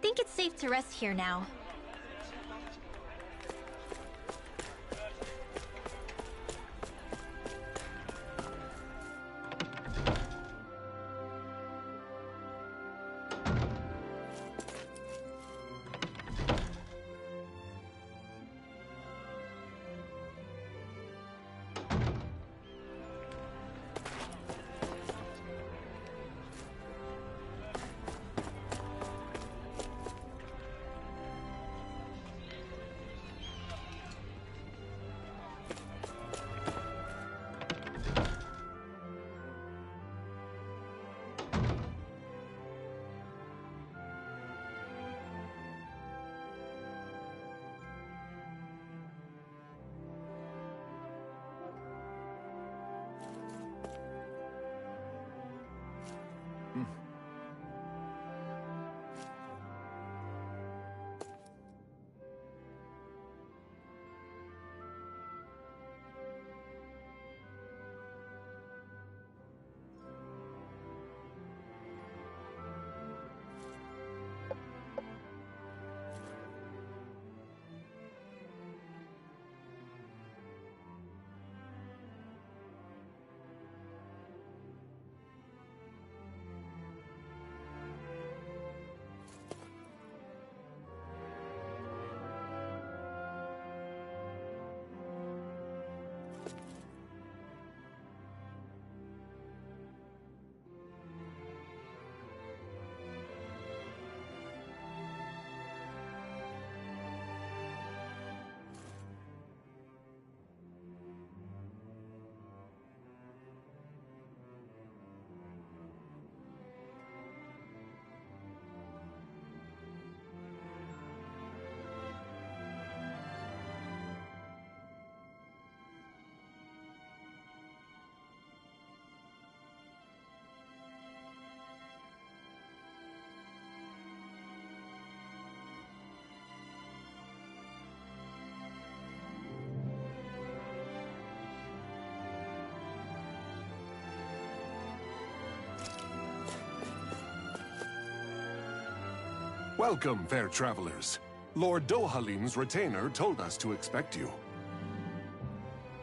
think it's safe to rest here now. Welcome, fair travelers. Lord Dohalim's retainer told us to expect you.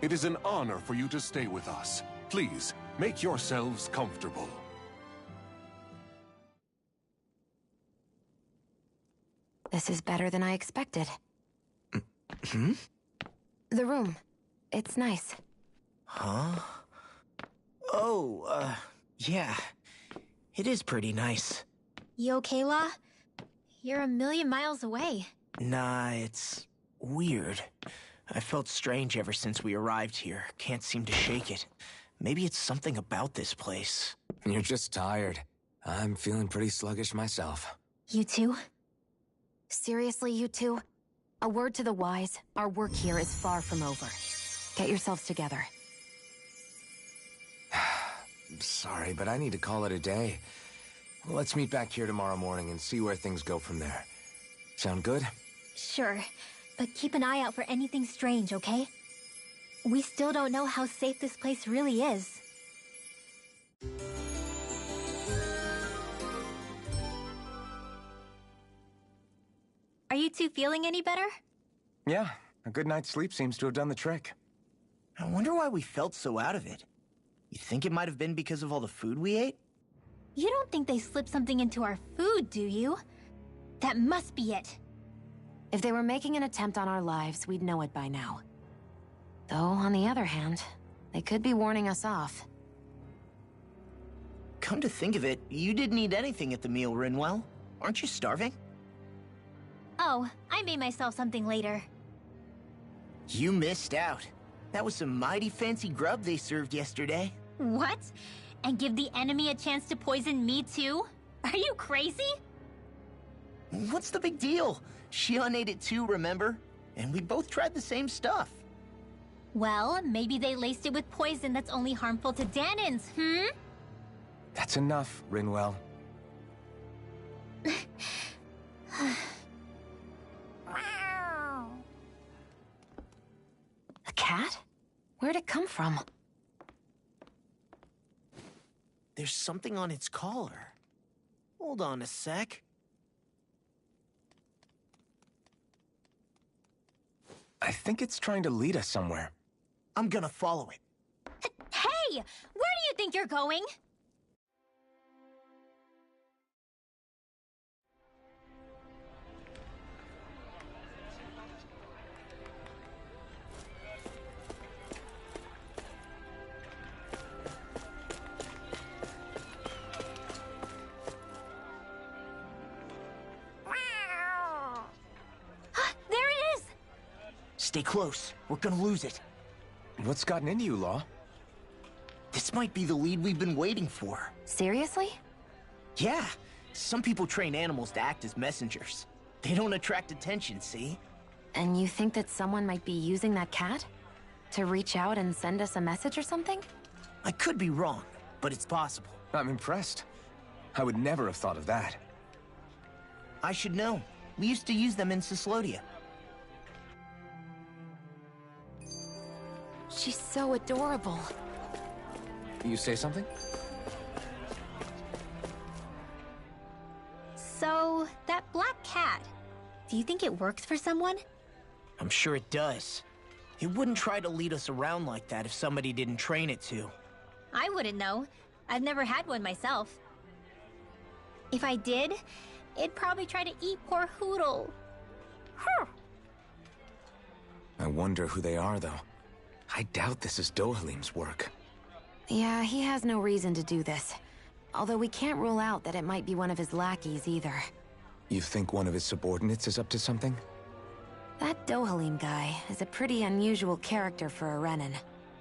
It is an honor for you to stay with us. Please, make yourselves comfortable. This is better than I expected. Hmm? The room. It's nice. Huh? Oh, yeah. It is pretty nice. You okay, La? You're a million miles away. Nah, it's weird. I felt strange ever since we arrived here. Can't seem to shake it. Maybe it's something about this place. You're just tired. I'm feeling pretty sluggish myself. You too? Seriously, you two? A word to the wise, our work here is far from over. Get yourselves together. Sorry, but I need to call it a day. Let's meet back here tomorrow morning and see where things go from there. Sound good? Sure, but keep an eye out for anything strange, okay? We still don't know how safe this place really is. Are you two feeling any better? Yeah, a good night's sleep seems to have done the trick. I wonder why we felt so out of it. You think it might have been because of all the food we ate? You don't think they slipped something into our food, do you? That must be it. If they were making an attempt on our lives, we'd know it by now. Though, on the other hand, they could be warning us off. Come to think of it, you didn't eat anything at the meal, Rinwell. Aren't you starving? Oh, I made myself something later. You missed out. That was some mighty fancy grub they served yesterday. What? And give the enemy a chance to poison me too? Are you crazy? What's the big deal? Shion ate it too, remember? And we both tried the same stuff. Well, maybe they laced it with poison that's only harmful to Danins, hmm? That's enough, Rinwell. A cat? Where'd it come from? There's something on its collar. Hold on a sec. I think it's trying to lead us somewhere. I'm gonna follow it. Hey! Where do you think you're going? There it is! Stay close. We're gonna lose it. What's gotten into you, Law? This might be the lead we've been waiting for. Seriously? Yeah. Some people train animals to act as messengers. They don't attract attention, see? And you think that someone might be using that cat? To reach out and send us a message or something? I could be wrong, but it's possible. I'm impressed. I would never have thought of that. I should know. We used to use them in Cyslodia. She's so adorable. You say something? So, that black cat, do you think it works for someone? I'm sure it does. It wouldn't try to lead us around like that if somebody didn't train it to. I wouldn't know. I've never had one myself. If I did, it'd probably try to eat poor Hoodle. I wonder who they are, though. I doubt this is Dohalim's work. Yeah, he has no reason to do this. Although we can't rule out that it might be one of his lackeys either. You think one of his subordinates is up to something? That Dohalim guy is a pretty unusual character for a Renan,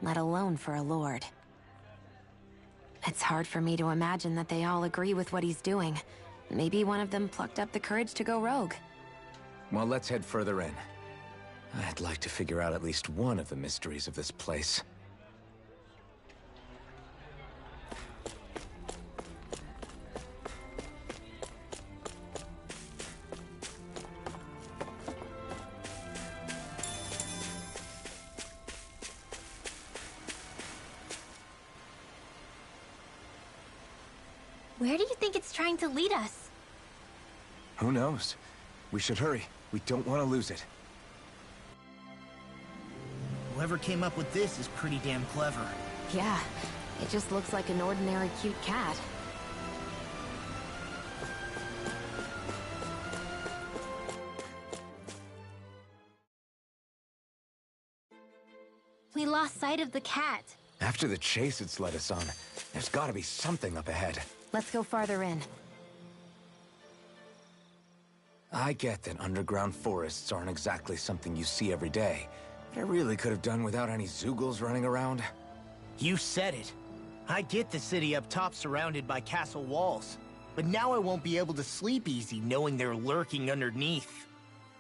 let alone for a lord. It's hard for me to imagine that they all agree with what he's doing. Maybe one of them plucked up the courage to go rogue. Well, let's head further in. I'd like to figure out at least one of the mysteries of this place. Where do you think it's trying to lead us? Who knows? We should hurry. We don't want to lose it. Whoever came up with this is pretty damn clever. Yeah, it just looks like an ordinary cute cat. We lost sight of the cat. After the chase it's led us on, there's gotta be something up ahead. Let's go farther in. I get that underground forests aren't exactly something you see every day. But I really could have done without any Zoogles running around. You said it. I get the city up top surrounded by castle walls. But now I won't be able to sleep easy knowing they're lurking underneath.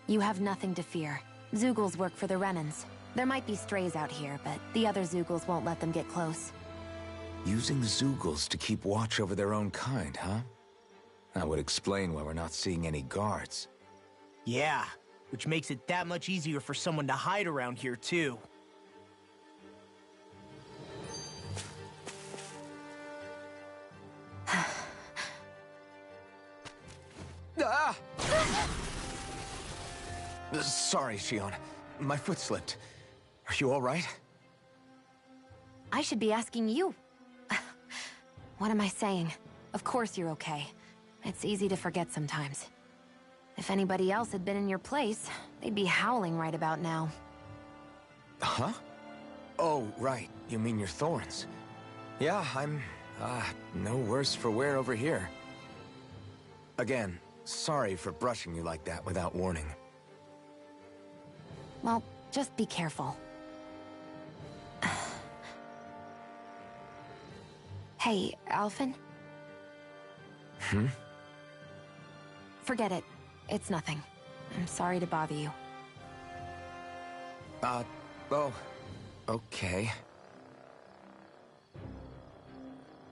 You have nothing to fear. Zoogles work for the Renans. There might be strays out here, but the other Zoogles won't let them get close. Using Zoogles to keep watch over their own kind, huh? That would explain why we're not seeing any guards. Yeah, which makes it that much easier for someone to hide around here, too. Ah! Sorry, Shion. My foot slipped. Are you all right? I should be asking you. What am I saying? Of course you're okay. It's easy to forget sometimes. If anybody else had been in your place, they'd be howling right about now. Huh? Oh, right. You mean your thorns. Yeah, I'm, no worse for wear over here. Again, sorry for brushing you like that without warning. Well, just be careful. Hey, Alphen? Hmm? Forget it. It's nothing. I'm sorry to bother you. Oh, okay.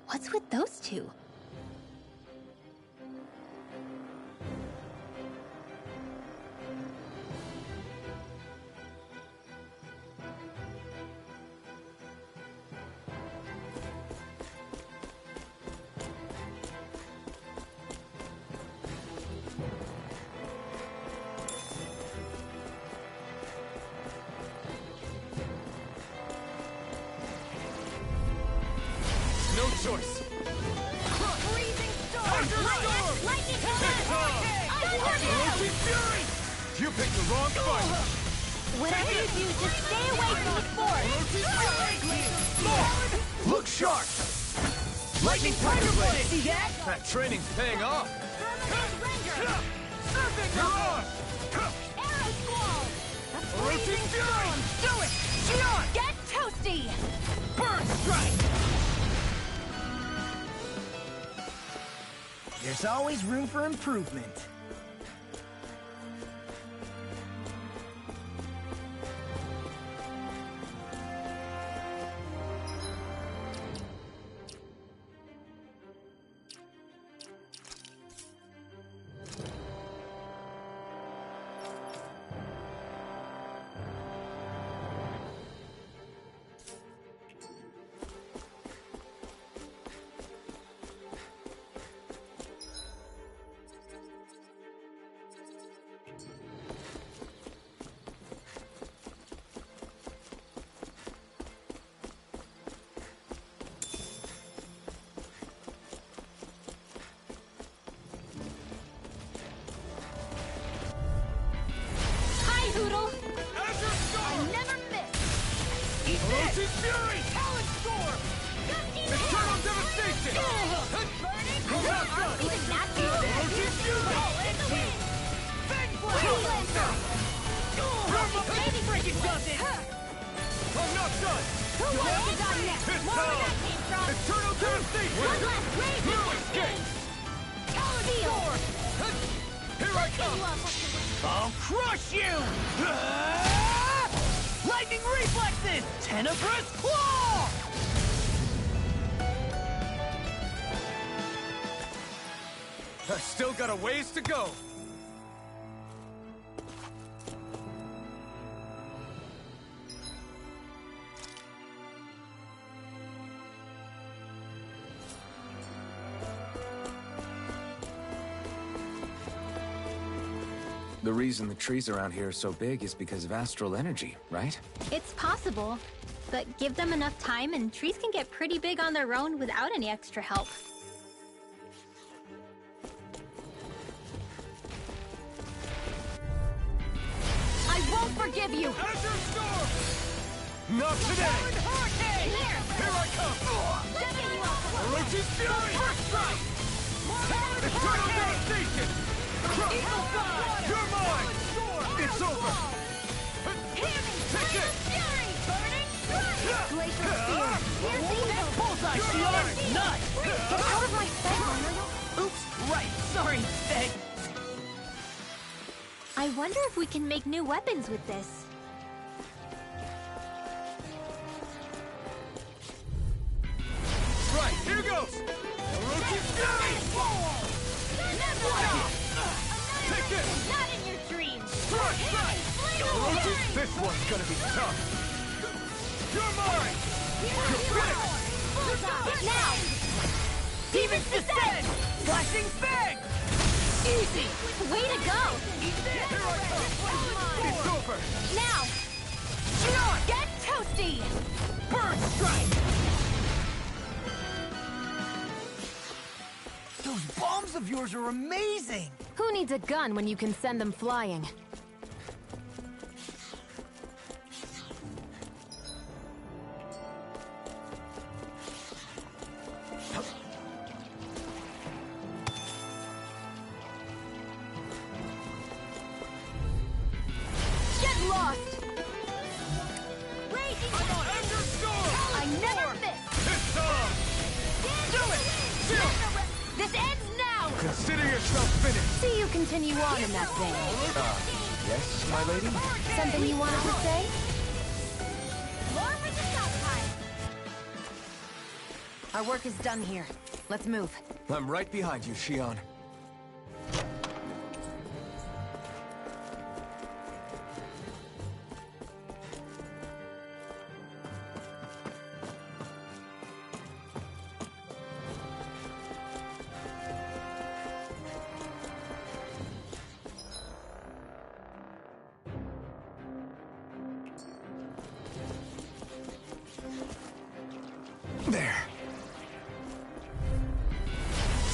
What's with those two? You picked the wrong fight! Whatever you do, just stay away from the force! Look sharp! Lightning Tiger Blade! See that? That training's paying off! You're on! Arrow Squall! Roaching Fury! Do it! Shion! Get toasty! Burn Strike! There's always room for improvement. Poodle! Azure Storm! I never miss! Roaching Fury! Talon Storm! Eternal Devastation! Not done! Even natural! Roaching Fury! Fang Blast! Maybe freaking does it! I'm not done! Who wants to die next? It's More where that time! came from! Eternal Devastation! One last rage No in escape! Talon Storm! Here I come! I'll crush you! Lightning Reflexes! Tenebrous Claw! I've still got a ways to go! The reason the trees around here are so big is because of astral energy, right? It's possible, but give them enough time and trees can get pretty big on their own without any extra help. I won't forgive you! Azure Storm! Not today! Hurricane! Here I come! Roach's Fury! First Strike! Eternal Devastation! Eagle Fly! You're mine! It's over! Take it! Fury! Burning Strike! Glacial Spear! Piercing Bullseye, Shion! Nice! Get out of my sight, Oops! Right! Sorry, Steg! I wonder if we can make new weapons with this. Right, here goes! Roach's Fury! Take it! Not in your dreams! First Strike! This one's gonna be tough! You're mine! You're Now! Demon's Descent! Flashing Fang! Easy! Way to go! Here I come! It's over! Now! Shion! Get toasty! Burn Strike! Those bombs of yours are amazing! Who needs a gun when you can send them flying? Get lost! Azure Storm! I never miss! It's time! Do it! Shion! This ends now! Consider yourself finished! See you continue on in that vein. Yes, my lady? Something you wanted to say? More for the stockpile! Our work is done here. Let's move. I'm right behind you, Shion.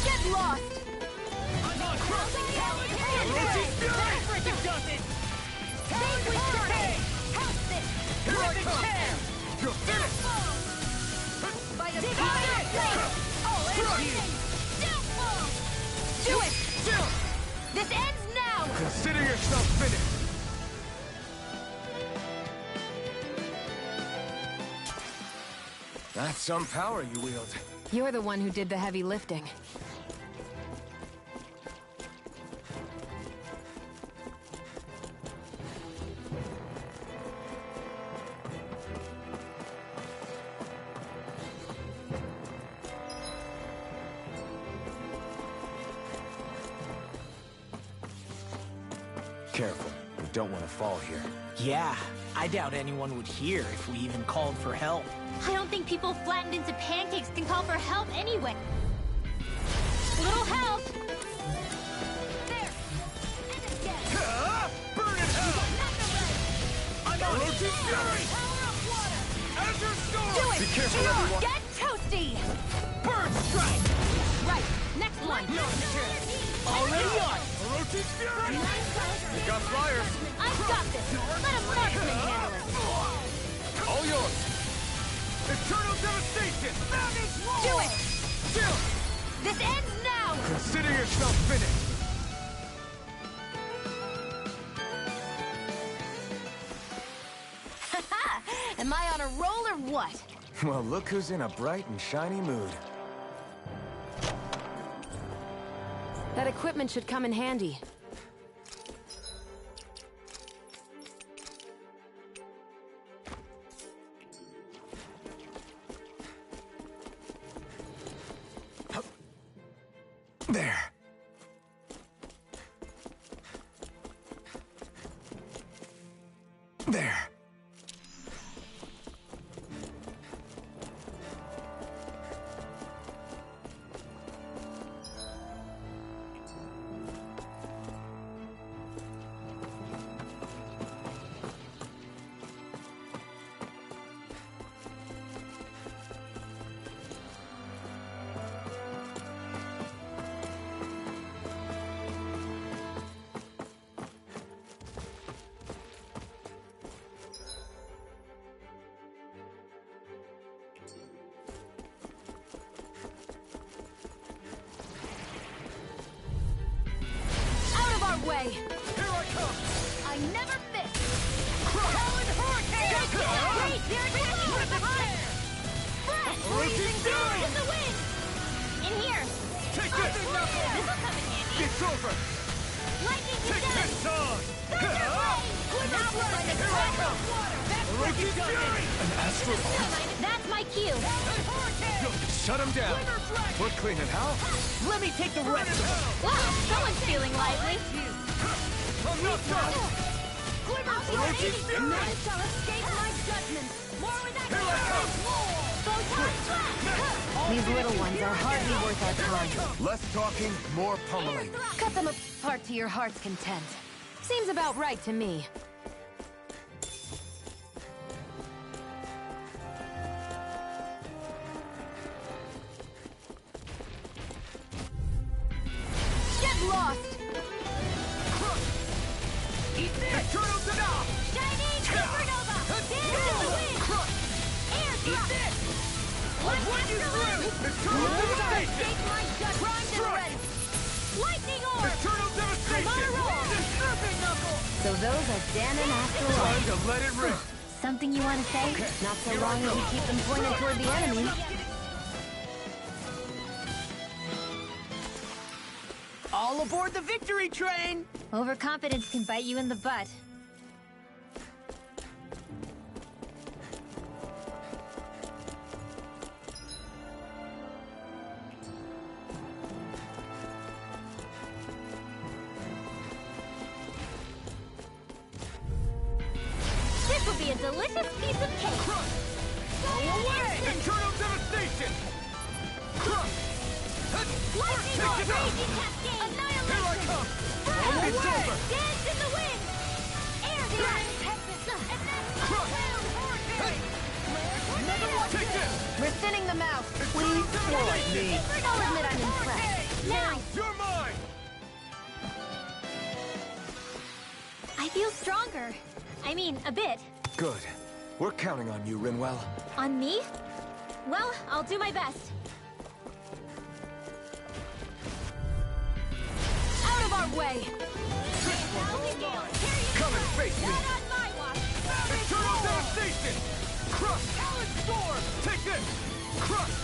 Get lost! tear! You're finished! By the fire! Oh, it's you! Do it! This ends now! Consider yourself finished! That's some power you wield. You're the one who did the heavy lifting. Careful. We don't want to fall here. Yeah, I doubt anyone would hear if we even called for help. I don't think people flattened into pancakes can call for help anyway. Little help! There! And again! Burn in hell! I'm on it! Fury! Power of water! Azure Storm! Do it! Be careful, everyone! Get toasty! Burn strike! Right, next one! Already on! Orochi's Fury! We got flyers! I've got this! Let a marksman handle it! All yours! Eternal devastation! Do it! This ends now! Consider yourself finished! Am I on a roll or what? Well, look who's in a bright and shiny mood. That equipment should come in handy. There. There. Way. Here I come! I never miss! Howling Hurricane! Wait, they're attacking from behind! Fred! Freezing fury in the wind! In here! Take this! This'll come in handy! It's over! Lightning Take to death! this on! Thunder rain! Now we're by the crack of water! That's Orochi's Fury! An astral That's my cue! Shut him down! We're clean and how? Let me take the rest of them! Wow, someone's feeling lively! I'm not done! Orochi's Fury! None shall escape my judgment! More with that Here I come! Photon blast! These little ones are hardly worth our time. Less talking, more pummeling. Cut them apart to your heart's content. Seems about right to me. Get lost! Eat this! Eternal Denial! Shining supernova! Dance in the wind! Air Eat thrust! this! Light Run you after through! Eternal Devastation! escape my judgment! Primed and ready! Lightning orb! Eternal Devastation! I'm on a roll! Disturbing Knuckle! So those are Dan and Astral. Time to let it rip! Something you want to say? Not so long as you keep them pointed toward the enemy. All aboard the victory train! Overconfidence can bite you in the butt. This will be a delicious piece of cake! Go away! Eternal Devastation! Lightning orb! Take it out! Raging cascade! Annihilation! Here I come! Fred! It's over! Dance in the wind! Air thrust! And then hurricane! Take this! We're thinning them out. Please, more like me! I'll admit I'm impressed. Now! You're mine! I feel stronger. I mean, a bit. Good. We're counting on you, Rinwell. On me? Well, I'll do my best. Out of our way! Come and face me! Not on my watch! Eternal devastation! Crush! Talon Storm! Take this! Crush!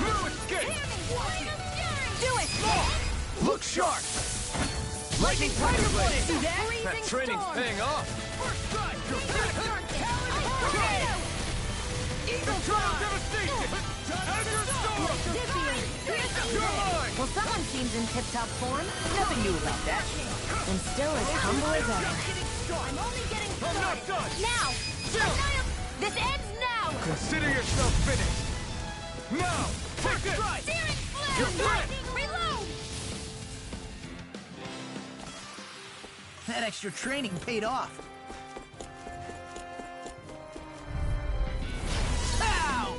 No escape! Do it! Look sharp! Lightning Tiger Blade! See that? That training's paying off! First strike! Eternal devastation! Azure Storm! You're mine! Well, someone seems in tip-top form. Nothing new about that. And still as humble as ever. I'm only getting I'm not done! Now! This ends now! Consider yourself finished! Now! Take this! Searing flare! You're dead! Reload! That extra training paid off. Ow!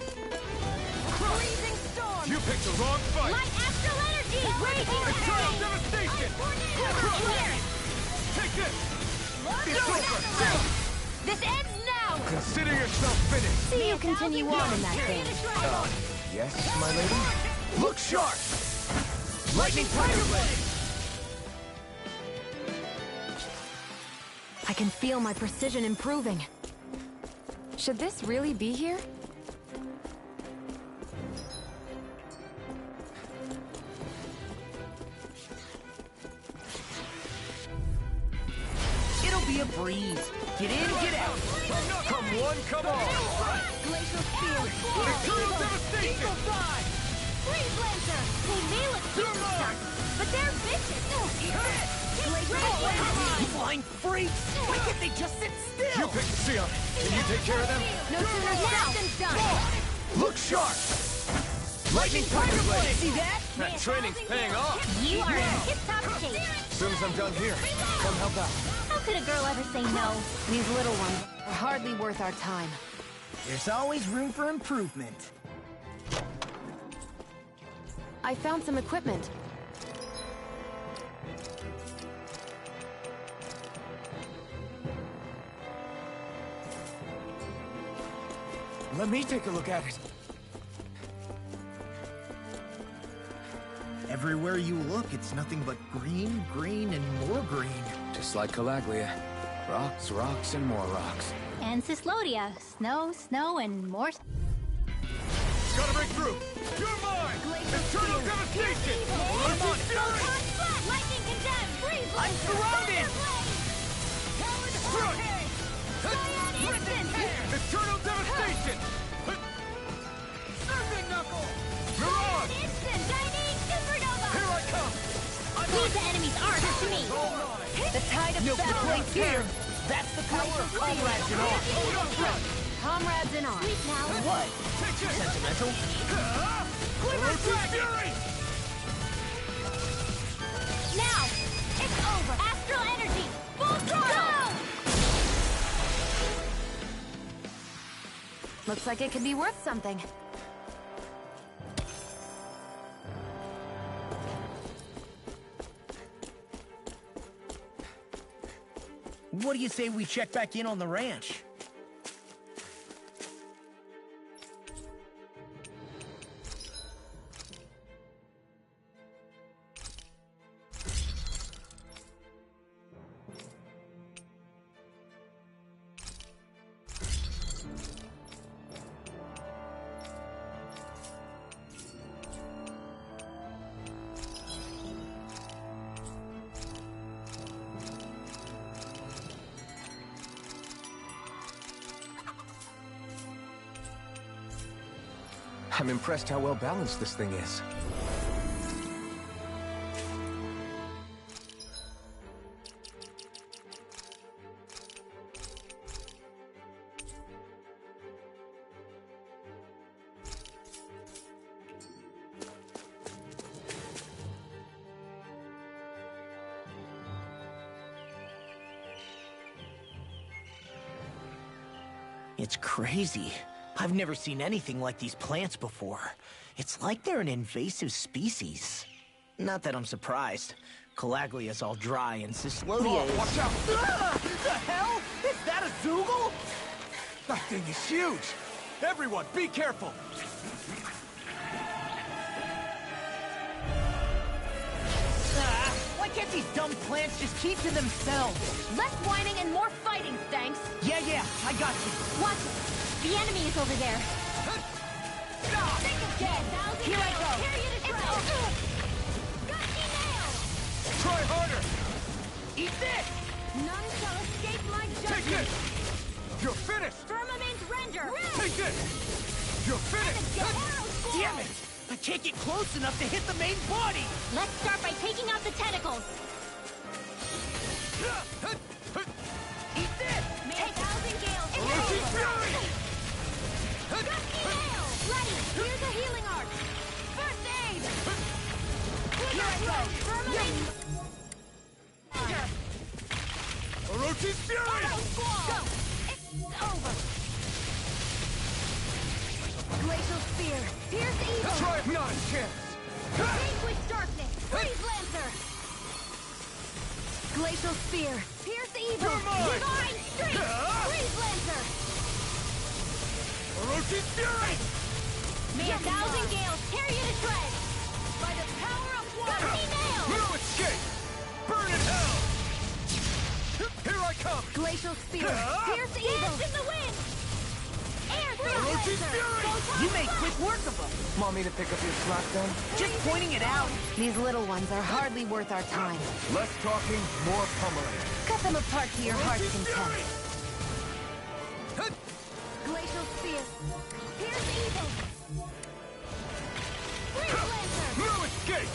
Freezing storm! You picked the wrong fight! Light astral energy! Raging Eternal flame! devastation! Tornado! Take this! It's Do it! over! This ends now! Consider yourself finished! See you continue on in that thing. Yes, my lady? Look sharp! Lightning Tiger Blade! I can feel my precision improving. Should this really be here? It'll be a breeze. Get in, get out. Come one, come all! Glacial Spear! Eternal devastation! Freeze Lancer! They may look cute and stuff, but they're bitches! Flying freaks! Why can't they just sit still? You picked Sion! Can you take care of them? No sooner said than done. Look sharp! Lightning Tiger Blade! See that? That training's paying off! You are in tip-top shape! As soon as I'm done here, come help out. How could a girl ever say no? These little ones are hardly worth our time. There's always room for improvement. I found some equipment. Let me take a look at it. Everywhere you look, it's nothing but green, green, and more green. Just like Calaglia. Rocks, rocks, and more rocks. And Cyslodia. Snow, snow, and more... Gotta break through! You're mine! Eternal devastation! I'm on fury! Lightning condemned! Freeze! I'm surrounded! Strike! Cyan instant! Eternal devastation! Serpent knuckle! Mirage! Instant! Shining supernova! Here I come! Leave the enemy's arms to me! The tide of No battle complaints is here. here. That's the power of comrades in arms. Comrades in arms. Sleep now! What? Take this! Sentimental? Quiver fury! Now! It's over! Astral energy! Full throttle! Looks like it could be worth something. What do you say we check back in on the ranch? I'm impressed how well balanced this thing is. It's crazy. I've never seen anything like these plants before. It's like they're an invasive species. Not that I'm surprised. Calaglia's all dry and Cyslodia is... Watch out! Ah! The hell? Is that a Zoogle? That thing is huge! Everyone, be careful! Why can't these dumb plants just keep to themselves? Less whining and more fighting, thanks. Yeah, I got you. Watch it. The enemy is over there. Think again. Here I go. It's over. Gusty nail. Try harder! Eat this! None shall escape my Take judgment. this! You're finished! Firmament render. Take this! You're finished! Damn it! I can't get close enough to hit the main body! Let's start by taking out the tentacles. Eat this! Take 1,000 gales. Orochi's Fury! Gusty nail. Bloody. Here's a healing arc. First aid. Here I go. Firmament. Render. Orochi's Fury! Go. It's over. Glacial spear. Pierce evil. Try it, not a chance! Vanquish darkness. Freeze lancer. Glacial spear. Pierce evil. You're mine. Divine streak. Freeze lancer. Orochi's Fury! May 1,000 gales tear you to shreds. By the power of water. Gusty nail. No escape! Burn in hell! Here I come! Glacial spear. Pierce evil. Dance in the wind. Air Orochi's lancer. Fury! You made quick work of them! Want me to pick up your slack then? Just pointing it out! These little ones are hardly worth our time. Less talking, more pummeling. Cut them apart to your heart's Orochi's content. Fury! Glacial spear. Pierce evil. Freeze lancer. No escape!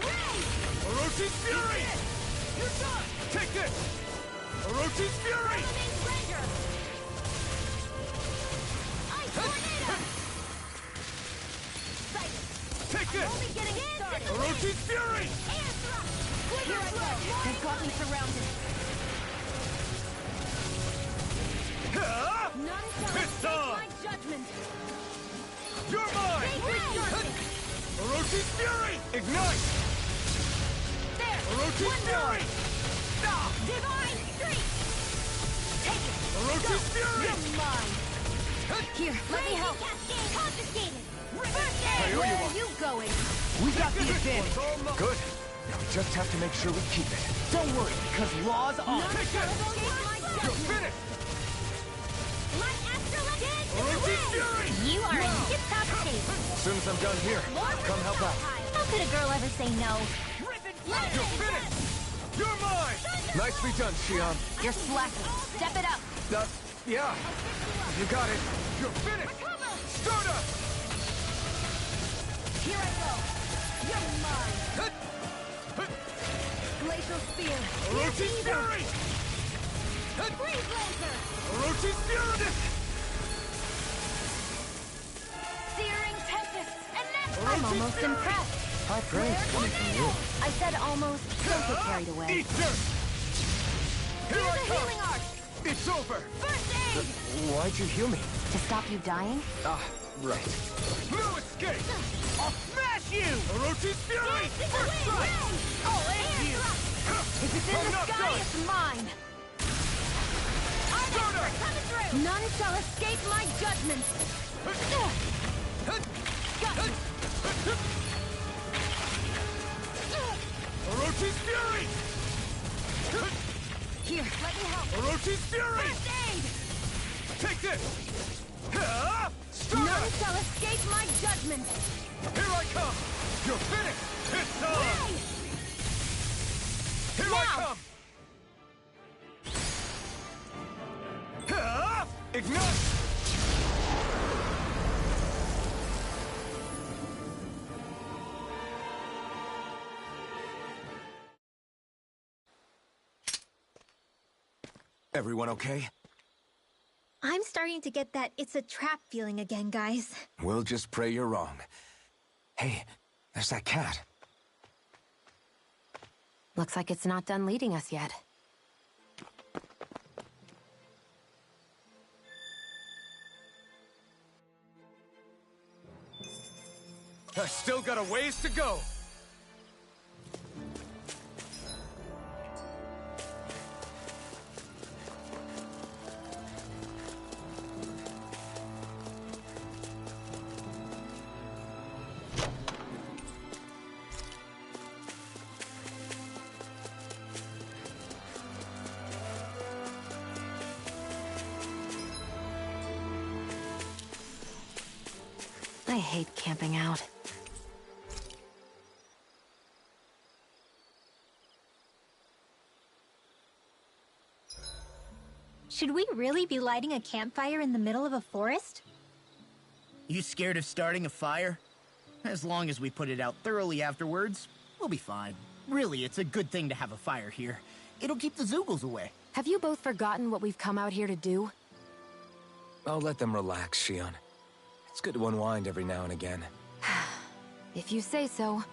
Ray. Orochi's Fury! You're done! Take this! Orochi's Fury! Firmament render. Ice tornado. Sight. Take this! Only getting started. Orochi's Fury! Air thrust. Here I go. They've got me surrounded. None shall It's escape on. my judgment. You're mine! Vanquish darkness. Orochi's Fury! Ignite! There. Orochi's One more. Fury! Stop! Divine streak. Take it. Orochi's Fury! You're mine. Here, let me help. Confiscated. First aid. owe you Where one. are you going? We got the advantage! Good. Now we just have to make sure we keep it. Don't worry, because laws are... None Take shall this! escape my You're judgment. finished! My astrolite dance in the Orochi's wind. Fury! You are in tip-top shape. As soon as I'm done here, come help out. How could a girl ever say no? You're finished! You're mine! Nicely done, Xion. You're slacking. Step it up. Yeah. You got it. You're finished! Stardust! Here I go. You're mine. Glacial spear. Orochi's Either. Fury! Freeze lancer. Orochi's Fury! Searing tempest. And that's I'm almost impressed. High praise coming from you. I said almost. Don't get carried away. Eat dirt! Here Here's I a come! healing arc. It's over! First aid. Why'd you heal me? To stop you dying? Ah, right. No escape! I'll smash you! Orochi's Fury! Dance in the First wind. sight! Ray. I'll end you! If it's in I'm the not sky, done. it's mine. I'm expert. Coming through. None shall escape my judgment. Got you. Orochi's Fury! Here, let me help. Orochi's Fury! First aid. Take this! None Stardust! shall escape my judgment. Here I come! You're finished! It's on! Ray. Here I come! Ignite! Everyone okay? I'm starting to get that it's a trap feeling again, guys. We'll just pray you're wrong. Hey, there's that cat. Looks like it's not done leading us yet. I still got a ways to go. I hate camping out. Should we really be lighting a campfire in the middle of a forest? You scared of starting a fire? As long as we put it out thoroughly afterwards, we'll be fine. Really, it's a good thing to have a fire here. It'll keep the Zoogles away. Have you both forgotten what we've come out here to do? I'll let them relax, Shion. It's good to unwind every now and again. If you say so.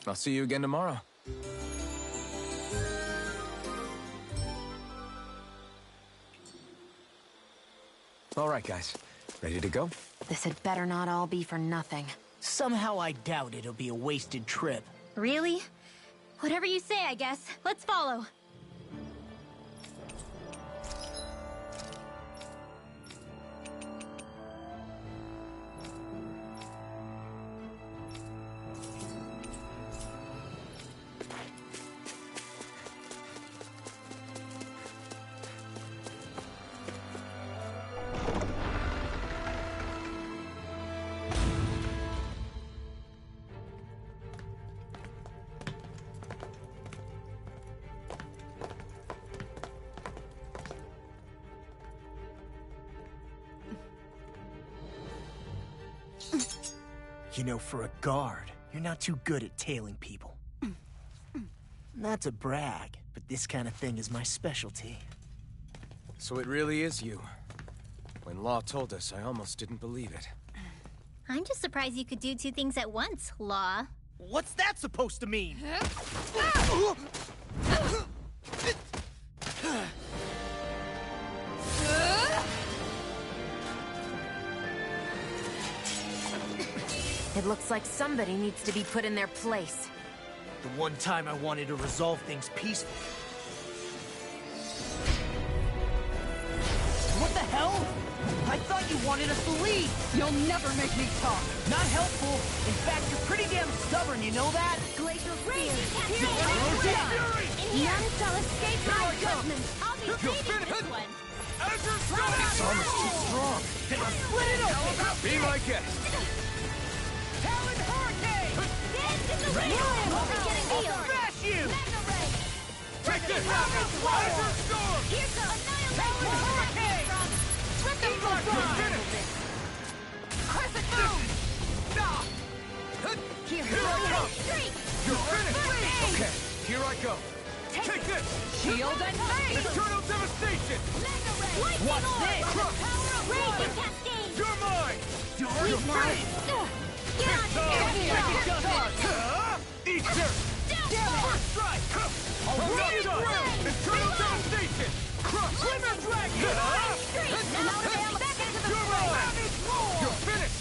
I'll see you again tomorrow. All right, guys. Ready to go? This had better not all be for nothing. Somehow I doubt it'll be a wasted trip. Really? Whatever you say, I guess. Let's follow. You know, for a guard, you're not too good at tailing people. Not to brag, but this kind of thing is my specialty. So it really is you. When Law told us, I almost didn't believe it. I'm just surprised you could do two things at once, Law. What's that supposed to mean? It looks like somebody needs to be put in their place. The one time I wanted to resolve things peacefully. What the hell? I thought you wanted us to leave! You'll never make me talk! Not helpful. In fact, you're pretty damn stubborn, you know that? Glacial Raging Fury! In here! None shall escape my judgment! I'll be saving this one! It's almost too strong. Then I'll split it open! Be my guest. Talon Hurricane! Dance in the rain! We'll be getting I'll healed! smash you! Magna Ray! Take this! Azure Storm! Here's the Talon Hurricane! Eagle Drive! Crescent Moon! Here I come! Streak! You're finished! Okay, here I go. Take this! Shield and face! Eternal devastation! Magna Ray! What's this? Power of Raging Cascade! You're mine! You're free! Get on Eat dirt! First strike! I'm not done! Eternal devastation! Crush! Glimmer Dragon! Now back into the You're fray! mine! You're finished!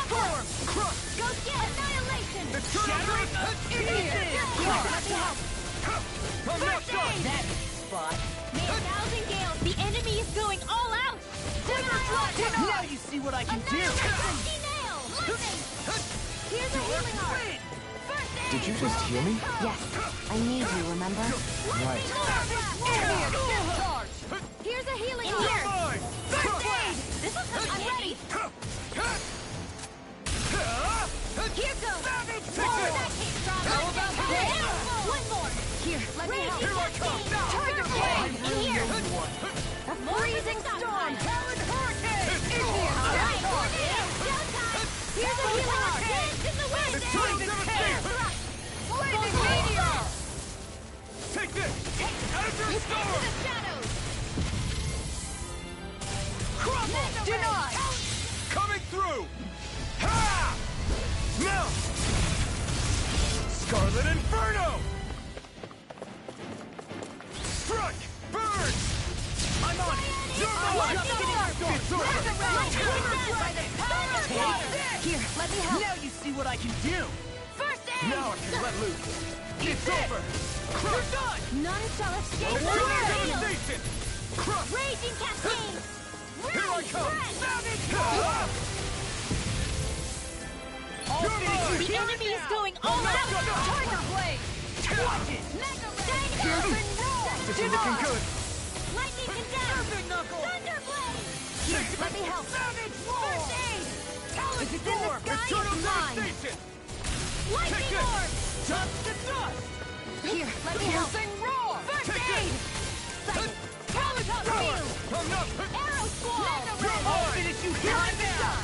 Storm! Crush! Go get Annihilation! Eternal devastation! I'm not done! That spot. May 1,000 gales! The enemy is going all out! Now you see what I can do! Annihilation! Nail! Lightning! Here's a healing art! First aid! Did you just heal me? Yes, I need you, remember? Right. Here's a healing You're art! mine! First aid! This will come in handy! Here goes! That came strong! How about this? One more! Here, let me help! Here I come! Tiger Blade! In here! A freezing storm! Talon Hurricane! In here! All right! Showtime! Here's a healing art! Dance in the wind! Eternal devastation! Flaming meteor! Take this! Azure Into Storm! the shadows! Crumble! Denied! Coming through! Ha! Now! Scarlet Inferno! Strike! Burn! I'm on it! You're mine! It's over! Here, let me help. Now you see what I can do! First aid! Now I can let loose! It's over! You're done! None shall escape Eternal my shield! devastation! Crush! Raging Cascade! Here I come! Breath! All You're mine! The enemy is going all out! Tiger Blade! This is looking good. Lightning condemned! Thunderblade! Let me help. Savage roar! First aid! If it's in the sky, it's mine. Lightning orb! Dust to dust. Here, let me help. Roar. First aid! Calipop field! Arrow squall! I'll finish you here and now.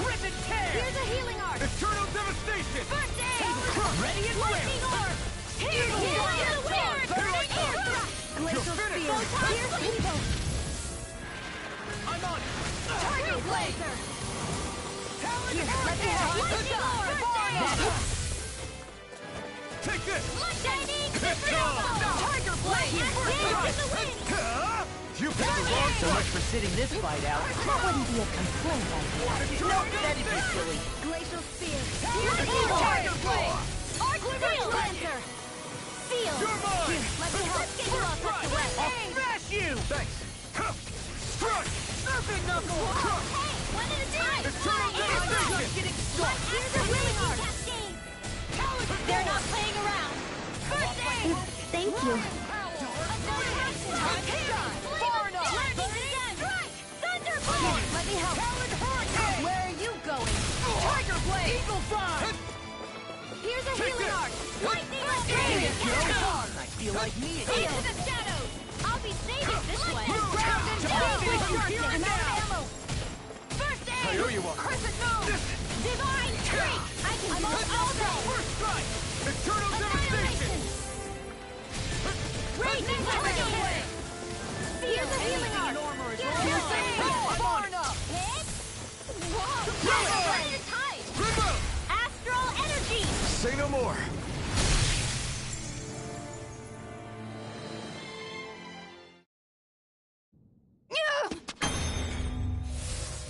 Rip and tear. Here's a healing arc! Eternal devastation! First aid! Ready and Lightning will. orb! Here's the wind! Glacial spear! Here's Evo! I'm on. Tiger Blazer! Here, let me help. Lightning orb! Take this! Shining Tiger blade. Dance in the wind! You picked the wrong So much for sitting this fight out. That wouldn't be a complaint idea. No, that'd be silly. Glacial spear! Lightning Tiger blade. Arc Steel Lancer! Seal! You're mine! Let me help! Let's get you all tucked away! Smash you. Thanks. Strike! Surfing knuckle. Hey! One at a time! Just getting stuck. Here's a healing arc! They're not playing around! First aid! Thank you. Far enough! Thunderbolt! Let me help. Where are you going? Tiger blade. Eagle fly. Here's a healing arc! Lightning arc! I feel like me again. Into the shadows! I'll be saving this one! Ground and pound. Here and now. Ammo! First aid! I owe you one. Crescent moon. Divine Streak! I can do it all day! First strike! Eternal devastation! Raging Hurricane! Here's a healing arc! Far enough. Hit! Whoa! One at a time! Remote! Astral Energy! Say no more.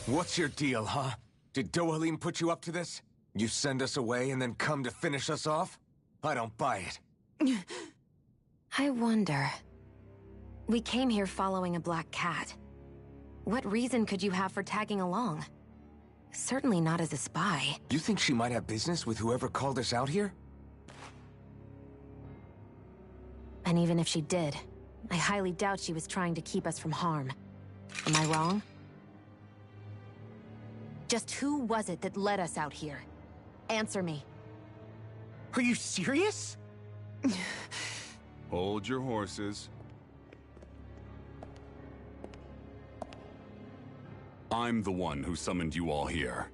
What's your deal, huh? Did Dohalim put you up to this? You send us away and then come to finish us off? I don't buy it. I wonder. We came here following a black cat. What reason could you have for tagging along? Certainly not as a spy. You think she might have business with whoever called us out here? And even if she did, I highly doubt she was trying to keep us from harm. Am I wrong? Just who was it that led us out here? Answer me. Are you serious? Hold your horses. I'm the one who summoned you all here.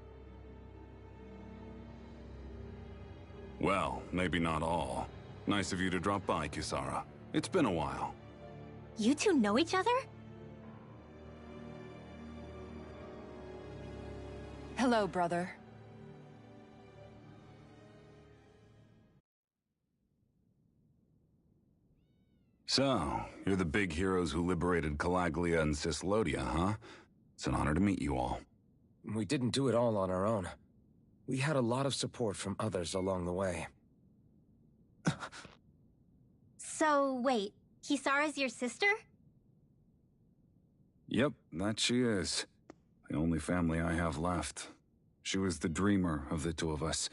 Well, maybe not all. Nice of you to drop by, Kisara. It's been a while. You two know each other? Hello, brother. So, you're the big heroes who liberated Calaglia and Cislodia, huh? It's an honor to meet you all. We didn't do it all on our own. We had a lot of support from others along the way. So, wait. Kisara's your sister? Yep, that she is. The only family I have left. She was the dreamer of the two of us,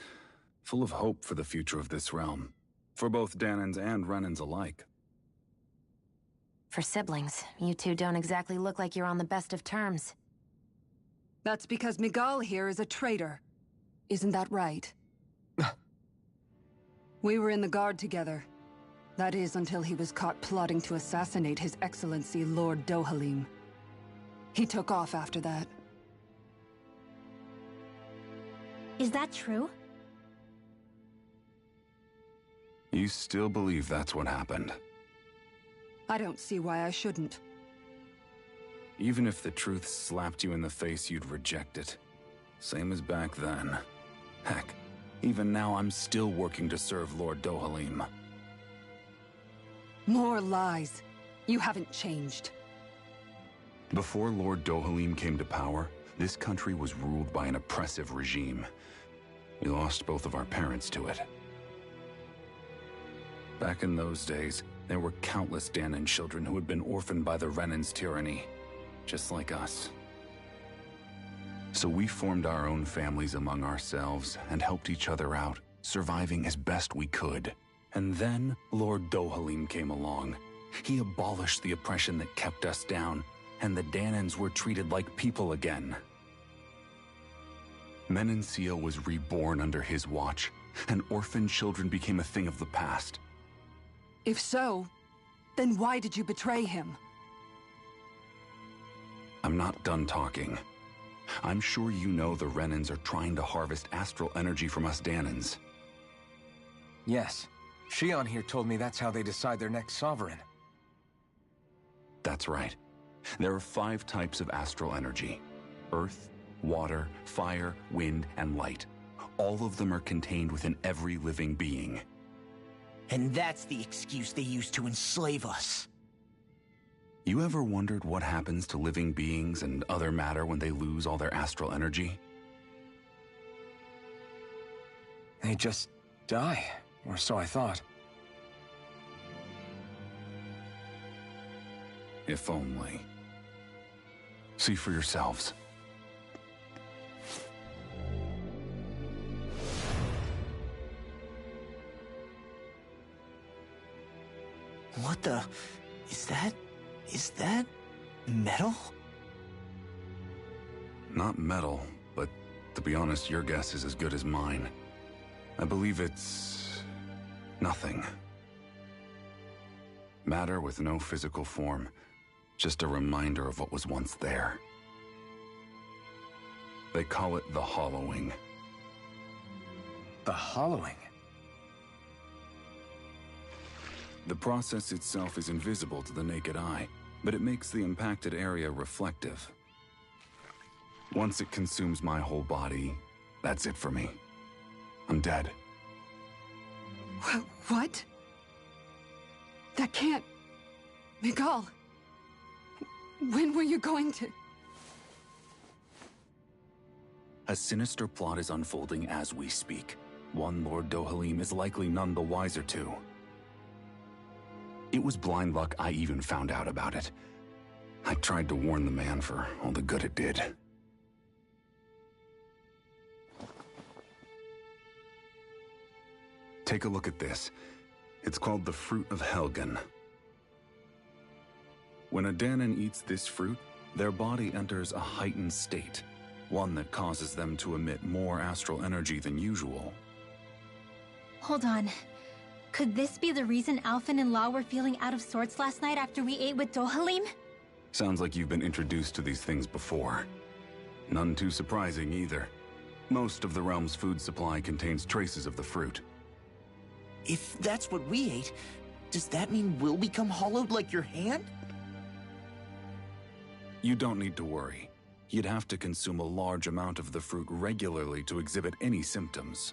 full of hope for the future of this realm, for both Danans and Renans alike. For siblings, you two don't exactly look like you're on the best of terms. That's because Miguel here is a traitor. Isn't that right? We were in the Guard together. That is, until he was caught plotting to assassinate His Excellency Lord Dohalim. He took off after that. Is that true? You still believe that's what happened? I don't see why I shouldn't. Even if the truth slapped you in the face, you'd reject it. Same as back then. Heck, even now I'm still working to serve Lord Dohalim. More lies. You haven't changed. Before Lord Dohalim came to power, this country was ruled by an oppressive regime. We lost both of our parents to it. Back in those days, there were countless Danan children who had been orphaned by the Renan's tyranny, just like us. So we formed our own families among ourselves and helped each other out, surviving as best we could. And then Lord Dohalim came along. He abolished the oppression that kept us down, and the Danans were treated like people again. Menancia was reborn under his watch, and orphaned children became a thing of the past. If so, then why did you betray him? I'm not done talking. I'm sure you know the Renans are trying to harvest astral energy from us Danans. Yes. Shion here told me that's how they decide their next sovereign. That's right. There are 5 types of astral energy: earth, water, fire, wind, and light. All of them are contained within every living being. And that's the excuse they use to enslave us. You ever wondered what happens to living beings and other matter when they lose all their astral energy? They just die, or so I thought. If only. See for yourselves. What the... Is that metal? Not metal, but to be honest, your guess is as good as mine. I believe it's... nothing. Matter with no physical form. Just a reminder of what was once there. They call it the hollowing. The hollowing? The process itself is invisible to the naked eye, but it makes the impacted area reflective. Once it consumes my whole body, that's it for me. I'm dead. What? That can't... Miguel! When were you going to... A sinister plot is unfolding as we speak. One Lord Dohalim is likely none the wiser to. It was blind luck I even found out about it. I tried to warn the man for all the good it did. Take a look at this. It's called the Fruit of Helgen. When a Danan eats this fruit, their body enters a heightened state, one that causes them to emit more astral energy than usual. Hold on. Could this be the reason Alphen and Law were feeling out of sorts last night after we ate with Dohalim? Sounds like you've been introduced to these things before. None too surprising either. Most of the realm's food supply contains traces of the fruit. If that's what we ate, does that mean we'll become hollowed like your hand? You don't need to worry. You'd have to consume a large amount of the fruit regularly to exhibit any symptoms.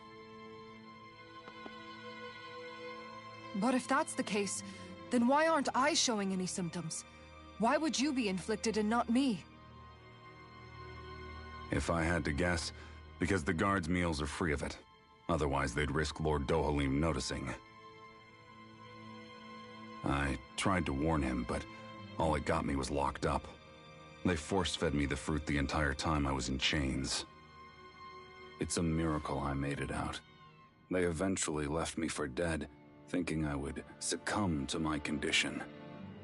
But if that's the case, then why aren't I showing any symptoms? Why would you be inflicted and not me? If I had to guess, because the guards' meals are free of it. Otherwise, they'd risk Lord Dohalim noticing. I tried to warn him, but all it got me was locked up. They force-fed me the fruit the entire time I was in chains. It's a miracle I made it out. They eventually left me for dead, thinking I would succumb to my condition.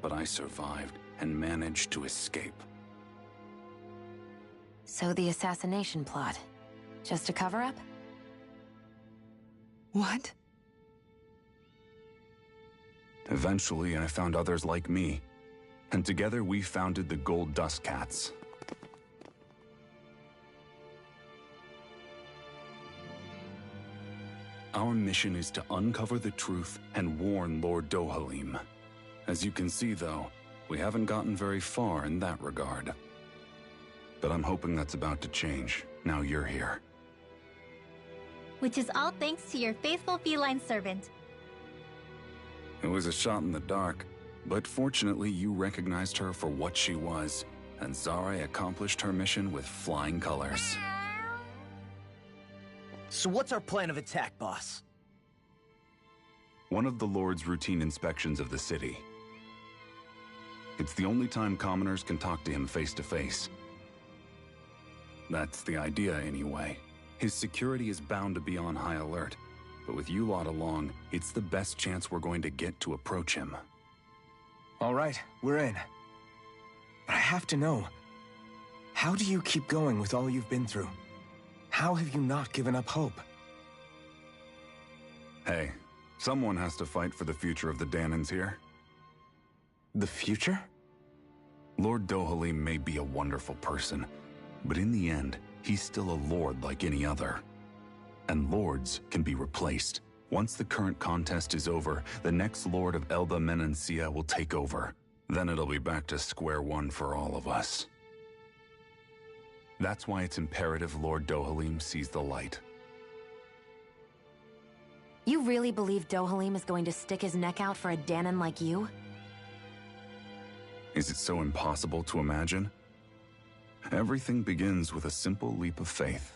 But I survived and managed to escape. So the assassination plot, just a cover-up? What? Eventually, I found others like me, and together we founded the Gold Dust Cats. Our mission is to uncover the truth and warn Lord Dohalim. As you can see, though, we haven't gotten very far in that regard. But I'm hoping that's about to change, now you're here. Which is all thanks to your faithful feline servant. It was a shot in the dark, but fortunately you recognized her for what she was, and Zare accomplished her mission with flying colors. So what's our plan of attack, boss? One of the Lord's routine inspections of the city. It's the only time commoners can talk to him face to face. That's the idea, anyway. His security is bound to be on high alert, but with you lot along, it's the best chance we're going to get to approach him. All right, we're in. But I have to know, how do you keep going with all you've been through? How have you not given up hope? Hey, someone has to fight for the future of the Danans here. The future? Lord Dohalim may be a wonderful person, but in the end, he's still a lord like any other. And lords can be replaced. Once the current contest is over, the next lord of Elba Menancia will take over. Then it'll be back to square one for all of us. That's why it's imperative Lord Dohalim sees the light. You really believe Dohalim is going to stick his neck out for a Danan like you? Is it so impossible to imagine? Everything begins with a simple leap of faith.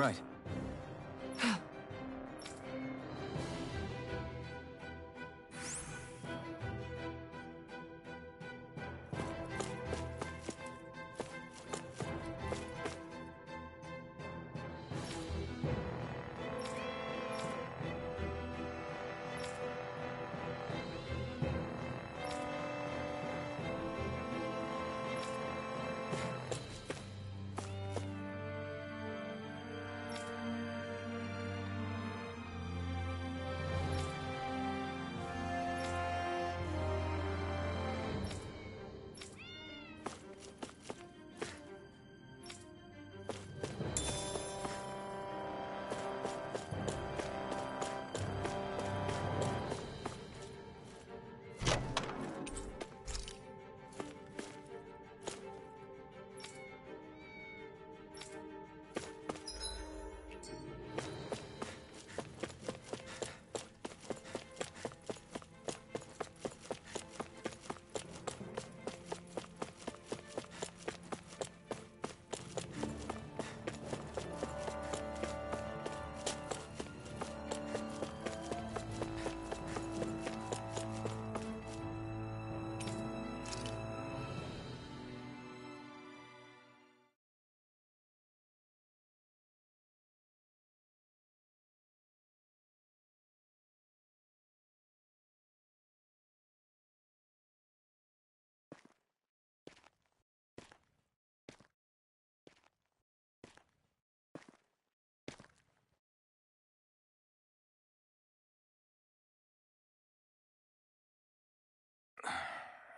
Right.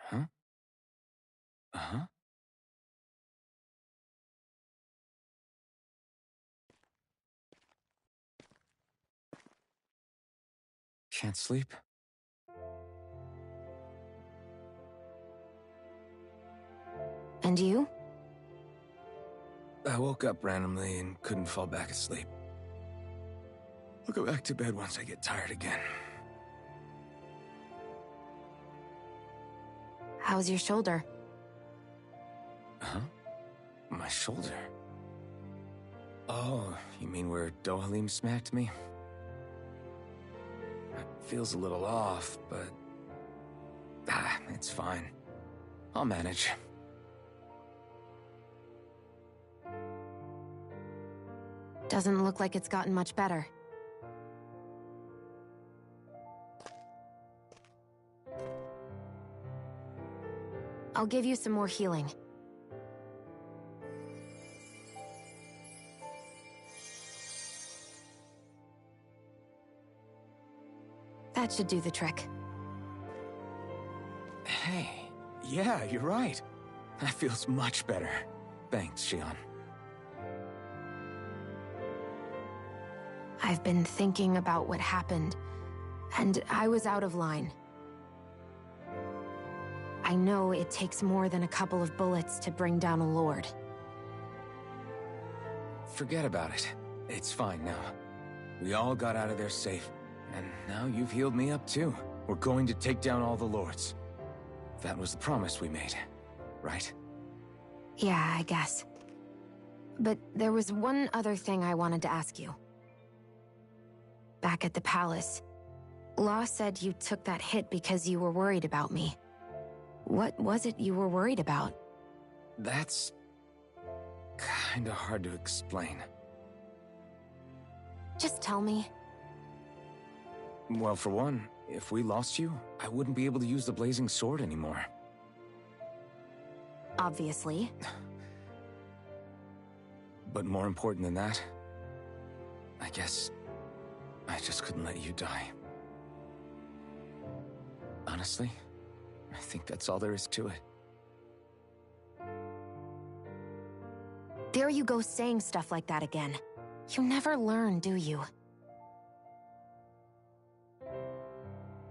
Huh? Uh-huh. Can't sleep? And you? I woke up randomly and couldn't fall back asleep. I'll go back to bed once I get tired again. How's your shoulder? Huh? My shoulder? Oh, you mean where Dohalim smacked me? It feels a little off, but... it's fine. I'll manage. Doesn't look like it's gotten much better. I'll give you some more healing. That should do the trick. Hey, yeah, you're right. That feels much better. Thanks, Shion. I've been thinking about what happened, and I was out of line. I know it takes more than a couple of bullets to bring down a lord. Forget about it. It's fine now. We all got out of there safe, and now you've healed me up too. We're going to take down all the lords. That was the promise we made, right? Yeah, I guess. But there was one other thing I wanted to ask you. Back at the palace, Law said you took that hit because you were worried about me. What was it you were worried about? That's... kinda hard to explain. Just tell me. Well, for one, if we lost you, I wouldn't be able to use the blazing sword anymore. Obviously. But more important than that, I guess I just couldn't let you die. Honestly, I think that's all there is to it. There you go saying stuff like that again. You never learn, do you?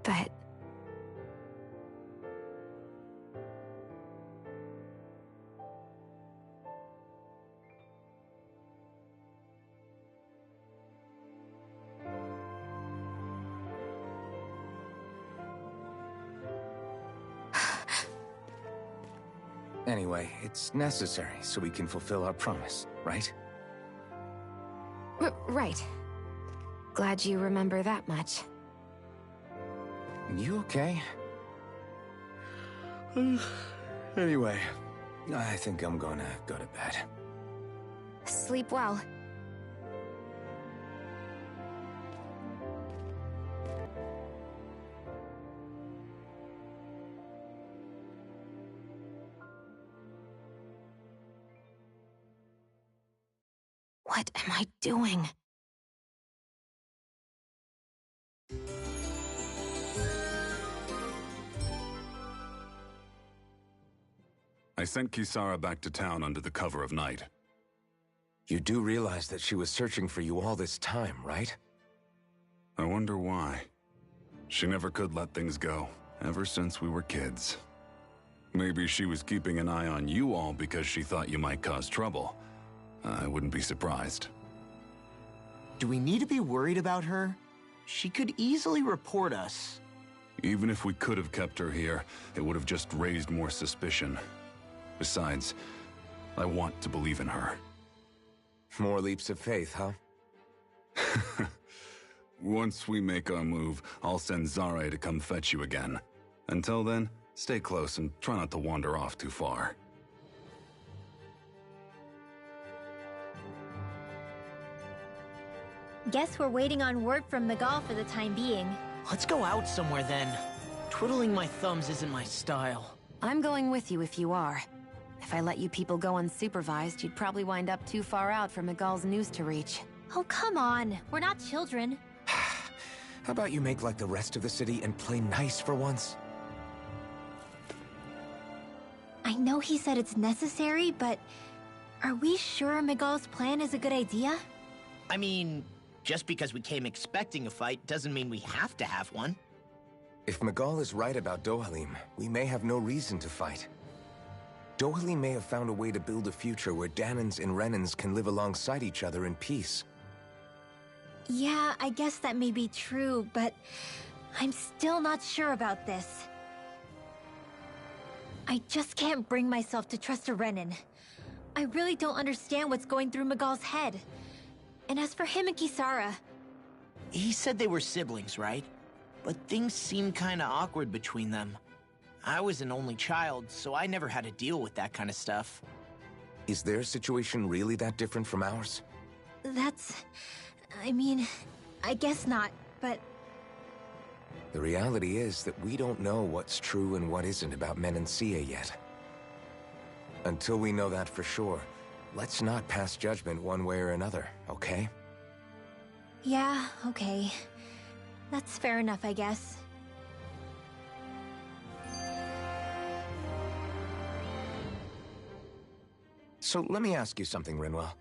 But... Anyway, it's necessary so we can fulfill our promise, right? Right. Glad you remember that much. You okay? Anyway, I think I'm gonna go to bed. Sleep well. What am I doing? I sent Kisara back to town under the cover of night. You do realize that she was searching for you all this time, right? I wonder why. She never could let things go, ever since we were kids. Maybe she was keeping an eye on you all because she thought you might cause trouble. I wouldn't be surprised. Do we need to be worried about her? She could easily report us. Even if we could have kept her here, it would have just raised more suspicion. Besides, I want to believe in her. More leaps of faith, huh? Once we make our move, I'll send Zare to come fetch you again. Until then, stay close and try not to wander off too far. Guess we're waiting on word from Miguel for the time being. Let's go out somewhere then. Twiddling my thumbs isn't my style. I'm going with you if you are. If I let you people go unsupervised, you'd probably wind up too far out for Miguel's news to reach. Oh, come on. We're not children. How about you make like the rest of the city and play nice for once? I know he said it's necessary, but are we sure Miguel's plan is a good idea? I mean, just because we came expecting a fight doesn't mean we have to have one. If Miguel is right about Dohalim, we may have no reason to fight. Dohalim may have found a way to build a future where Danans and Renans can live alongside each other in peace. Yeah, I guess that may be true, but I'm still not sure about this. I just can't bring myself to trust a Renan. I really don't understand what's going through Miguel's head. And as for him and Kisara... He said they were siblings, right? But things seemed kinda awkward between them. I was an only child, so I never had to deal with that kind of stuff. Is their situation really that different from ours? I mean, I guess not, but... The reality is that we don't know what's true and what isn't about Menancia yet. Until we know that for sure, let's not pass judgment one way or another, okay? Yeah, okay. That's fair enough, I guess. So let me ask you something, Rinwell.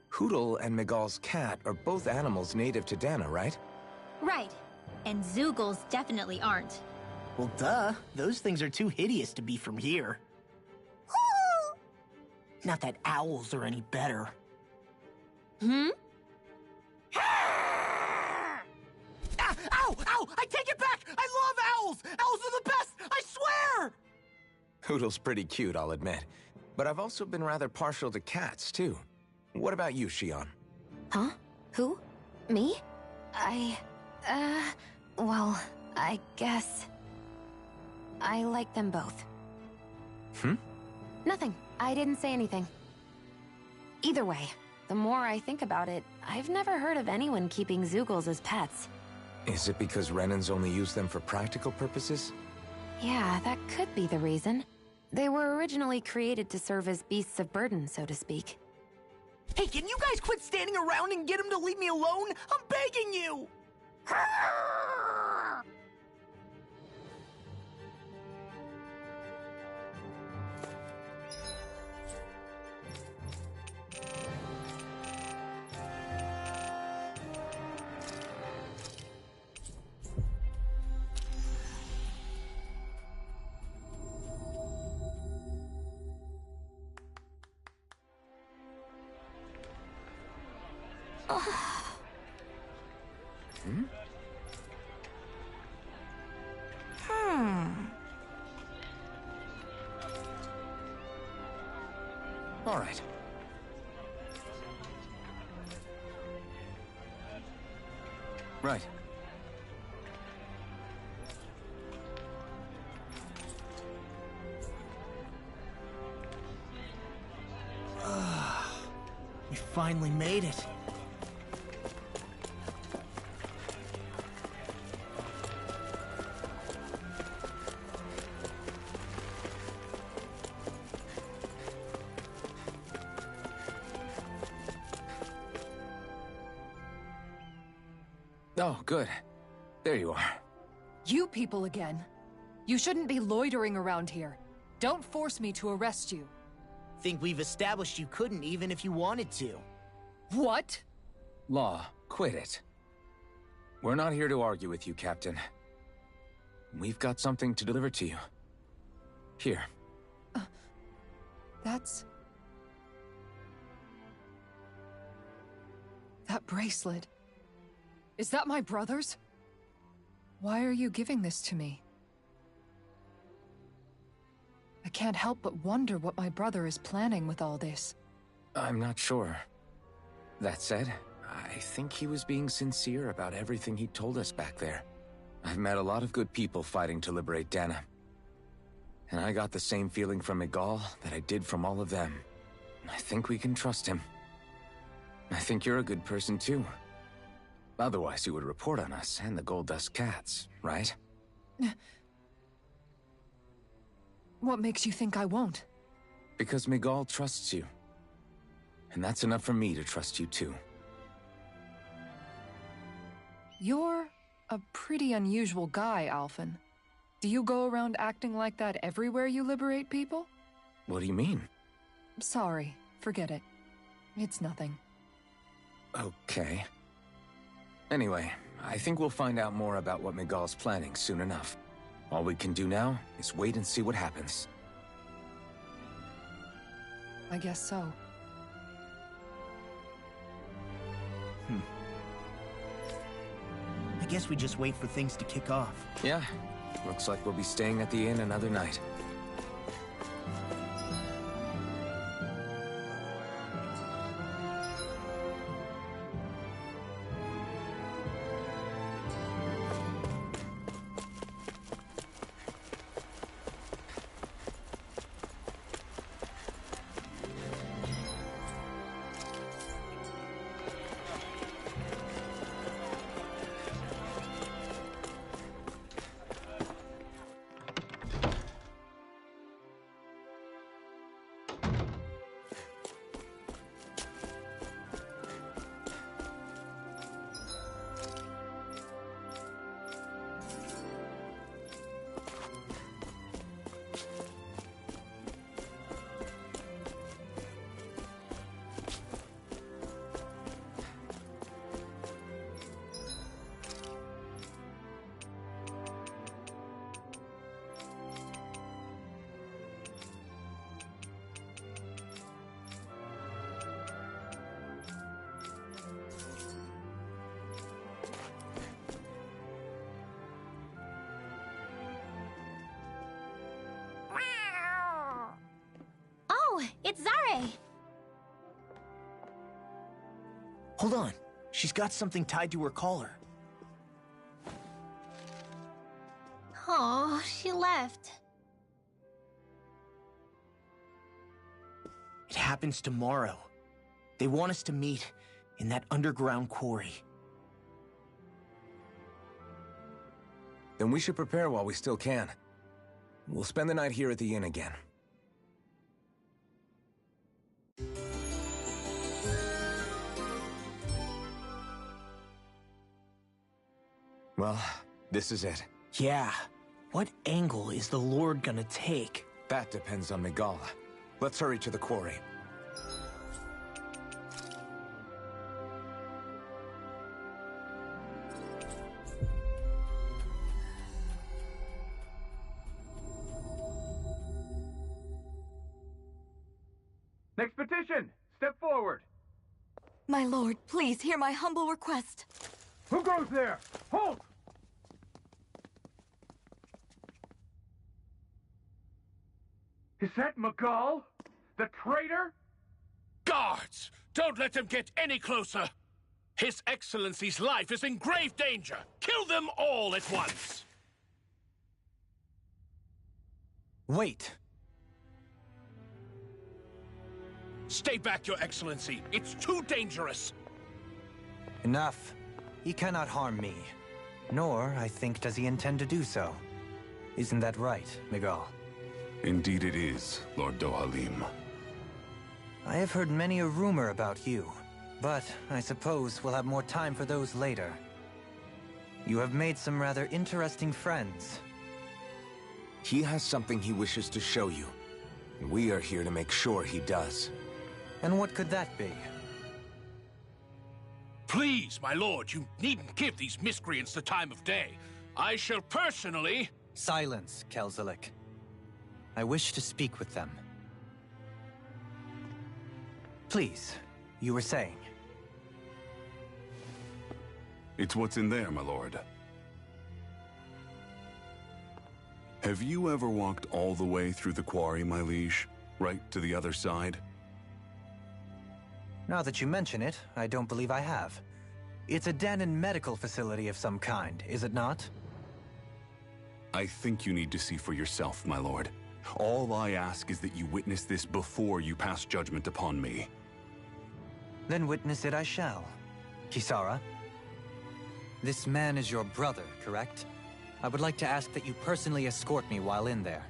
Hootle and Miguel's cat are both animals native to Dana, right? Right. And Zoogles definitely aren't. Well, duh. Those things are too hideous to be from here. Not that owls are any better. Hmm? Ah! Ow! Ow! I take it back! I love owls! Owls are the best! I swear! Hootle's pretty cute, I'll admit. But I've also been rather partial to cats, too. What about you, Shion? Huh? Who? Me? Well, I guess... I like them both. Nothing. I didn't say anything. Either way, the more I think about it, I've never heard of anyone keeping Zoogles as pets. Is it because Renans only use them for practical purposes? Yeah, that could be the reason. They were originally created to serve as beasts of burden, so to speak. Hey, can you guys quit standing around and get him to leave me alone? I'm begging you! All right. Right. We finally made it. Oh, good. There you are. You people again. You shouldn't be loitering around here. Don't force me to arrest you. Think we've established you couldn't even if you wanted to. What? Law, quit it. We're not here to argue with you, Captain. We've got something to deliver to you. Here. That's... That bracelet. Is that my brother's? Why are you giving this to me? I can't help but wonder what my brother is planning with all this. I'm not sure. That said, I think he was being sincere about everything he told us back there. I've met a lot of good people fighting to liberate Dana. And I got the same feeling from Miguel that I did from all of them. I think we can trust him. I think you're a good person too. Otherwise he would report on us and the Gold Dust Cats, right? What makes you think I won't? Because Miguel trusts you. And that's enough for me to trust you too. You're a pretty unusual guy, Alphen. Do you go around acting like that everywhere you liberate people? What do you mean? Sorry, forget it. It's nothing. Okay. Anyway, I think we'll find out more about what Miguel's planning soon enough. All we can do now is wait and see what happens. I guess so. I guess we just wait for things to kick off. Yeah, looks like we'll be staying at the inn another night. Oh, it's Zare! Hold on. She's got something tied to her collar. Oh, she left. It happens tomorrow. They want us to meet in that underground quarry. Then we should prepare while we still can. We'll spend the night here at the inn again. Well, this is it. Yeah. What angle is the Lord gonna take? That depends on Miguel. Let's hurry to the quarry. Next petition! Step forward! My lord, please hear my humble request. Who goes there? Halt! Is that Miguel? The traitor? Guards! Don't let them get any closer! His Excellency's life is in grave danger! Kill them all at once! Wait. Stay back, Your Excellency. It's too dangerous. Enough. He cannot harm me. Nor, I think, does he intend to do so. Isn't that right, Miguel? Indeed it is, Lord Dohalim. I have heard many a rumor about you, but I suppose we'll have more time for those later. You have made some rather interesting friends. He has something he wishes to show you. And we are here to make sure he does. And what could that be? Please, my lord, you needn't give these miscreants the time of day. I shall personally... Silence, Kelzelik. I wish to speak with them. Please, you were saying. It's what's in there, my lord. Have you ever walked all the way through the quarry, my liege? Right to the other side? Now that you mention it, I don't believe I have. It's a Danon medical facility of some kind, is it not? I think you need to see for yourself, my lord. All I ask is that you witness this before you pass judgment upon me. Then witness it I shall. Kisara? This man is your brother, correct? I would like to ask that you personally escort me while in there.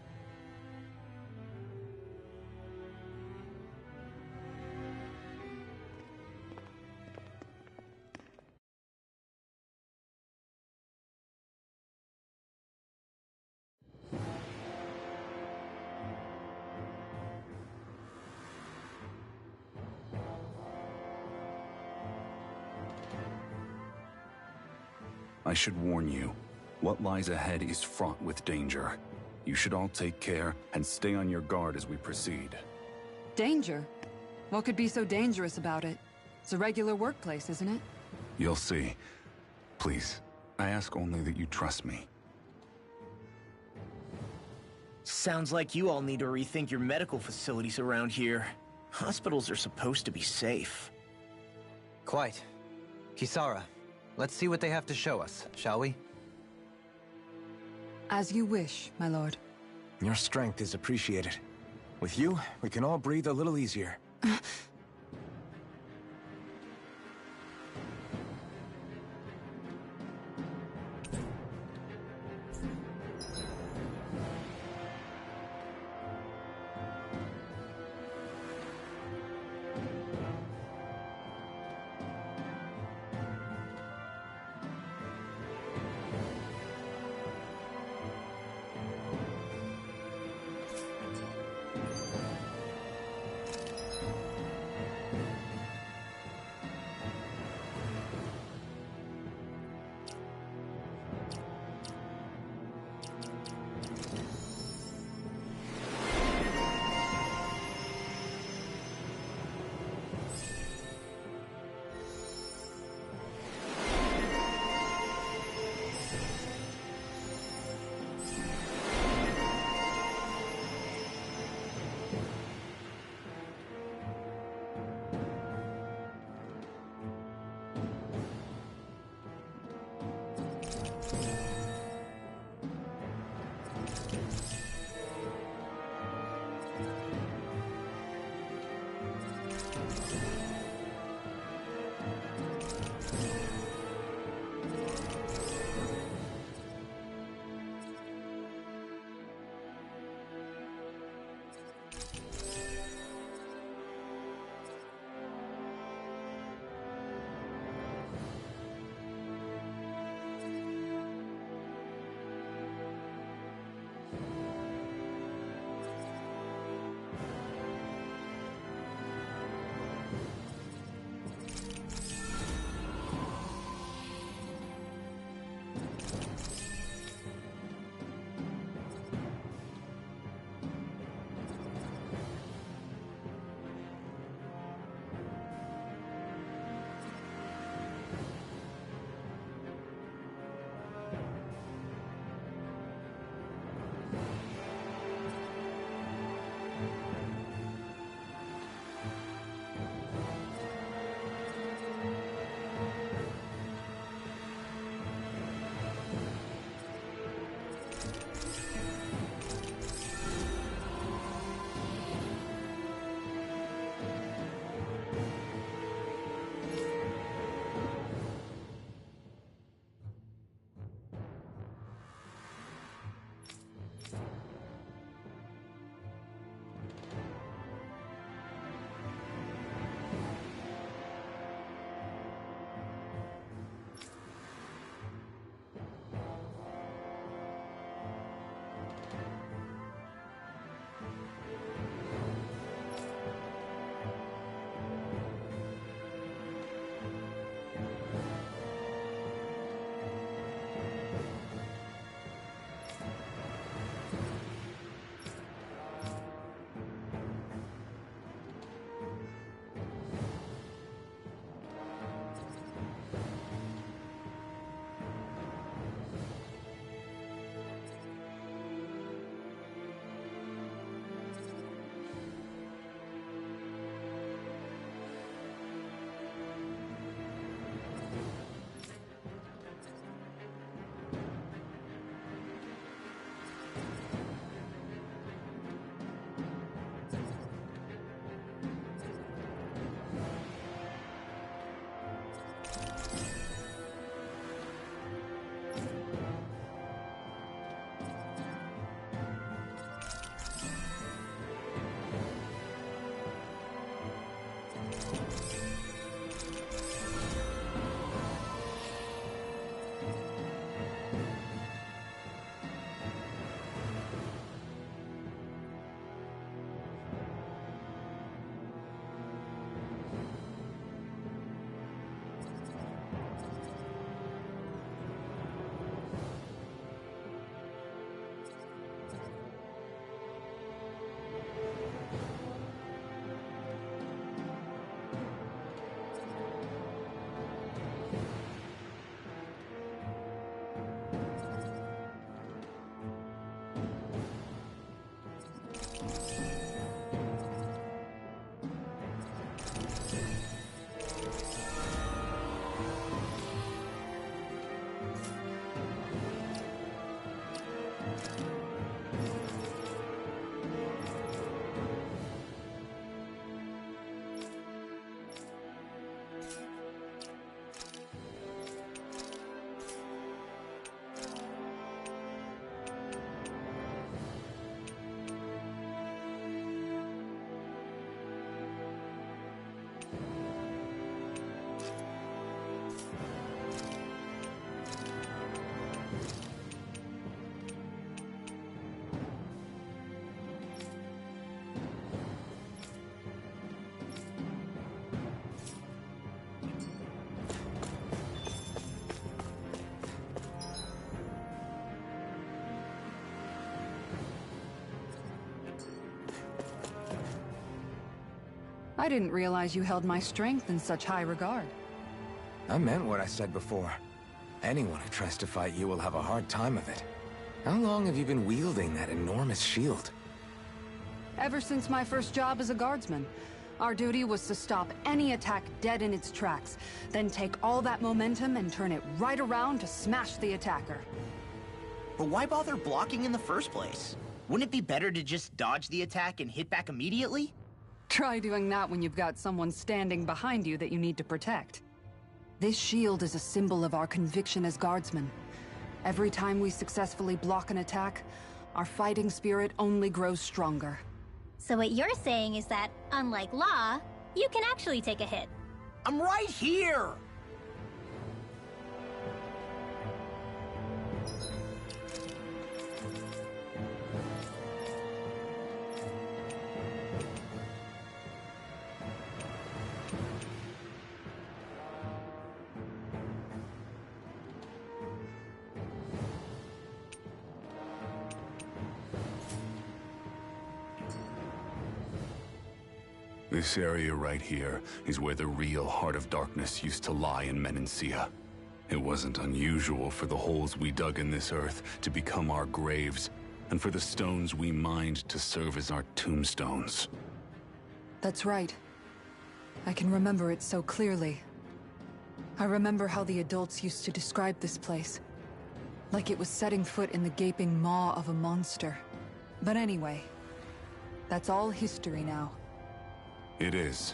I should warn you, what lies ahead is fraught with danger. You should all take care and stay on your guard as we proceed. Danger? What could be so dangerous about it? It's a regular workplace, isn't it? You'll see. Please, I ask only that you trust me. Sounds like you all need to rethink your medical facilities around here. Hospitals are supposed to be safe. Quite. Kisara, let's see what they have to show us, shall we? As you wish, my lord. Your strength is appreciated. With you, we can all breathe a little easier. I didn't realize you held my strength in such high regard. I meant what I said before. Anyone who tries to fight you will have a hard time of it. How long have you been wielding that enormous shield? Ever since my first job as a guardsman. Our duty was to stop any attack dead in its tracks, then take all that momentum and turn it right around to smash the attacker. But why bother blocking in the first place? Wouldn't it be better to just dodge the attack and hit back immediately? Try doing that when you've got someone standing behind you that you need to protect. This shield is a symbol of our conviction as guardsmen. Every time we successfully block an attack, our fighting spirit only grows stronger. So what you're saying is that, unlike Law, you can actually take a hit. I'm right here! This area right here is where the real Heart of Darkness used to lie in Menancia. It wasn't unusual for the holes we dug in this earth to become our graves, and for the stones we mined to serve as our tombstones. That's right. I can remember it so clearly. I remember how the adults used to describe this place. Like it was setting foot in the gaping maw of a monster. But anyway, that's all history now. It is.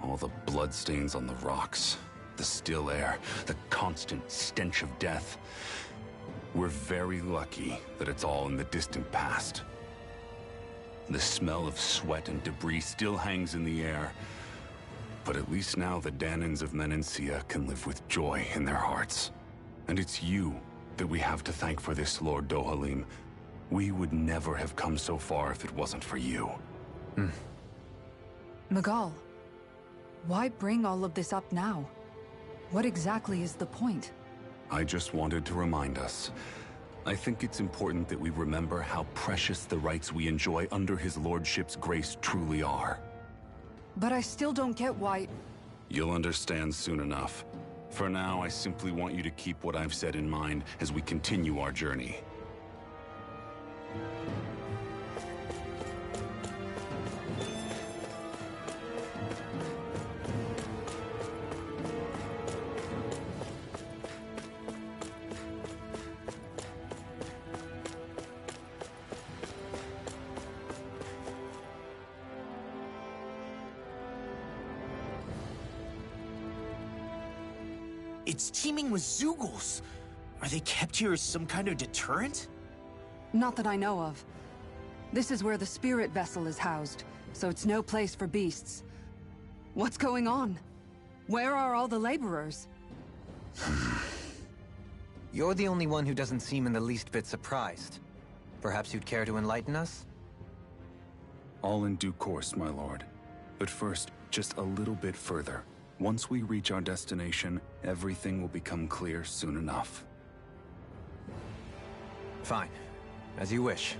All the bloodstains on the rocks, the still air, the constant stench of death. We're very lucky that it's all in the distant past. The smell of sweat and debris still hangs in the air, but at least now the Danans of Menancia can live with joy in their hearts. And it's you that we have to thank for this, Lord Dohalim. We would never have come so far if it wasn't for you. Magal, why bring all of this up now? What exactly is the point? I just wanted to remind us. I think it's important that we remember how precious the rights we enjoy under his lordship's grace truly are. But I still don't get why... You'll understand soon enough. For now, I simply want you to keep what I've said in mind as we continue our journey. It's teeming with Zeugles. Are they kept here as some kind of deterrent? Not that I know of. This is where the spirit vessel is housed, so it's no place for beasts. What's going on? Where are all the laborers? You're the only one who doesn't seem in the least bit surprised. Perhaps you'd care to enlighten us? All in due course, my lord. But first, just a little bit further. Once we reach our destination, everything will become clear soon enough. Fine. As you wish.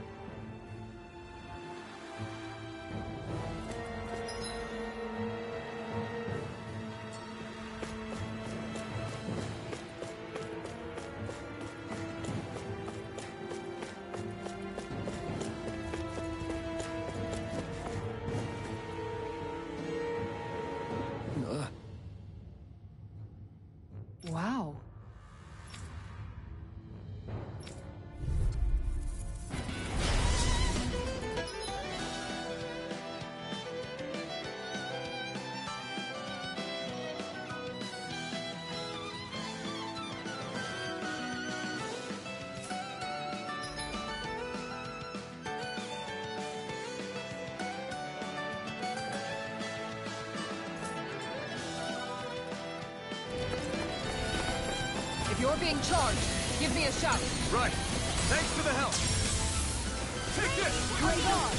Wow. If you're being charged, give me a shout. Right. Thanks for the help. Take this! Great on!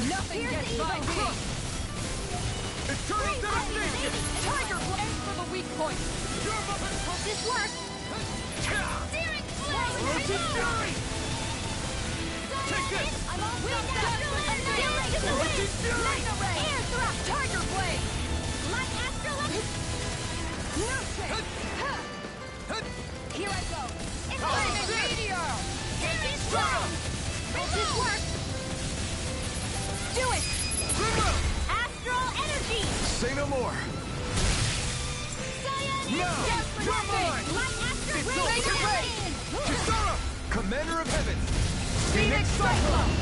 Nothing gets by me! It's turning devastation! Tiger Blade! weak point. Hope this works. Searing flame! Take this! I'm all wind astral energy! Air thrust! Tiger blade! Light astral Here I go! Flaming meteor! Searing strong! Hope this works. Do it! Astral energy! Say no more! Cyan Now! energy! You're mine! Light astral It's rays! over. Rain! Kisara! Commander of Heaven! Phoenix Cyclone!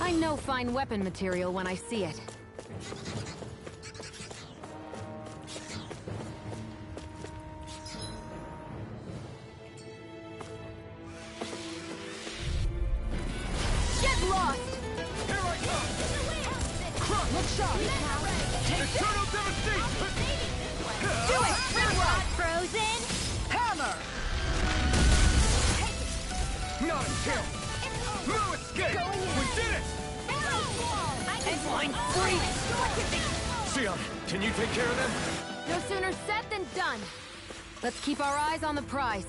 I know fine weapon material when I see it. Get lost! Here I come! Look sharp! Eternal devastation! Do it! Rimrod! Frozen! Hammer! Not until! No escape! We did it! Line free! Sion, can you take care of them? No sooner said than done. Let's keep our eyes on the prize.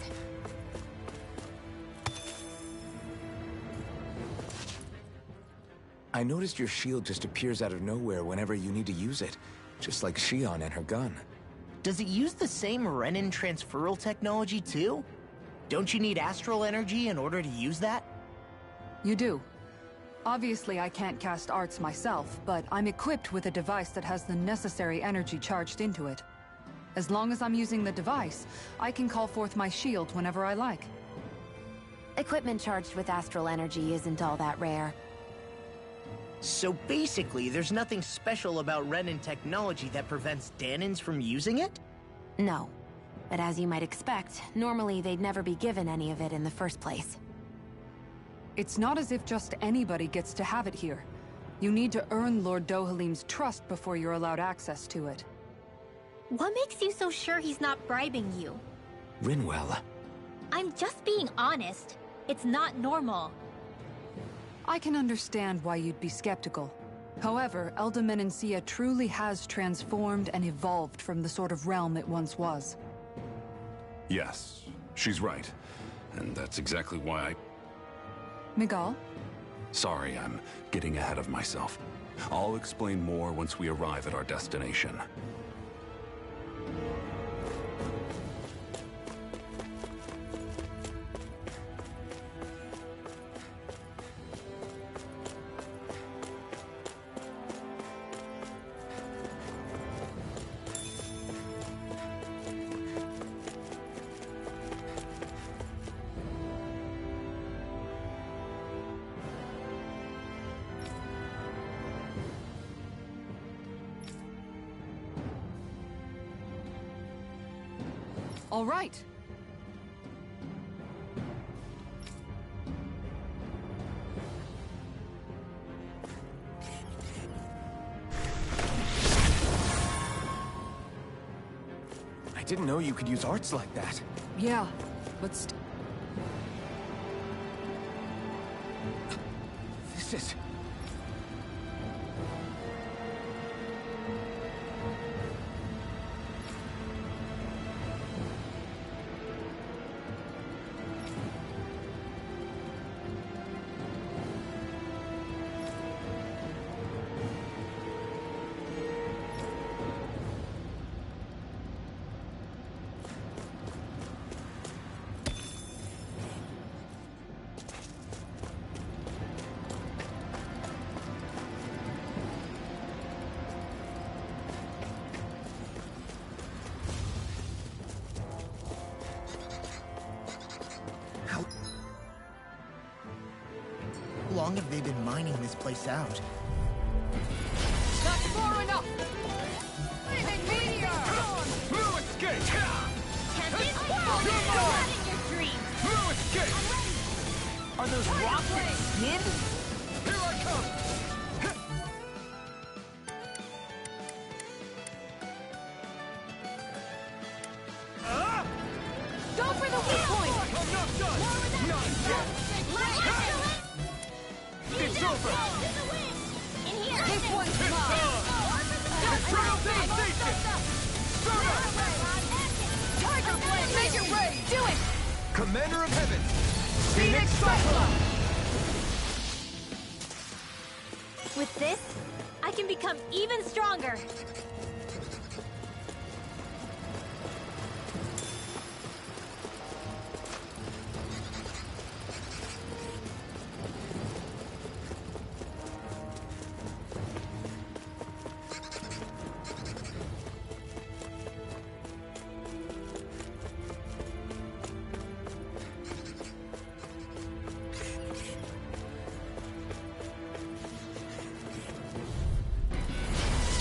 I noticed your shield just appears out of nowhere whenever you need to use it, just like Xion and her gun. Does it use the same Renin transferal technology too? Don't you need astral energy in order to use that? You do. Obviously, I can't cast arts myself, but I'm equipped with a device that has the necessary energy charged into it. As long as I'm using the device, I can call forth my shield whenever I like. Equipment charged with astral energy isn't all that rare. So basically, there's nothing special about Renin technology that prevents Danans from using it? No. But as you might expect, normally they'd never be given any of it in the first place. It's not as if just anybody gets to have it here. You need to earn Lord Dohalim's trust before you're allowed access to it. What makes you so sure he's not bribing you? Rinwell. I'm just being honest. It's not normal. I can understand why you'd be skeptical. However, Elda Menancia truly has transformed and evolved from the sort of realm it once was. Yes, she's right. And that's exactly why I... Miguel? Sorry, I'm getting ahead of myself. I'll explain more once we arrive at our destination. All right. I didn't know you could use arts like that. Yeah, but This is... How long have they been mining this place out? That's far enough! Flaming meteor! Not in your dreams! No escape! Are those rockets hid? Here I come! Go for the weak point! I'm not done! Not yet! It's over! In here! This one's It's mine! on! Eternal devastation! Start up! Tiger Blade! Make it rain! Do it! Commander of Heaven! Phoenix Cyclone! With this, I can become even stronger.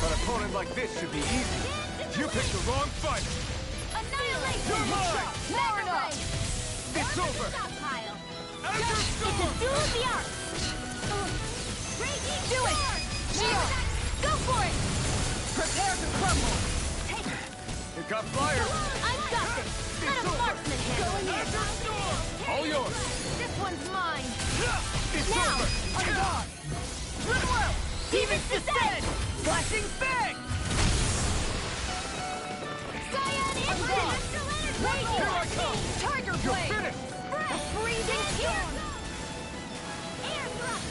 An opponent like this should be easy. You picked the wrong fight. Annihilation! You're mine! Far enough! It's over! Stockpile! Azure It's a Storm! duel of the arts! Do it! Shield! Go for it! Prepare to crumble! It got fired! I've got this! Let a marksman handle it! Azure Storm! All yours! This one's mine! It's Now! over! On guard! Goodwill! Demons descend! Flashing fang! Cyan On Infinite! guard! Raging! Here I come! Tiger You're Blade! finished! A freezing storm! Air thrust!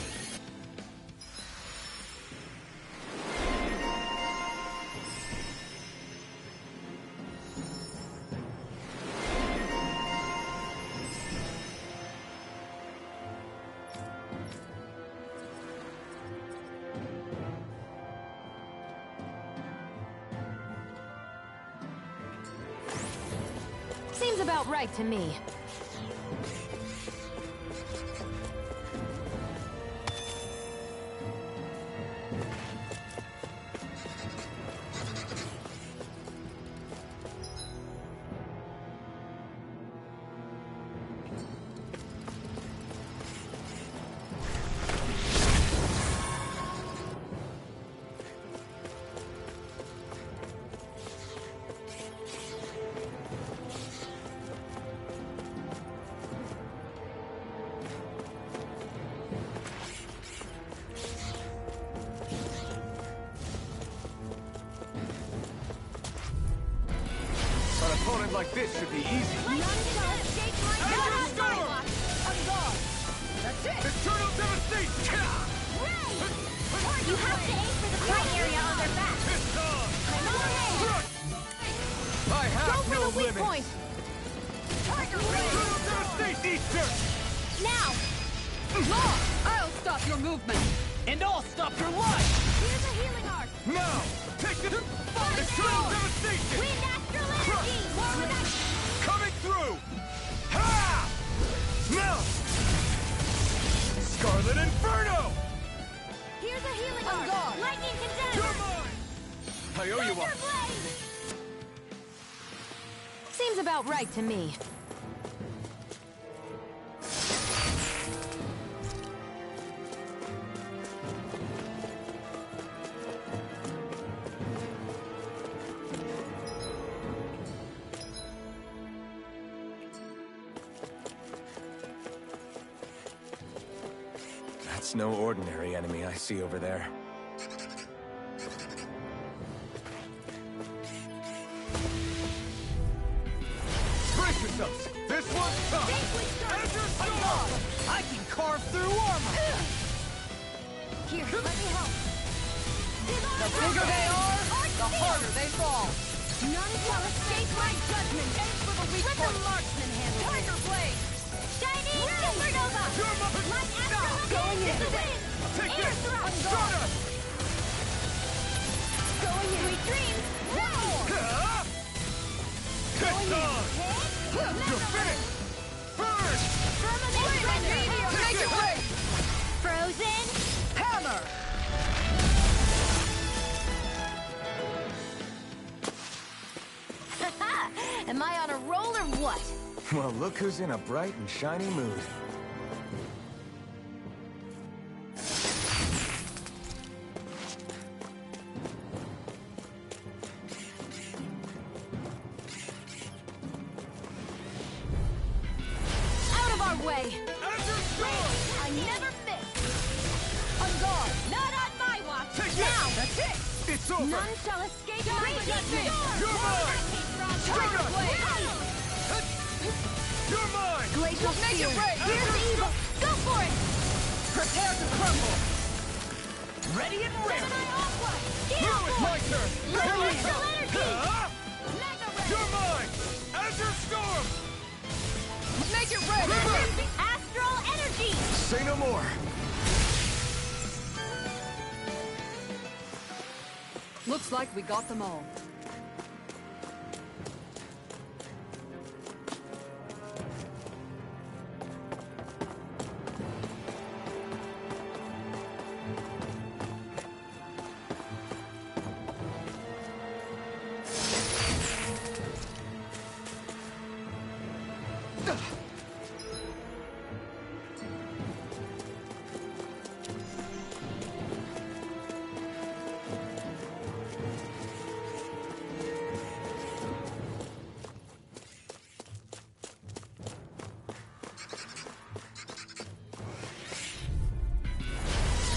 Seems about right to me. An opponent like this should be easy. Azure Storm! On guard! That's it! Eternal devastation! You have to aim for the right area on their back. It's on! I Go have for no the weak limits! point! Tiger Blade! Eternal devastation! Easter! Now! Law! I'll stop your movement! And I'll stop your life! Here's a healing arc! Now! Take the... Eternal devastation! Wind astral energy! More with that! Coming through! Ha! Now! Scarlet Inferno! Here's a healing On arc! guard! Lightning You're condenser! mine! I owe you one. Thunder blade! Seems about right to me. That's no ordinary enemy I see over there. Brace yourselves! This one's tough! Azure Storm! I can carve through armor! Here, let me help! The bigger they are, the harder they fall! None shall escape my judgment! Aim for the weak Let point! the marksman handle it! Tiger Blade! Shining Supernova! You're my... Light astral Going in. the wind! Take Air this! thrust! Start us! Going in! Sweet dreams! Ha! It's on! You're finished! Burn! Firmament Meteor, make it rain! Frozen! Hammer! Am I on a roll or what? Well, look who's in a bright and shiny mood. Out of our way! I never miss! On guard! Not on my watch! Now! That's it! It's over! None shall escape my You're You're mine! Trigger blade! You're mine! Glacial spear! Here's evil! Go for it! Prepare to crumble! Ready and ready! Now it's my turn! Elemental energy! You're mine! Azure Storm! Make it ready! Astral energy! Say no more! Looks like we got them all.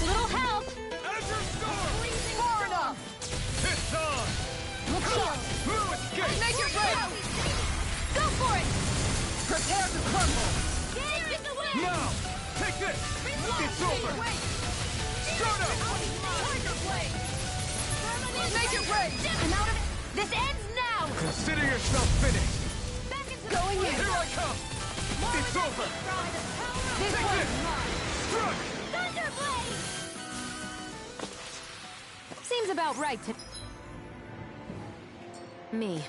Little help! Azure Storm! Far enough! It's on! Escape! Make it ready! Go for it! Prepare to crumble! Get in the way! Now! Take this! It's over! Shut up! Make it ready! I'm out of it! This ends now! Consider yourself finished! Back into Going in! Here I come! It's over! This Take one's this! mine! Strike! Thunderblade! Seems about right to... me.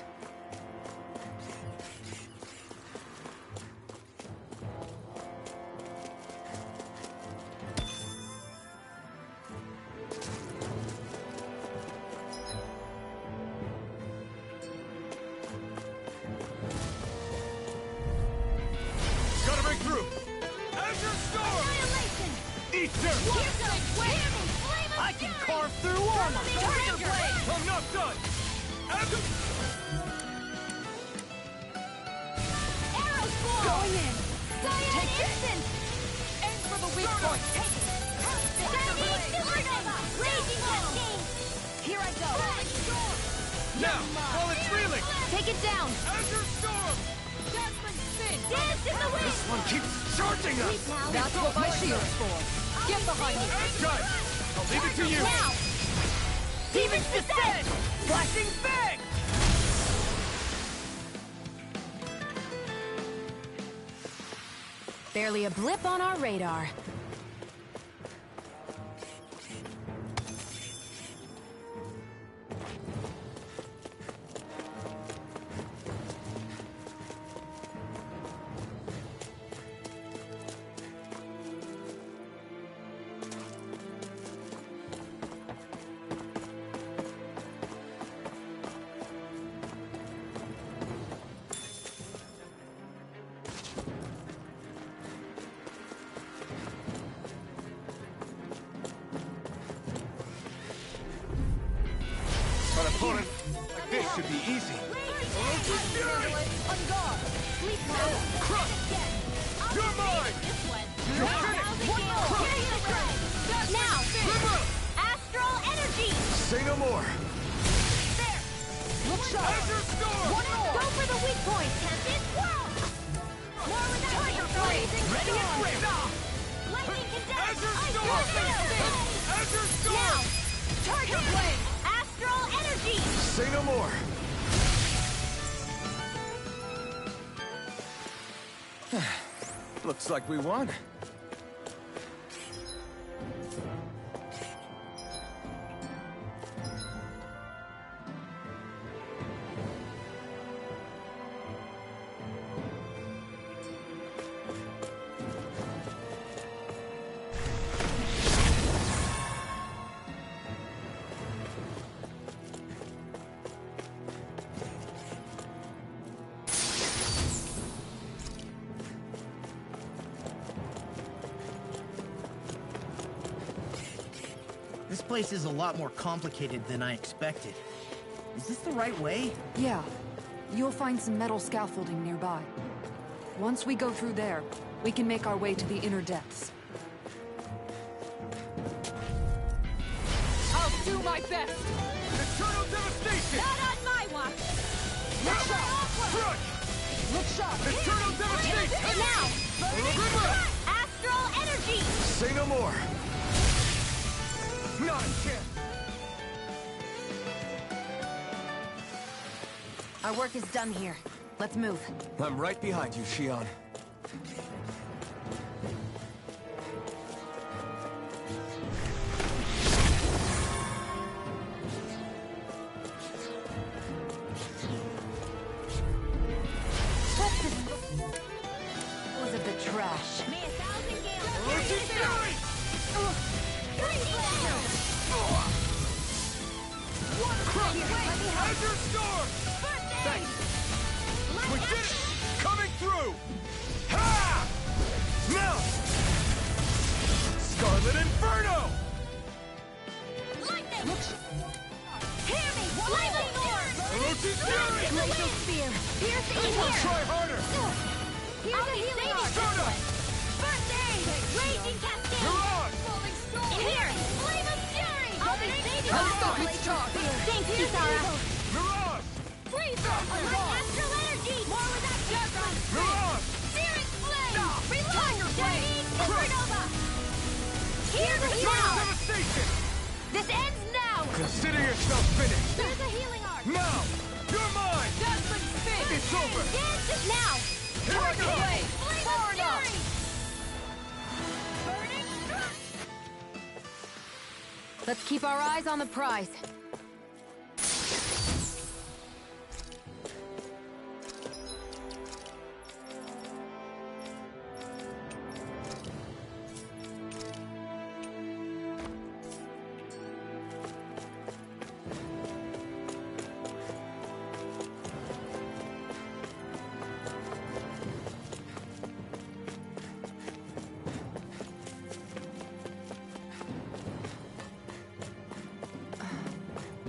Gotta break through! Azure Storm! Annihilation! Eat dirt! I can carve through armor! I'm not done! Azure... Arrow Swarm! Going in! Cyan Take this. Instant! Aim for the weak point! Shiny Supernova! Raging Cascade! Here I go! Now! While it's reeling! Take it down! Azure Storm! Dance in the wind! This one keeps charging us! That's what my shield's for! Get behind me! Guys, I'll leave it to you! Now! Demons descend! Flashing bang! Barely a blip on our radar. An opponent like this should be easy. On guard! Sleep now! Crush! You're mine! You're finished! Now! Astral energy! Say no more! Look sharp! Azure Storm! One more! Go for the weak point! Tempest Whirl! More with that Tiger blade! Ready and ready! Lightning condense! Azure Ice Storm! tornado! Azure Now! Storm! Tiger blade! Astral energy! Say no more! Looks like we won. This place is a lot more complicated than I expected. Is this the right way? Yeah. You'll find some metal scaffolding nearby. Once we go through there, we can make our way to the inner depths. I'll do my best! Eternal devastation! Not on my watch! Look sharp! Crush! Look sharp! Eternal devastation! Now! Remember! Astral energy! Say no more! Not a chance! Our work is done here. Let's move. I'm right behind you, Shion. Was it the trash? May 1,000 gales Roshi Fury! Crush! Azure Storm! Thanks! We did it! Coming through! Ha! Now! Scarlet Inferno! Lightning! Hear me! Lightning Lord! Roshi Fury! Glacial Spear! Pierce in here! Try harder! Here's a healing art! Soda! First aid! Raging Cascade! Mirage! Falling Storm! In here! Flame of Fury! I'll be saving I'll stop its charge! Thanks, Kisara! Mirage! Freeze! Astral energy! More with that Judgment! Mirage! Searing Flame! Reload! Tiger Blade! Supernova! Here's a Eternal now! devastation! This ends now! Consider yourself finished! There's a healing art! Now! You're mine! Dazzling spin! It's over! Dance now! Here I go! Blade! Flame Far of enough! Fury! Burning Strike! Let's keep our eyes on the prize.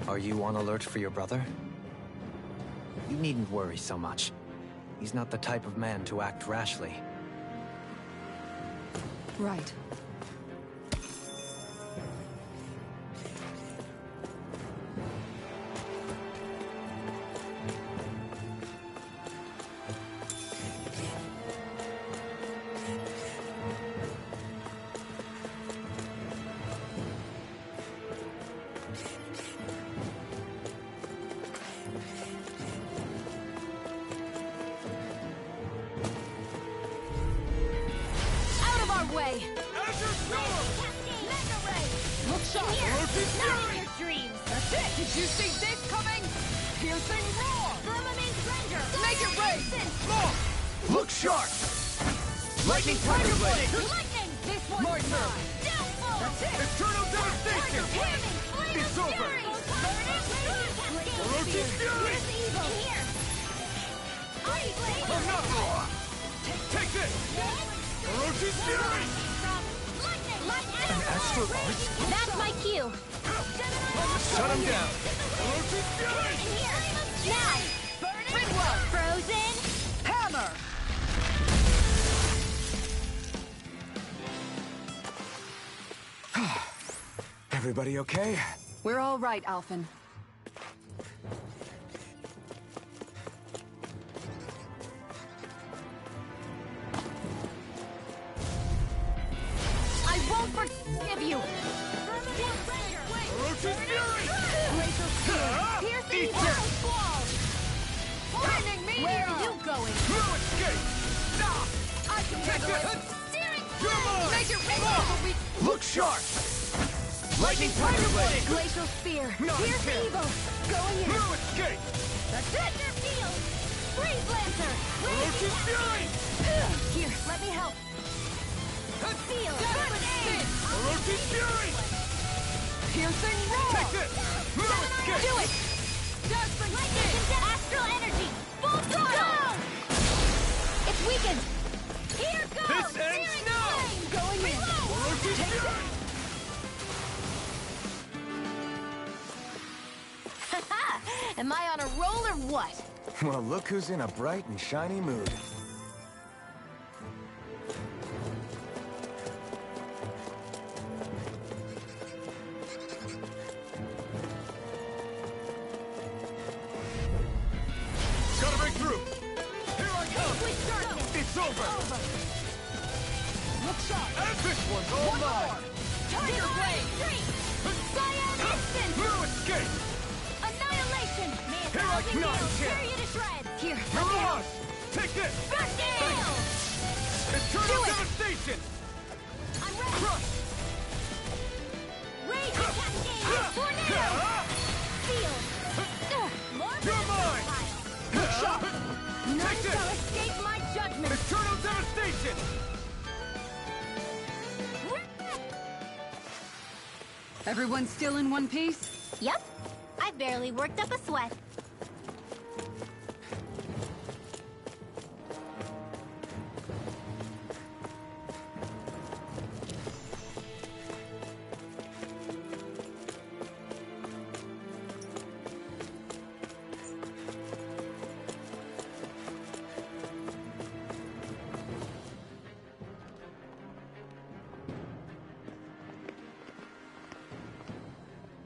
Are you on alert for your brother? You needn't worry so much. He's not the type of man to act rashly. Right. Out of our way! Azure Storm! Mega Ray! Look sharp! Here! Roshi Not Fury! in your dreams! That's it! Did you see this coming? Piercing roar! Firmament Render! Make it rain! Law! Look sharp! Lightning Tiger Blade! Lightning! This one's My turn. mine! Downfall! That's it! Eternal devastation! Flaming Flame It's of over. Fury! Burning Raging Roshi Cascade! Fury! Here's evil! In here! Ice Blade! I'm not raw! Take this! Roshi Fury! Lightning! An astral art? That's my cue! Shut him down! Roshi Fury! In here! Now! Ringwell! Frozen! Hammer! Everybody okay? We're all right, Alphen. I won't forgive you! Roshi Fury! Glacial Spear! Pierce Eat evil! this! Squall! Lightning Meteor! Where are you going? No escape! I can handle it! Searing You're Flame! mine! Make it rain over we... Look sharp! Lightning Tiger Blade! Glacial Spear! No Pierce escape! evil! Going in! No escape! That's it! Your field! Freeze Lancer! Roshi Fury! Here, let me help! Seal! First aid! Roshi Fury! Piercing roar! Take this! No escape! Do it! Dazzling Lightning spin! into Astral Energy! Full throttle! It's weakened! Here goes! This ends Searing now! Flame! Going in! Roshi Fury! Am I on a roll or what? Well, look who's in a bright and shiny mood. Gotta break through! Here I come! It's over! Look sharp! And this one's all mine! Tiger Blade! Cyan Instant! No escape! Annihilation! Here I come! Tear you to shreds! Here, Mirage! Take this! Birthday! Eternal devastation! I'm ready! Crush! Rage Cascade! Tornado! Seal! You're mine! Look sharp! None Take this! shall escape my judgment! Eternal devastation! Everyone still in one piece? Yep. I barely worked up a sweat.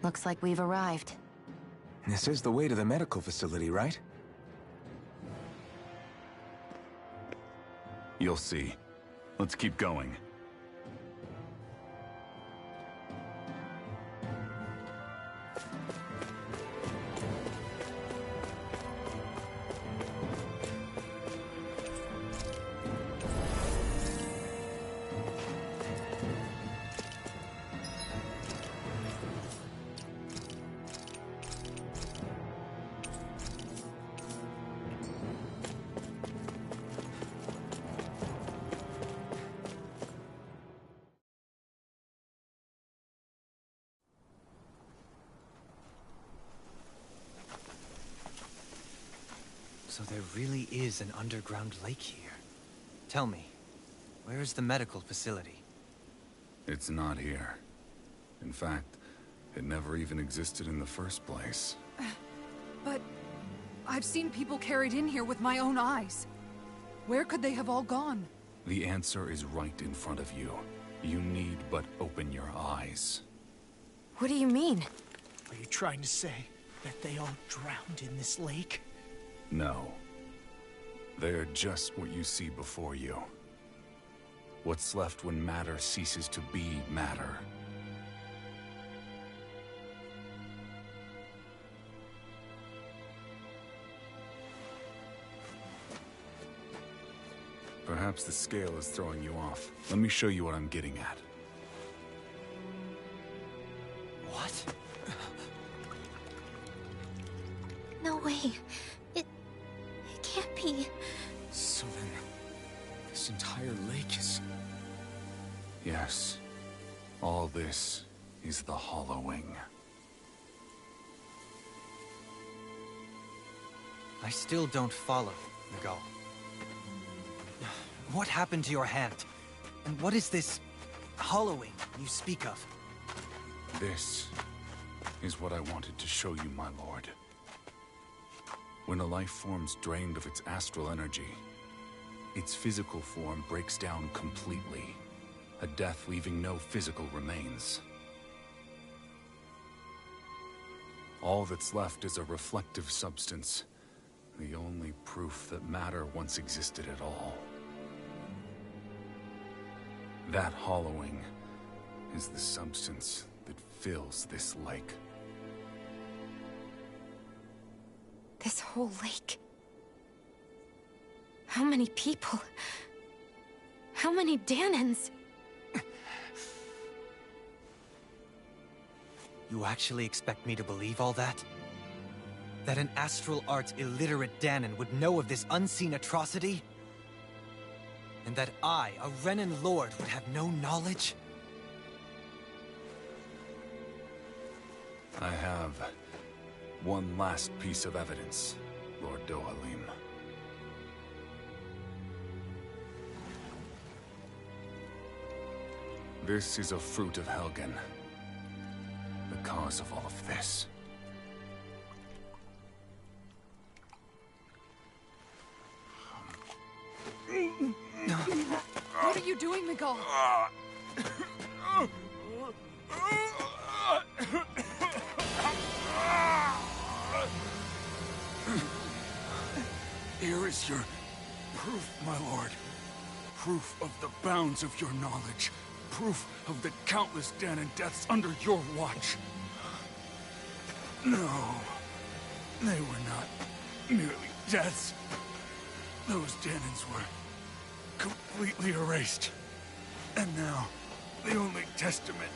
Looks like we've arrived. This is the way to the medical facility, right? You'll see. Let's keep going. So there really is an underground lake here. Tell me, where is the medical facility? It's not here. In fact, it never even existed in the first place. But I've seen people carried in here with my own eyes. Where could they have all gone? The answer is right in front of you. You need but open your eyes. What do you mean? Are you trying to say that they all drowned in this lake? No. They're just what you see before you. What's left when matter ceases to be matter. Perhaps the scale is throwing you off. Let me show you what I'm getting at. What? No way. It can't be. So then, this entire lake is... Yes. All this is the hollowing. I still don't follow, Miguel. What happened to your hand? And what is this hollowing you speak of? This is what I wanted to show you, my lord. When a life form's drained of its astral energy, its physical form breaks down completely. A death leaving no physical remains. All that's left is a reflective substance, the only proof that matter once existed at all. That hollowing is the substance that fills this lake. This whole lake. How many people? How many Danans? You actually expect me to believe all that? That an astral arts illiterate Danan would know of this unseen atrocity? And that I, a Renan lord, would have no knowledge? I have one last piece of evidence, Lord Dohalim. This is a fruit of Helgen, the cause of all of this. What are you doing, Miguel? Here is your proof, my lord. Proof of the bounds of your knowledge. Proof of the countless Danon deaths under your watch. No, they were not merely deaths. Those Danons were completely erased. And now, the only testament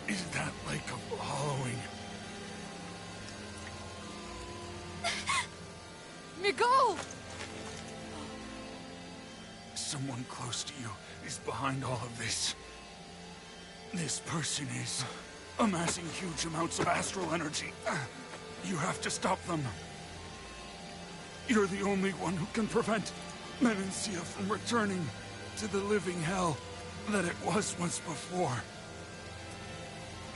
is that lake of hollowing. Miguel! Someone close to you is behind all of this. This person is amassing huge amounts of astral energy. You have to stop them. You're the only one who can prevent Menancia from returning to the living hell that it was once before.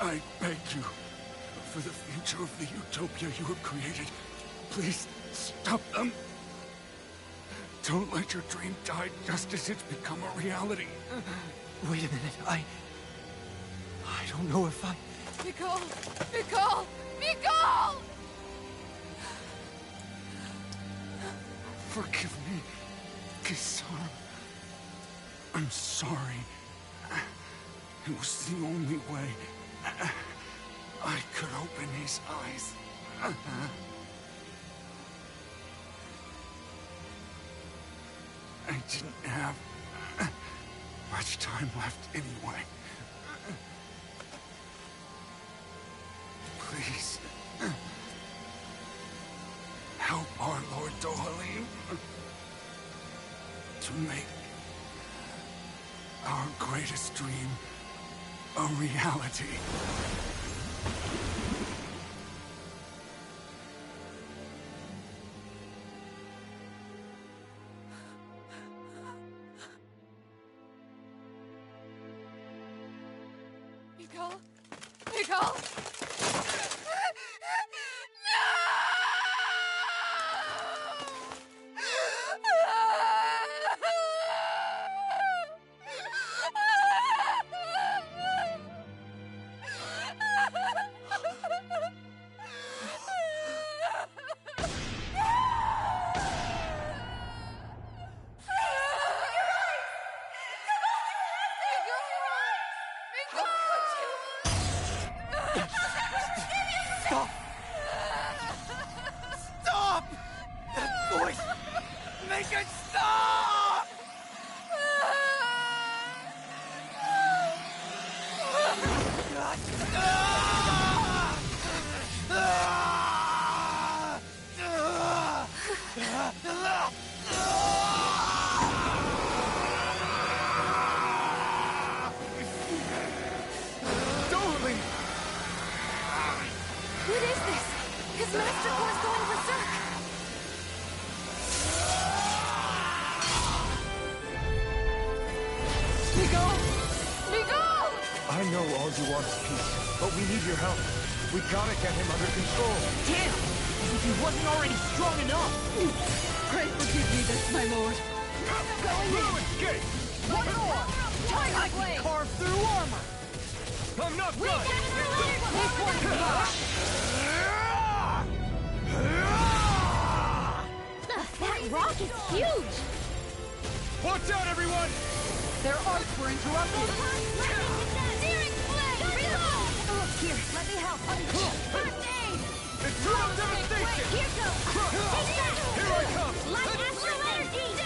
I beg you, for the future of the utopia you have created, please stop them. Don't let your dream die just as it's become a reality. Wait a minute, I don't know if I... Miguel! Miguel! Miguel! Forgive me, Kisara. I'm sorry. It was the only way I could open his eyes. I didn't have much time left anyway. Please, help our Lord Dohalim to make our greatest dream a reality. Miguel? Miguel? Stop! Stop! That voice! Make it stop! What is this? His master core is going berserk! Miguel! Miguel! I know all you want is peace, but we need your help. We gotta get him under control. Damn! As if he wasn't already strong enough! Pray forgive me this, my lord. Going in! Escape! One more! I can carve through armor! I'm not We done! got this one's yours! That rock is huge! Watch out, everyone! Their arts were interrupted. Searing flame! Reload! Oh, here, let me help. First aid! Internal devastation! Here goes! Take that! Here I come! Light astral energy!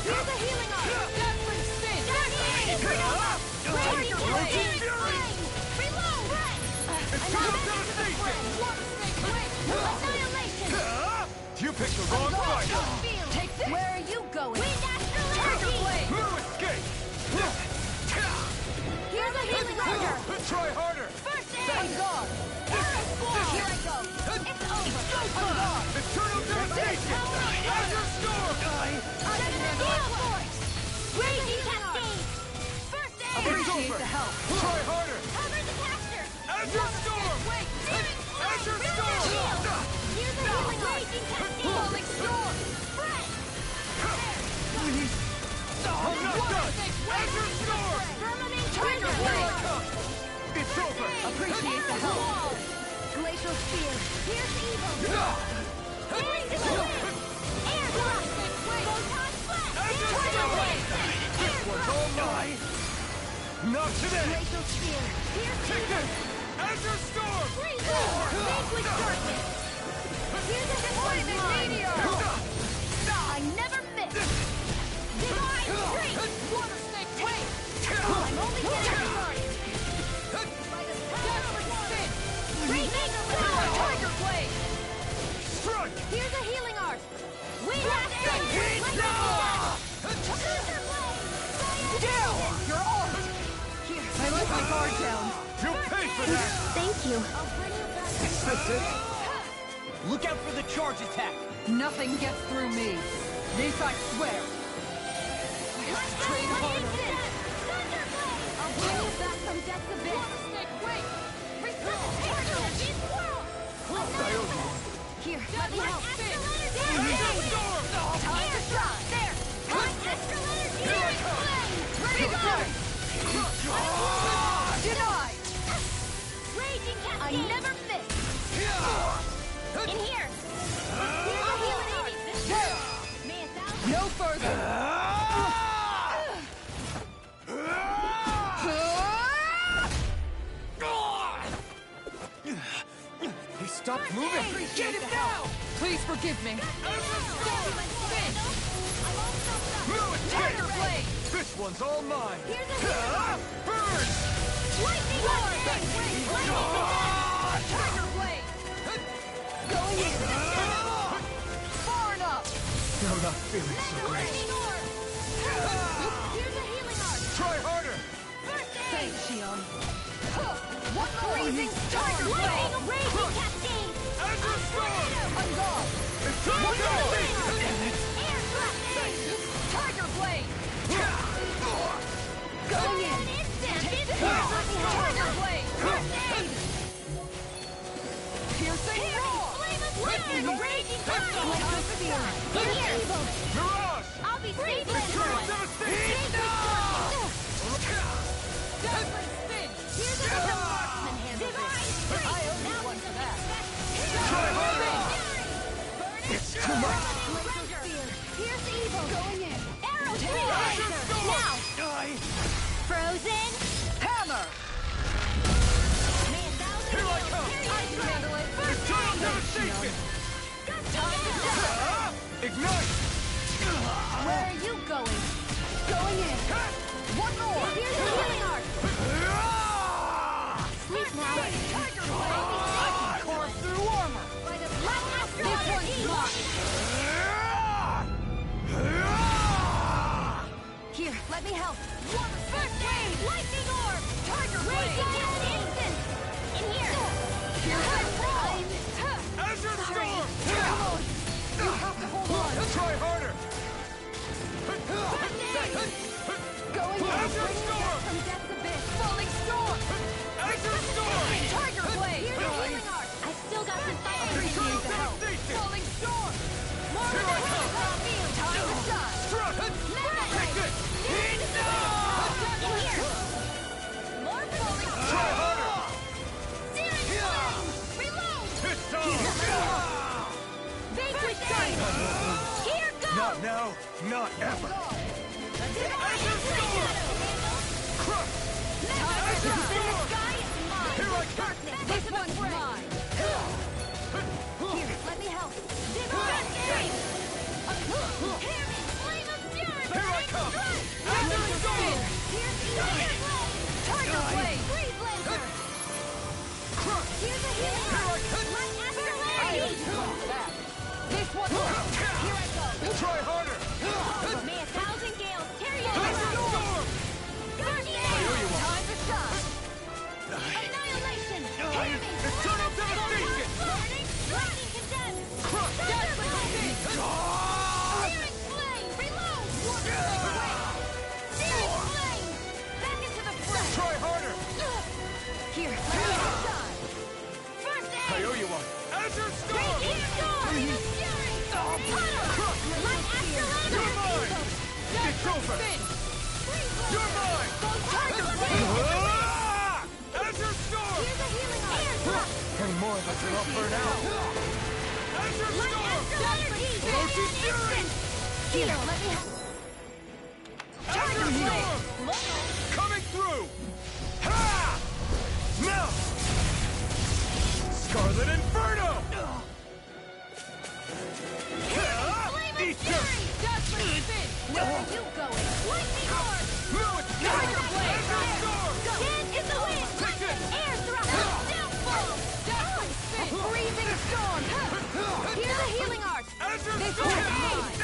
Here's a healing arm! Dazzling spin! Dark aid! Raging flame! Reload! Internal devastation! Annihilation! You picked the wrong fight! Take this! Where are you going? Wind astral energy! Who escape? Here's a healing arm! Try harder! First aid! I'm gone! Here I go! It's over! I'm gone! Eternal devastation! Azure storm! Gale force! Raging cascade! First aid! Appreciate the help. Try harder! Cover the caster! Azure storm! Wait! Azure storm! Here's a healing raging cascade! Falling storm! Spread! I'm not done! Azure Storm! Tiger Blade! It's over! Appreciate the help. Glacial Spear. Here's evil. Here's evil. Air Blast. Photon Blast. Tiger Blade. This one's all mine! Not today! Glacial Spear. Here's evil. Azure Storm! Freeze Roar. Vanquish Darkness. Here's a deployment meteor. I never miss. Divine Strength. Water Snake Wave. I'm only getting started. Tiger Blade! Strike! Here's a healing art! Wind Action! Down! Your arm! Here, I let my guard down. You'll pay for that! Thank you. Is this it? Look out for the charge attack! Nothing gets through me. This I swear. I have to train harder. I'll bring you back from death's abyss! Water Snake Wave! Here, let me help. Time to shine. There. Extra energy. Ready to go. Denied. Raging Cascade. I never miss. In here. I'll heal an enemy. No further. He stopped moving! Get him down! Please forgive me. Tiger Blade! This one's all mine! Here's a healer. Burn! Lightning Tiger Blade! Going in! Far enough! No, not feeling so great. Here's a healing art. Try harder! Thanks, Shion. One more! Freezing Tiger Blade. Raging Cascade. Azure Storm! I'm gone! It's time to go! Air Blast. Tiger Blade! Going in. Instant. Tiger Blade! Piercing roar! Flame of Wind. Raging Cascade. In here. Mirage! I'll be safe. Eternal Devastation! Desperate spin! Here's a little marksman handle. Divine Strength. I owe you one for that. Try harder! It's too much! Here's evil. Going in! Arrow Freeze. Now. Frozen. Hammer! Here I come! I can handle it! Eternal Devastation! Time to die! Ignite! Where are you going? Going in! One more! Here's the healing art. Sleep now. Tiger Blade! I can carve through armor! This one's mine! Here, let me help! First aid. Lightning orb. Tiger Blade! Raging instant. In here. Here's my prime! Azure Storm! Come on! You have to hold on! Try harder! Going in! Azure Storm! From death's abyss! Falling storm! Azure Storm! Tiger Blade! Here's the healing art. I still got some fire. Eternal Devastation! Falling storm! More Here I come! Time to shine! Struck! Take it! In here. More falling. Try harder! Searing flame. Reload. It's on! Vanquish Darkness. Here goes. Not now, not ever! Divine Strength. Crush! Azure Storm. Sky is mine. Here I come! This one's mine! Here, let me help! Divine Strength. Hear me. Flame of Fury. Here I come! Azure Storm! Here's the healing blade. Tiger Blade! Freeze Lancer. Crush! Here's a healing Here I art. come! Light I Astral owe Energy. you one for that! This one! Here I go! Try harder! May 1,000 gales carry you Azure around. Storm! First I aid. owe you one! Time to shine! Annihilation. Hear me. Eternal Devastation! Burning. Lightning condemned. Crush! Desperate spin. Searing flame. Reload. Searing flame. Back into the fray. Try harder! Here, let me shine! First I aid. owe you one! Azure Storm! Raging storm. Flame of Fury. Puddle. Light Astral You're Energy. mine! It's over! You're mine! Tiger Blade! Azure Storm! Here's a healing arm! Any more of us will all burn out. Azure Light Storm! astral energy! Ferocious Fury! Here, let me help. Azure Storm! Coming through! Ha! Now! Scarlet Inferno! Eat this! Dazzling spin! Where are you going? Lightning Orb! No, it's Tiger Blade! Azure Storm! Get in the wind! Take this! Air thrust! Downfall! Dazzling spin! Freezing storm! Here's a healing art! Azure This Storm! is mine!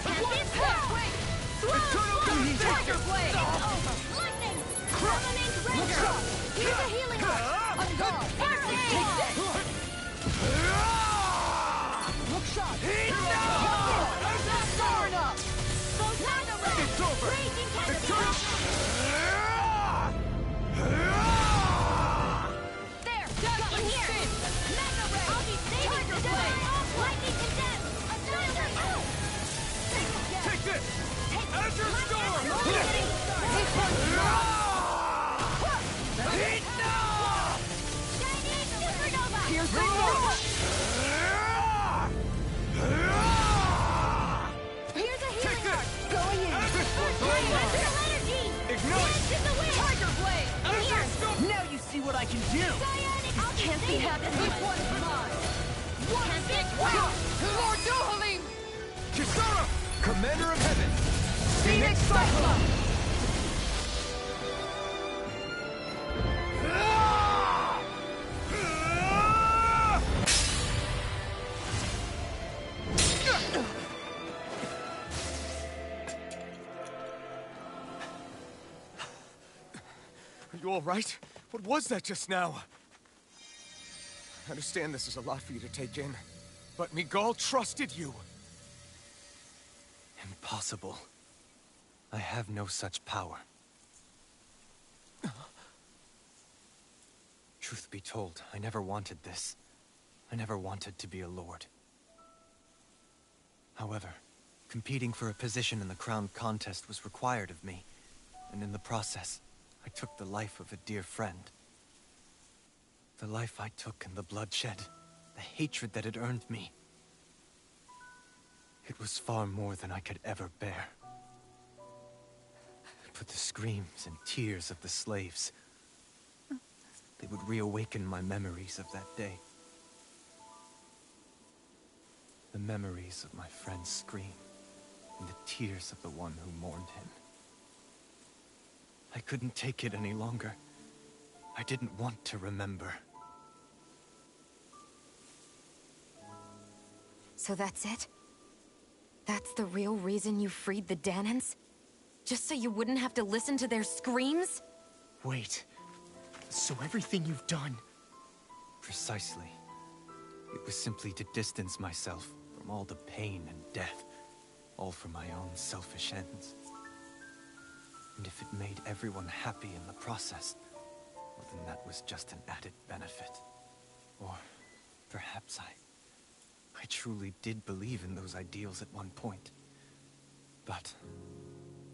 And this way! Swirl! Tiger Blade! It's over! Lightning! Prominent Render! Here's a healing art! On guard! Arrow! Take this! Look sharp! Not far enough! It's over! Raging It's Canopy! over! There! Got in here! Mega Ray! I'll be saving the day! Lightning Condemn! Annihilate! Take this! Azure Storm! This one's Heat now! Shining Supernova! Here's the Nova! Here's a Take healing this! art! Going in! This one's all mine! Astral energy! Ignite! Dance in the wind! Tiger Blade! Azure Storm! Now you see what I can do! Cyanic can't be happening! This one's mine! One big Lord Dohalim! Kisara! Commander of Heaven! Phoenix Cyclone! Are you all right? What was that just now? I understand this is a lot for you to take in, but Miguel trusted you. Impossible. I have no such power. Truth be told, I never wanted this. I never wanted to be a lord. However, competing for a position in the crown contest was required of me, and in the process, I took the life of a dear friend. The life I took in the bloodshed, the hatred that it earned me. It was far more than I could ever bear. But the screams and tears of the slaves, they would reawaken my memories of that day. The memories of my friend's scream, and the tears of the one who mourned him. I couldn't take it any longer. I didn't want to remember. So that's it? That's the real reason you freed the Danans? Just so you wouldn't have to listen to their screams? Wait. So everything you've done... Precisely. It was simply to distance myself from all the pain and death, all for my own selfish ends. And if it made everyone happy in the process, well then that was just an added benefit. Or perhaps I truly did believe in those ideals at one point. But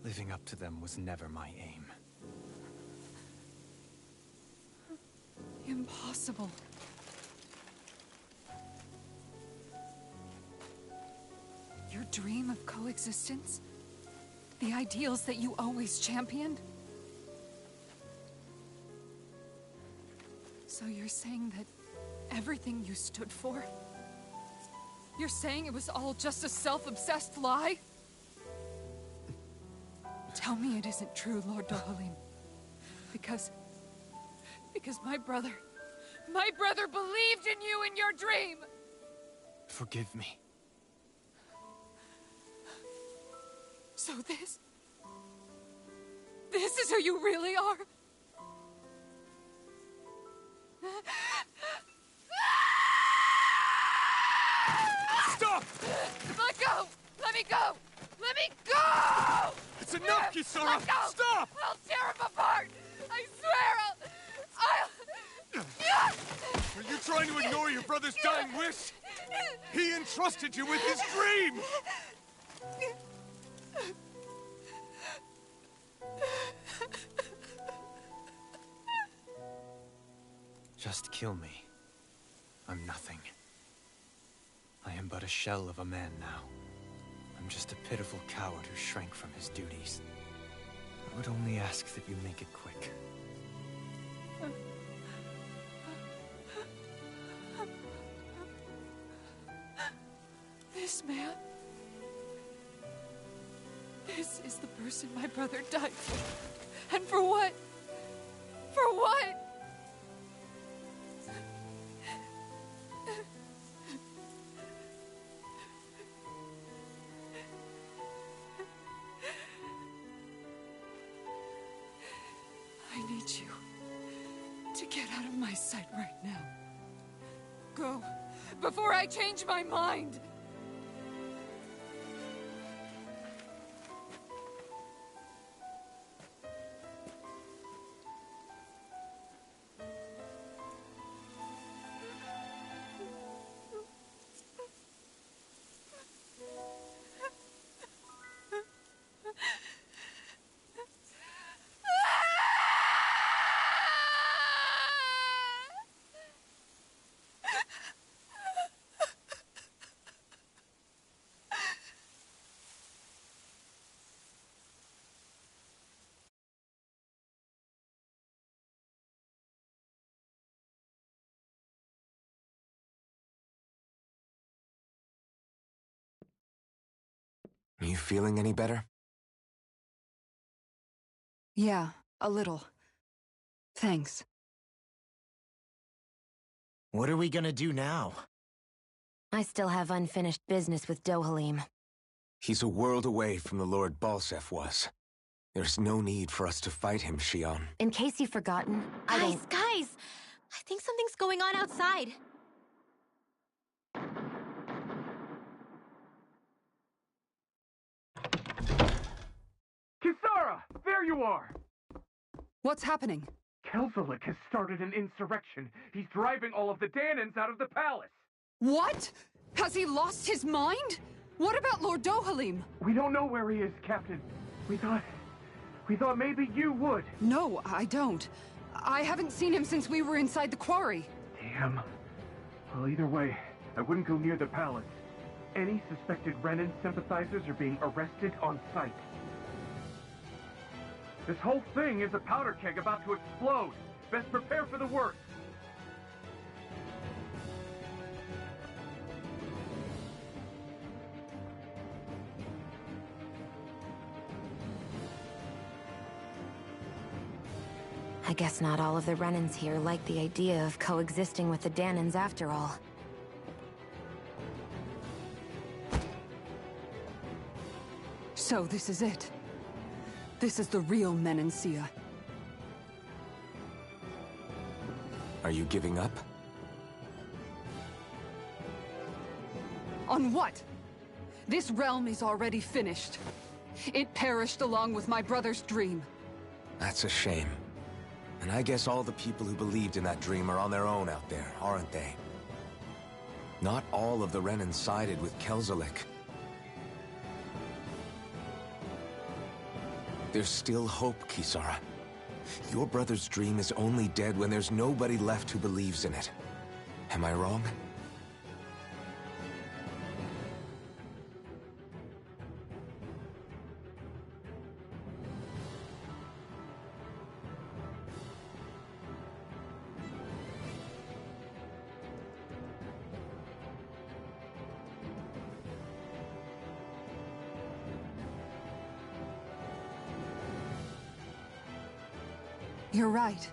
living up to them was never my aim. Impossible. Your dream of coexistence? The ideals that you always championed? So you're saying that everything you stood for? You're saying it was all just a self-obsessed lie? Tell me it isn't true, Lord Dohalim. Because my brother believed in you in your dream! Forgive me. So this is who you really are? Stop! Let go! Let me go! Let me go! It's enough, Kisara! Let go! Stop! I'll tear him apart! I swear I'll... Are you trying to ignore your brother's dying wish? He entrusted you with his dream! Just kill me. I'm nothing. I am but a shell of a man now. I'm just a pitiful coward who shrank from his duties. I would only ask that you make it quick. This man... This is the person my brother died for. And for what? For what? I need you to get out of my sight right now. Go, before I change my mind! Are you feeling any better? Yeah, a little. Thanks. What are we gonna do now? I still have unfinished business with Dohalim. He's a world away from the Lord Balsef was. There's no need for us to fight him, Shion. In case you've forgotten, Guys, guys! I think something's going on outside. Kisara! There you are! What's happening? Kelzolik has started an insurrection. He's driving all of the Danans out of the palace. What? Has he lost his mind? What about Lord Dohalim? We don't know where he is, Captain. We thought maybe you would. No, I don't. I haven't seen him since we were inside the quarry. Damn. Well, either way, I wouldn't go near the palace. Any suspected Renan sympathizers are being arrested on sight. This whole thing is a powder keg about to explode. Best prepare for the worst. I guess not all of the Renans here like the idea of coexisting with the Danans after all. So this is it. This is the real Menancia. Are you giving up? On what? This realm is already finished. It perished along with my brother's dream. That's a shame. And I guess all the people who believed in that dream are on their own out there, aren't they? Not all of the Renan sided with Kelzolik. There's still hope, Kisara. Your brother's dream is only dead when there's nobody left who believes in it. Am I wrong? You're right.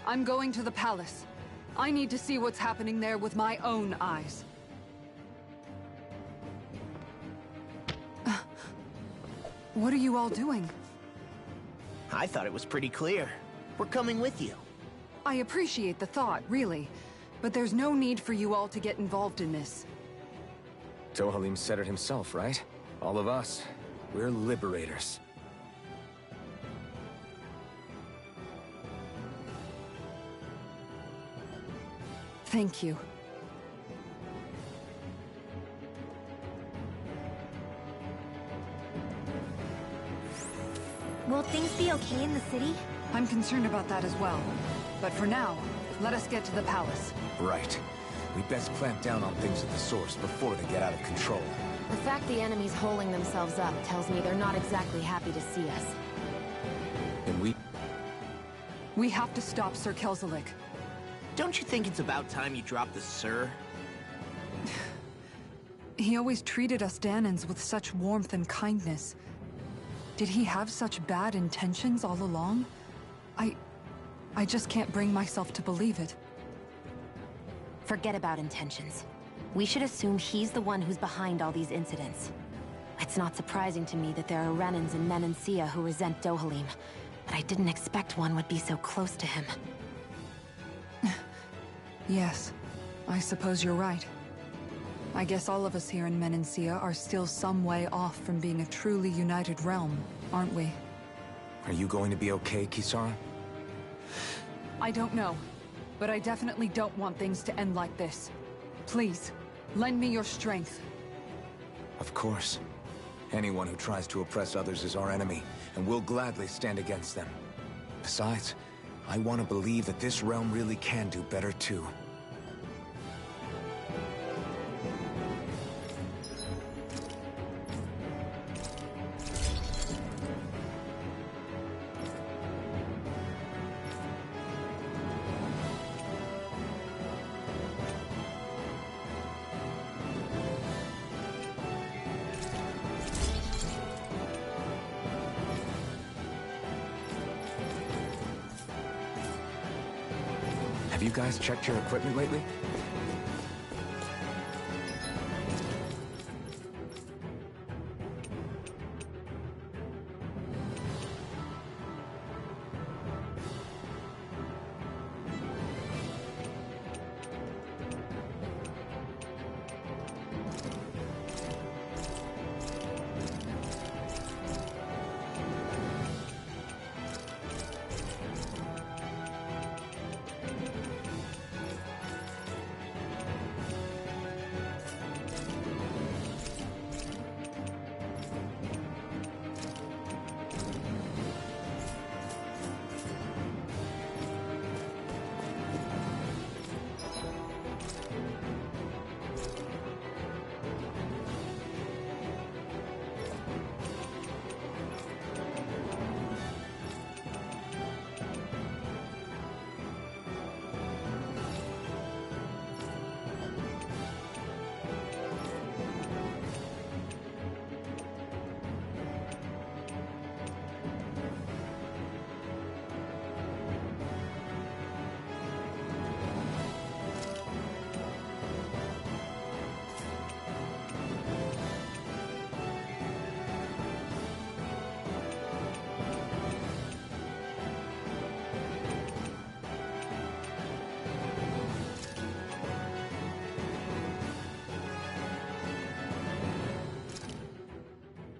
I'm going to the palace. I need to see what's happening there with my own eyes. What are you all doing? I thought it was pretty clear. We're coming with you. I appreciate the thought, really. But there's no need for you all to get involved in this. Dohalim said it himself, right? All of us. We're liberators. Thank you. Will things be okay in the city? I'm concerned about that as well. But for now, let us get to the palace. Right. We best clamp down on things at the source before they get out of control. The fact the enemy's holding themselves up tells me they're not exactly happy to see us. And We have to stop Sir Kelzelik. Don't you think it's about time you drop the sir? He always treated us Danans with such warmth and kindness. Did he have such bad intentions all along? I just can't bring myself to believe it. Forget about intentions. We should assume he's the one who's behind all these incidents. It's not surprising to me that there are Renans in Menancia who resent Dohalim, but I didn't expect one would be so close to him. Yes, I suppose you're right. I guess all of us here in Menancia are still some way off from being a truly united realm, aren't we? Are you going to be okay, Kisara? I don't know, but I definitely don't want things to end like this. Please, lend me your strength. Of course. Anyone who tries to oppress others is our enemy, and we'll gladly stand against them. Besides, I want to believe that this realm really can do better too. Have you guys checked your equipment lately?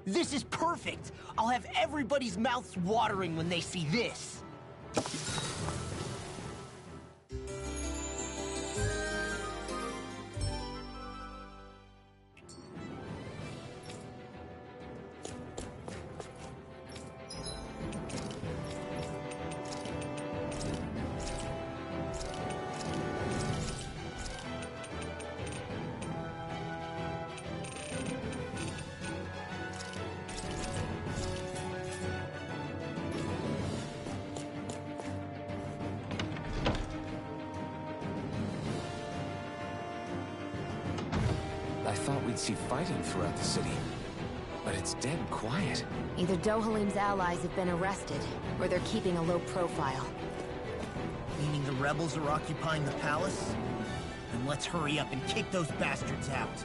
This is perfect! I'll have everybody's mouths watering when they see this! I thought we'd see fighting throughout the city, but it's dead quiet. Either Dohalim's allies have been arrested, or they're keeping a low profile. Meaning the rebels are occupying the palace? Then let's hurry up and kick those bastards out.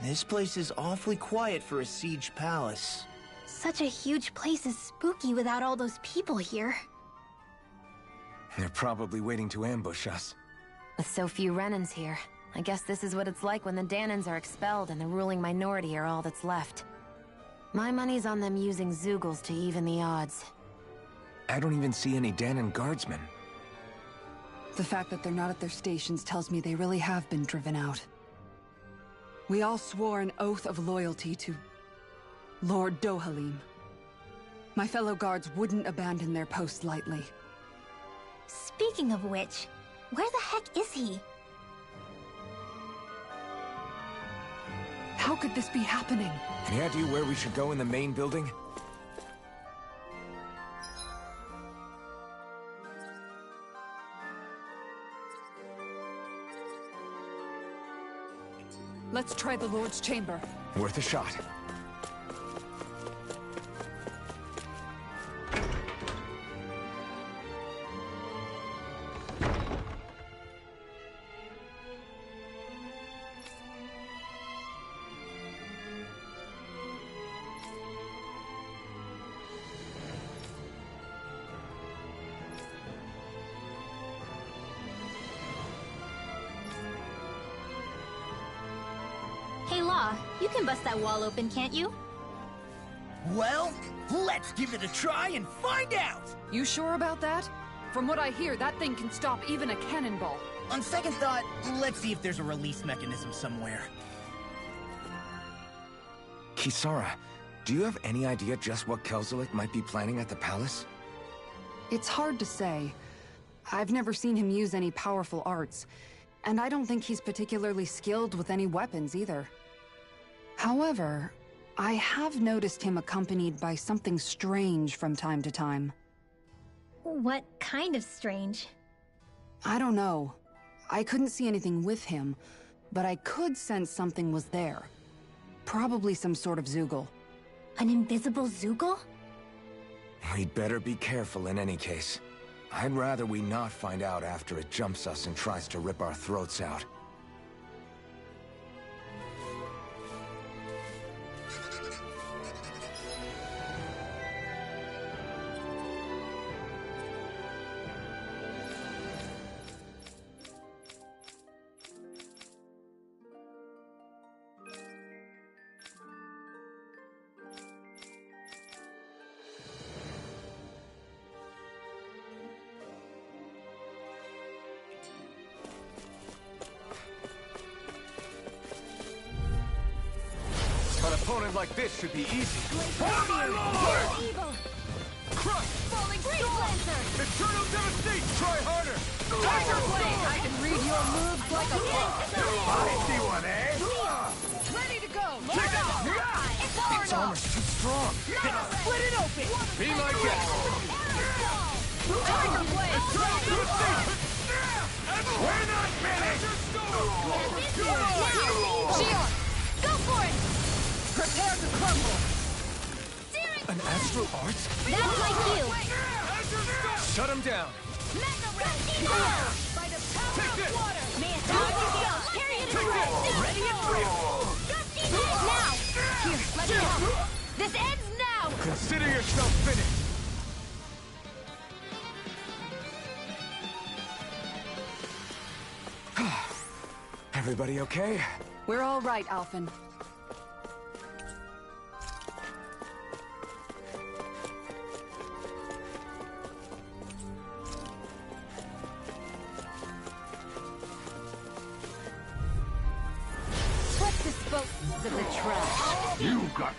This place is awfully quiet for a siege palace. Such a huge place is spooky without all those people here. They're probably waiting to ambush us. With so few Renans here, I guess this is what it's like when the Danans are expelled and the ruling minority are all that's left. My money's on them using Zeugles to even the odds. I don't even see any Danan guardsmen. The fact that they're not at their stations tells me they really have been driven out. We all swore an oath of loyalty to Lord Dohalim. My fellow guards wouldn't abandon their post lightly. Speaking of which, where the heck is he? How could this be happening? Any idea where we should go in the main building? Let's try the Lord's chamber. Worth a shot. Hey, Law, you can bust that wall open, can't you? Well, let's give it a try and find out! You sure about that? From what I hear, that thing can stop even a cannonball. On second thought, let's see if there's a release mechanism somewhere. Kisara, do you have any idea just what Kelzelik might be planning at the palace? It's hard to say. I've never seen him use any powerful arts, and I don't think he's particularly skilled with any weapons either. However, I have noticed him accompanied by something strange from time to time. What kind of strange? I don't know. I couldn't see anything with him, but I could sense something was there. Probably some sort of Zeugle. An invisible Zeugle? We'd better be careful in any case. I'd rather we not find out after it jumps us and tries to rip our throats out. An opponent like this should be easy. Evil! Crush! Falling Lancer! Eternal Devastate! Try harder! Tiger Blade! I can read your moves like a book! I see one, eh? Ready to go! Its armor's too strong. Split it open! Be my guest! Tiger Blade! Eternal Devastate! We're not finished! Shion! Go for it! Prepare to crumble! An astral art? That's like you! Shut him down. By the power of water! May it carry it away! Ready and free. Now! Here, let it go! This ends now! Consider yourself finished. Everybody okay? We're all right, Alphen. Let's dispose of the trash. You got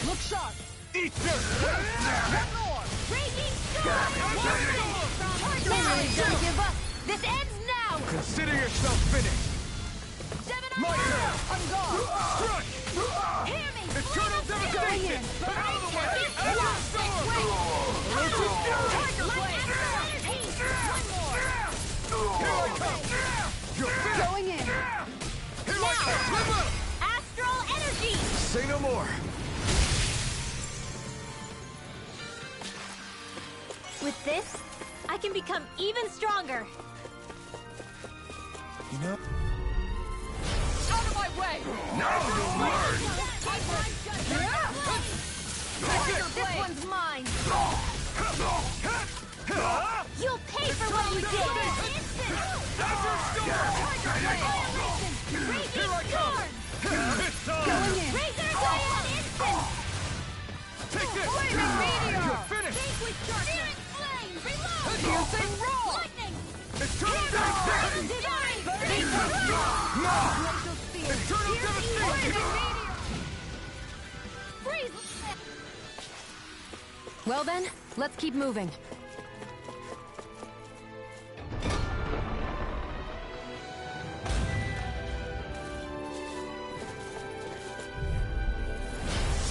Look sharp! Eat this! Raging storm! Don't give up! This ends now! Consider yourself finished. Gemini! On guard! Crush! Hear me! Eternal Devastation! Out of the way! Epic Storm! Tiger Blade! Here I come! You're finished! Going in! Here I come! Astral energy! Say no more. With this, I can become even stronger. You know, Out of my way! Now you'll learn! This one's mine! You'll pay for what you did! Here I come! Going in! Razor Diane instant! Take this! Flaming meteor! You're finished! With Spirit flame! Reload! Piercing roll! Lightning! Eternal Divine! Glacial devastation! Freeze! Well then, let's keep moving.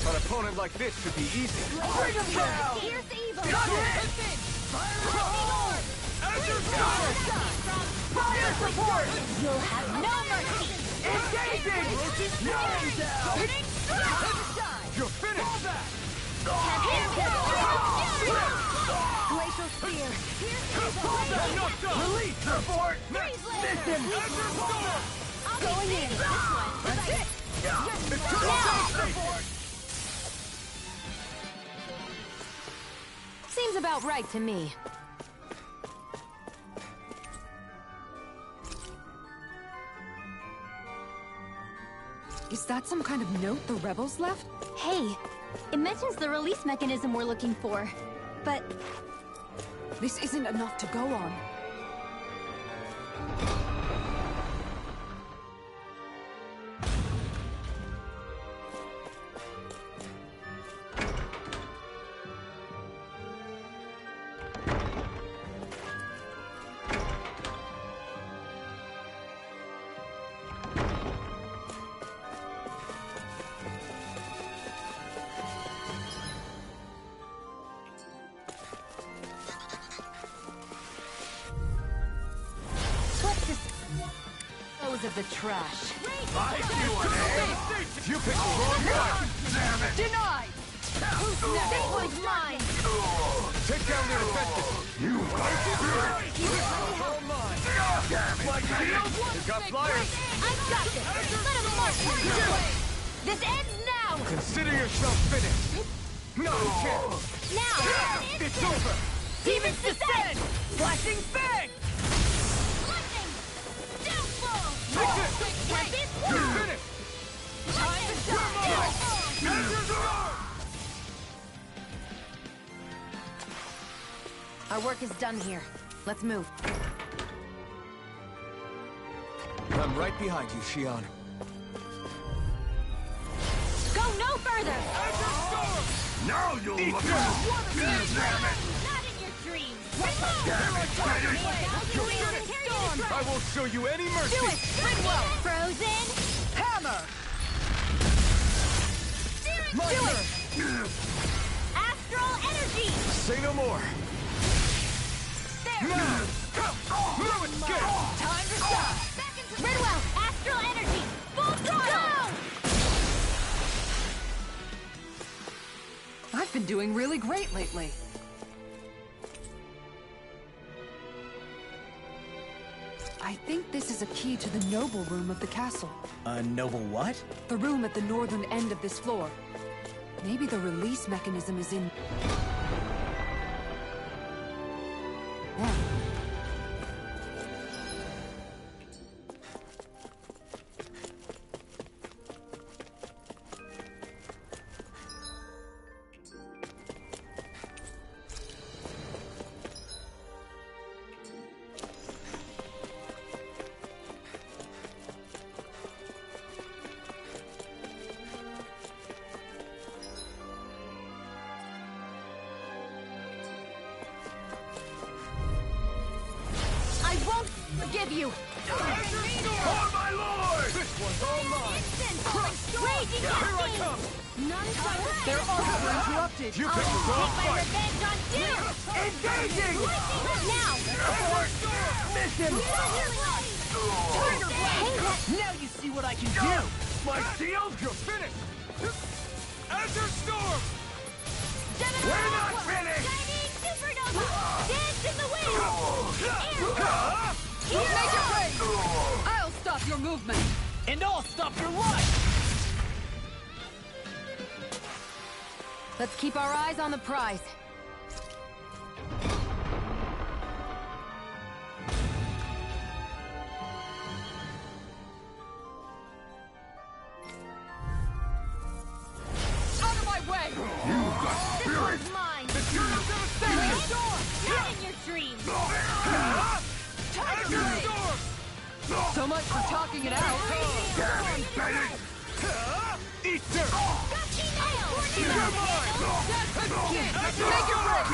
An opponent like this should be easy. Bring him down! Here's evil! Fire support! You'll have no mercy! Engaging! You're finished! Glacial spear! Release support! Listen! Going in! That's it! Seems about right to me. Is that some kind of note the rebels left? Hey, it mentions the release mechanism we're looking for, but... This isn't enough to go on. Of the trash. You picked the wrong one! Damn it! Denied! This one's mine! Take down their defenses! You all mine! Like shield? You got flyers! I've got this! Let him march! This ends now! Consider yourself finished! No chance! Now! It's over! Demons descend! Flashing fang! Lightning! Downfall! Take this! With this You're one! finished! Time to die! Our work is done here. Let's move. I'm right behind you, Xion. Go no further! Now you'll look at damn it! Not in your dreams! Damn it! I won't show you any mercy! Do it! Frozen! Hammer! My Do turn! Astral energy! Say no more! There! Through its gate! Time to shine! Ridwell! Astral energy! Full throttle! I've been doing really great lately. I think this is a key to the noble room of the castle. A noble what? The room at the northern end of this floor. Maybe the release mechanism is in... there. Forgive you! Oh, my lord! This one's all mine! Raging Here I come! None shall escape! Their arms were interrupted! You I'll picked the wrong take my fight! revenge on you! Engaging! Now! Mission! Tiger Blade! Now you see what I can do! My shield, you're finished! Azure Storm! Gemini! We're not finished! Shining Supernova! Dance in the wind! Air! Major Blade! I'll stop your movement! And I'll stop stop your life! Let's keep our eyes on the prize. Out of my way! You've got spirit! This one's mine! Not in your dreams! Tiger Blade! So much for talking it out! Damn it, Bennett! Easter! You're mine! Take your break!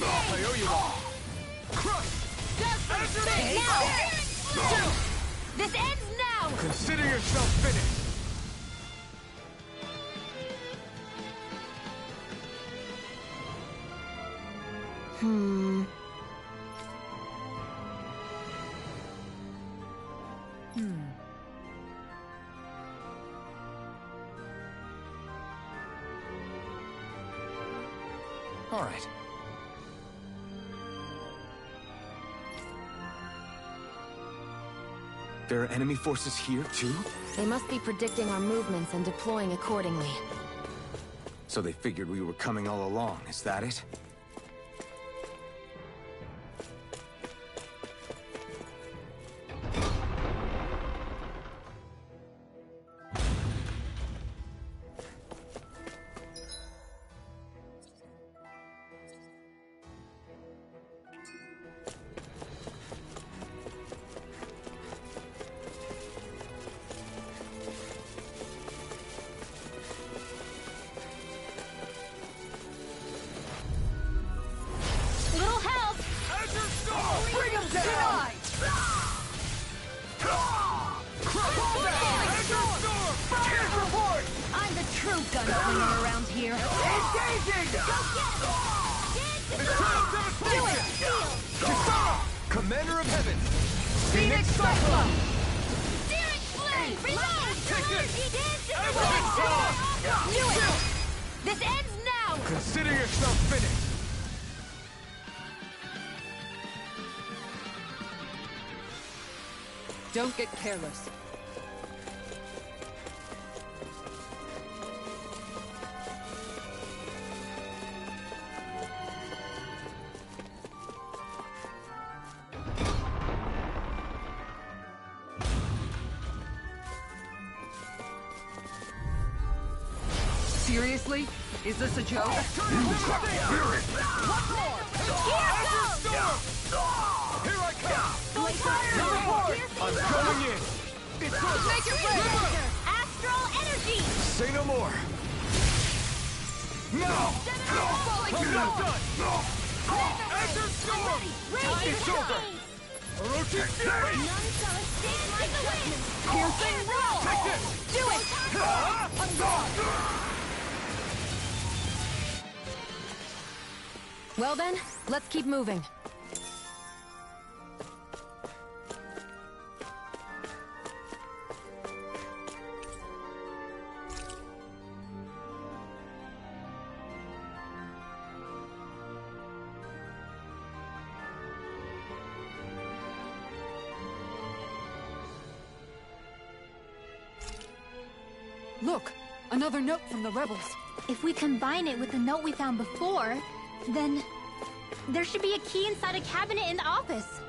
I owe you all! Crush! Now! This ends now! Consider yourself finished! All right. There are enemy forces here, too? They must be predicting our movements and deploying accordingly. So they figured we were coming all along, is that it? Little help! Bring him down! I'm the true gunslinger around here. Engaging! Do it! Shield! Commander of Heaven! Phoenix Cyclone! Steering flame! Do it! This ends now! Consider yourself finished! Don't get careless. Seriously? Is this a joke? Here goes! Here I come! I'm going in! It's over! Make it ready! Astral energy! Say no more! No! I'm not done! Enter storm! It's over! Orochi Fury! None shall escape like the wind! Piercing roll! Take this! Do it! I'm gone! Well then, let's keep moving. Look! Another note from the rebels. If we combine it with the note we found before, then there should be a key inside a cabinet in the office.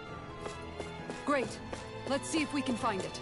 Great. Let's see if we can find it.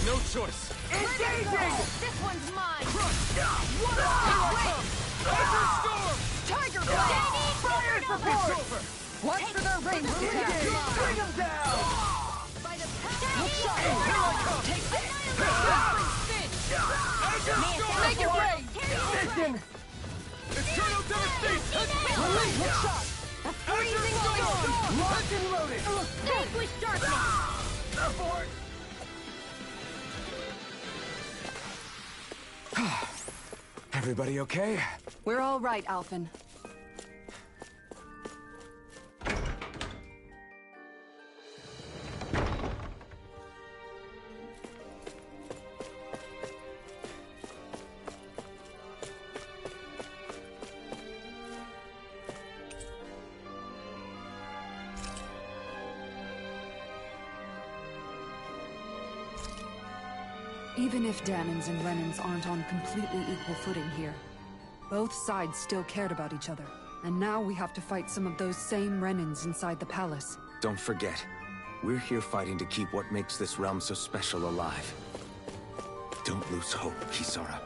No choice! Engaging! This one's mine! What a Enter storm! Tiger Blade! Fire support! Watch for their range attack! Bring them down! By the power Look sharp! Here I come! Take this! Annihilation! Enter storm! Poison! Eternal devastation! Release! Shot! A freezing storm! Locked and loaded! Vanquish darkness! Abort! Everybody okay? We're all right, Alphen. Even if Danans and Renans aren't on completely equal footing here, both sides still cared about each other. And now we have to fight some of those same Renans inside the palace. Don't forget, we're here fighting to keep what makes this realm so special alive. Don't lose hope, Kisara.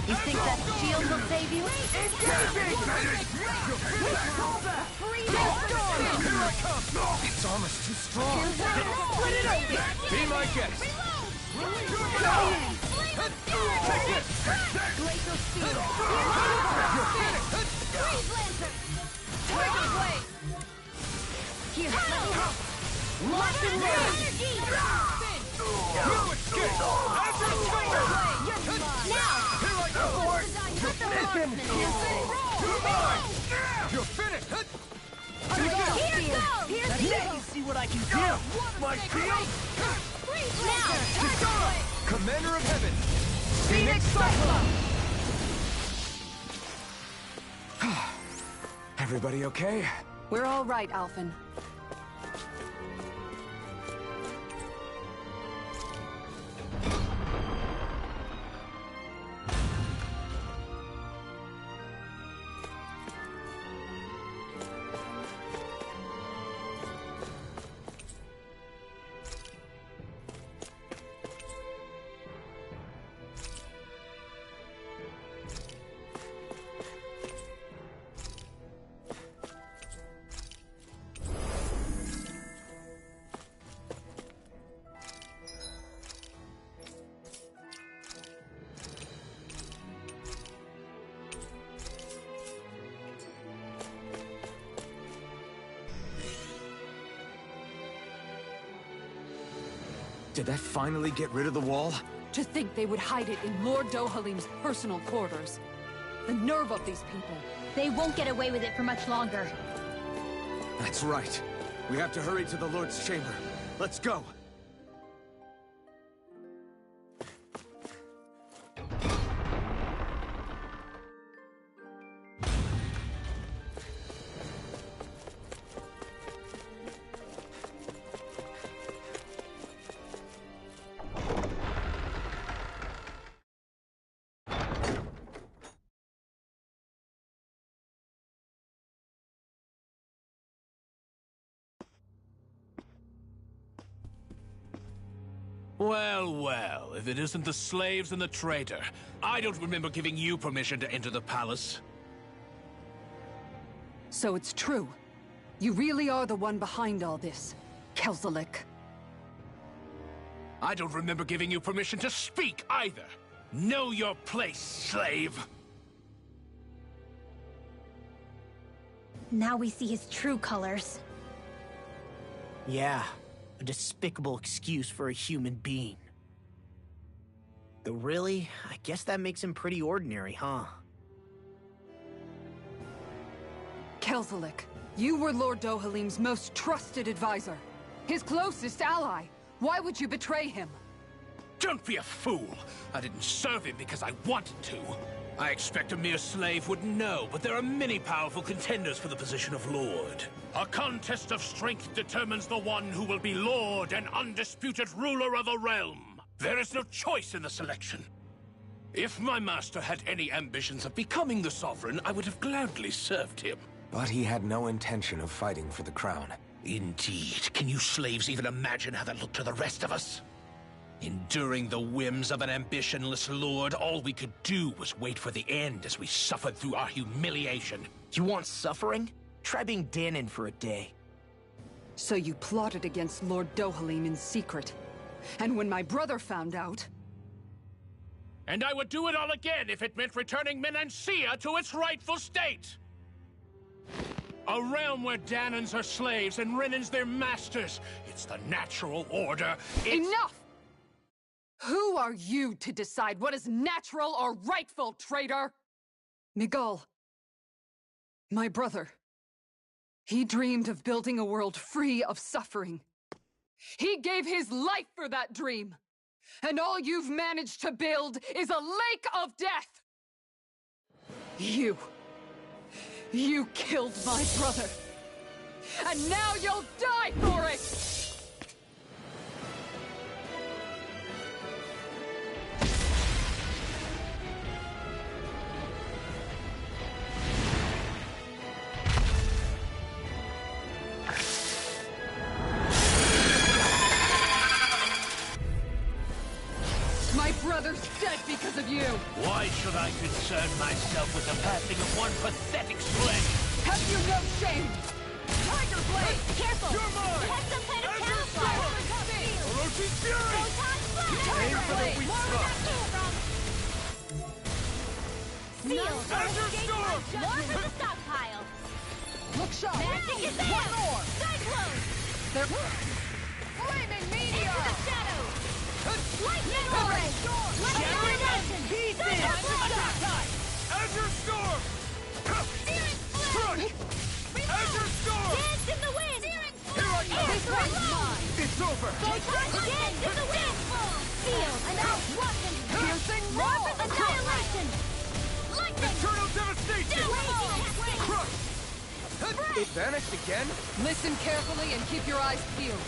You think that shield will save you? It's almost too strong. Split it open! Be my guest. Take this! Glacial speed! Freeze Lancer! Tiger Blade! Here, locked and loaded! You escape! Tiger Blade! You're mine! Now! Here I go! You're finished! Here goes! Let me see what I can do! My shield! Now! Commander of Heaven! Phoenix Cyclone! Everybody okay? We're all right, Alphen. Did that finally get rid of the wall? To think they would hide it in Lord Dohalim's personal quarters. The nerve of these people. They won't get away with it for much longer. That's right. We have to hurry to the Lord's chamber. Let's go! Well, well, if it isn't the slaves and the traitor. I don't remember giving you permission to enter the palace. So it's true. You really are the one behind all this, Kelzelik. I don't remember giving you permission to speak either. Know your place, slave! Now we see his true colors. Yeah, a despicable excuse for a human being. Though really, I guess that makes him pretty ordinary, huh? Kelzelik, you were Lord Dohalim's most trusted advisor. His closest ally. Why would you betray him? Don't be a fool! I didn't serve him because I wanted to. I expect a mere slave would know, but there are many powerful contenders for the position of Lord. A contest of strength determines the one who will be Lord and undisputed ruler of a realm. There is no choice in the selection. If my master had any ambitions of becoming the Sovereign, I would have gladly served him. But he had no intention of fighting for the crown. Indeed. Can you slaves even imagine how that looked to the rest of us? Enduring the whims of an ambitionless lord, all we could do was wait for the end as we suffered through our humiliation. You want suffering? Try being Danon for a day. So you plotted against Lord Dohalim in secret. And when my brother found out... And I would do it all again if it meant returning Menancia to its rightful state! A realm where Danons are slaves and Renans their masters. It's the natural order. Enough! Who are you to decide what is natural or rightful, traitor? Miguel. My brother. He dreamed of building a world free of suffering. He gave his life for that dream. And all you've managed to build is a lake of death! You killed my brother! And now you'll die for it! My brother's dead because of you! Why should I concern myself with the passing of one pathetic slave? Have you no shame? Tiger Blade! Careful! You're mine! It has some kind of camouflage! Orochi's Fury! Photon Blade! Aim for the weak spot! Seal! Azure Storm! More for the stockpile! Look sharp! Magic is there! One more! Cyclone! There... Flaming Meteor! Into the shadows! Lightning Ray! Shattering Pieces! Azure Storm! Searing Flame! Azure Storm! Dance in the wind! Searing Here I go! This one's mine! It's over! Dance in the wind! Seal! And out! Watson! Piercing More roll! for annihilation! Lightning! Eternal Devastation! Crush! It vanished again? Listen carefully and keep your eyes peeled.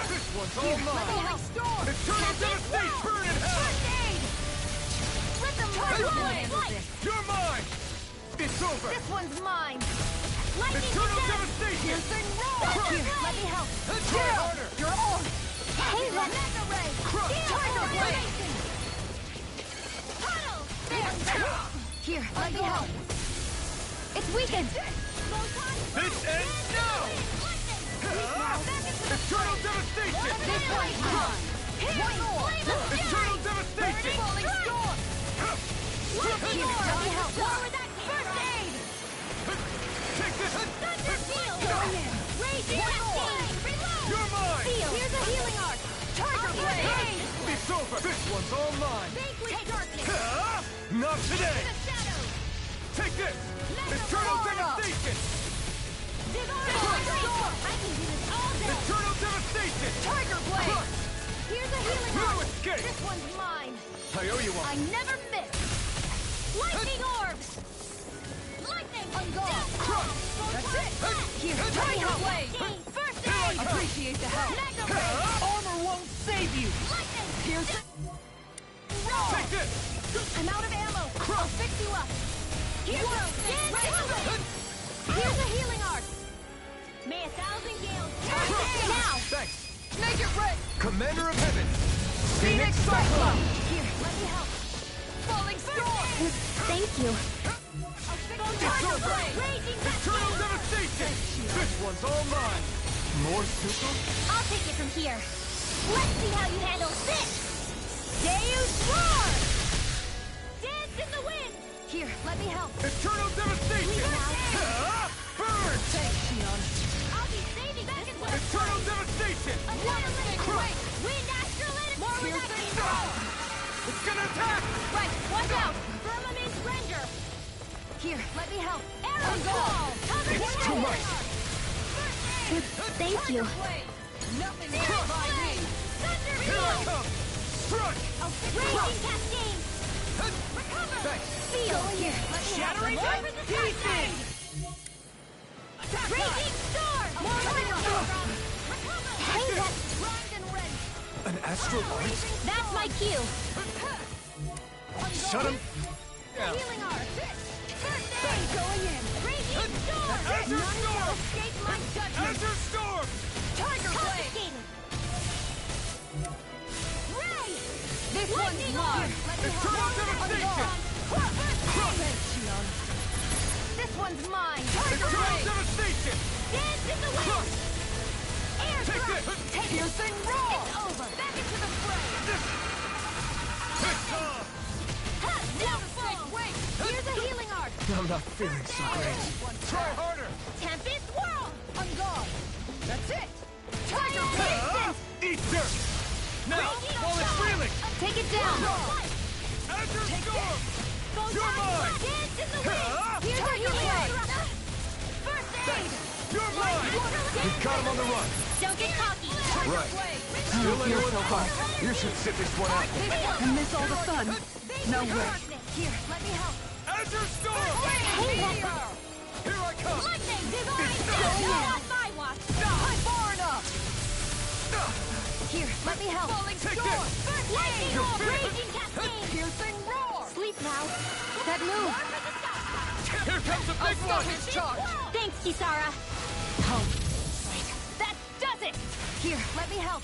This one's all mine! Storm! Eternal Devastation! Burn in hell! First aid! Let them run! You're mine! It's over! This one's mine! Lightning Eternal to death! Devastation! Piercing roll! Here, let me help! Try harder! You're on! Hey, Mega Ray! Crush! Tiger Blade! Puddle! Here, let me help! It's weakened! This ends now! Eternal Devastation! This one's mine! One more! Eternal Devastation! Falling storm! Lightning Orb! Let me help! More with that first aid! Take this! Thunder Shield! Raging Cascade! Reload! You're mine! Seal! Here's a healing arc! Tiger Blade! It's over! This one's all mine! Vanquish darkness! Not today! The shadows! Take this! Eternal Devastation! Divine Storm! I can do this all day! Eternal Devastation! Tiger Blade! Crush! Here's a healing No arc! escape! This one's mine! I owe you I one! never miss! Lightning Orbs! Lightning! Ungone! Crush! That's it! Here, Tiger Tiger Blade! First aid! Appreciate the help. Mega Ray! Armor won't save you! Lightning! Piercing... Roll! Take this! I'm out of ammo! I'll fix you up! Here goes! Here's a healing arc! May 1,000 gales turn now! Thanks! Make it red! Commander of Heaven! Phoenix Cyclone! Here, let me help! Falling storm! Thank you! It's over! Raging Eternal Devastation! This one's all mine! More super? I'll take it from here! Let's see how you handle this! Deus Roar! Dance in the wind! Here, let me help! Eternal Devastation! Burn! Thanks, Shion. I'll be saving back and forth! Eternal Devastation! Annihilate! Wind Astral Energy! More with that control! It's gonna attack! Right, watch out! Firmament Render! Here, let me help! Arrow Call! Cover It's the too way! much! Thank you! Nothing Searing by me! Flame! Thunder Here I Shield! come! Struck! Raging Cascade! Recover! Thanks! Seal! Here, let me Shattering help! More with the pieces! Raging Storm! More Recover! Hey, that's... Grind and Rend! An astral art? That's my cue! Shut him! Healing art! First aid! Going in! Raging storm! None will escape my judgment! Azure Storm! Tiger Blade! Ray! This one's mine! Eternal Devastation! This one's mine! Tiger Eternal Blade! Devastation! Dance in the wind! Air Take thrust! this! Take piercing roar! It's over! Back into the fray! Wait! Here's a healing art! I'm not feeling so great. Try harder! Tempest Whirl! On guard! That's it! Tiger Ah! Blade! Eat dirt! Now, while it's reeling! Take it down! Azure Storm! Go You're mine! Dance in the wind! Ah! Here's a healing art! First aid! You're mine! We've got him on the run. Don't get cocky! Right. Still anyone else? You should sit this one out. And miss all the fun. No way. Here, let me help! Azure Storm! Meteor! Here I come! Lightning! Divine! Not my watch! Far enough! Here, let me help! Falling Take storm! this! First lightning! You're Raging cascade! Piercing roar! Sleep now! That move! Here comes the big one! Thanks, Kisara! Oh, wait. That does it! Here, let me help!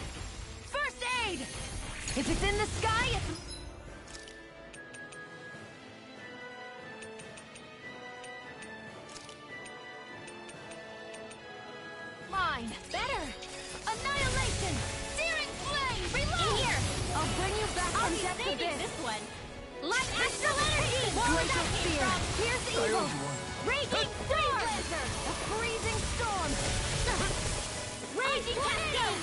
First aid! If it's in the sky, it's... Mine! Better! Annihilation! Searing flame! Reload! Here! I'll bring you back from death to this one! Light astral energy! Glacial spear! Pierce evil! Raging storm! A freezing storm! Raging cascade!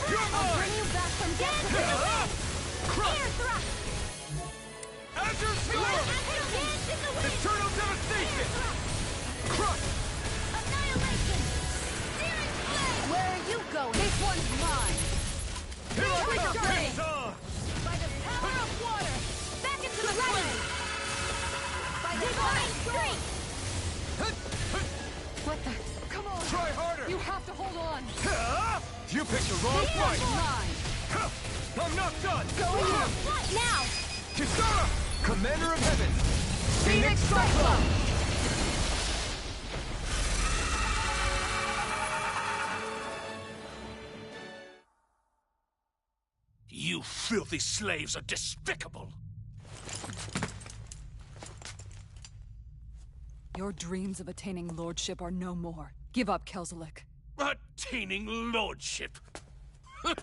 I'll bring you back from death to this! Air thrust! Azure Storm! Dance in the wind! Eternal Devastation! Crush! Annihilation! Searing flame! Where are you going? This one's mine! Here I come! Victory! Pizza! By the power of water! Back into the fray! By the divine strength! What the? Come on. Try harder! You have to hold on. You picked the wrong fight! Mine. I'm not done! Going in! Now! Kisara! Commander of Heaven. Phoenix Cyclone. You filthy slaves are despicable! Your dreams of attaining lordship are no more. Give up, Kelzelik. Attaining lordship!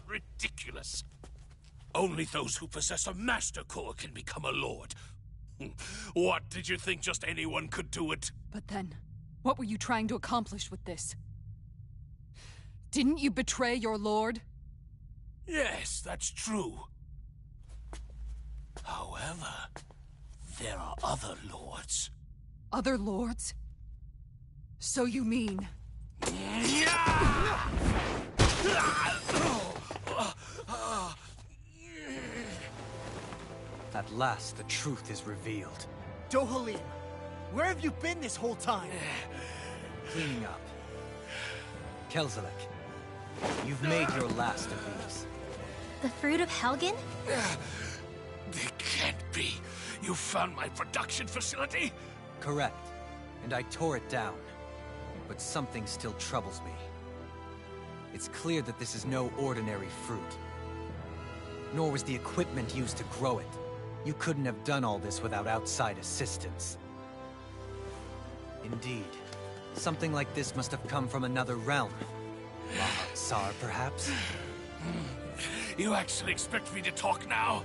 Ridiculous! Only those who possess a master core can become a lord. What, did you think just anyone could do it? But then, what were you trying to accomplish with this? Didn't you betray your lord? Yes, that's true. However, there are other lords. Other lords? So you mean... At last, the truth is revealed. Dohalim, where have you been this whole time? Cleaning up. Kelzelik, you've made your last of these. The fruit of Helgen? It can't be. You found my production facility? Correct. And I tore it down. But something still troubles me. It's clear that this is no ordinary fruit. Nor was the equipment used to grow it. You couldn't have done all this without outside assistance. Indeed. Something like this must have come from another realm. Tsar, perhaps? You actually expect me to talk now?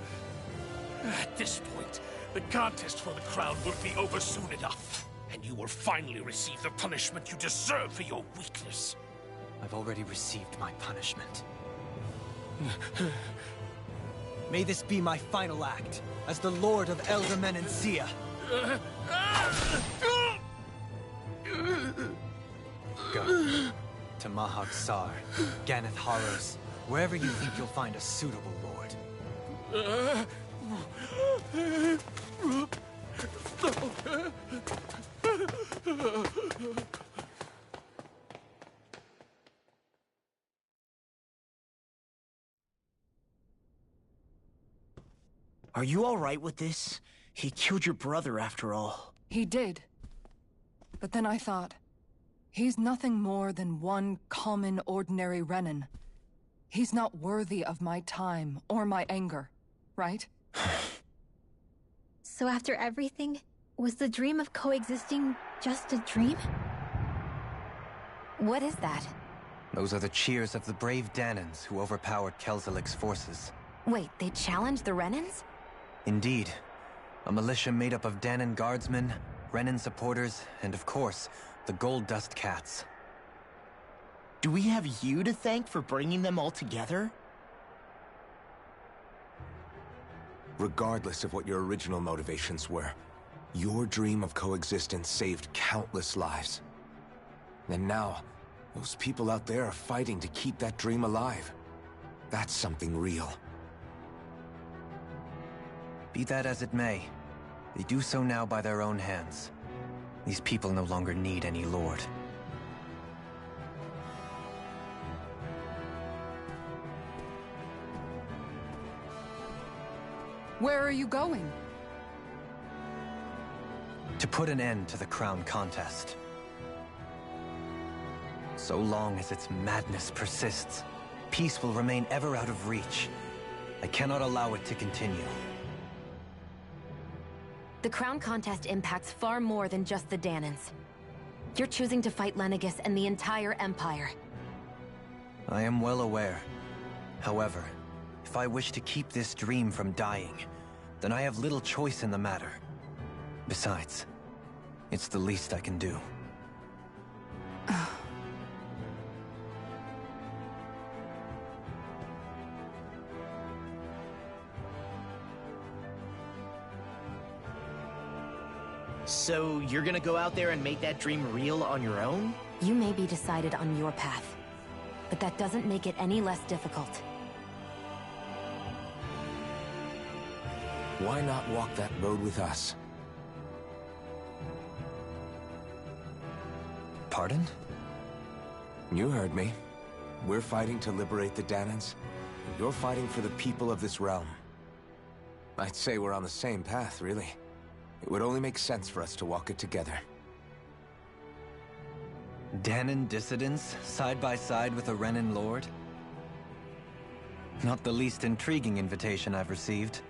At this point, the contest for the crown will be over soon enough. And you will finally receive the punishment you deserve for your weakness. I've already received my punishment. May this be my final act, as the Lord of Elder Menancia. Go. To Mahag Sar, Ganeth Haros, wherever you think you'll find a suitable lord. Are you alright with this? He killed your brother after all. He did. But then I thought, he's nothing more than one common, ordinary Renan. He's not worthy of my time or my anger, right? So after everything, was the dream of coexisting just a dream? What is that? Those are the cheers of the brave Danans who overpowered Kelzelik's forces. Wait, they challenged the Renans? Indeed. A militia made up of Danan guardsmen, Renan supporters, and of course, the Gold Dust Cats. Do we have you to thank for bringing them all together? Regardless of what your original motivations were, your dream of coexistence saved countless lives. And now, those people out there are fighting to keep that dream alive. That's something real. Be that as it may, they do so now by their own hands. These people no longer need any lord. Where are you going? To put an end to the crown contest. So long as its madness persists, peace will remain ever out of reach. I cannot allow it to continue. The crown contest impacts far more than just the Danans. You're choosing to fight Lenegis and the entire Empire. I am well aware. However, if I wish to keep this dream from dying, then I have little choice in the matter. Besides, it's the least I can do. So you're gonna go out there and make that dream real on your own? You may be decided on your path, but that doesn't make it any less difficult. Why not walk that road with us? Pardon? You heard me. We're fighting to liberate the Danans. You're fighting for the people of this realm. I'd say we're on the same path, really. It would only make sense for us to walk it together. Danan dissidents, side by side with a Renan lord? Not the least intriguing invitation I've received.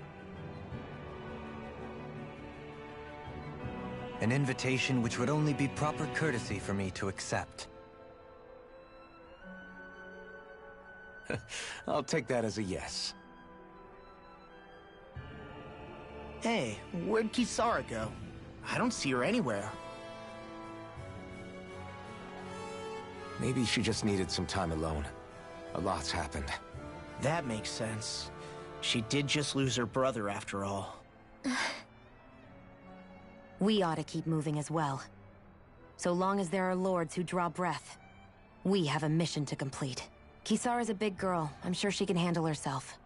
An invitation which would only be proper courtesy for me to accept. I'll take that as a yes. Hey, where'd Kisara go? I don't see her anywhere. Maybe she just needed some time alone. A lot's happened. That makes sense. She did just lose her brother after all. We ought to keep moving as well. So long as there are lords who draw breath, we have a mission to complete. Kisara's a big girl. I'm sure she can handle herself.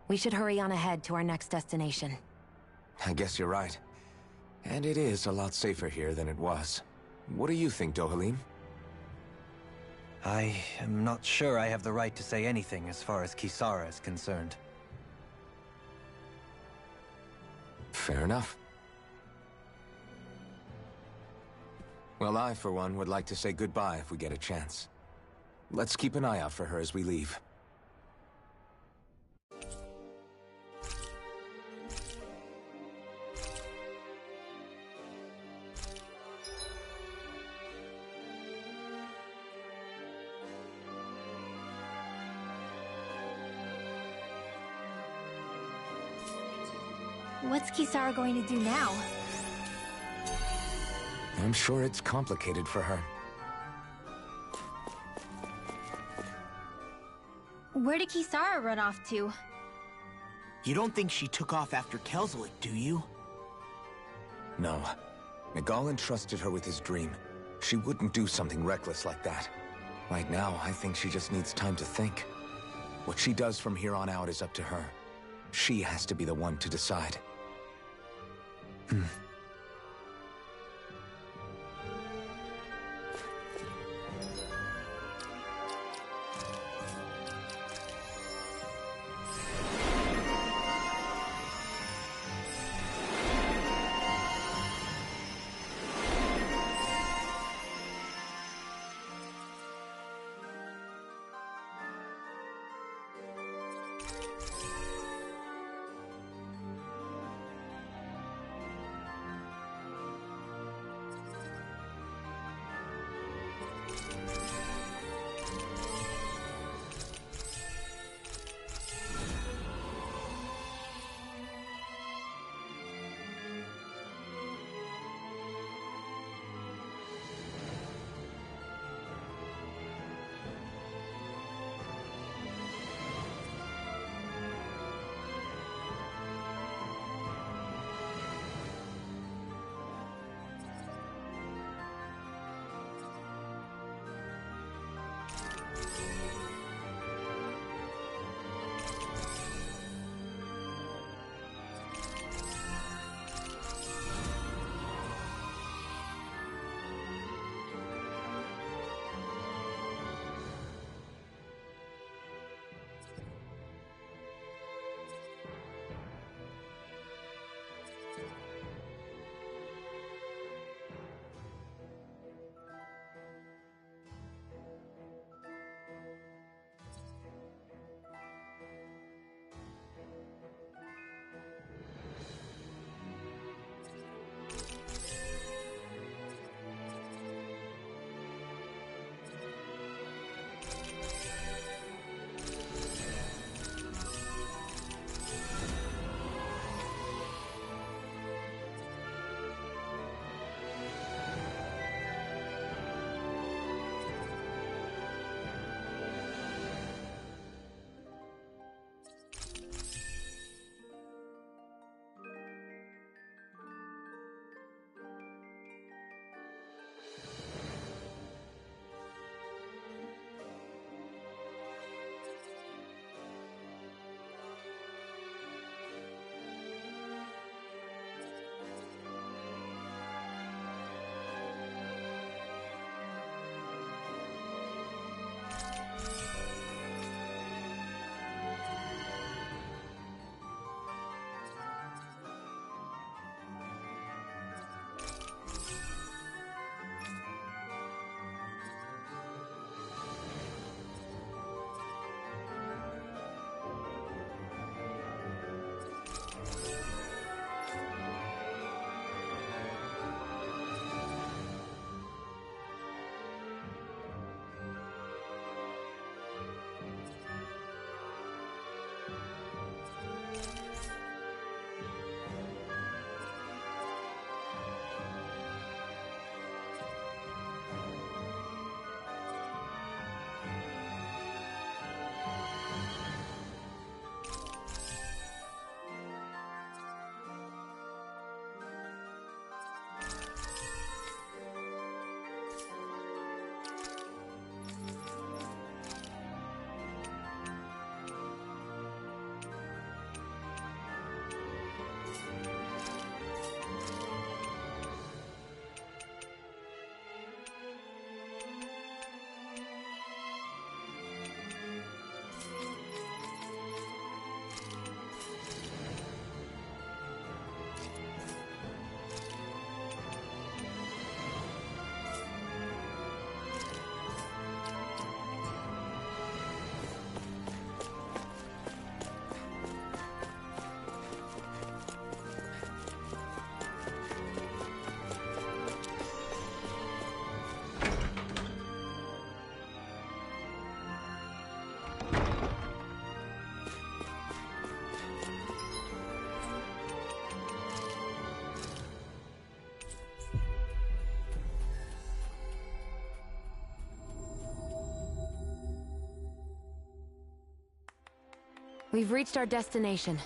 We should hurry on ahead to our next destination. I guess you're right. And it is a lot safer here than it was. What do you think, Dohalim? I am not sure I have the right to say anything as far as Kisara is concerned. Fair enough. Well, I, for one, would like to say goodbye if we get a chance. Let's keep an eye out for her as we leave. What's Kisara going to do now? I'm sure it's complicated for her. Where did Kisara run off to? You don't think she took off after Kelzelik, do you? No. Nagal entrusted her with his dream. She wouldn't do something reckless like that. Right now, I think she just needs time to think. What she does from here on out is up to her. She has to be the one to decide. We've reached our destination.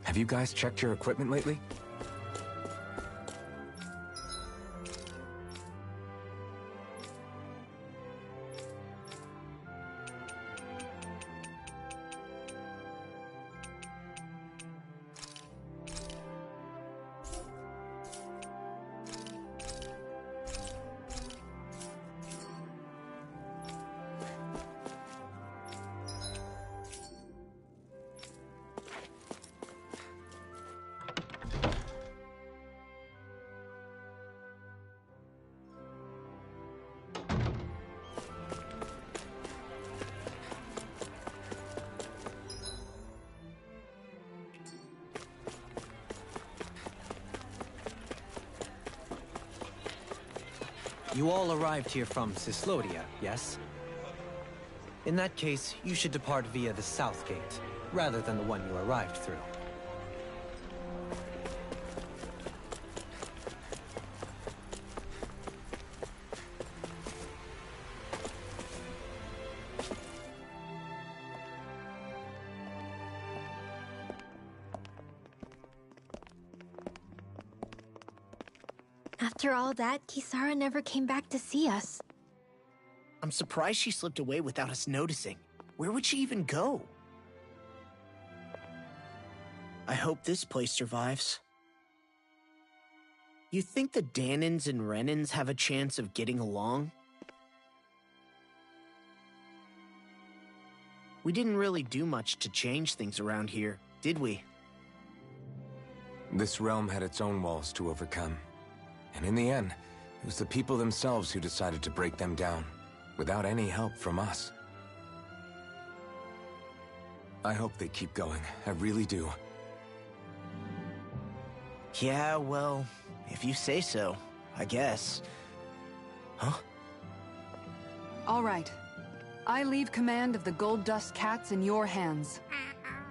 Have you guys checked your equipment lately? You all arrived here from Cislodia, yes? In that case, you should depart via the south gate, rather than the one you arrived through. After all that, Kisara never came back to see us. I'm surprised she slipped away without us noticing. Where would she even go? I hope this place survives. You think the Danans and Renans have a chance of getting along? We didn't really do much to change things around here, did we? This realm had its own walls to overcome. And in the end, it was the people themselves who decided to break them down, without any help from us. I hope they keep going. I really do. Yeah, well, if you say so, I guess. Huh? All right. I leave command of the Gold Dust Cats in your hands.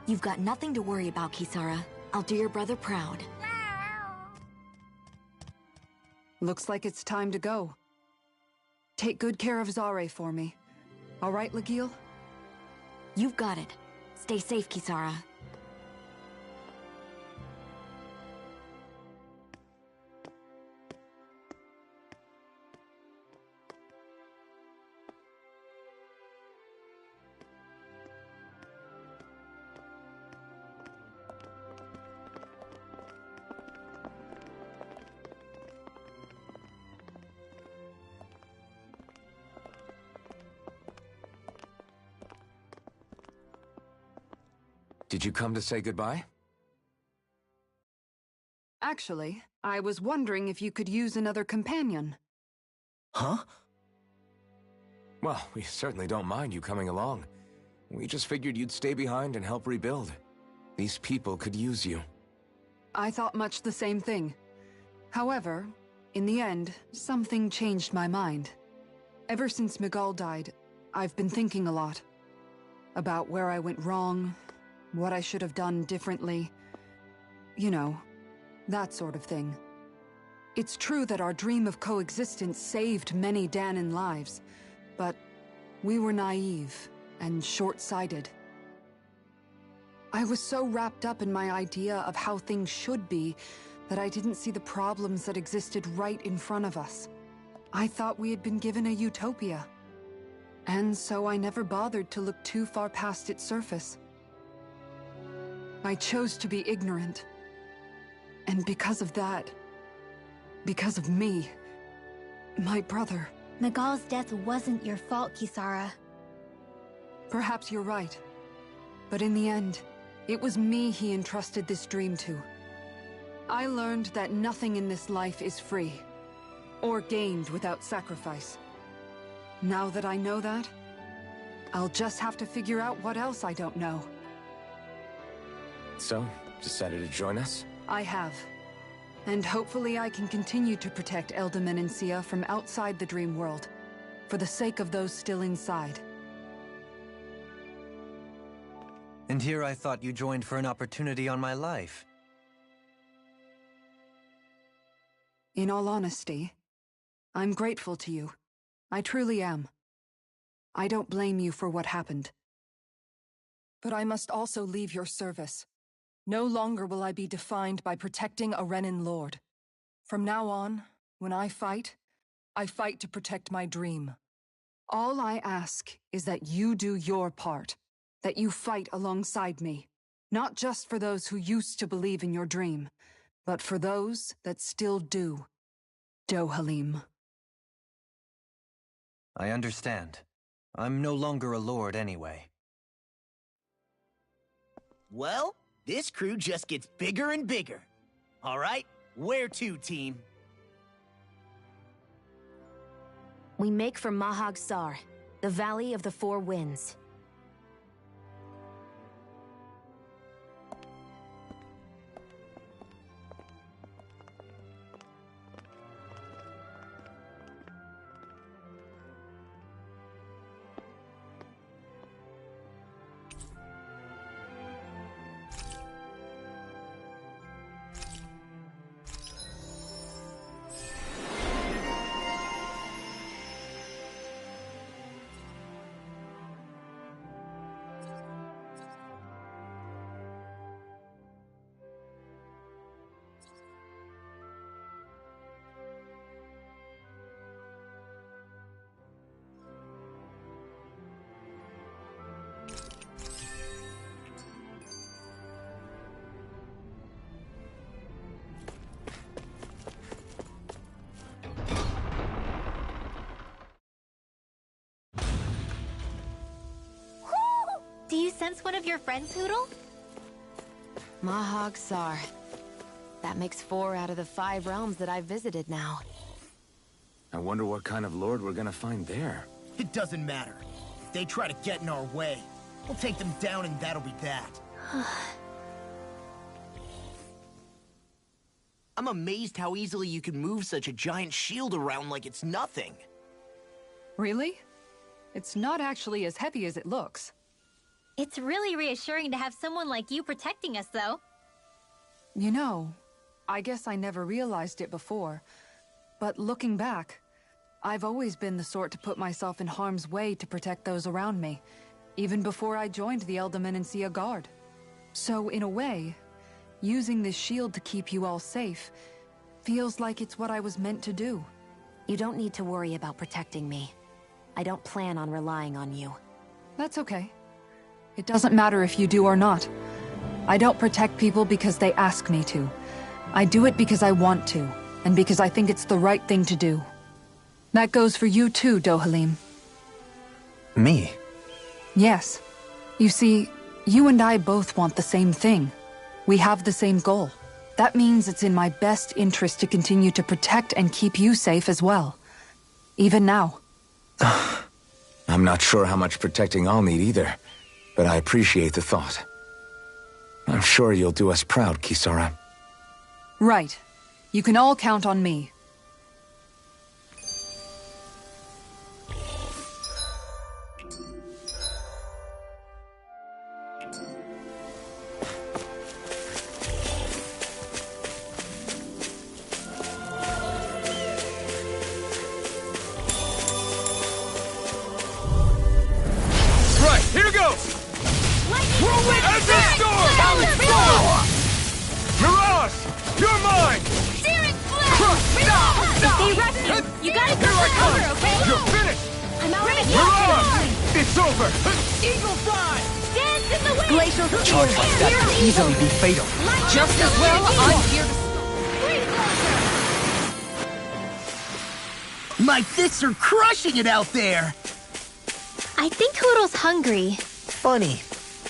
You've got nothing to worry about, Kisara. I'll do your brother proud. Looks like it's time to go. Take good care of Zare for me. All right, Legil? You've got it. Stay safe, Kisara. Did you come to say goodbye? Actually, I was wondering if you could use another companion. Huh? Well, we certainly don't mind you coming along. We just figured you'd stay behind and help rebuild. These people could use you. I thought much the same thing. However, in the end, something changed my mind. Ever since Miguel died, I've been thinking a lot. About where I went wrong, what I should have done differently. You know, that sort of thing. It's true that our dream of coexistence saved many Danan lives, but we were naive and short-sighted. I was so wrapped up in my idea of how things should be that I didn't see the problems that existed right in front of us. I thought we had been given a utopia. And so I never bothered to look too far past its surface. I chose to be ignorant. And because of that, because of me, my brother... Miguel's death wasn't your fault, Kisara. Perhaps you're right. But in the end, it was me he entrusted this dream to. I learned that nothing in this life is free, or gained without sacrifice. Now that I know that, I'll just have to figure out what else I don't know. So, decided to join us? I have. And hopefully I can continue to protect Elda Menancia from outside the dream world, for the sake of those still inside. And here I thought you joined for an opportunity on my life. In all honesty, I'm grateful to you. I truly am. I don't blame you for what happened. But I must also leave your service. No longer will I be defined by protecting a Renan Lord. From now on, when I fight to protect my dream. All I ask is that you do your part, that you fight alongside me, not just for those who used to believe in your dream, but for those that still do. Dohalim. I understand. I'm no longer a lord anyway. Well, this crew just gets bigger and bigger. All right, where to, team? We make for Mahag Sar, the Valley of the Four Winds. Do you sense one of your friends, Hoodle? Mahag Sar. That makes 4 out of the 5 realms that I've visited now. I wonder what kind of lord we're gonna find there. It doesn't matter. If they try to get in our way, we'll take them down and that'll be that. I'm amazed how easily you can move such a giant shield around like it's nothing. Really? It's not actually as heavy as it looks. It's really reassuring to have someone like you protecting us, though. You know, I guess I never realized it before, but looking back, I've always been the sort to put myself in harm's way to protect those around me, even before I joined the Elda Menancia Guard. So, in a way, using this shield to keep you all safe feels like it's what I was meant to do. You don't need to worry about protecting me. I don't plan on relying on you. That's okay. It doesn't matter if you do or not. I don't protect people because they ask me to. I do it because I want to, and because I think it's the right thing to do. That goes for you too, Dohalim. Me? Yes. You see, you and I both want the same thing. We have the same goal. That means it's in my best interest to continue to protect and keep you safe as well. Even now. I'm not sure how much protecting I'll need either, but I appreciate the thought. I'm sure you'll do us proud, Kisara. Right. You can all count on me. Right, here goes! As a storm! Mirage! You're mine! Stay rested! You gotta go for cover, okay? You're finished! I'm already Mirage! It's over! Eagle fly! Dance in the wind! Glacial charge like that could easily be fatal. Just as well, I'm here to... My fists are crushing it out there! I think Hoodle's hungry. Funny.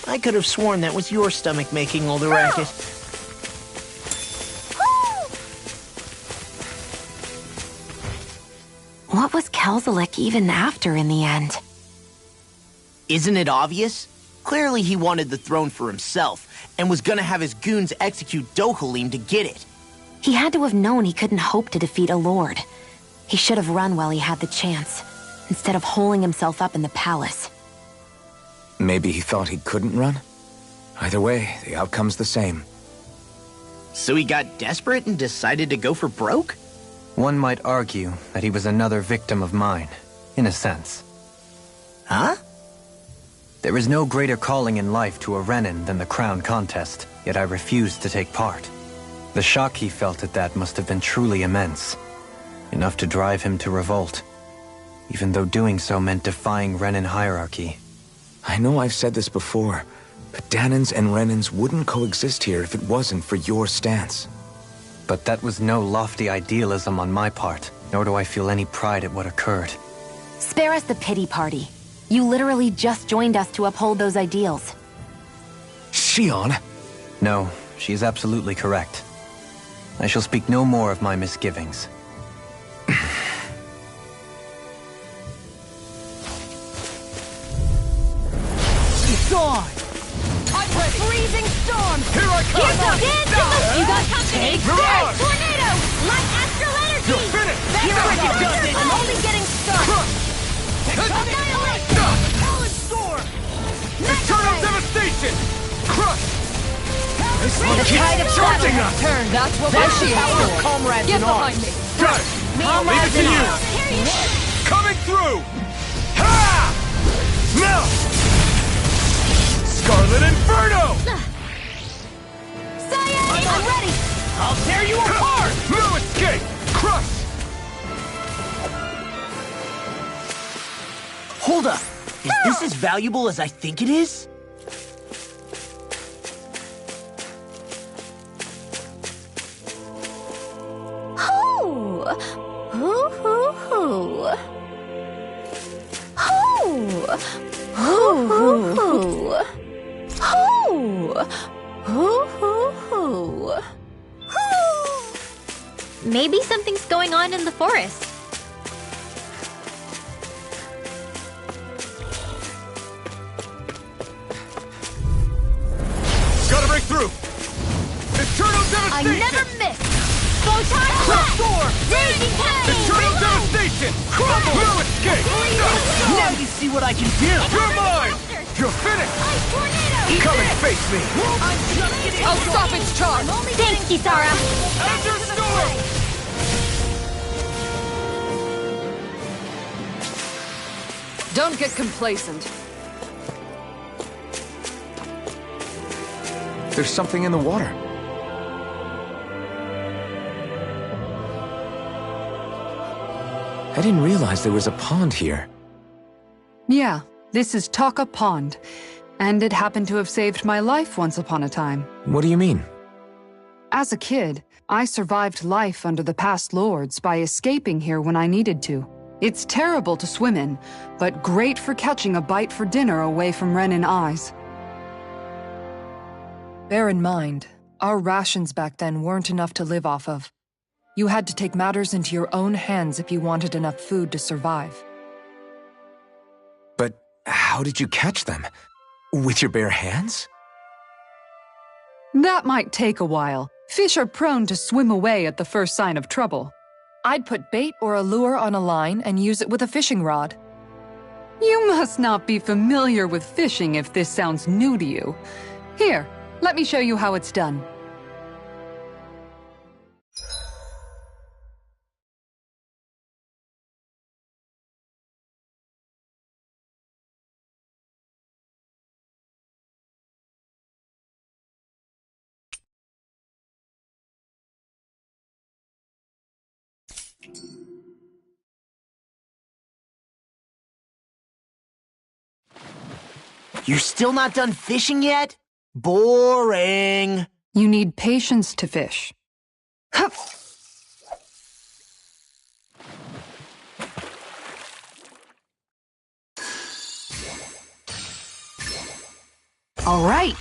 I could have sworn that was your stomach making all the racket. What was Kelzelik even after in the end? Isn't it obvious? Clearly he wanted the throne for himself, and was gonna have his goons execute Dohalim to get it. He had to have known he couldn't hope to defeat a lord. He should have run while he had the chance, instead of holding himself up in the palace. Maybe he thought he couldn't run? Either way, the outcome's the same. So he got desperate and decided to go for broke? One might argue that he was another victim of mine, in a sense. Huh? There is no greater calling in life to a Renin than the crown contest, yet I refused to take part. The shock he felt at that must have been truly immense. Enough to drive him to revolt, even though doing so meant defying Renin hierarchy. I know I've said this before, but Danans and Renins wouldn't coexist here if it wasn't for your stance. But that was no lofty idealism on my part, nor do I feel any pride at what occurred. Spare us the pity party. You literally just joined us to uphold those ideals. Shion? No, she is absolutely correct. I shall speak no more of my misgivings. It's gone! I'm ready! Freezing storm! Here I come! Here's the dance! You got company! Mirage! Tornado! Light astral energy! You're finished! That's Here I right, go! I'm only getting started! Annihilate! Talon Storm! Eternal devastation! Crush! This tide of charging battle us! Turn. That's what That's we're how shooting our for! Comrades Get in behind arms. me! Got it! Comrades Leave it to in you! arms. Here you go. Coming through! Ha! Now! Scarlet Inferno! Cyan, I'm ready! I'll tear you apart! No escape! Crush! Hold up. Is this as valuable as I think it is? Hoo! Hoo, hoo, hoo. Hoo! Hoo, hoo, hoo. Hoo! Hoo, hoo, hoo. Hoo! Maybe something's going on in the forest. Gotta break through! Eternal I devastation! never miss! Photon blast! Raging flame! Eternal devastation! Crumble! No escape! Now you see what I can do! You're mine! You're finished! Ice tornado! Come and face me! I'm just getting I'll started. stop its charge! I'm only Thanks, getting Kisara. Ender Storm! Don't get complacent. There's something in the water. I didn't realize there was a pond here. Yeah, this is Taka Pond. And it happened to have saved my life once upon a time. What do you mean? As a kid, I survived life under the past lords by escaping here when I needed to. It's terrible to swim in, but great for catching a bite for dinner away from Renin eyes. Bear in mind, our rations back then weren't enough to live off of. You had to take matters into your own hands if you wanted enough food to survive. But how did you catch them? With your bare hands? That might take a while. Fish are prone to swim away at the first sign of trouble. I'd put bait or a lure on a line and use it with a fishing rod. You must not be familiar with fishing if this sounds new to you. Here, let me show you how it's done. You're still not done fishing yet? Boring. You need patience to fish. Hup. All right.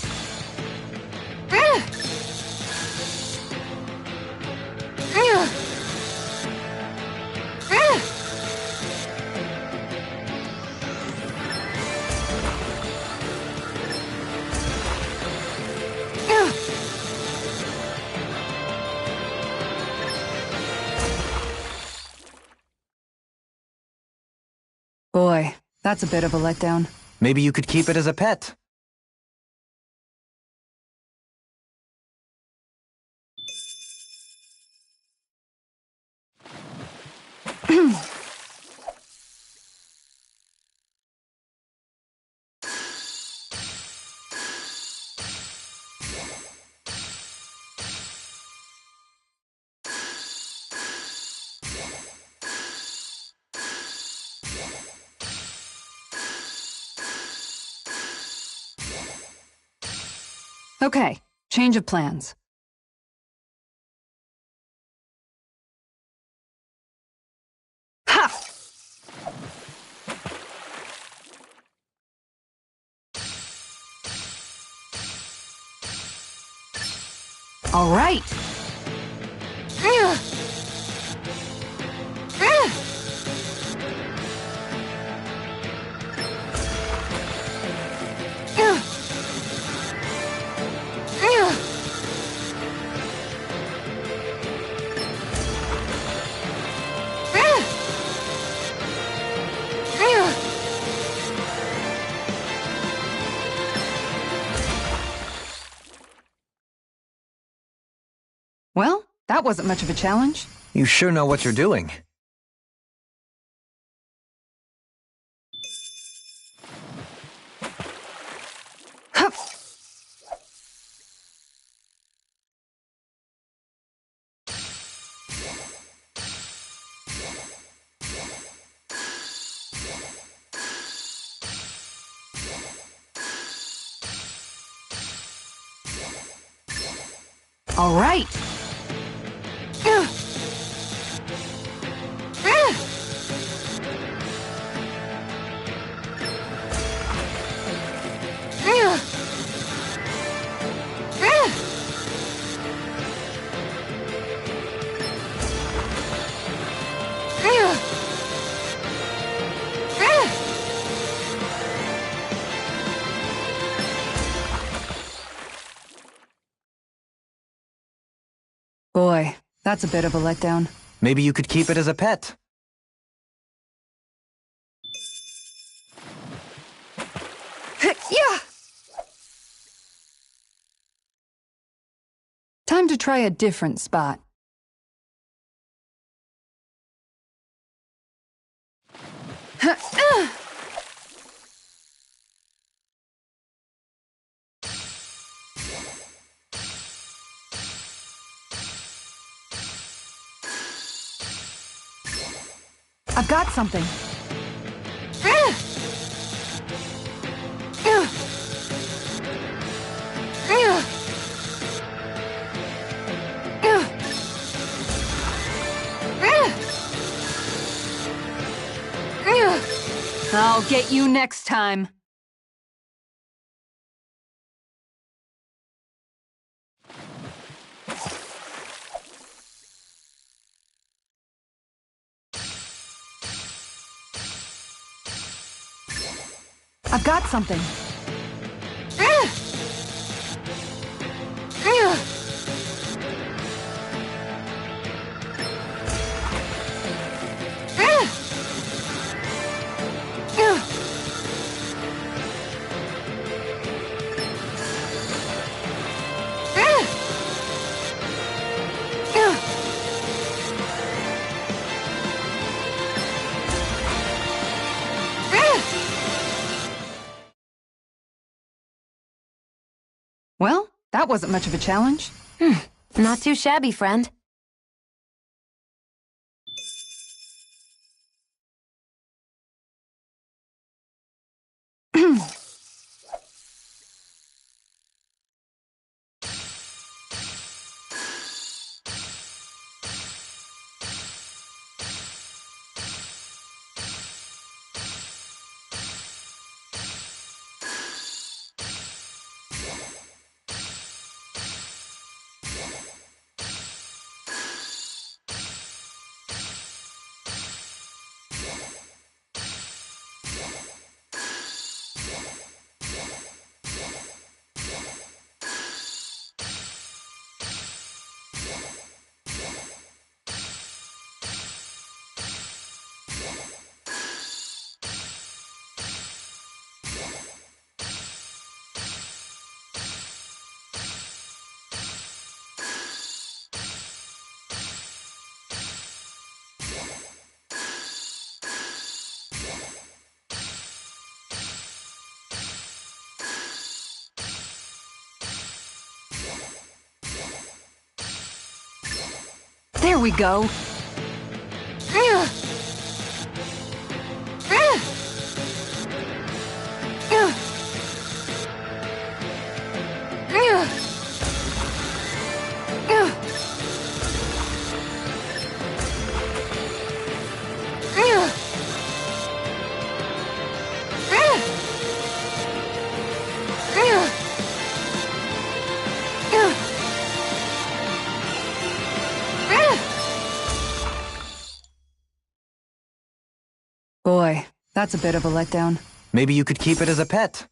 Boy, that's a bit of a letdown. Maybe you could keep it as a pet. Okay, change of plans. Ha! All right. Well, that wasn't much of a challenge. You sure know what you're doing. Hup. All right. Boy, that's a bit of a letdown. Maybe you could keep it as a pet. Yeah! Time to try a different spot. I've got something. I'll get you next time. I've got something. Well, that wasn't much of a challenge. Not too shabby, friend. There we go. Boy, that's a bit of a letdown. Maybe you could keep it as a pet.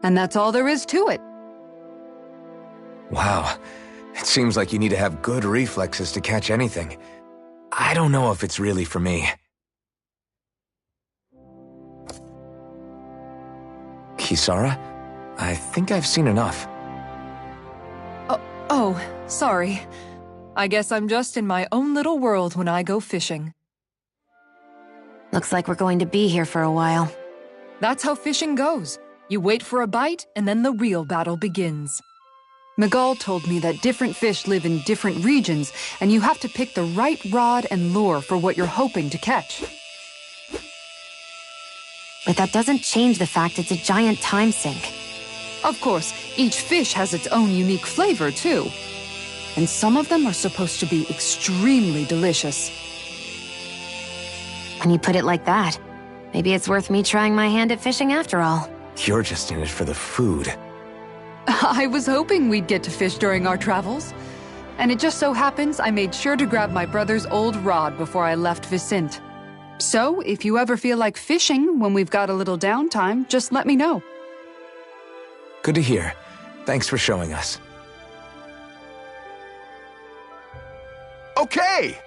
And that's all there is to it. Wow. It seems like you need to have good reflexes to catch anything. I don't know if it's really for me. Kisara? I think I've seen enough. Oh, sorry. I guess I'm just in my own little world when I go fishing. Looks like we're going to be here for a while. That's how fishing goes. You wait for a bite, and then the real battle begins. Miguel told me that different fish live in different regions, and you have to pick the right rod and lure for what you're hoping to catch. But that doesn't change the fact it's a giant time sink. Of course, each fish has its own unique flavor, too. And some of them are supposed to be extremely delicious. When you put it like that, maybe it's worth me trying my hand at fishing after all. You're just in it for the food. I was hoping we'd get to fish during our travels. And it just so happens I made sure to grab my brother's old rod before I left Vicente. So, if you ever feel like fishing when we've got a little downtime, just let me know. Good to hear. Thanks for showing us. Okay!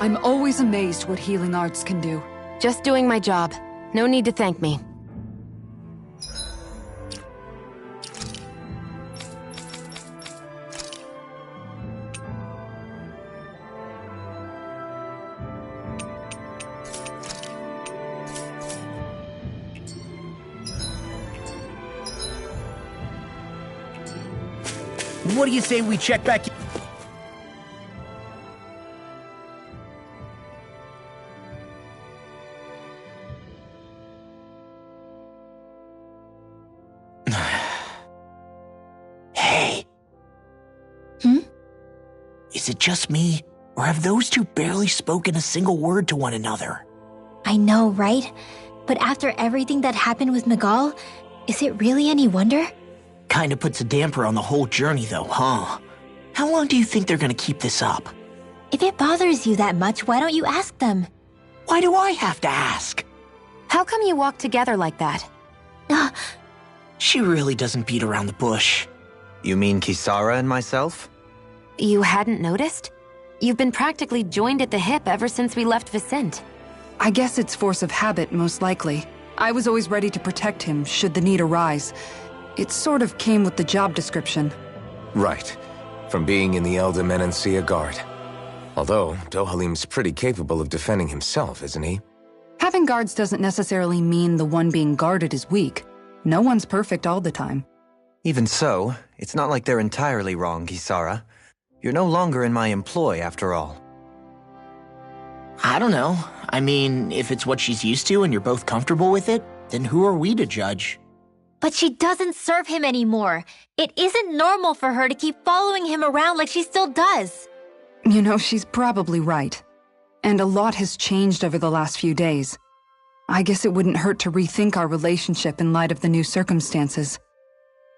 I'm always amazed what healing arts can do. Just doing my job. No need to thank me. What do you say we check back in? Hey. Is it just me, or have those two barely spoken a single word to one another? I know, right? But after everything that happened with Miguel, is it really any wonder? Kinda puts a damper on the whole journey though, huh? How long do you think they're gonna keep this up? If it bothers you that much, why don't you ask them? Why do I have to ask? How come you walk together like that? She really doesn't beat around the bush. You mean Kisara and myself? You hadn't noticed? You've been practically joined at the hip ever since we left Vicente. I guess it's force of habit, most likely. I was always ready to protect him, should the need arise. It sort of came with the job description. Right. From being in the Elder Menancia Guard. Although, Dohalim's pretty capable of defending himself, isn't he? Having guards doesn't necessarily mean the one being guarded is weak. No one's perfect all the time. Even so, it's not like they're entirely wrong, Kisara. You're no longer in my employ, after all. I don't know. I mean, if it's what she's used to and you're both comfortable with it, then who are we to judge? But she doesn't serve him anymore. It isn't normal for her to keep following him around like she still does. You know, she's probably right. And a lot has changed over the last few days. I guess it wouldn't hurt to rethink our relationship in light of the new circumstances.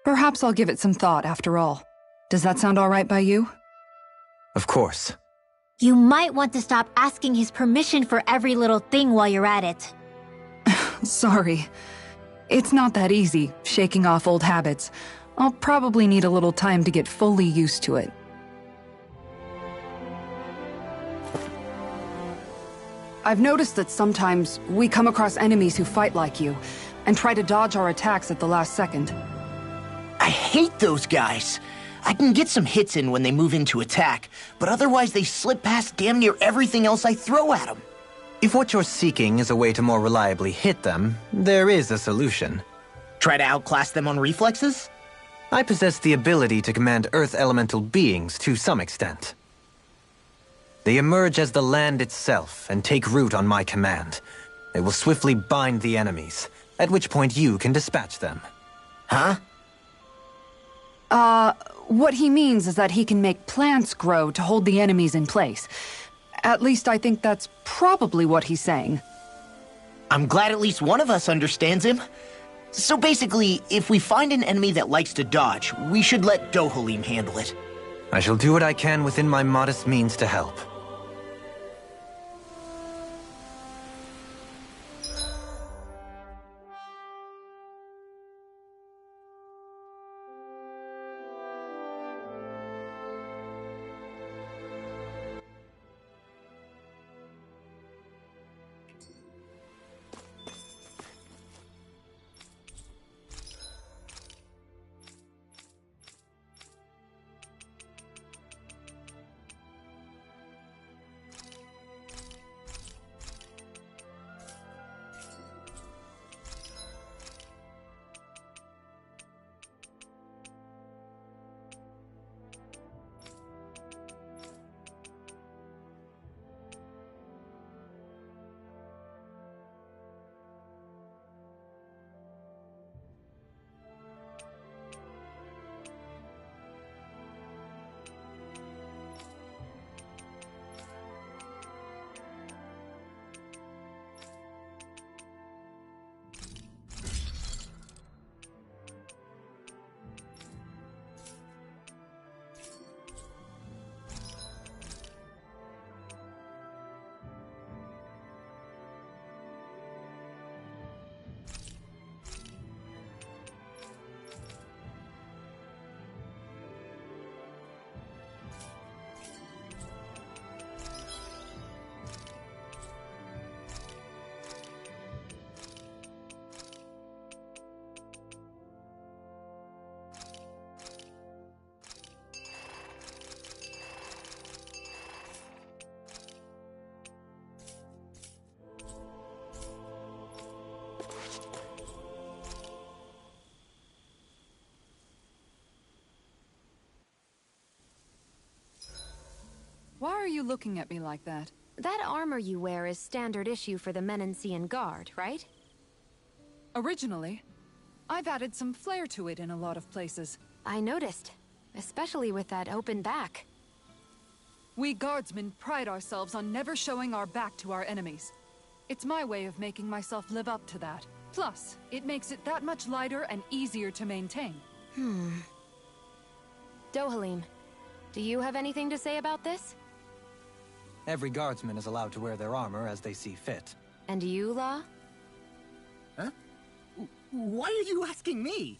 Perhaps I'll give it some thought after all. Does that sound all right by you? Of course. You might want to stop asking his permission for every little thing while you're at it. Sorry. It's not that easy, shaking off old habits. I'll probably need a little time to get fully used to it. I've noticed that sometimes we come across enemies who fight like you, and try to dodge our attacks at the last second. I hate those guys. I can get some hits in when they move in to attack, but otherwise they slip past damn near everything else I throw at them. If what you're seeking is a way to more reliably hit them, there is a solution. Try to outclass them on reflexes? I possess the ability to command Earth elemental beings to some extent. They emerge as the land itself and take root on my command. They will swiftly bind the enemies, at which point you can dispatch them. Huh? What he means is that he can make plants grow to hold the enemies in place. At least I think that's probably what he's saying. I'm glad at least one of us understands him. So basically, if we find an enemy that likes to dodge, we should let Dohalim handle it. I shall do what I can within my modest means to help. Why are you looking at me like that? That armor you wear is standard issue for the Menancian Guard, right? Originally. I've added some flair to it in a lot of places. I noticed, especially with that open back. We guardsmen pride ourselves on never showing our back to our enemies. It's my way of making myself live up to that. Plus, it makes it that much lighter and easier to maintain. Dohalim, do you have anything to say about this? Every guardsman is allowed to wear their armor as they see fit. And you, Law? Huh? Why are you asking me?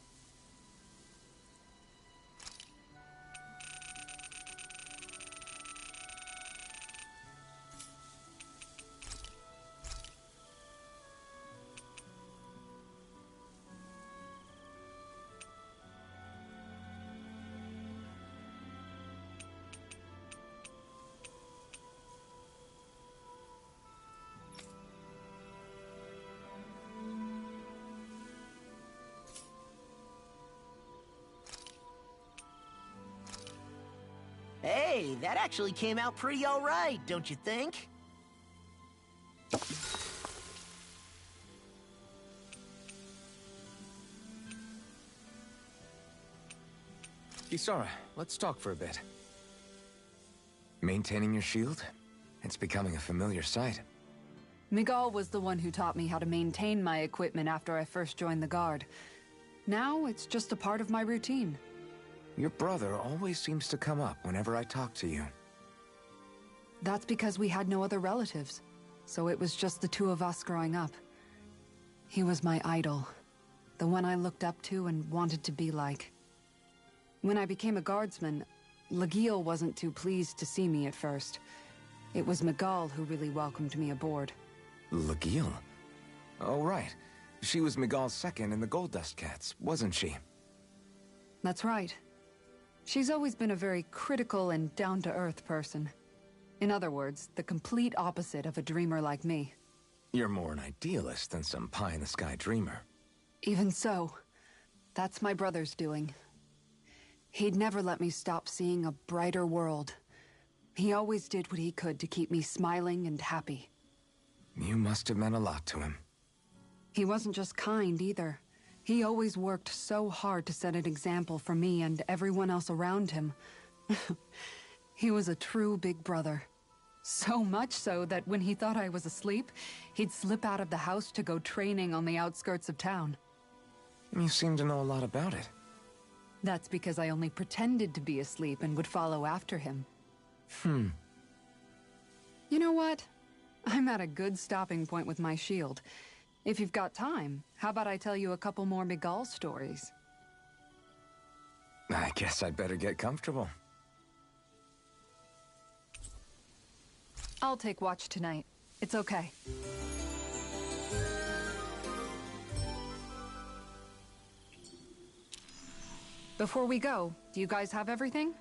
Hey, that actually came out pretty alright, don't you think? Kisara, let's talk for a bit. Maintaining your shield? It's becoming a familiar sight. Miguel was the one who taught me how to maintain my equipment after I first joined the Guard. Now, it's just a part of my routine. Your brother always seems to come up whenever I talk to you. That's because we had no other relatives, so it was just the two of us growing up. He was my idol, the one I looked up to and wanted to be like. When I became a guardsman, Lagiel wasn't too pleased to see me at first. It was Miguel who really welcomed me aboard. Lagiel? Oh, right. She was Miguel's second in the Gold Dust Cats, wasn't she? That's right. She's always been a very critical and down-to-earth person. In other words, the complete opposite of a dreamer like me. You're more an idealist than some pie-in-the-sky dreamer. Even so, that's my brother's doing. He'd never let me stop seeing a brighter world. He always did what he could to keep me smiling and happy. You must have meant a lot to him. He wasn't just kind, either. He always worked so hard to set an example for me and everyone else around him. He was a true big brother. So much so that when he thought I was asleep, he'd slip out of the house to go training on the outskirts of town. You seem to know a lot about it. That's because I only pretended to be asleep and would follow after him. You know what? I'm at a good stopping point with my shield. If you've got time, how about I tell you a couple more Miguel stories? I guess I'd better get comfortable. I'll take watch tonight. It's okay. Before we go, do you guys have everything?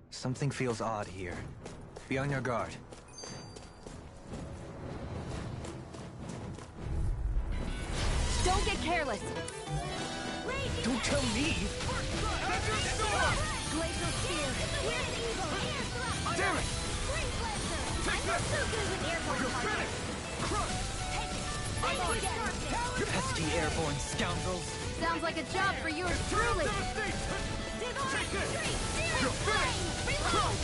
Something feels odd here. Be on your guard. Don't get careless. Don't tell me! Glacial Spear. Here's evil. Damn it! I'm not so good with airborne targets. Take it. Pesky airborne scoundrels! Sounds like a job for yours truly. Reload!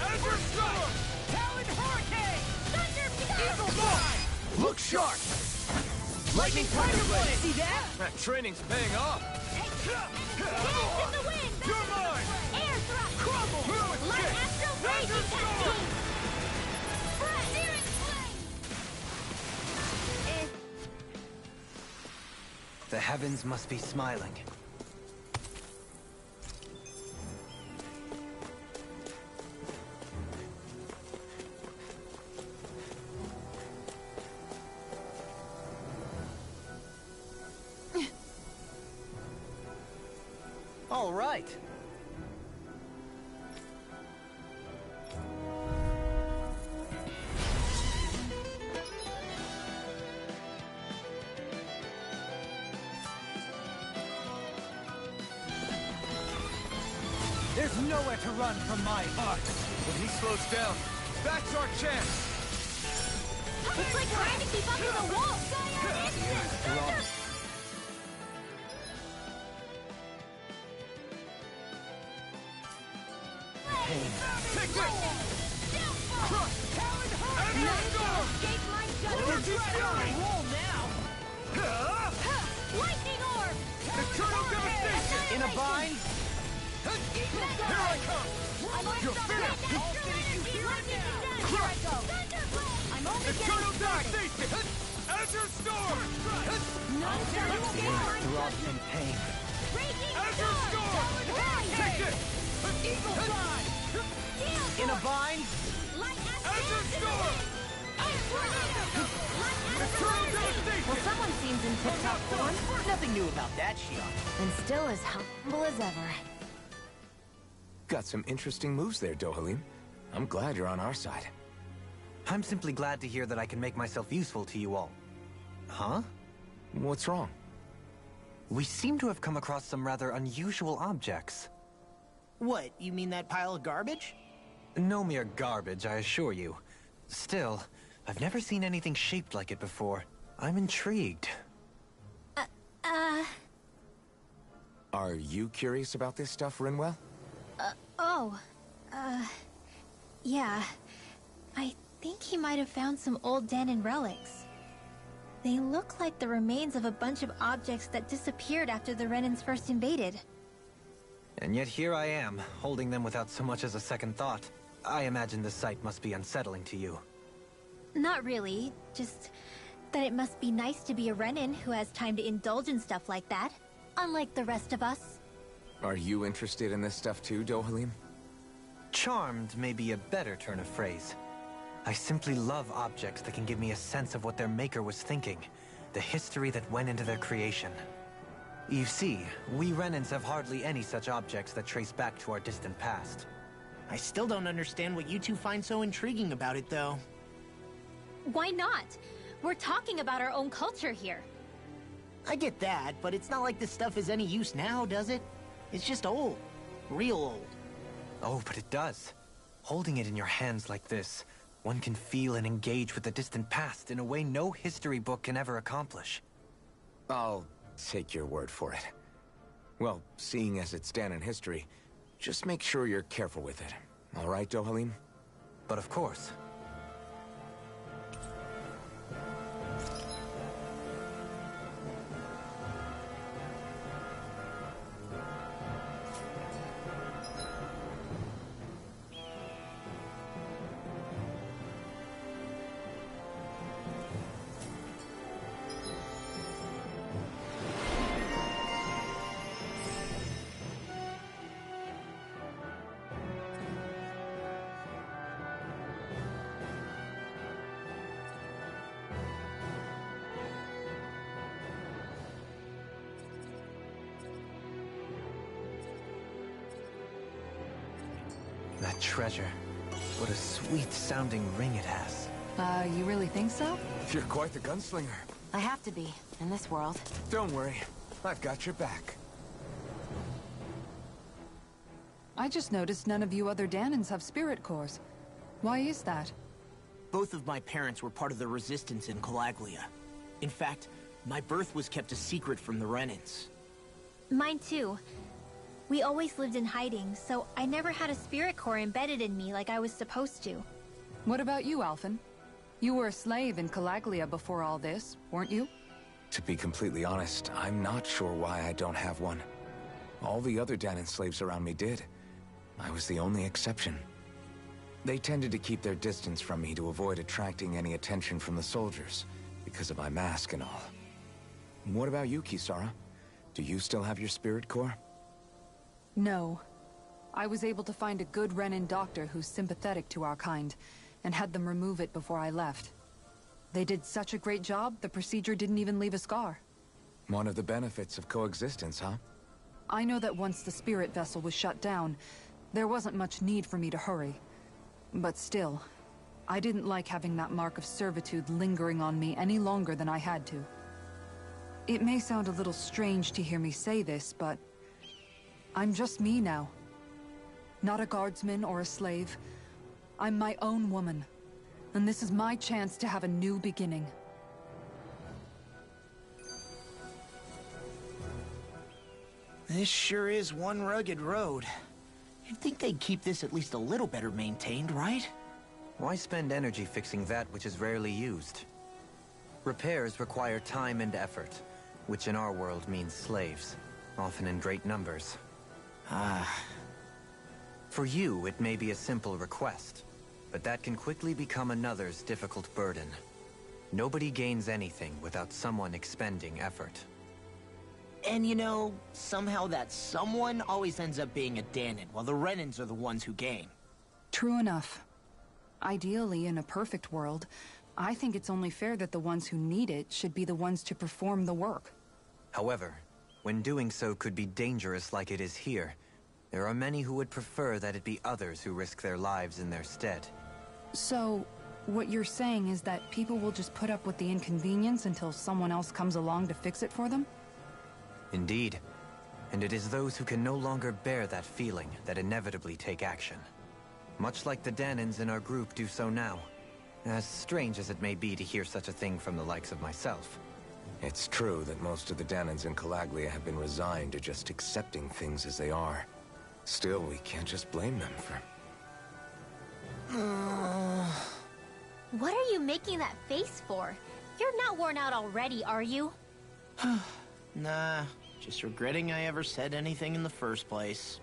Azure Storm! Talon Hurricane! Thunder Eagle Fly! Look sharp! Lightning Tiger Blade! See that? That training's paying off! Hands in the wind! You're mine! Air thrust! Crumble! Light Astral Raging Technique! Searing Flame! The heavens must be smiling. All right. There's nowhere to run from my heart. When he slows down, that's our chance! It's like trying to keep up with a wall! Thunder! Pain. Take this! Crush! Talon Hurricane! Escape my judgment! Energy Fury! Roll now! Lightning Orb! Eternal Devastation! In a bind? Here I come! You're finished! Here I go! I'm only Eternal getting started! Devastation! Azure Storm! No, sir, you won't get my Throbs in judgment! pain. Raging Azure Storm! Take this! Eagle Fly! In a bind? Light Azure Storm! Ice Tornado! Light Eternal Well, someone seems in tip-top form. Nothing new about that, Shion. And still as humble as ever. Got some interesting moves there, Dohalim. I'm glad you're on our side. I'm simply glad to hear that I can make myself useful to you all. Huh? What's wrong? We seem to have come across some rather unusual objects. What, you mean that pile of garbage? No mere garbage, I assure you. Still, I've never seen anything shaped like it before. I'm intrigued. Are you curious about this stuff, Rinwell? Yeah. I think he might have found some old Danon relics. They look like the remains of a bunch of objects that disappeared after the Renans first invaded. And yet here I am, holding them without so much as a second thought. I imagine the sight must be unsettling to you. Not really, just that it must be nice to be a Renan who has time to indulge in stuff like that, unlike the rest of us. Are you interested in this stuff too, Dohalim? Charmed may be a better turn of phrase. I simply love objects that can give me a sense of what their maker was thinking, the history that went into their creation. You see, we Renans have hardly any such objects that trace back to our distant past. I still don't understand what you two find so intriguing about it, though. Why not? We're talking about our own culture here. I get that, but it's not like this stuff is any use now, does it? It's just old. Real old. Oh, but it does. Holding it in your hands like this, one can feel and engage with the distant past in a way no history book can ever accomplish. I'll take your word for it. Well, seeing as it's Danon history, just make sure you're careful with it. All right, Dohalim? But of course. That treasure. What a sweet-sounding ring it has. You really think so? You're quite the gunslinger. I have to be, in this world. Don't worry. I've got your back. I just noticed none of you other Danons have spirit cores. Why is that? Both of my parents were part of the resistance in Calaglia. In fact, my birth was kept a secret from the Renans. Mine too. We always lived in hiding, so I never had a spirit core embedded in me like I was supposed to. What about you, Alphen? You were a slave in Calaglia before all this, weren't you? To be completely honest, I'm not sure why I don't have one. All the other Danon slaves around me did. I was the only exception. They tended to keep their distance from me to avoid attracting any attention from the soldiers, because of my mask and all. What about you, Kisara? Do you still have your spirit core? No. I was able to find a good Renan doctor who's sympathetic to our kind, and had them remove it before I left. They did such a great job, the procedure didn't even leave a scar. One of the benefits of coexistence, huh? I know that once the spirit vessel was shut down, there wasn't much need for me to hurry. But still, I didn't like having that mark of servitude lingering on me any longer than I had to. It may sound a little strange to hear me say this, but I'm just me now. Not a guardsman or a slave. I'm my own woman. And this is my chance to have a new beginning. This sure is one rugged road. You'd think they'd keep this at least a little better maintained, right? Why spend energy fixing that which is rarely used? Repairs require time and effort, which in our world means slaves, often in great numbers. For you, it may be a simple request, but that can quickly become another's difficult burden. Nobody gains anything without someone expending effort. And you know, somehow that someone always ends up being a Danon, while the Renans are the ones who gain. True enough. Ideally, in a perfect world, I think it's only fair that the ones who need it should be the ones to perform the work. However, when doing so could be dangerous like it is here, there are many who would prefer that it be others who risk their lives in their stead. So, what you're saying is that people will just put up with the inconvenience until someone else comes along to fix it for them? Indeed. And it is those who can no longer bear that feeling that inevitably take action. Much like the Danans in our group do so now. As strange as it may be to hear such a thing from the likes of myself. It's true that most of the Danans in Calaglia have been resigned to just accepting things as they are. Still, we can't just blame them for... What are you making that face for? You're not worn out already, are you? Nah, just regretting I ever said anything in the first place.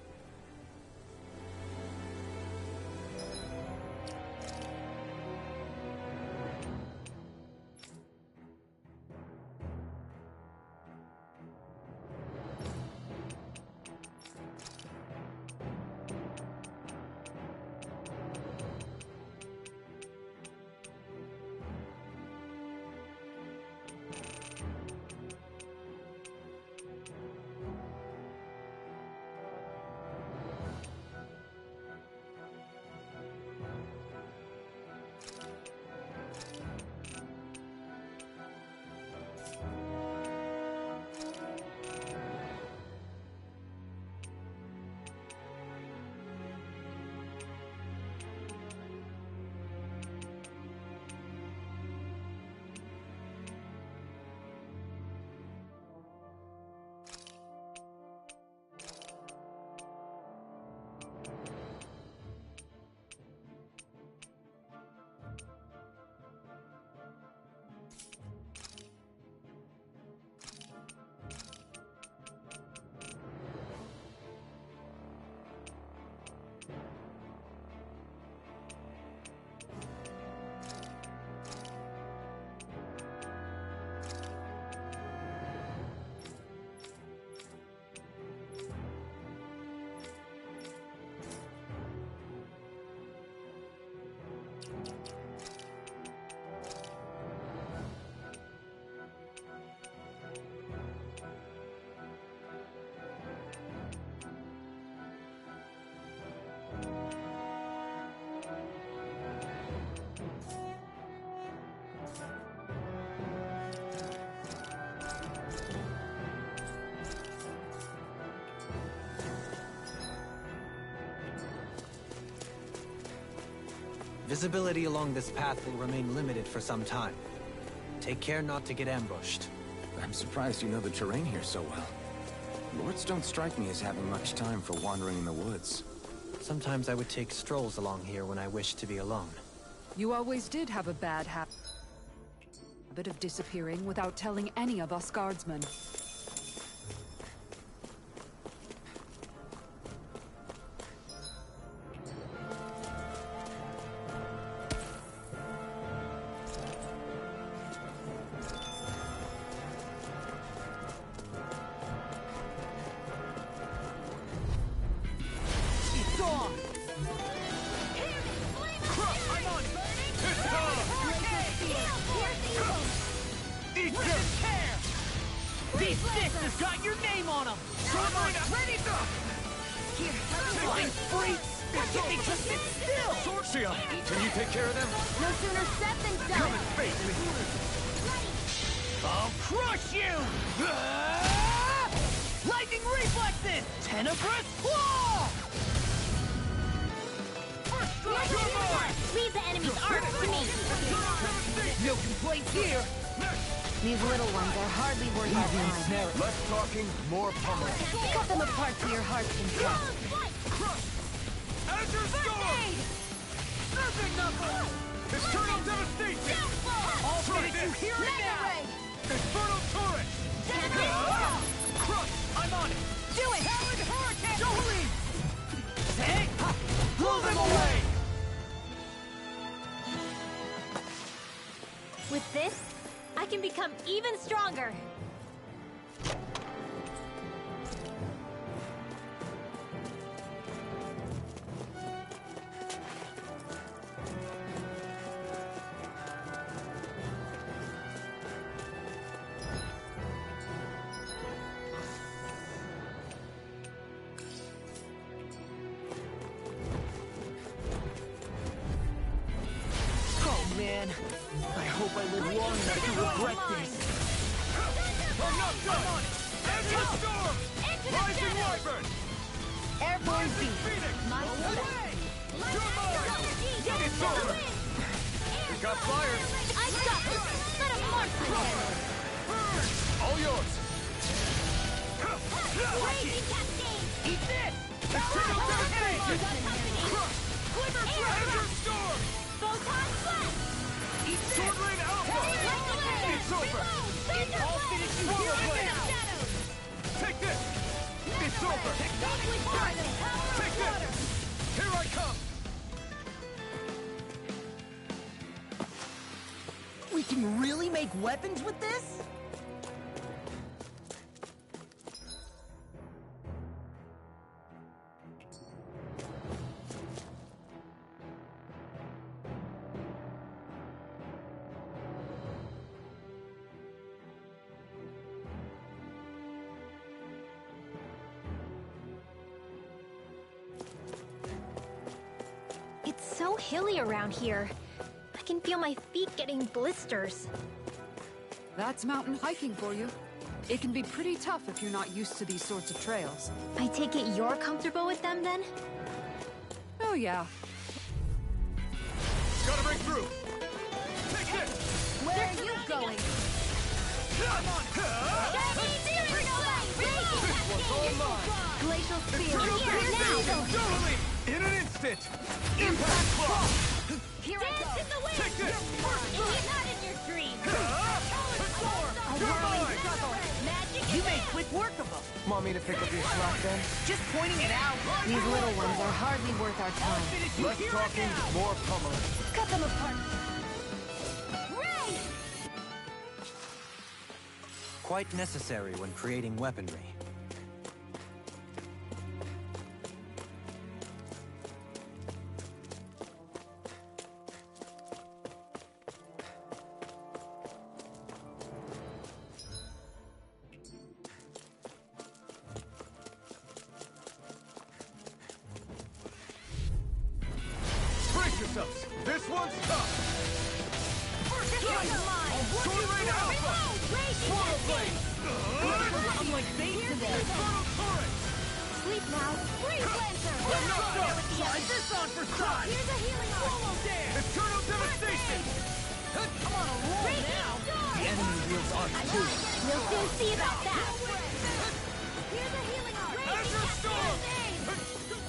Visibility along this path will remain limited for some time. Take care not to get ambushed. I'm surprised you know the terrain here so well. Lords don't strike me as having much time for wandering in the woods. Sometimes I would take strolls along here when I wished to be alone. You always did have a bad habit of disappearing without telling any of us guardsmen. These little ones are hardly worth our time. Less talking, more pummeling. Cut them apart to your heart's content. Azure Storm! Serpent Knuckle! External Devastation! I'll finish you here and now! Inferno Turret! Crush! I'm on it! Do it! Talon Hurricane! Jolie! Hey! Blow them away! With this, I can become even stronger. man. I hope I live long enough to regret this. I'm not done! Into the storm! Rising Wyvern! Airborne beat. My Away! You're mine! It's over! We got fires! I got this! Let him march ahead! All yours! Raging cascade! Eat this! Eternal devastation! Quiver Azure storm! Photon blast! Eat sword rain alpha! It's over! All finished Swallow blade! Take this! It's over! Take this! Here I come! We can really make weapons with this? It's so hilly around here. I can feel my feet getting blisters. That's mountain hiking for you. It can be pretty tough if you're not used to these sorts of trails. I take it you're comfortable with them then? Oh yeah. Gotta break through! Take this! Where are you going? Come on! Glacial spear! Totally! In an instant! Impact claw! Here I go! In the wind! Take this! Not in your dreams! Magic You made quick work of them. Want me to pick up your slack then? Just pointing it out. These little ones are hardly worth our time. Less talking, more pummeling. Cut them apart! Ray! Quite necessary when creating weaponry. Brace yourselves! This one's tough! Sword rain alpha! Swallow blade! I'm like bait to them. Infernal torrent! Sleep now! Freeze Lancer! I'm not done! Try this on for size! Here's a healing Swallow dance! Eternal devastation! I'm on a roll now. The enemy wields arc too. We'll soon see about that! Here's a healing arm! Azure storm!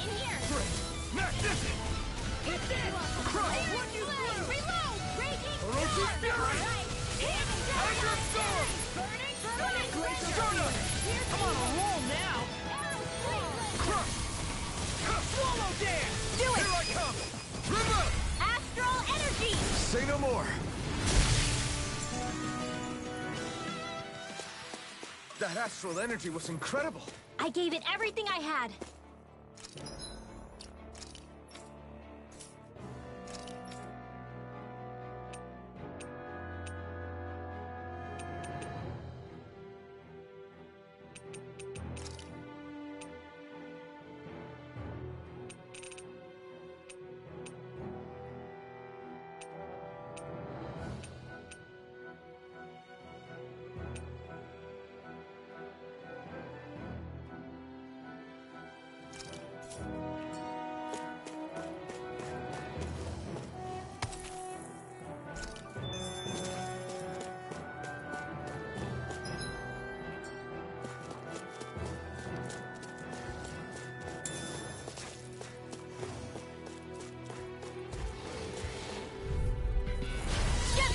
In here! Smash this! Get this! Crush! Reload! Raging Corrosive fury! Azure storm! Burning! Stardust! I'm on a roll now. Crush! Swallow dance! Do it! Here I come! River! Astral energy! Say no more. That astral energy was incredible. I gave it everything I had.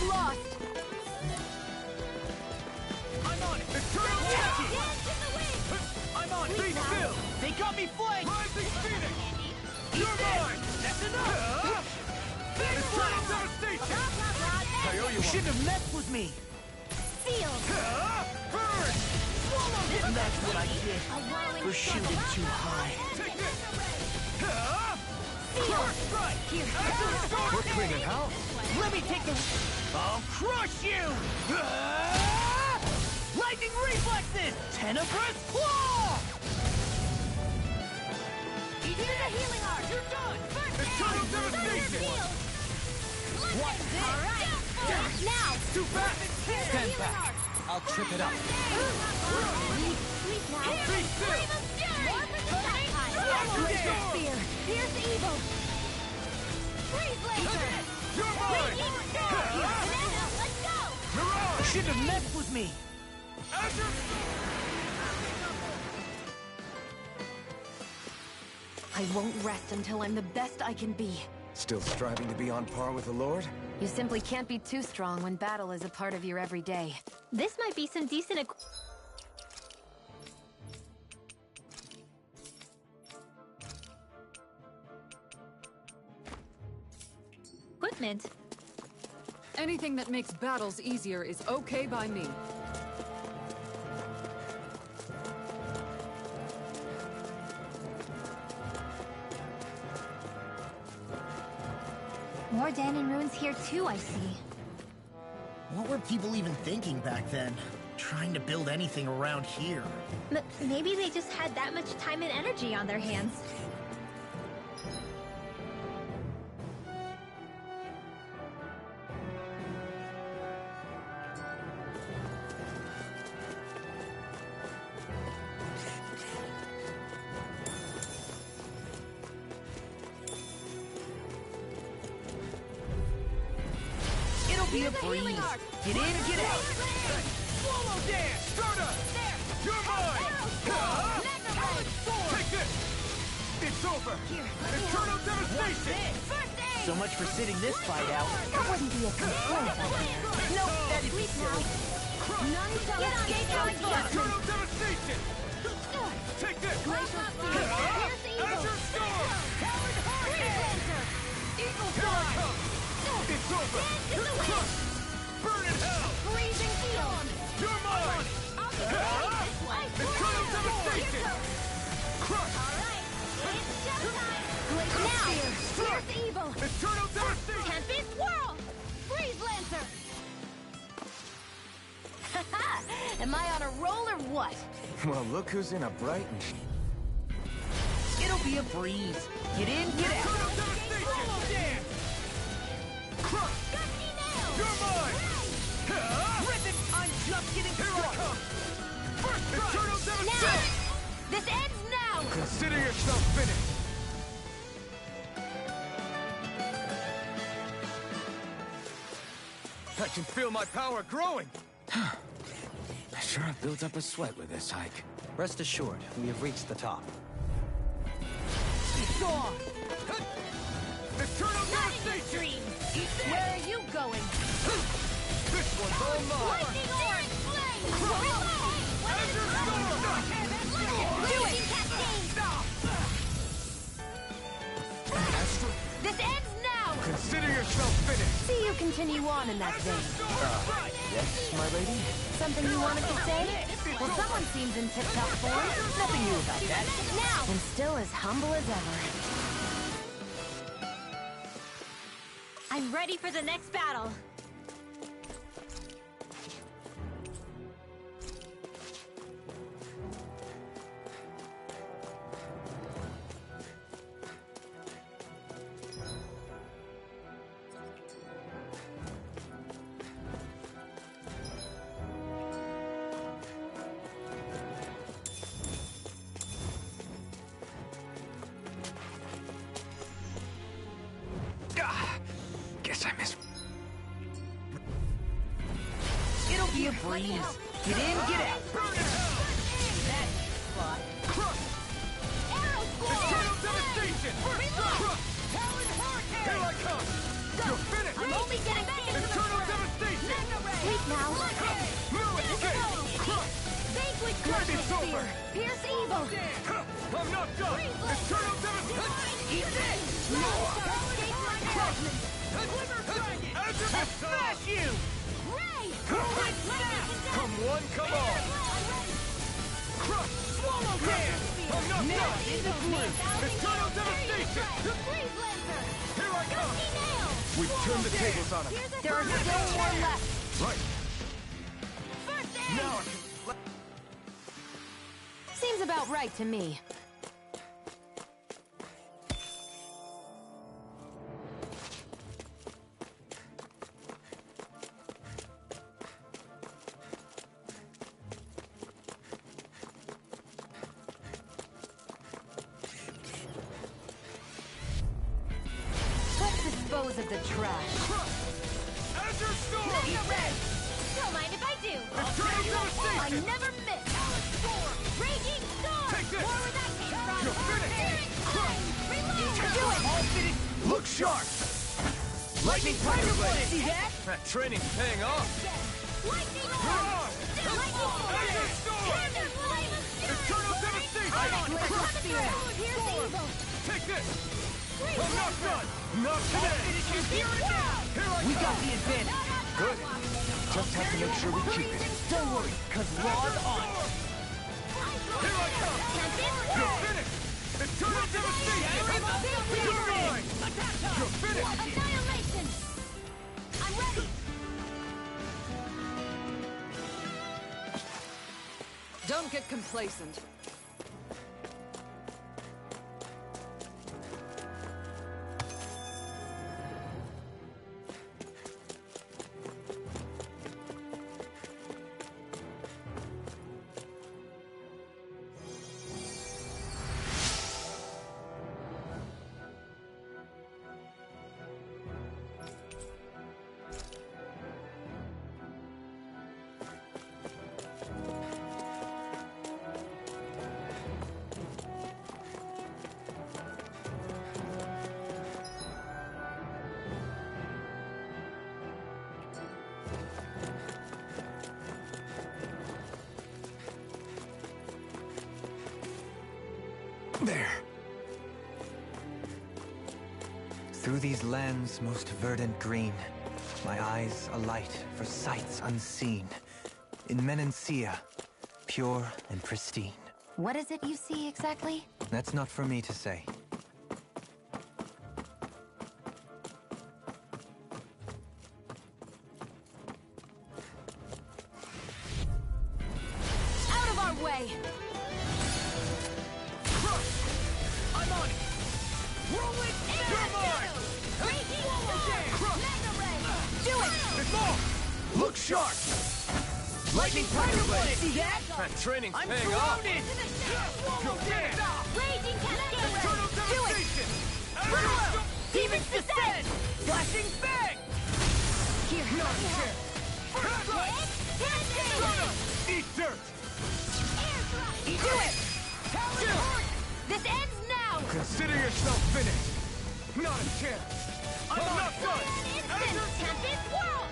Lost! I'm on it! Eternal energy! Dance in the wind! I'm on it! Be still! They got me flanked. Rising Phoenix! You're mine! That's enough. Eternal devastation! I owe you You one. shouldn't have messed with me. Sealed! Burn! Swallow this! And that's what I get A whirling for shooting too high. Take this! Sealed! Strike! Here! Azure storm! We're cleaning house. Let me take the... I'll crush you! Lightning reflexes! Tenebrous claw! Here's a healing arc! You're done! Eternal devastation! What? Alright! Now! Too fast! Stand back. I'll trip it up. Sweet now! Be still! More precision! Glacial Spear! Pierce evil! Freeze laser! You're mine! Let's go! You shouldn't have messed with me! I won't rest until I'm the best I can be. Still striving to be on par with the Lord? You simply can't be too strong when battle is a part of your everyday. This might be some decent equipment. Anything that makes battles easier is okay by me. More Danon ruins here too, I see. What were people even thinking back then? Trying to build anything around here? Maybe they just had that much time and energy on their hands. Be a breeze. Get in, get out. Swallow dance! Start up! You're mine! Take this! It's over! Eternal devastation! So much for sitting this fight out. That wouldn't be a complaint. Nope, that'd be silly. None shall escape our Eternal devastation! Take this! Glacial Spear! Pierce evil! Azure Storm! Freeze laser! Eagle Here I Fly! come! It's over! Dance in the wind! Burn in hell! Freezing field! You're mine! Eternal devastation! Crush! Alright, it's showtime! Glacial Spear! Pierce evil! Eternal devastation! Tempest Whirl! Freeze Lancer! Haha! Am I on a roll or what? Well, look who's in a bright and... It'll be a breeze. Get in, get out. Eternal devastation! Dance! Crush! Gusty nail! You're mine! Rip it! I'm just getting Here I started. come! First Eternal Now! devastation! This ends now! Consider yourself finished! I can feel my power growing! I sure have built up a sweat with this hike. Rest assured, we have reached the top. It's on! Eternal Not in your devastation! dreams! Where are you going? This one's all mine! Lightning Orange Flame! Azure Storm! Do it! Astral, This ends now! consider yourself finished! See you continue on in that vein. Yes, my lady? Something you wanted to say? Well, someone seems in tip-top form. Nothing new about that. Now! And still as humble as ever. I'm ready for the next battle. Guess I missed. It'll be a breeze. Get in, get out. That's spot. Crush! Arrow Eternal devastation! Crush! Talon Hurricane! Here I come! You're finished! I'm only getting back into the Eternal fray! devastation! Sleep now! Move it! Crush! Vanquish It's Darkness over. Spear! Pierce evil! I'm not done! Eternal devastation! Eat this! No one shall escape my judgment! Quiver Dragon! Smash you! Ray! Come one, come all! Crush! Swallow Dance! I'm not done! Eternal devastation! Freeze Lancer! Here I come! Gusty nail! We've turned the tables on him! There are still more left. Right! First aid! Now I can... Seems about right to me. dispose of the trash. Azure Storm! Don't mind if I do. Eternal Devastation! I never miss. Raging Storm! Take this! More where that came from. You're finished! Reload! Do it! All finished! Look sharp! Lightning Tiger Blade! See that? That training's paying off. Lightning You're on! Lightning Azure Storm! Eternal Devastation! Here's evil. Take this! I'm not done! Not today! Here and now! Here I We come! got the advantage. Good. Just have to make sure we keep it. Don't worry, cause Law's on it. Here I come! You're finished! Eternal Devastation! You're mine! You're finished! Annihilation! I'm ready! Don't get complacent. There. Through these lands most verdant green, my eyes alight for sights unseen. In Menancia, pure and pristine. What is it you see exactly? That's not for me to say. Out of our way! I'm on it! Roll it! You're mine! Raging Storm! Mega Ray! Do it! There's more! Look sharp! Lightning Tiger Blade! See that? That training's I'm paying off. surrounded! You're finished! Raging Cascade Ray! Eternal Do it! Devastation! Willow! Demons descend! Flashing bang! Here, Not a chance! First strike! Shut up! Eat dirt! Do it! This ends now! Consider yourself finished! Not a chance! I'm not done! Instant! Tempest World!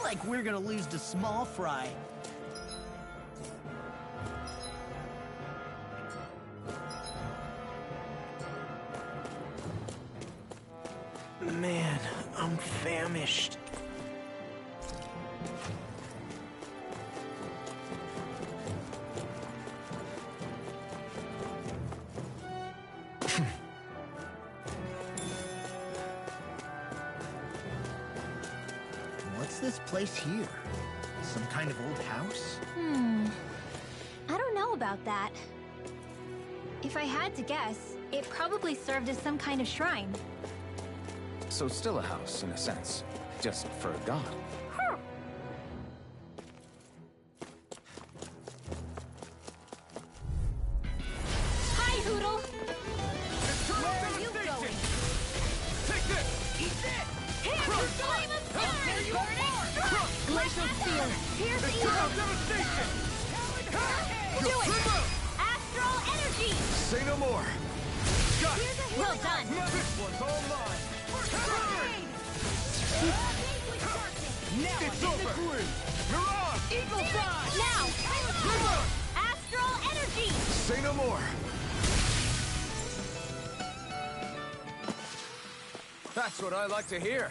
Like we're gonna lose to Small Fry. Man, I'm famished. What's this place here? Some kind of old house? I don't know about that. If I had to guess, it probably served as some kind of shrine. So still a house, in a sense. Just for a god. Hi, Hoodle! Where are you going? Take this! Eat this! Here's the flame of fury! Glacial Spear! Here's the Eternal evil! Devastation! Do it! Astral Energy! Say no more! Got it! Well done! This one's all mine! Now It's I'm in the over! groove. You're on! Eagle Fly! Now! Come on! Astral Energy! Say no more! That's what I like to hear.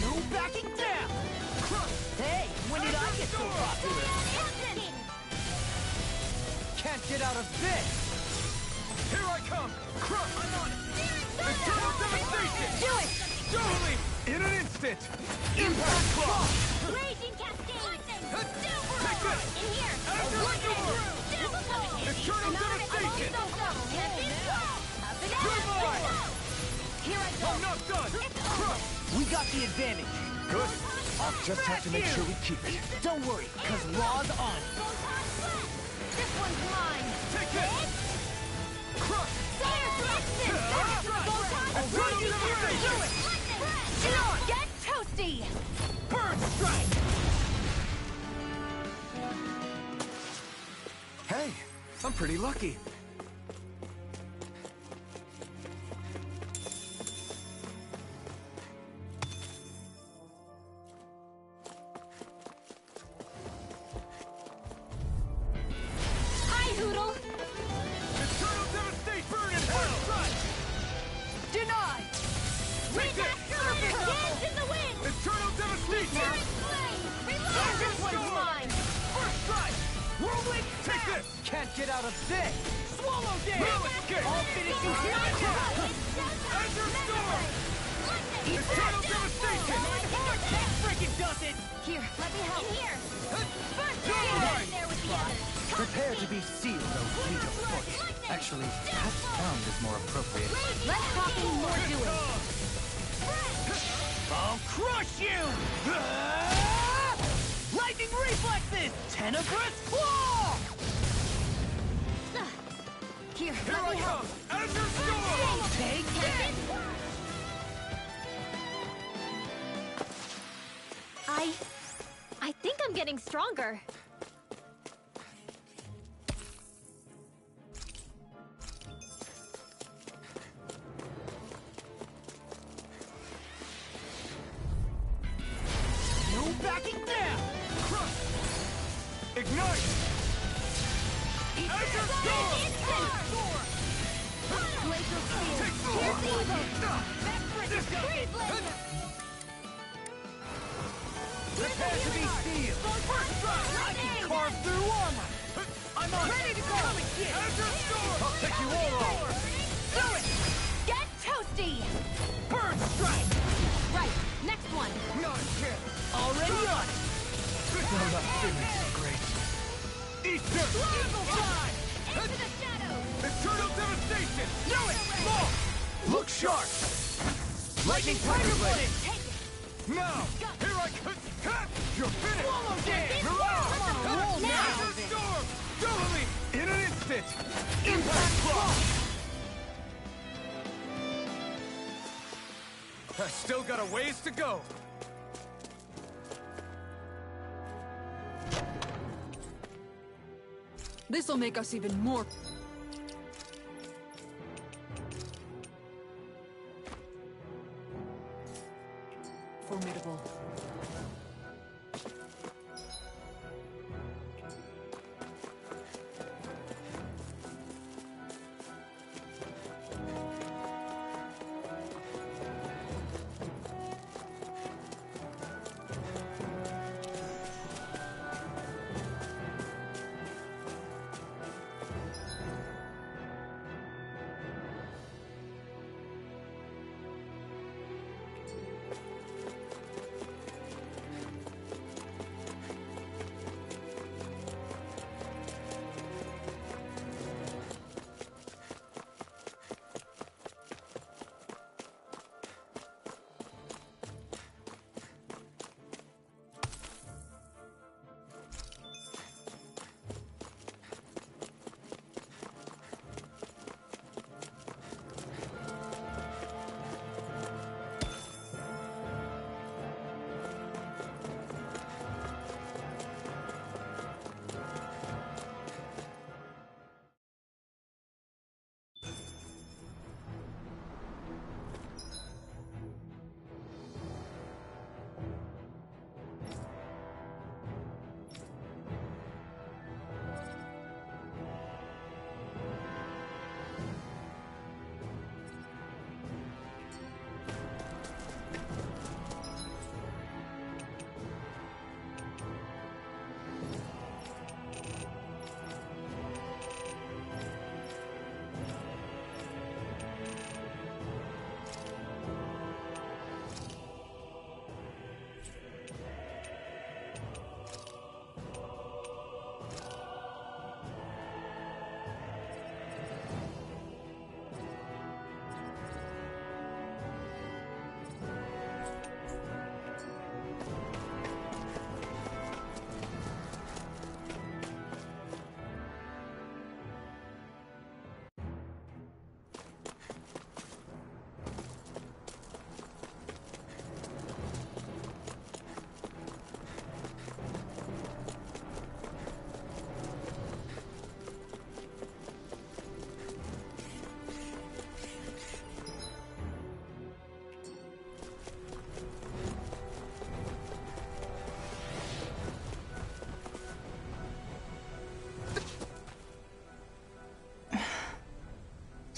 No backing down! Hey, when did I get so popular? Can't get out of this! Here I come! Crush! I'm on it! Eternal devastation! Do it! Totally! In an instant! Impact claw! Raging cascade! Take this! In here! Eternal devastation! Goodbye! Here I go! I'm not done! Crush! We got the advantage. Good. Just have to make sure we keep it. Don't worry, cause Law's on it. This one's mine! Take this! Crush! Get toasty! Burn strike! Hey, I'm pretty lucky. Hi, Hoodle! Eternal devastation! Burn in hell! Denied! Take this! Dance in the wind! Eternal devastation! This one's mine! First strike! Whirlwind! Take this! Can't get out of this! Swallow damage! Real escape! All finishing here! Azure Storm! Eternal devastation! That freaking does it! Here, let me help. In here! First Right. in there with the others! Prepare to be sealed, O fleet of foot. Actually, perhaps found is more appropriate. Less talking, more doing! I'll crush you! Lightning reflexes! Tenebrous claw! Here, Here let I me help! come! Azure Storm! Take this! I think I'm getting stronger. No backing down! Crush! Ignite! Azure Storm! Glacial Spear! Take Here's the evil! This guy! Free Blazer! Prepare to be sealed! First strike! I can carve through armor! I'm on ready to go! Azure Storm! I'll take you all on! Do it! Get toasty! Burn strike! Right, next one! Not a chance! Already on it! I'm not feeling so great. Eat dirt! Evil Fly! Into the shadows! Eternal devastation! Do it! Law! Look sharp! Lightning tiger blade! Take it! Now! Here I come! You're finished! Swallow damage! Hurrah! I'm on a roll now! Azure Storm! Totally! In an instant! Impact claw! I still got a ways to go. This'll make us even more... formidable.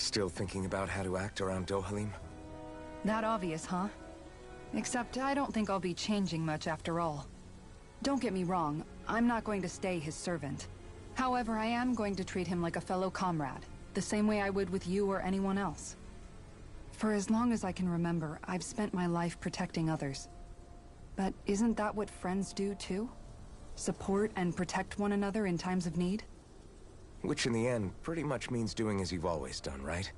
Still thinking about how to act around Dohalim? That obvious, huh? Except I don't think I'll be changing much after all. Don't get me wrong, I'm not going to stay his servant. However, I am going to treat him like a fellow comrade, the same way I would with you or anyone else. For as long as I can remember, I've spent my life protecting others. But isn't that what friends do too? Support and protect one another in times of need? Which in the end pretty much means doing as you've always done, right?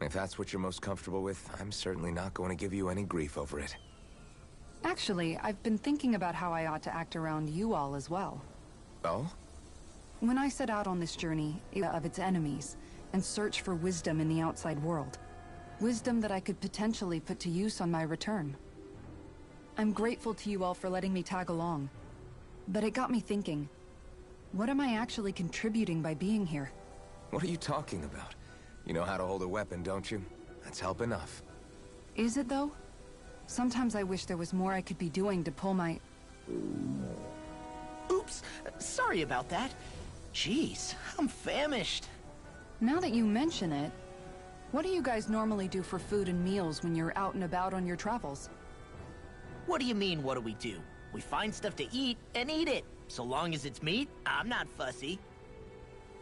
If that's what you're most comfortable with, I'm certainly not going to give you any grief over it. Actually, I've been thinking about how I ought to act around you all as well. Oh? When I set out on this journey of its enemies, and search for wisdom in the outside world. Wisdom that I could potentially put to use on my return. I'm grateful to you all for letting me tag along. But it got me thinking, what am I actually contributing by being here? What are you talking about? You know how to hold a weapon, don't you? That's help enough. Is it though? Sometimes I wish there was more I could be doing to pull my... Oops, sorry about that. Jeez, I'm famished. Now that you mention it, what do you guys normally do for food and meals when you're out and about on your travels? What do you mean, what do we do? We find stuff to eat and eat it. So long as it's meat, I'm not fussy.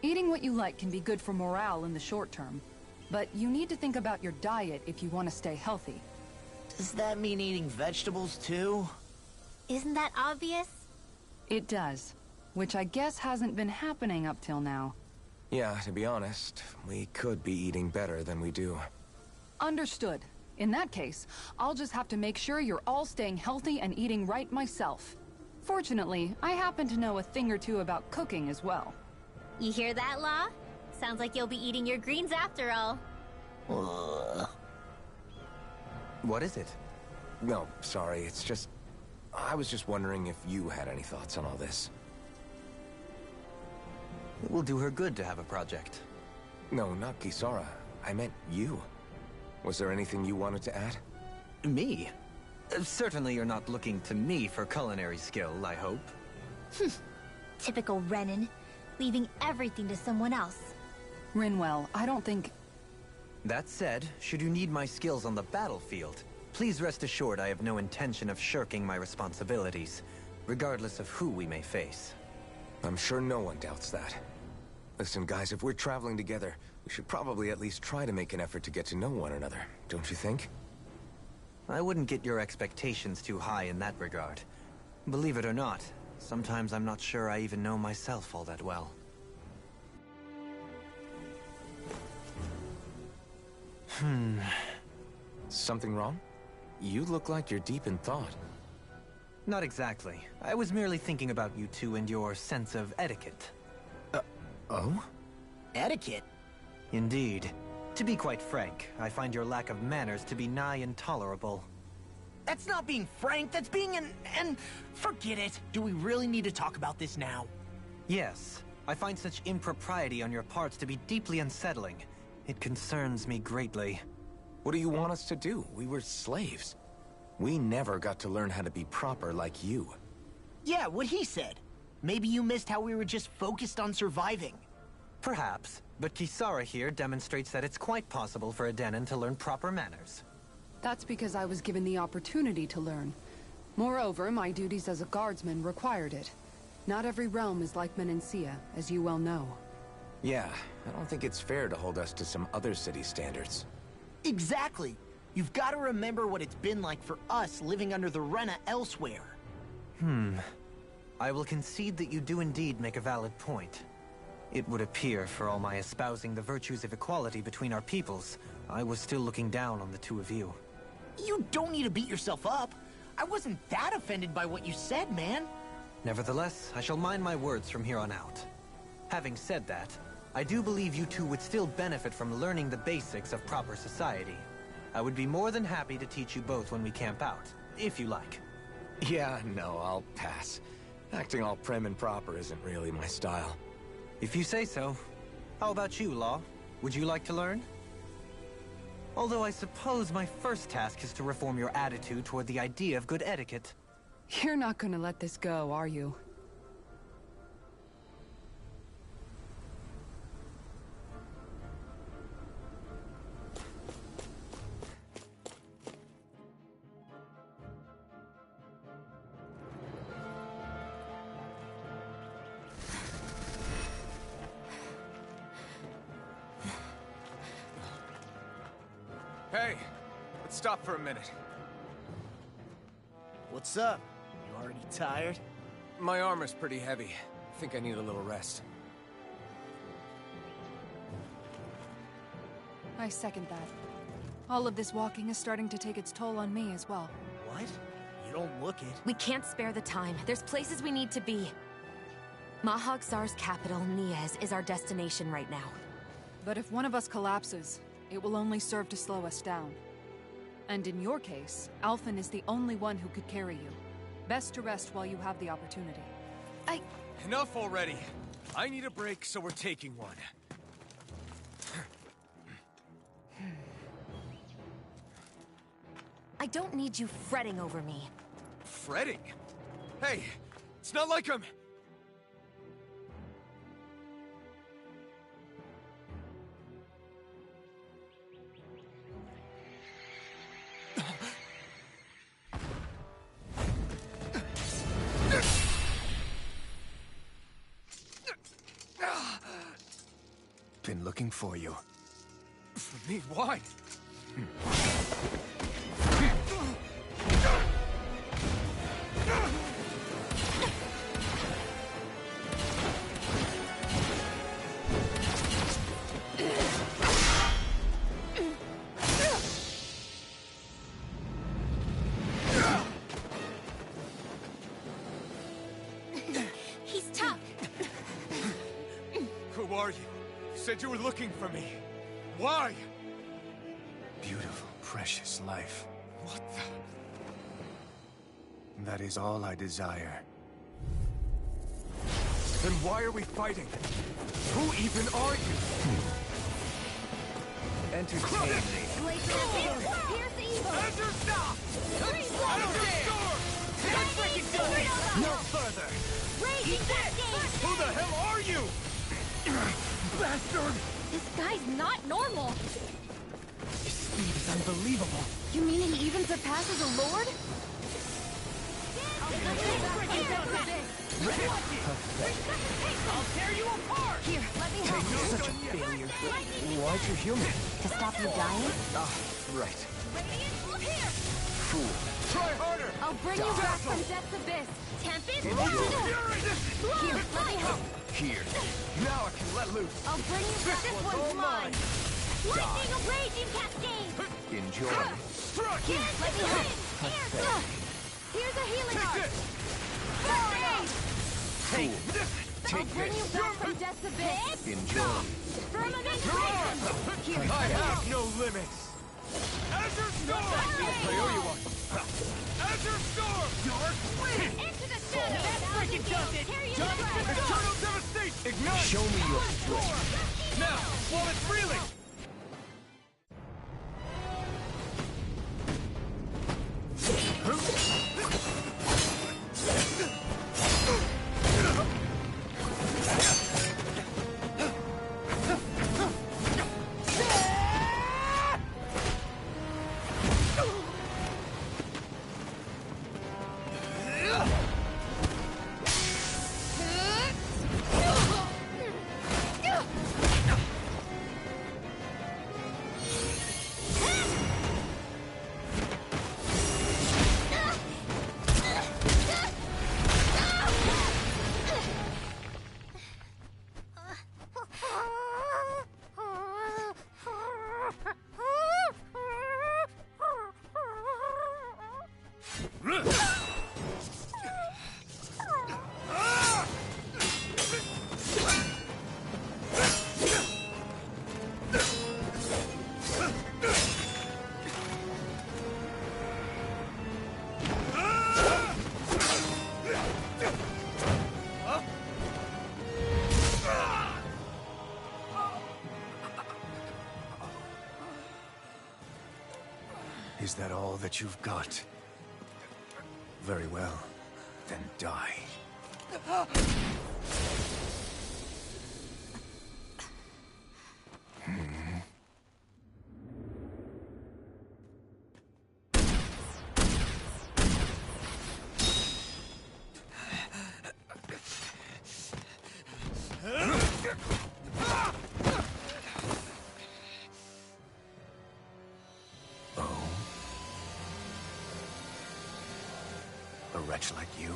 Eating what you like can be good for morale in the short term, but you need to think about your diet if you want to stay healthy. Does that mean eating vegetables too? Isn't that obvious? It does, which I guess hasn't been happening up till now. Yeah, to be honest, we could be eating better than we do. Understood. In that case, I'll just have to make sure you're all staying healthy and eating right myself. Fortunately, I happen to know a thing or two about cooking as well. You hear that, Law? Sounds like you'll be eating your greens after all. What is it? No, sorry, it's just... I was just wondering if you had any thoughts on all this. It will do her good to have a project. No, not Kisara. I meant you. Was there anything you wanted to add? Me? Certainly you're not looking to me for culinary skill, I hope. Typical Renan. Leaving everything to someone else. Rinwell, I don't think... That said, should you need my skills on the battlefield, please rest assured I have no intention of shirking my responsibilities, regardless of who we may face. I'm sure no one doubts that. Listen, guys, if we're traveling together, we should probably at least try to make an effort to get to know one another, don't you think? I wouldn't get your expectations too high in that regard. Believe it or not, sometimes I'm not sure I even know myself all that well. Something wrong? You look like you're deep in thought. Not exactly. I was merely thinking about you two and your sense of etiquette. Oh? Etiquette? Indeed. To be quite frank, I find your lack of manners to be nigh intolerable. That's not being frank, that's being and forget it. Do we really need to talk about this now? Yes. I find such impropriety on your parts to be deeply unsettling. It concerns me greatly. What do you want us to do? We were slaves. We never got to learn how to be proper like you. Yeah, what he said. Maybe you missed how we were just focused on surviving. Perhaps, but Kisara here demonstrates that it's quite possible for a Denon to learn proper manners. That's because I was given the opportunity to learn. Moreover, my duties as a guardsman required it. Not every realm is like Menancia, as you well know. Yeah, I don't think it's fair to hold us to some other city standards. Exactly. You've got to remember what it's been like for us living under the Rena elsewhere. I will concede that you do indeed make a valid point. It would appear, for all my espousing the virtues of equality between our peoples, I was still looking down on the two of you. You don't need to beat yourself up. I wasn't that offended by what you said, man. Nevertheless, I shall mind my words from here on out. Having said that, I do believe you two would still benefit from learning the basics of proper society. I would be more than happy to teach you both when we camp out, if you like. Yeah, no, I'll pass. Acting all prim and proper isn't really my style. If you say so. How about you, Law? Would you like to learn? Although I suppose my first task is to reform your attitude toward the idea of good etiquette. You're not gonna let this go, are you? Hey, let's stop for a minute. What's up? You already tired? My armor's pretty heavy. I think I need a little rest. I second that. All of this walking is starting to take its toll on me as well. What? You don't look it. We can't spare the time. There's places we need to be. Mahag Sar's capital, Niez, is our destination right now. But if one of us collapses, it will only serve to slow us down. And in your case, Alphen is the only one who could carry you. Best to rest while you have the opportunity. Enough already! I need a break, so we're taking one. I don't need you fretting over me. Fretting? Hey, it's not like I'm... Been looking for you. For me? Why? He's tough. Who are you? You said you were looking for me. Why? Beautiful, precious life. What the... That is all I desire. Then why are we fighting? Who even are you? Entertain me. Blaze Pierce the evil. Enter stop! Freeze I don't blade. restore! Let's freaking do it! No further! Raging cascade. Who the hell are you? Bastard! This guy's not normal. His speed is unbelievable. You mean he even surpasses a lord? I'll tear you apart! Here, let me help. Such a failure. Why'd you human? To stop you dying? Ah, right. Radiant, here. Fool. Try harder! I'll bring you back from death's abyss. Tempest, Here, let me help. Here. Now I can let loose. I'll bring you back. This one's mine. lightning of raging cascade. Enjoy. Here, let me help. Here's a healing art. Fool. I'll Take bring you this. back from death's abyss. Enjoy. Firmament risen. Here, I let me have help. no limits! Azure Storm! I owe you one. Azure Storm! Into the shadows. That freaking does it! Carry Jump! it Eternal Devastation! Ignite! Show me your strength. Now, while it's reeling! Is that all that you've got? Very well. Then die. wretch like you.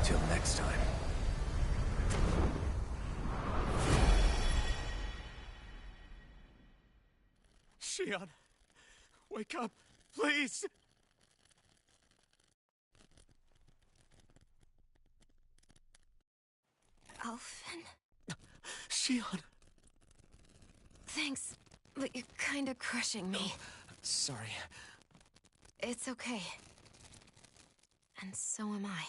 Till next time. Shion, wake up, please! Alphen? Shion! Thanks, but you're kinda crushing me. Sorry. It's okay. And so am I.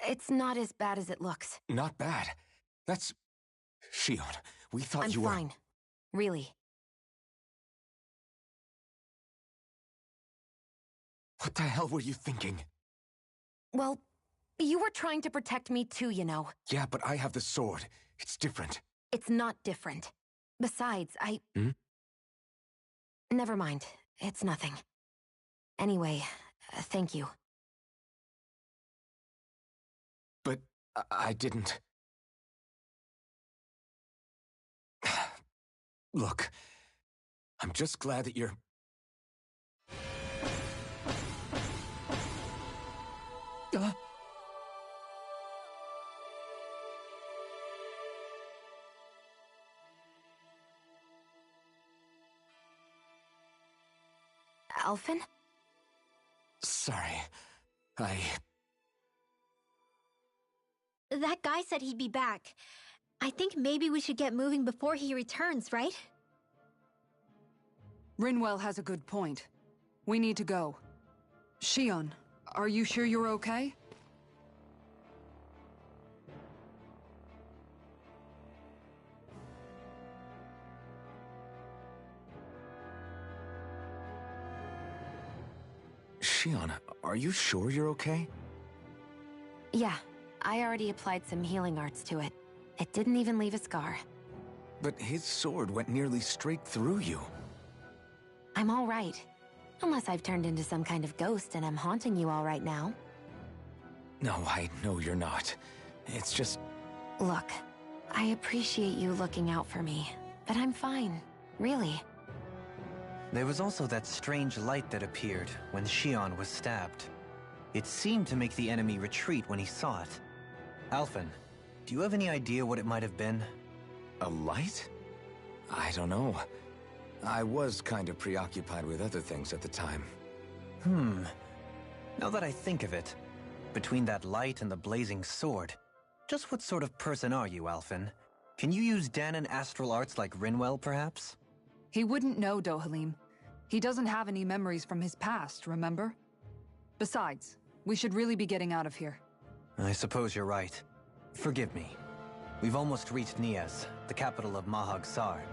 It's not as bad as it looks. Not bad. That's... Shion, we thought you were... I'm fine. Really. What the hell were you thinking? Well, you were trying to protect me too, you know. Yeah, but I have the sword. It's different. It's not different. Besides, Hmm? Never mind. It's nothing. Anyway, thank you. But I didn't... Look, I'm just glad that you're... Alphen? Sorry. That guy said he'd be back. I think maybe we should get moving before he returns, right? Rinwell has a good point. We need to go. Shion, are you sure you're okay? Shion, are you sure you're okay? Yeah, I already applied some healing arts to it. It didn't even leave a scar. But his sword went nearly straight through you. I'm all right. Unless I've turned into some kind of ghost and I'm haunting you all right now. No, I know you're not. It's just... Look, I appreciate you looking out for me, but I'm fine. Really. There was also that strange light that appeared when Shion was stabbed. It seemed to make the enemy retreat when he saw it. Alphen, do you have any idea what it might have been? A light? I don't know. I was kind of preoccupied with other things at the time. Now that I think of it, between that light and the blazing sword, just what sort of person are you, Alphen? Can you use Danon astral arts like Rinwell, perhaps? He wouldn't know, Dohalim. He doesn't have any memories from his past, remember? Besides, we should really be getting out of here. I suppose you're right. Forgive me. We've almost reached Nias, the capital of Mahag Sar.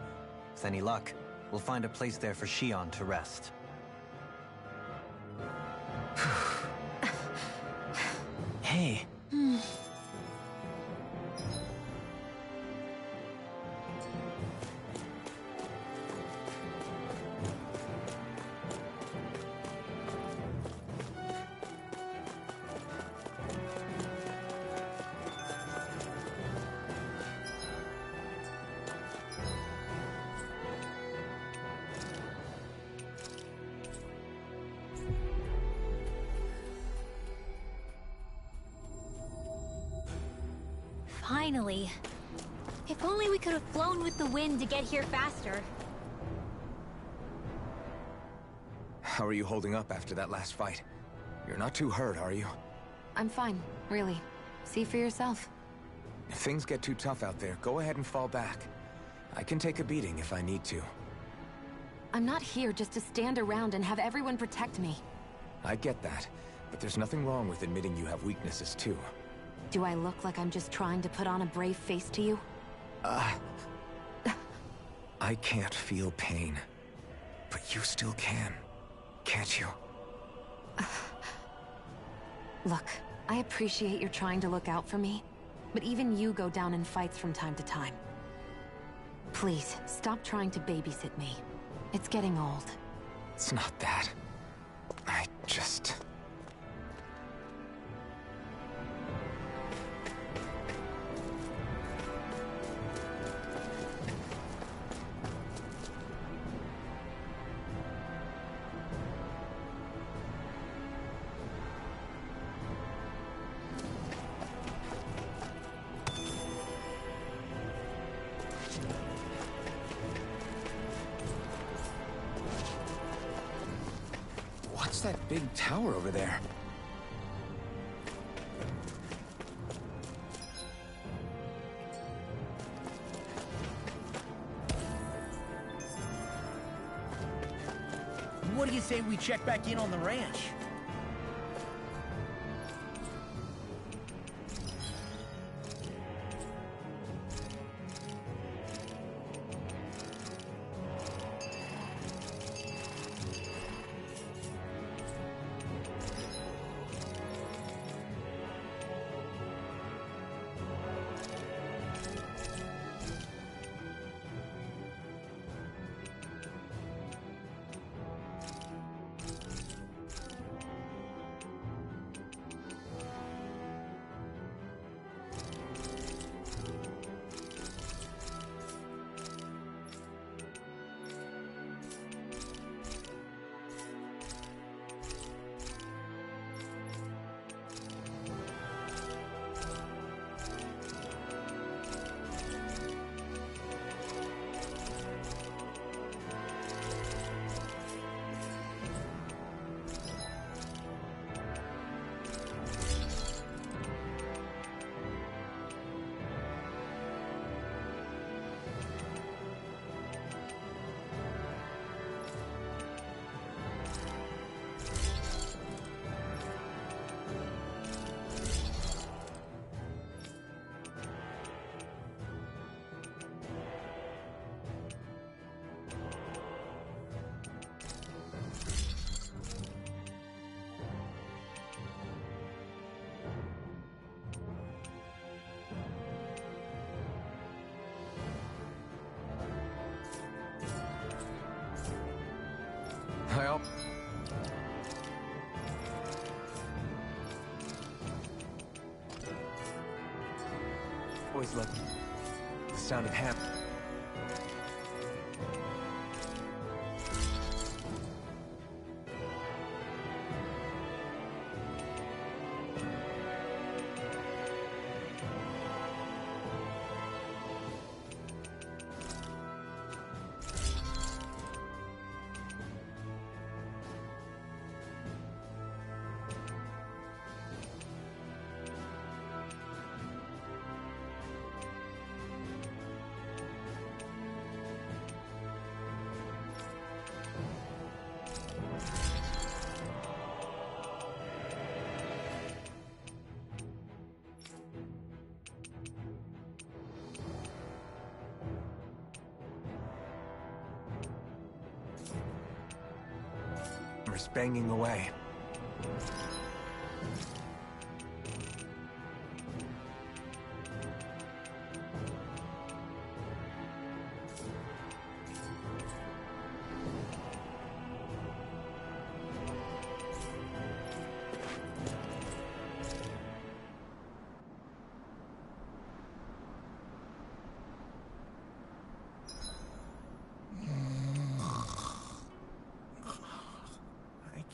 With any luck, we'll find a place there for Shion to rest. Hey. Finally. If only we could have flown with the wind to get here faster. How are you holding up after that last fight? You're not too hurt, are you? I'm fine, really. See for yourself. If things get too tough out there, go ahead and fall back. I can take a beating if I need to. I'm not here just to stand around and have everyone protect me. I get that, but there's nothing wrong with admitting you have weaknesses too. Do I look like I'm just trying to put on a brave face to you? I can't feel pain. But you still can, can't you? Look, I appreciate you're trying to look out for me, but even you go down in fights from time to time. Please, stop trying to babysit me. It's getting old. It's not that. I just... What's that big tower over there? What do you say we check back in on the ranch? Well... Always love the sound of ham. Banging away.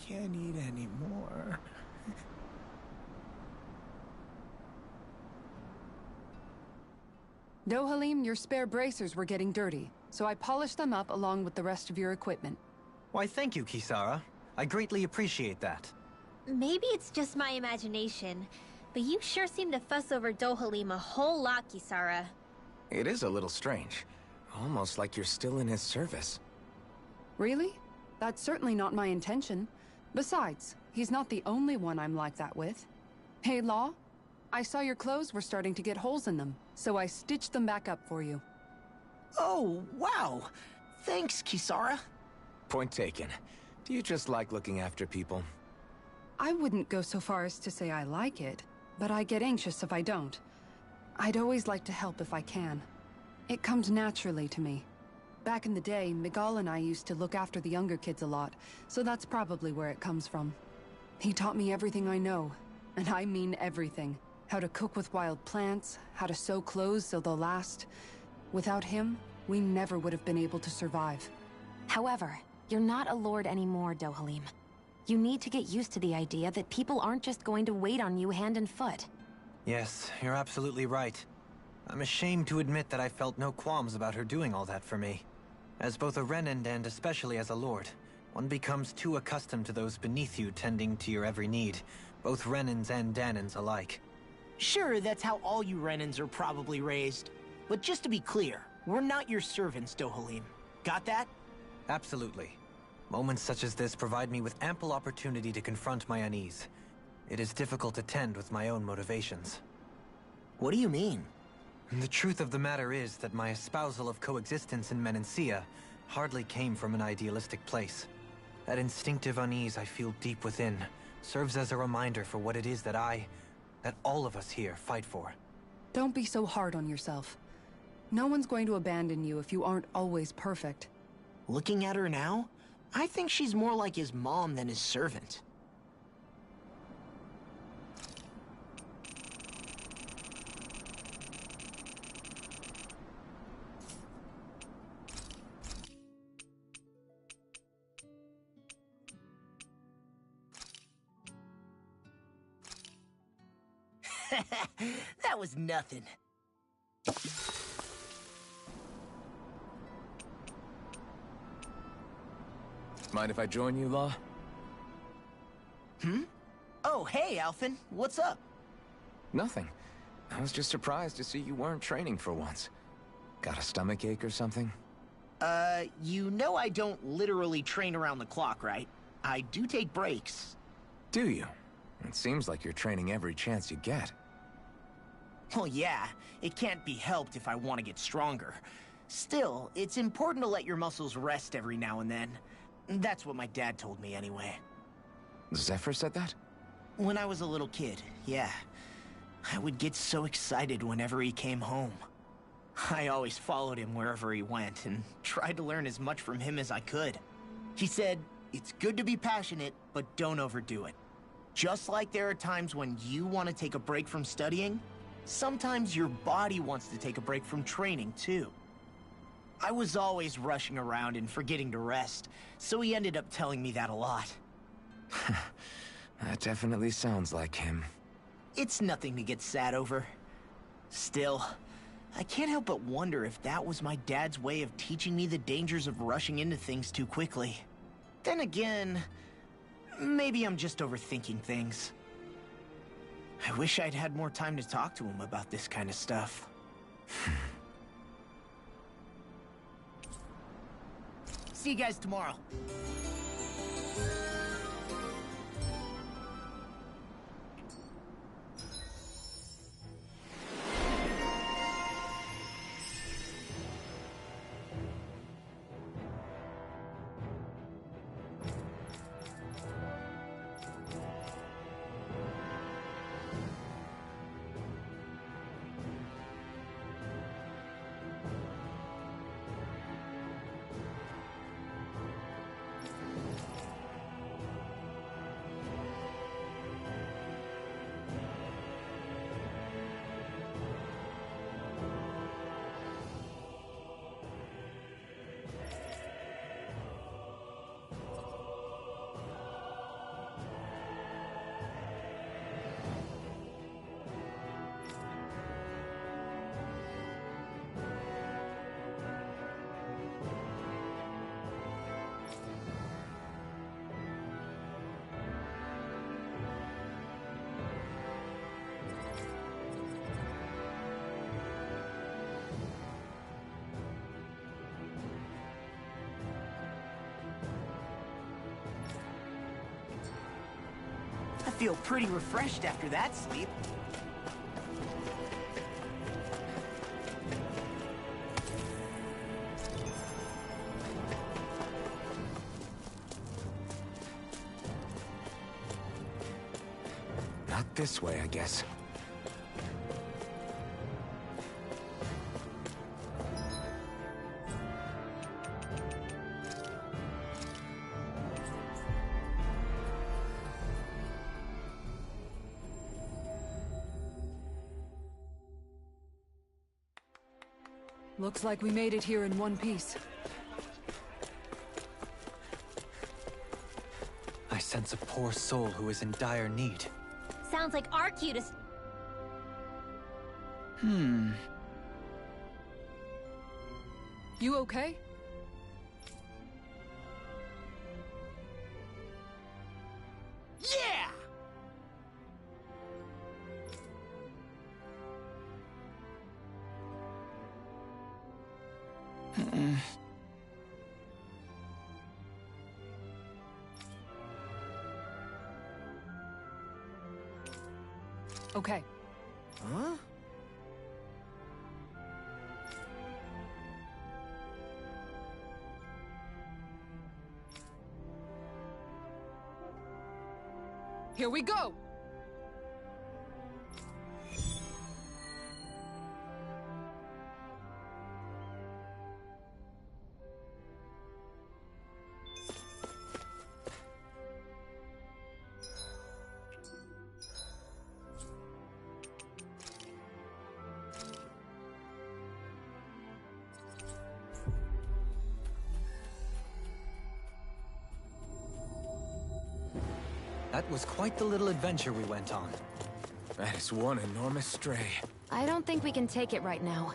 Can't eat anymore. Dohalim, your spare bracers were getting dirty, so I polished them up along with the rest of your equipment. Why, thank you, Kisara. I greatly appreciate that. Maybe it's just my imagination, but you sure seem to fuss over Dohalim a whole lot, Kisara. It is a little strange. Almost like you're still in his service. Really? That's certainly not my intention. Besides, he's not the only one I'm like that with. Hey, Law? I saw your clothes were starting to get holes in them, so I stitched them back up for you. Oh, wow. Thanks, Kisara. Point taken. Do you just like looking after people? I wouldn't go so far as to say I like it, but I get anxious if I don't. I'd always like to help if I can. It comes naturally to me. Back in the day, Miguel and I used to look after the younger kids a lot, so that's probably where it comes from. He taught me everything I know, and I mean everything. How to cook with wild plants, how to sew clothes so they'll last. Without him, we never would have been able to survive. However, you're not a lord anymore, Dohalim. You need to get used to the idea that people aren't just going to wait on you hand and foot. Yes, you're absolutely right. I'm ashamed to admit that I felt no qualms about her doing all that for me. As both a Renan and especially as a lord, one becomes too accustomed to those beneath you tending to your every need, both Renans and Danans alike. Sure, that's how all you Renans are probably raised. But just to be clear, we're not your servants, Dohalim. Got that? Absolutely. Moments such as this provide me with ample opportunity to confront my unease. It is difficult to tend with my own motivations. What do you mean? The truth of the matter is that my espousal of coexistence in Menancia hardly came from an idealistic place. That instinctive unease I feel deep within serves as a reminder for what it is that all of us here fight for. Don't be so hard on yourself. No one's going to abandon you if you aren't always perfect. Looking at her now, I think she's more like his mom than his servant. That was nothing. Mind if I join you, Law? Oh, hey, Alphen. What's up? Nothing. I was just surprised to see you weren't training for once. Got a stomachache or something? You know I don't literally train around the clock, right? I do take breaks. Do you? It seems like you're training every chance you get. Well, yeah. It can't be helped if I want to get stronger. Still, it's important to let your muscles rest every now and then. That's what my dad told me anyway. Zephyr said that? When I was a little kid, yeah. I would get so excited whenever he came home. I always followed him wherever he went and tried to learn as much from him as I could. He said, it's good to be passionate, but don't overdo it. Just like there are times when you want to take a break from studying, sometimes your body wants to take a break from training too. I was always rushing around and forgetting to rest, so he ended up telling me that a lot. That definitely sounds like him. It's nothing to get sad over. Still, I can't help but wonder if that was my dad's way of teaching me the dangers of rushing into things too quickly. Then again, maybe I'm just overthinking things. I wish I'd had more time to talk to him about this kind of stuff. See you guys tomorrow. feel pretty refreshed after that sleep. Not this way, I guess. Looks like we made it here in one piece. I sense a poor soul who is in dire need. Sounds like Arcutus. You okay? Yeah! Okay. Huh? Here we go! That was quite the little adventure we went on. That is one enormous stray. I don't think we can take it right now.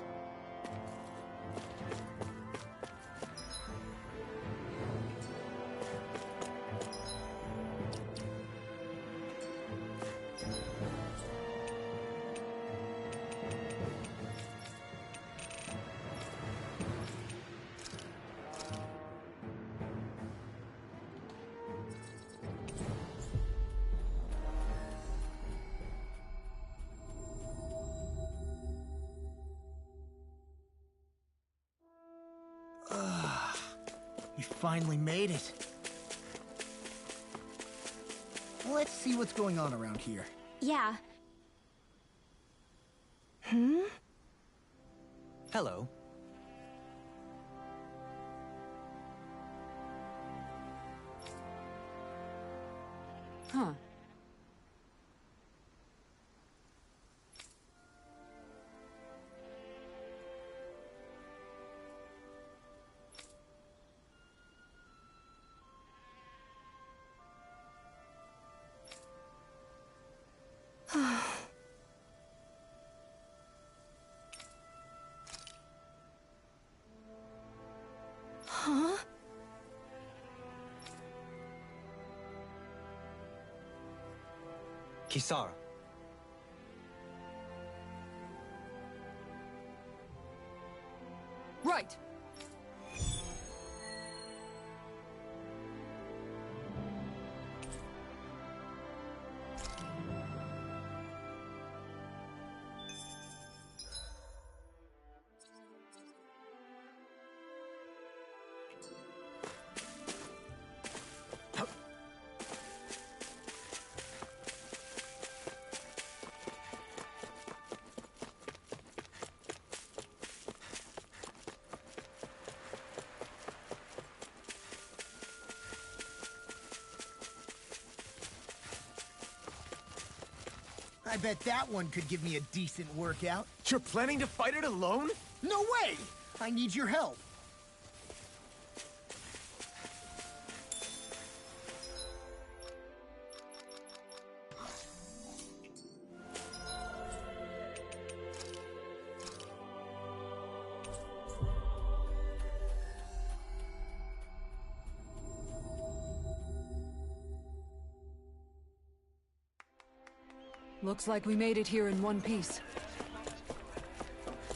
We finally made it. Let's see what's going on around here. Yeah. Hello. Huh. Huh? Kisara. Right! I bet that one could give me a decent workout. You're planning to fight it alone? No way! I need your help. Looks like we made it here in one piece.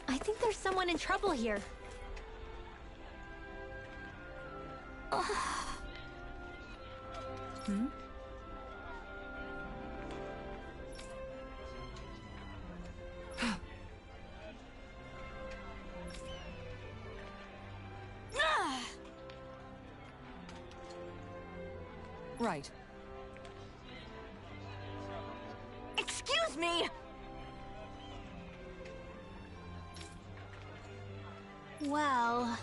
I think there's someone in trouble here. Right. Excuse me! Well...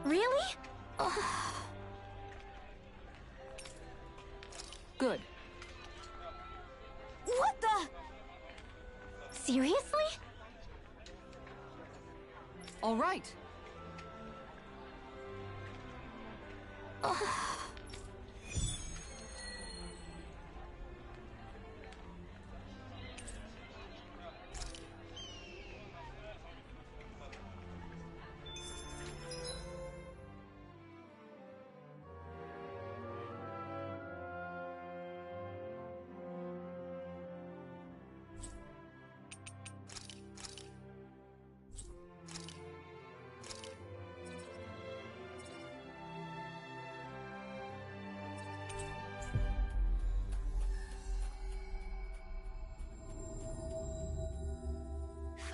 Really? Good. What the? Seriously? All right.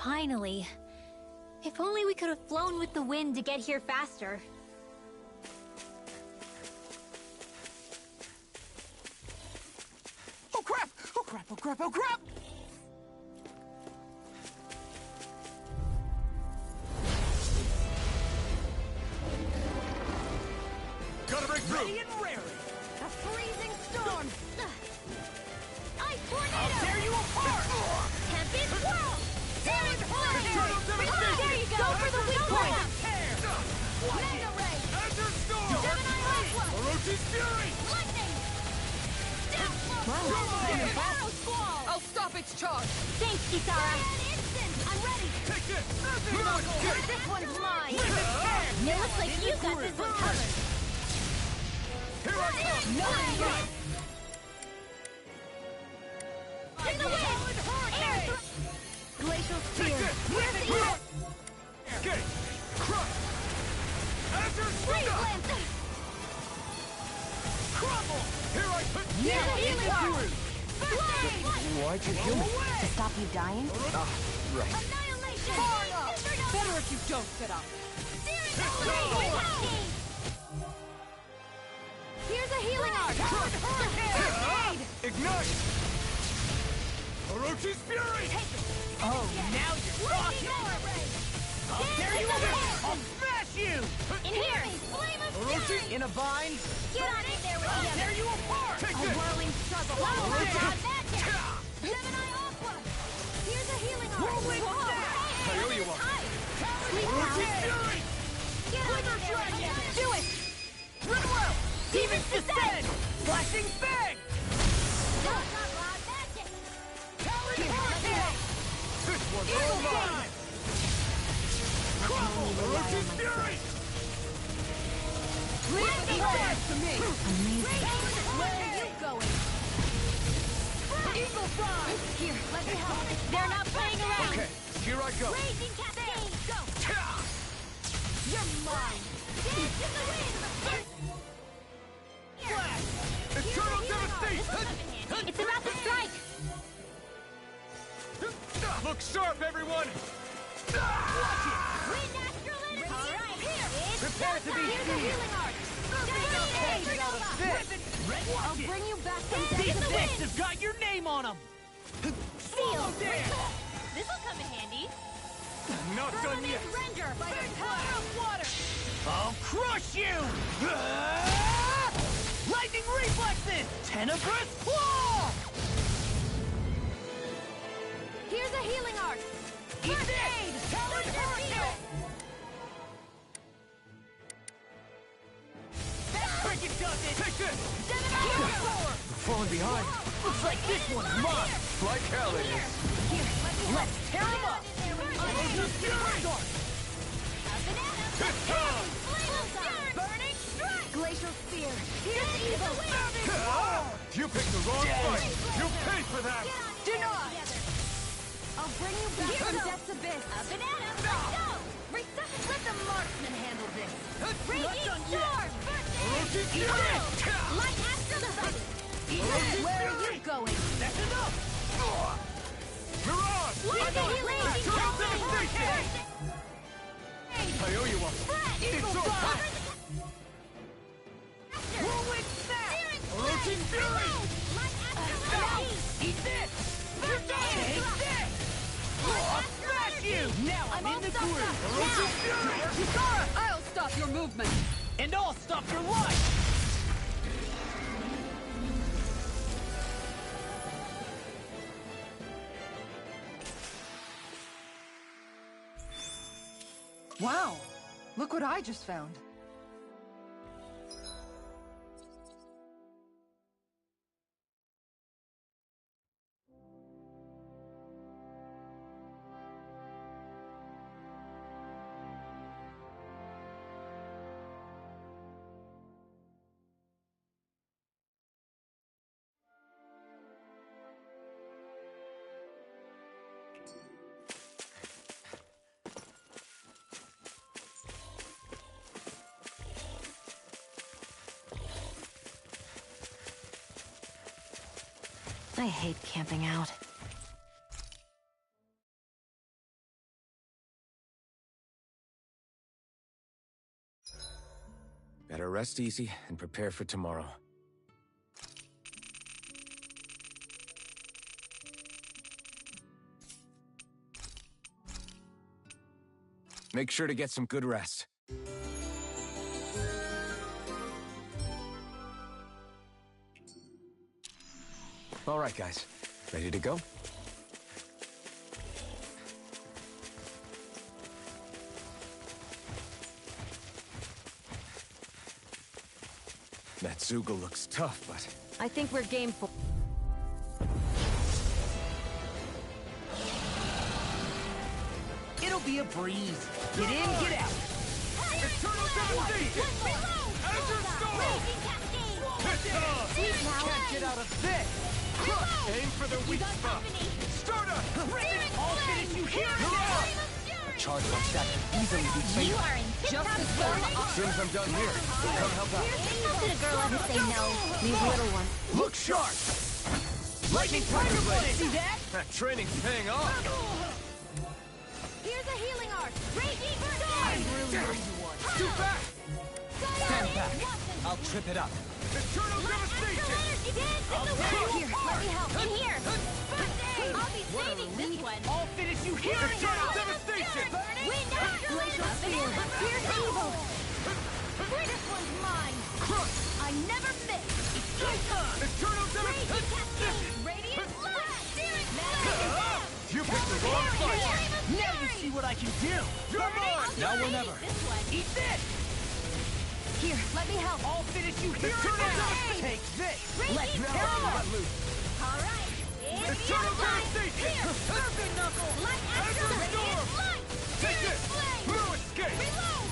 Finally. If only we could have flown with the wind to get here faster. Oh crap! Oh crap! Oh crap! Oh crap! Gotta break through! Ready and raring! A freezing storm! Ice tornado! I'll tear you apart! Tempest swirl! Searing flame! There you go for the weak point! Watch Mega it! ray! Azure Storm! Gemini Aqua! Orochi's Fury! Lightning! Death Arrow Squall! I'll stop its charge! Thanks, Kisara! Instant! I'm ready! Take this! This one's mine! It looks like you got this one covered. Here I come! Right. In the wind! Air! Glacial Spear! Where's the ear? Escape! Crush! Azure Freeze Storm! Lance! Crumble! Here I come! Here's a healing art! Why'd you heal me? To stop you dying? Ah, right. Annihilation! Better if you don't sit up. Here's a healing art! Ignite! Orochi's Fury! Oh, now you're talking! I'll tear you apart! I'll smash you! In here! Flame of Orochi Fury! in a bind! Get on in there with I'll the tear you apart! Take A this! whirling struggle! Orochi! Magic! Gemini Aqua! Here's a healing art! Whirling I owe you one. Orochi's Fury! Get on in there! Do it! Run well! Demons descend! Flashing bang! Magic! Coward Hurricane! This one's all mine! Crumble! Orochi's Fury! Leave the way! to me! Where are you going? Eagle Fly! Here, let me help. They're not playing around! Okay, here I go. Raging Cascade! Go! You're mine! Dance in the wind! Flash! Eternal Devastation! It's about to strike! Look sharp, everyone! Wind Astral Energy! Alright, here! Prepare to be Here's a sealed! healing art! I'll bring you back from death These to the sticks wind! have got your name on them! Seal! Dance! This'll come in handy! Not done yet! Render by the power of water! I'll crush you! Lightning reflexes! Tenebrous claw! Here's a healing art! Eat this! Coward Hurricane! Freaking does it! Take this! We're falling behind. Looks like this one's mine! Like hell it is. Let's tear them up! Orochi's Fury! This time! Burning strike! Glacial Spear! Here's evil! You picked the wrong fight. You pay for that. Denied! I'll bring you back from death's abyss! A banana! Go! Let the marksman handle this. Raging done storm! Light astral sight! Where are you going? That's enough! Mirage! I owe you one. Eagle Fire! Whirlwind Snap! Orochi Fury! Eat this! Take this! I'll smash you! Now I'm in the groove! Orochi Fury! Kisara! I'll stop your movement! And I'll stop your life! Wow! Look what I just found. I hate camping out. Better rest easy and prepare for tomorrow. Make sure to get some good rest. All right, guys. Ready to go? That Zoogle looks tough, but... I think we're game for... It'll be a breeze. Get in, get out. Eternal devastation! Azure Storm! Can't get out of this! Aim for the weak spot! Stardust! I'll finish you here now! A charge like that could easily be fatal. You are in tip-top form. As soon as I'm done here, we'll come help out. How could a girl ever say no? These little ones. Look sharp! Lightning Tiger Blade! See that? That training's paying off! Here's a healing arc! Raging burst! I'm really where you want. Too fast! Stand back. I'll trip it up. Eternal devastation! Here, let me help. In here! I'll be saving this one! I'll finish you here Eternal now! devastation! Wind glacial spear! Fierce evil! This one's mine! I never miss! Eternal Raging devastation! cascade! Radiant blast! You picked the wrong fight! Now you see what I can do! You're mine! Now or never. Eat this! Here, let me help. I'll finish you here Eternal now! devastation! Take this! Raging Let's tear power! 'em up! All right. It's Eternal your time. devastation! Here, Serpent Knuckle. Light Azure Astral Storm! Light. Take Fierce this! Flame. No escape! Reload.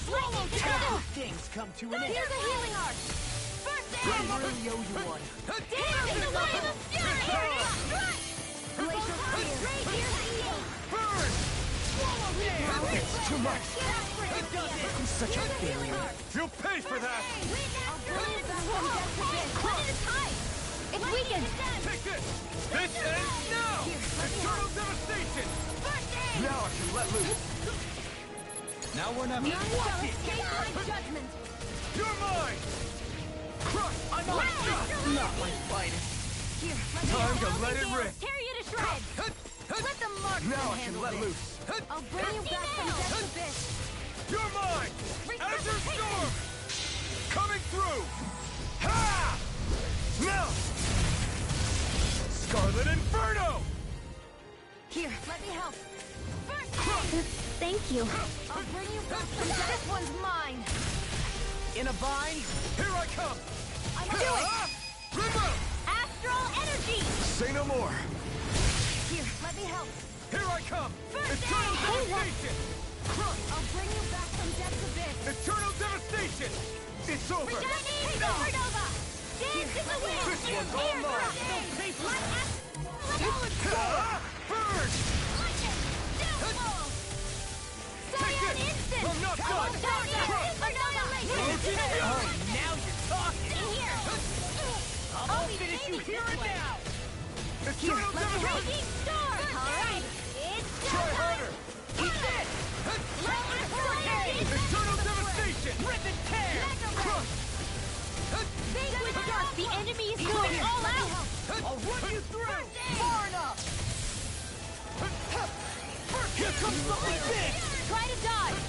Swallow Good things come to an end! Here's a healing arc. First I aid. really owe you one. Dancing the wave of fury. Strike. Glacial spear. Raging seal. Burn! It's too much! I'm such a failure. You'll pay for that! I'll bring it back from death to this. One at a time. It's weakened. Take this! This ends now! Eternal devastation! First aid. Now I can let loose! Now or never. None shall escape my judgment. You're mine! Crush! I'm on not my finest. Here, Time to let it rip! tear you to shreds. Let the marksman Now I can handle let this. loose! I'll bring you back from death's abyss. You're mine! Azure Storm! Coming through! Ha! Now! Scarlet Inferno! Here, let me help. First Thank you. I'll bring you back from death. This one's mine. In a bind? Here I come! I'm doing it. Remove! Astral energy. Say no more! Here, let me help. Here I come! First Eternal aid. devastation! I'll bring you back from death's abyss. Eternal devastation! It's over! Shining supernova. Dance in the wind. This one's all Here's mine. first aid. Light Burn! lightning. Downfall. Take I'm not done! Oh, now you're talking! I'll finish you here and now! Eternal Devastation! Alright, it's Try harder! Eat this! Eternal Devastation! Rip and tear! Crush! Vanquish Dark! The enemy is going all out! I'll run you through! Far enough! Here comes something big! Try to dodge!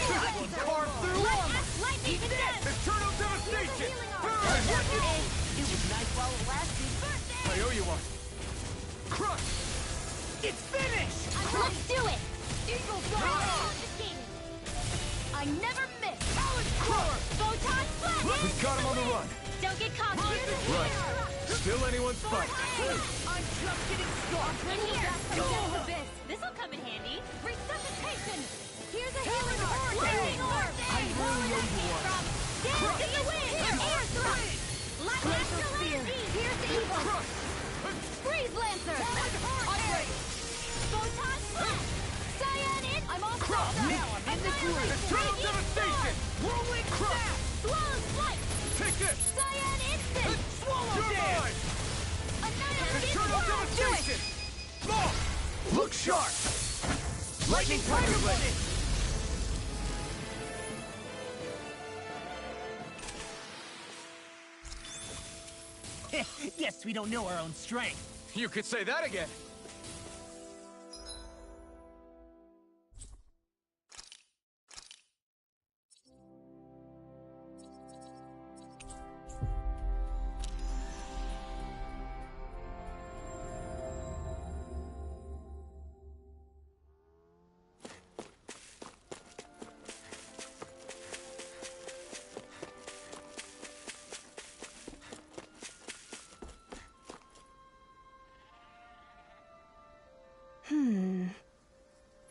That one's carved through armor! Lightning to death! Eternal Devastation! It was nice while it lasted. I owe you one. Crush! It's finished! Let's do it! Eagle I never miss! Talent Core! Photon Flash! We've got him on the run. Don't get caught! Right. Still anyone's fight. I'm just getting started! Here! This'll come in handy. Resuscitation! Here's a healing orb! Lightning orb! I really owe you one. Down in the wind! Air thrust! Astral energy! Here's the evil! Crush! Freeze Lancer! Photon Flash! Cyan in! I'm all Crush! Now I'm in the groove! Eternal Devastation! Whirlwind Crush! Flawless Flight! Take this! Cyan Instant! Swallow Dance! Eternal Devastation! Long! Look sharp! Lightning Tiger Blade! Guess we don't know our own strength. You could say that again.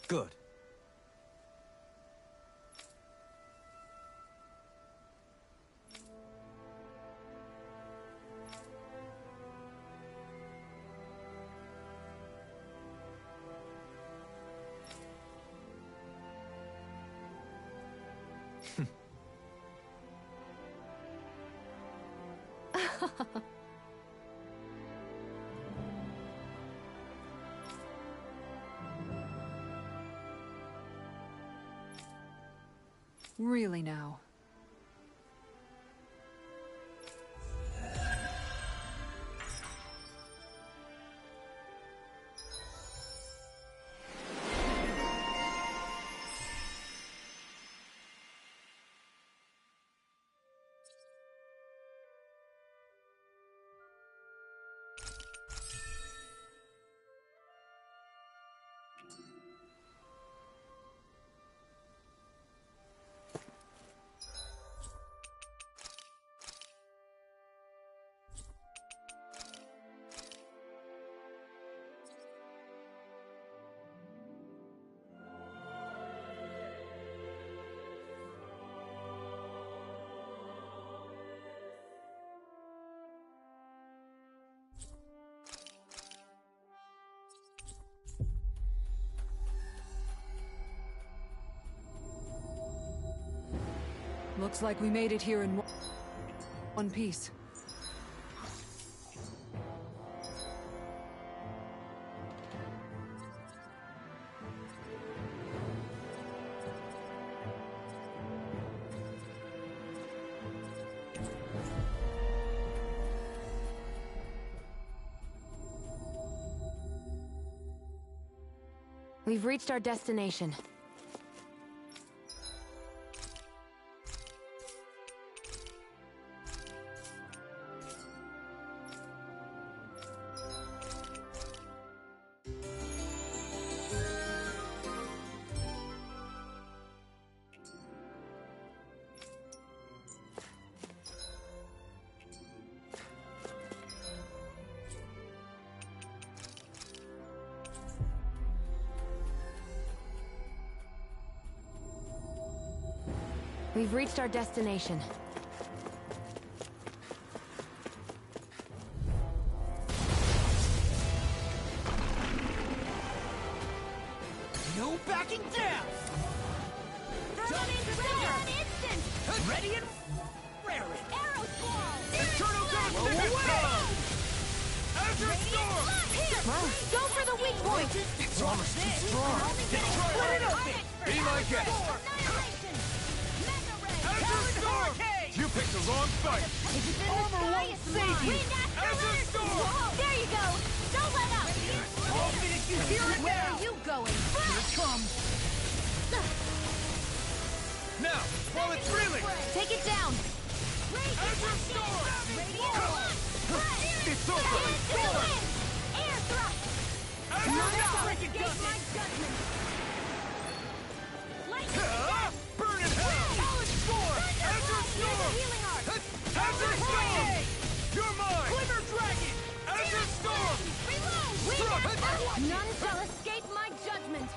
Good. Really now. Looks like we made it here in one piece. We've reached our destination. We've reached our destination. Ready and raring. Arrow squall! Eternal darkness! Azure Storm! Go for the weak point! It's almost too strong. Split it open! Be my guest. Annihilation! Mega Ray! Azure Storm! You picked the wrong fight. Armor won't save you! Azure Storm! There you go! Don't let up! I'll finish you here and Where now! are you going? Here it comes! Now, while it's reeling. Take it down! Azure Storm! It's over. Air thrust! Azure Storm! Escape my judgment! Burn in hell! Solid Storm! Azure Storm! Healing art! Azure Storm! You're mine. Glimmer Dragon! Azure Storm! None shall escape my judgment!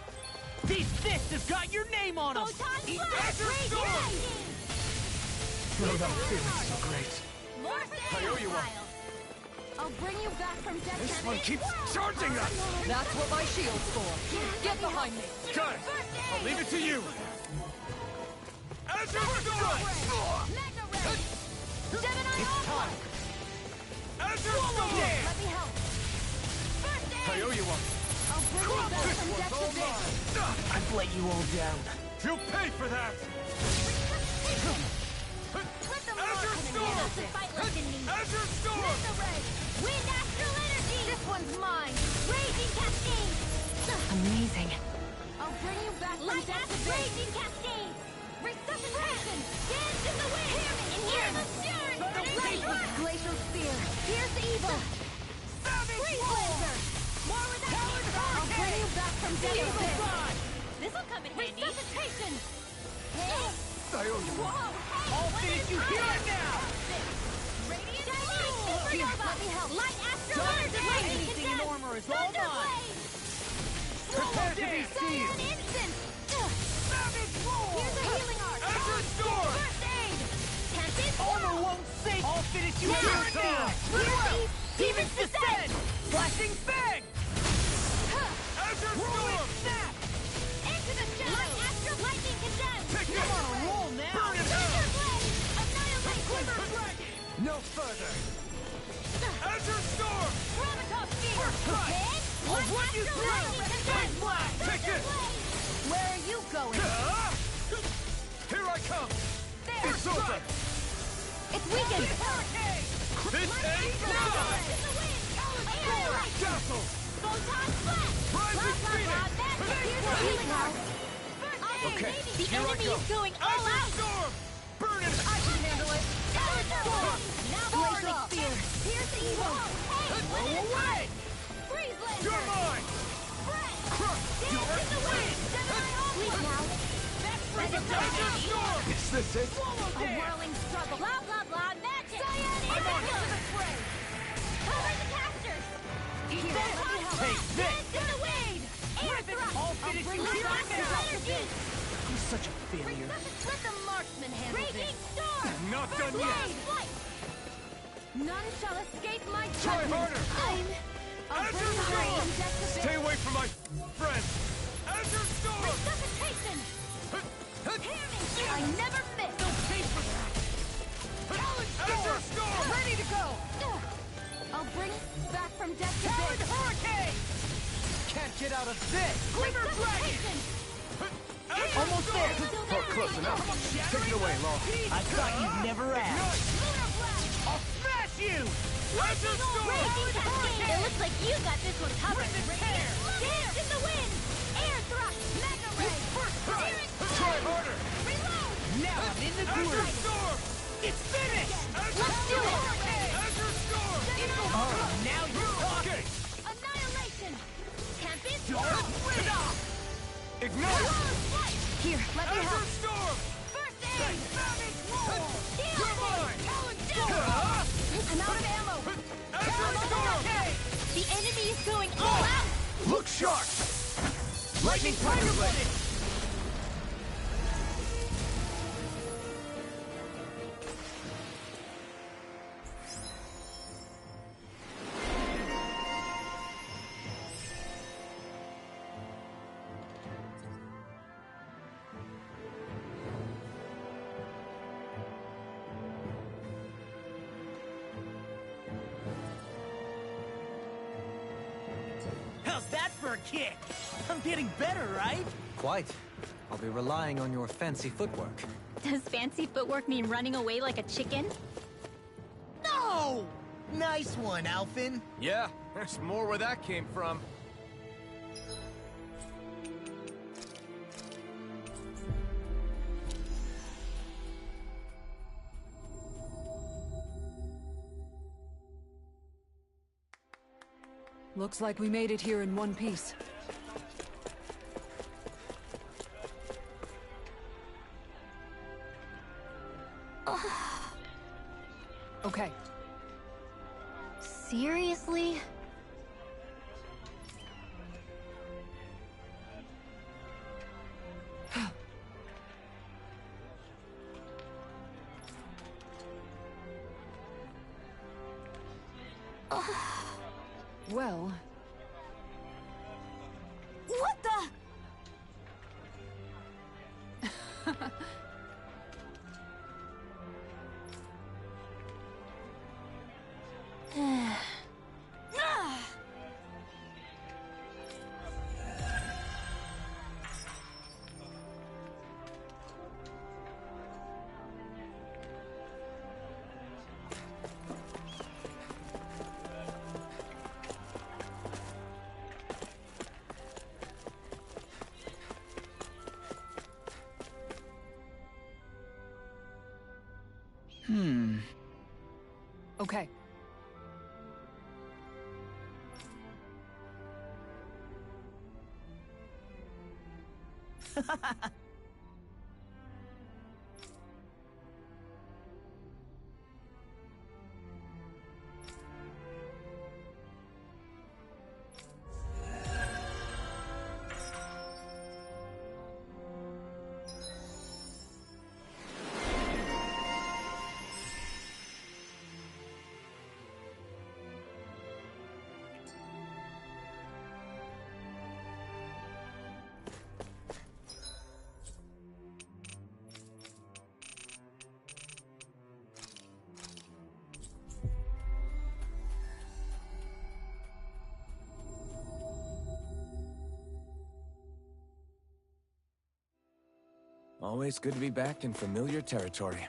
These fists have got your name on them! Photon Eat blast! Azure Storm! No, that feels so great. I owe you one. I'll bring you back from death. This one keeps charging us. That's what my shield's for. Get behind me. Got it. I'll leave it to you. Azure Storm! Mega Ray! Gemini Alpha! Azure Storm! Let me help. First I aid! owe you one. I'll bring you back from death to death. I've let you all down. You'll pay for that. Let them Azure work Storm! to fight like a need. Azure Storm! Mega Ray! Wind Astral Energy! This one's mine! Raging Cascade! Amazing. I'll bring you back from death to death. Raging Cascade! Resuscitation! Dance in the wind! Hear me! And hear the fury! Glacial Spear! Here's the evil! Savage Freeze Roar! Blazer! More with that! I'll bring you back from death to death. This'll come in handy. Resuscitation! I owe you one. I'll finish you here and now! Radiant Supernova! Let me help! Light Astral Energy! Anything in armor is all mine! Prepare to be seized. An instant! Savage Roar! Here's a healing art! Azure Storm! First aid! Tempest! Armor won't save! I'll finish you here and now! Demons descend! Flashing Fang! Azure Storm! Snap! Into the shadow! Light Astral Lightning Condemned! Pick up on a roll now! Burn in hell! Annihilate! Glimmer Dragon! No further. Azure Storm! Gravitas Spear! First strike! Hit! I'll Light run you Astral through! Lightning Fang Condemned! Blast! Take it. Where are you going? Here I come. There! It's over. It's weakened! Hurricane! This ain't done. Dazzle. Photon Blast! Rising Phoenix. Here's the healing art! Okay, The here I enemy go. is going all Azure out! Storm! Burn it. I can handle it! Storm! Now Glacial Spear! Here's the evil! Blow away! Freeze Laser! You're mine. Dance in the wind! Sleep now! Azure Storm! Is this it? A whirling struggle! Blah blah blah magic! I'm on the fray! Cover the casters! Take this! Dance in the wind! Air thrust! I'll finish you here and now! Energy! I'm such a failure. Let the marksman handle this! Raging storm! Not done yet. Flight! None shall escape my Try judgment! harder. I'll bring you back from death to Stay away from my friend. Azure Storm! Resuscitation! Hear me! I never miss! Don't pay for that! Azure Storm! Ready to go! I'll bring back from death to Talon death! Hurricane! Can't get out of this. Glimmer Dragon! Almost there. Oh, close enough. Take it away, Law. I thought you'd never ask. Lunar blast! I'll smash you! Azure Storm! Raging Cascade! It looks like you got this one covered! Rip and tear! Dance in the wind! Air thrust! Mega ray! First strike! Try harder. Reload! Now I'm in the Azure groove! Storm. It's finished! Let's do it! Azure Storm. Oh, now you're talking! Annihilation! Tempest! Ignite. Here, let me help! Azure Storm. First aid! Savage Roar! You're mine. I'm out of ammo! Azure Storm. The enemy is going all out! Look sharp. Lightning Tiger Blade. for a kick. I'm getting better, right? Quite. I'll be relying on your fancy footwork. Does fancy footwork mean running away like a chicken? No! Nice one, Alphen. Yeah, there's more where that came from. Looks like we made it here in one piece. Okay. Seriously? Well... What the? Okay. Always good to be back in familiar territory.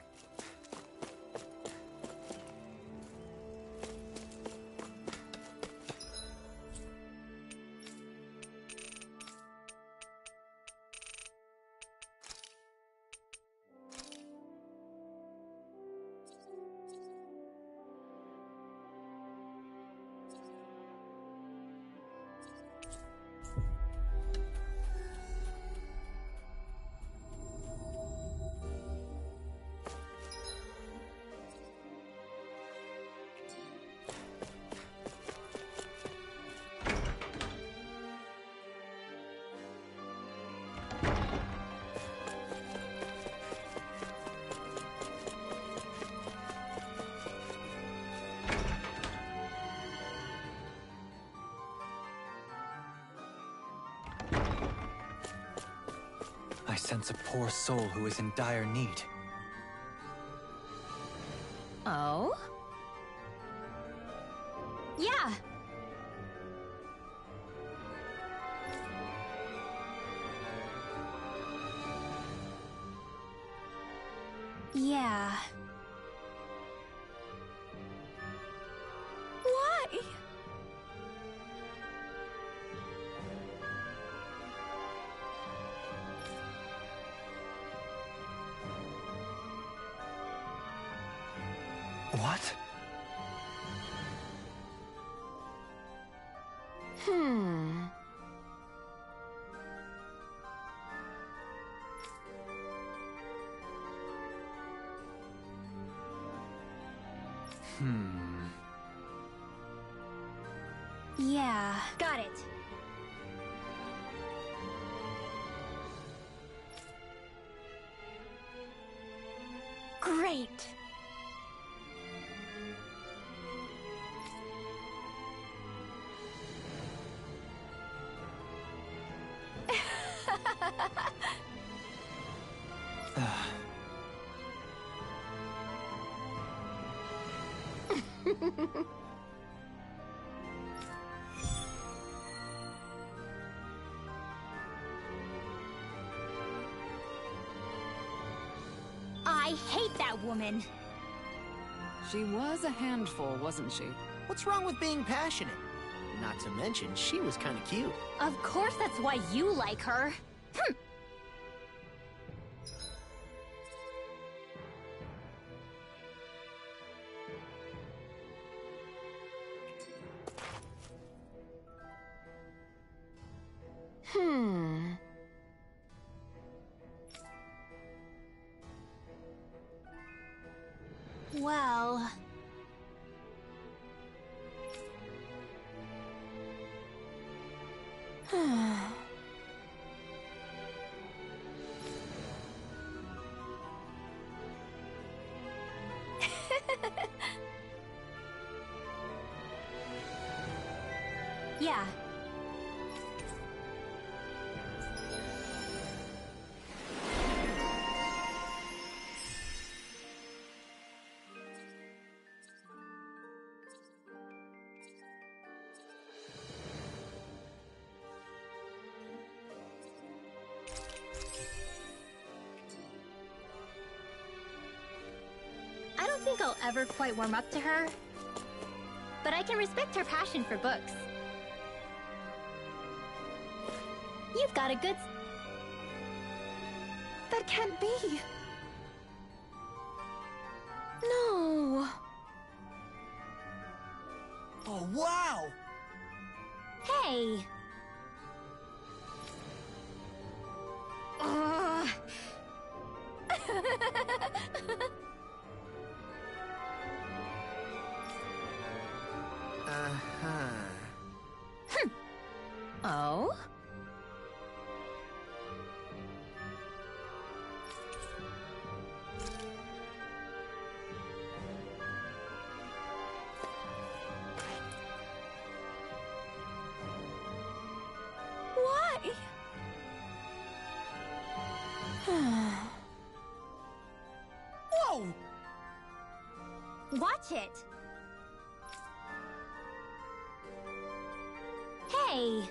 I sense a poor soul who is in dire need. Oh? Yeah! Yeah. Why? What? Yeah. Got it. Great. that woman. She was a handful, wasn't she? What's wrong with being passionate? Not to mention, she was kind of cute. Of course that's why you like her. Hm. Well... yeah. I don't think I'll ever quite warm up to her, but I can respect her passion for books. You've got a good... That can't be. No. Oh, wow! Hey! Ugh. Oh? Why? Whoa! Watch it! Hey!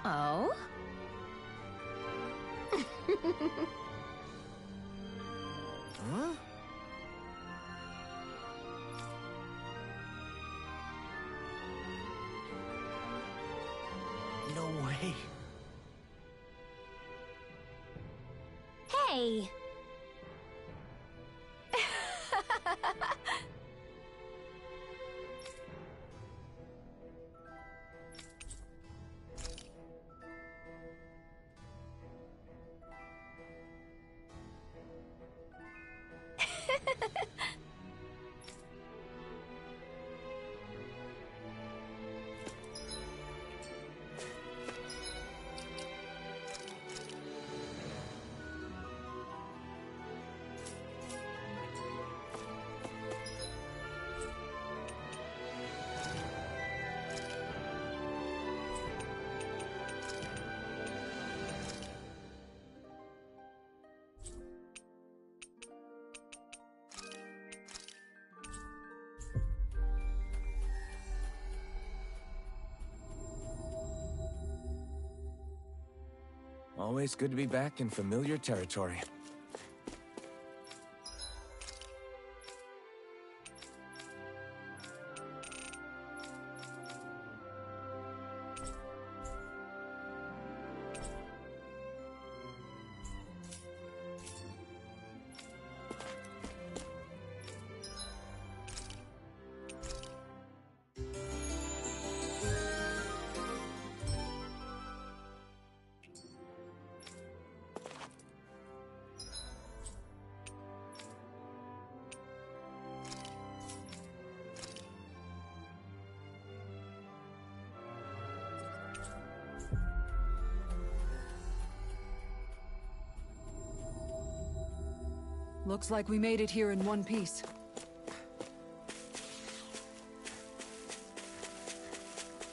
Oh? Huh? No way. Hey! Always good to be back in familiar territory. Looks like we made it here in one piece.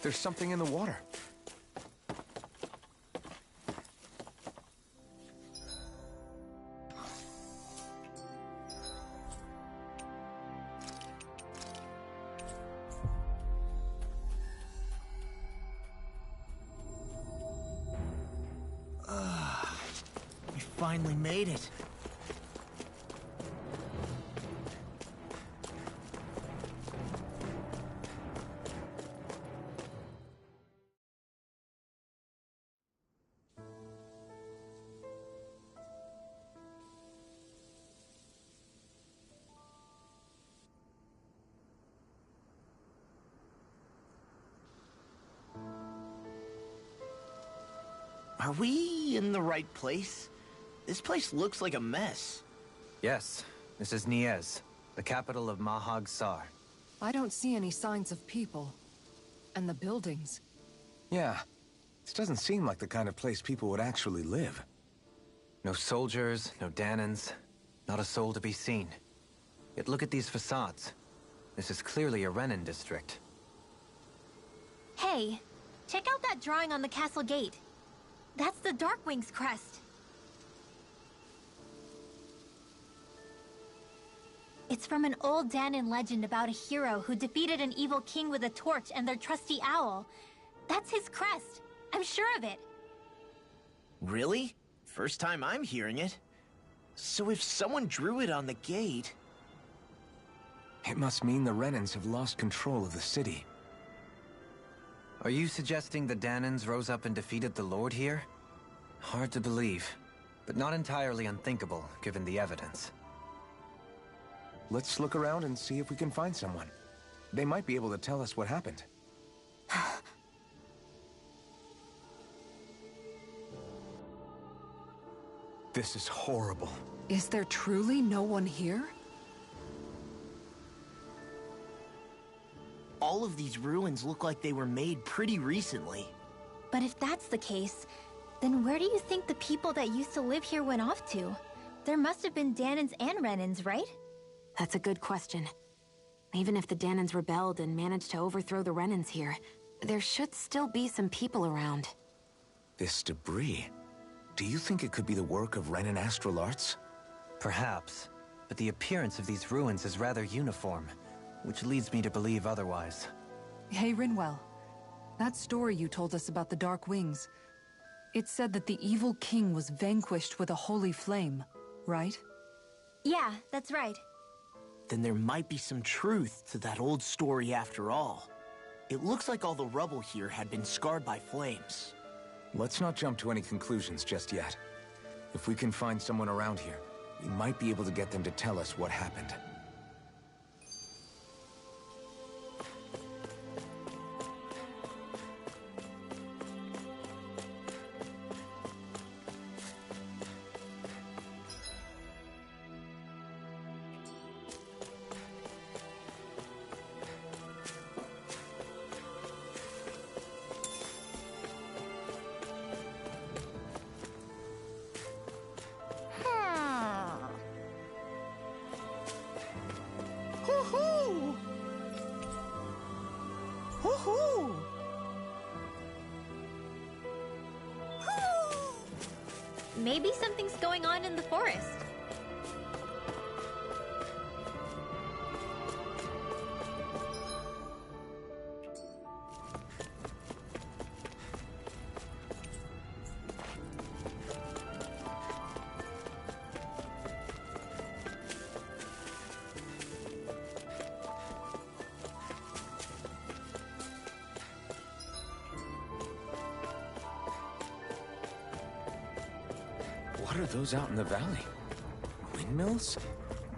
There's something in the water. We finally made it. Are we in the right place? This place looks like a mess. Yes, this is Niez, the capital of Mahag Sar. I don't see any signs of people. And the buildings. Yeah. This doesn't seem like the kind of place people would actually live. No soldiers, no Danans, not a soul to be seen. Yet look at these facades. This is clearly a Renan district. Hey, check out that drawing on the castle gate. That's the Darkwing's crest. It's from an old Danan legend about a hero who defeated an evil king with a torch and their trusty owl. That's his crest. I'm sure of it. Really? First time I'm hearing it. So if someone drew it on the gate... It must mean the Renans have lost control of the city. Are you suggesting the Danans rose up and defeated the Lord here? Hard to believe, but not entirely unthinkable, given the evidence. Let's look around and see if we can find someone. They might be able to tell us what happened. This is horrible. Is there truly no one here? All of these ruins look like they were made pretty recently. But if that's the case, then where do you think the people that used to live here went off to? There must have been Danans and Renans, right? That's a good question. Even if the Danans rebelled and managed to overthrow the Renans here, there should still be some people around. This debris... Do you think it could be the work of Renan astral arts? Perhaps, but the appearance of these ruins is rather uniform, which leads me to believe otherwise. Hey, Rinwell. That story you told us about the Dark Wings, it said that the evil king was vanquished with a holy flame, right? Yeah, that's right. Then there might be some truth to that old story after all. It looks like all the rubble here had been scarred by flames. Let's not jump to any conclusions just yet. If we can find someone around here, we might be able to get them to tell us what happened. Hoo-hoo! Hoo-hoo! Maybe something's going on in the forest. What are those out in the valley? Windmills?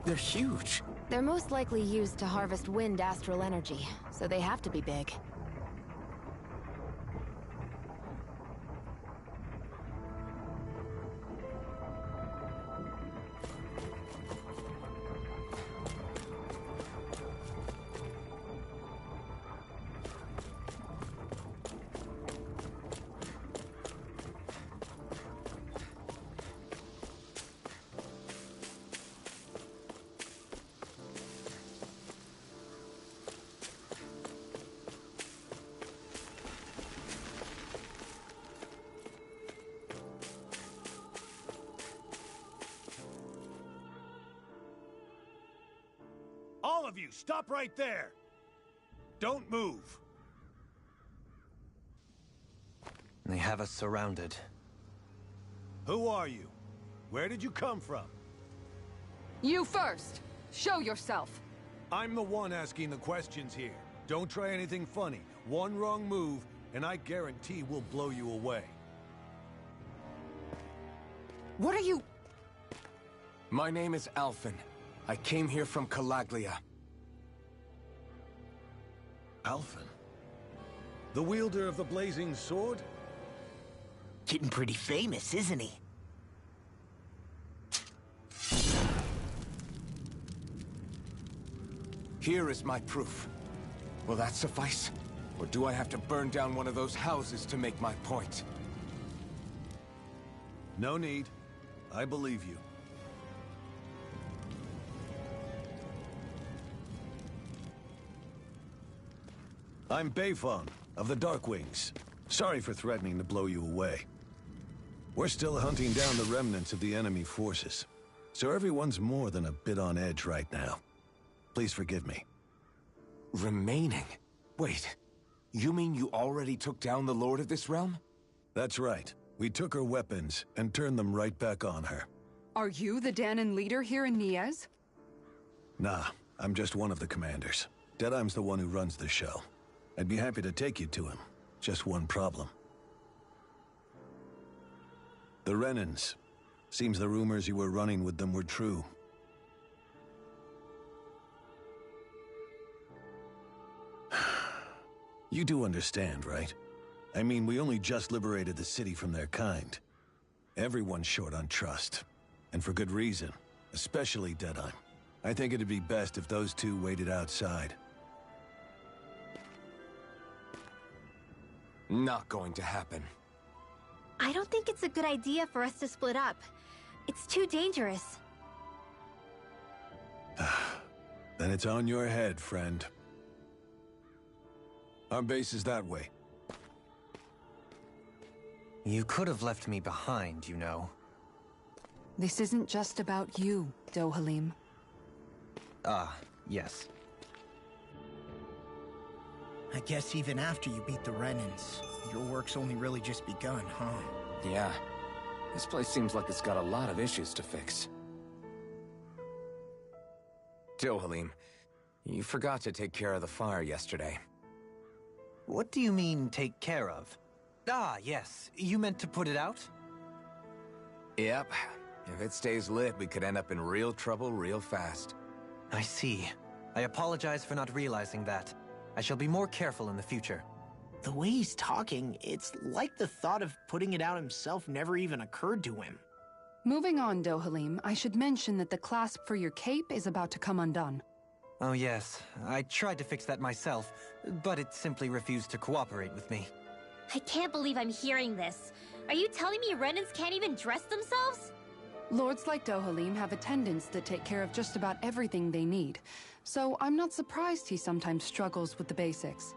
They're huge. They're most likely used to harvest wind astral energy, so they have to be big. of you, stop right there! Don't move! They have us surrounded. Who are you? Where did you come from? You first! Show yourself! I'm the one asking the questions here. Don't try anything funny. One wrong move, and I guarantee we'll blow you away. What are you... My name is Alphen. I came here from Calaglia. Alphen? The wielder of the blazing sword? Getting pretty famous, isn't he? Here is my proof. Will that suffice? Or do I have to burn down one of those houses to make my point? No need. I believe you. I'm Beifong, of the Darkwings. Sorry for threatening to blow you away. We're still hunting down the remnants of the enemy forces, so everyone's more than a bit on edge right now. Please forgive me. Remaining? Wait, you mean you already took down the Lord of this realm? That's right. We took her weapons and turned them right back on her. Are you the Danon leader here in Niez? Nah, I'm just one of the commanders. Deadheim's the one who runs the show. I'd be happy to take you to him. Just one problem. The Renans. Seems the rumors you were running with them were true. You do understand, right? I mean, we only just liberated the city from their kind. Everyone's short on trust. And for good reason. Especially Deadheim. I think it'd be best if those two waited outside. Not going to happen. I don't think it's a good idea for us to split up. It's too dangerous. Then it's on your head, friend. Our base is that way. You could have left me behind, you know. This isn't just about you, Dohalim. Ah, yes. I guess even after you beat the Renans, your work's only really just begun, huh? Yeah. This place seems like it's got a lot of issues to fix. Dohalim, you forgot to take care of the fire yesterday. What do you mean, take care of? Ah, yes. You meant to put it out? Yep. If it stays lit, we could end up in real trouble real fast. I see. I apologize for not realizing that. I shall be more careful in the future. The way he's talking, it's like the thought of putting it out himself never even occurred to him. Moving on, Dohalim, I should mention that the clasp for your cape is about to come undone. Oh yes, I tried to fix that myself, but it simply refused to cooperate with me. I can't believe I'm hearing this. Are you telling me Renans can't even dress themselves? Lords like Dohalim have attendants that take care of just about everything they need, so I'm not surprised he sometimes struggles with the basics.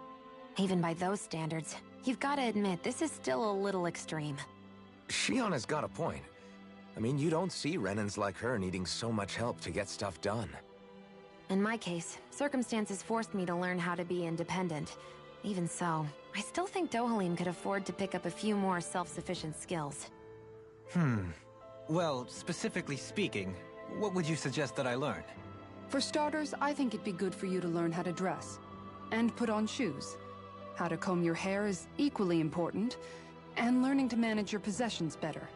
Even by those standards, you've got to admit this is still a little extreme. Shionna's got a point. I mean, you don't see Renans like her needing so much help to get stuff done. In my case, circumstances forced me to learn how to be independent. Even so, I still think Dohalim could afford to pick up a few more self-sufficient skills. Well, specifically speaking, what would you suggest that I learn? For starters, I think it'd be good for you to learn how to dress. And put on shoes. How to comb your hair is equally important. And learning to manage your possessions better.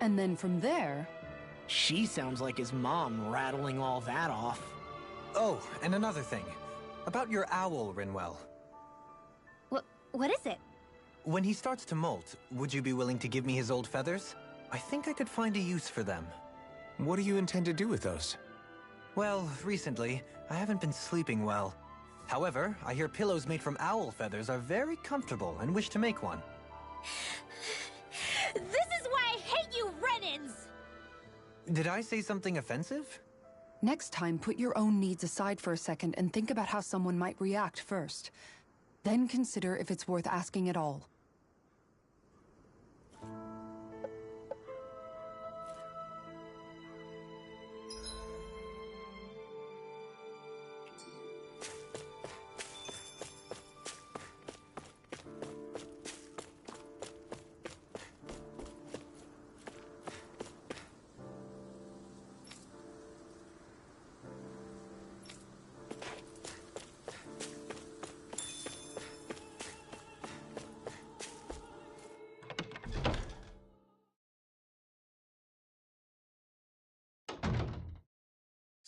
And then from there... She sounds like his mom rattling all that off. Oh, and another thing. About your owl, Rinwell. What is it? When he starts to molt, would you be willing to give me his old feathers? I think I could find a use for them. What do you intend to do with those? Well, recently, I haven't been sleeping well. However, I hear pillows made from owl feathers are very comfortable and wish to make one. This is why I hate you, Renans! Did I say something offensive? Next time, put your own needs aside for a second and think about how someone might react first. Then consider if it's worth asking at all.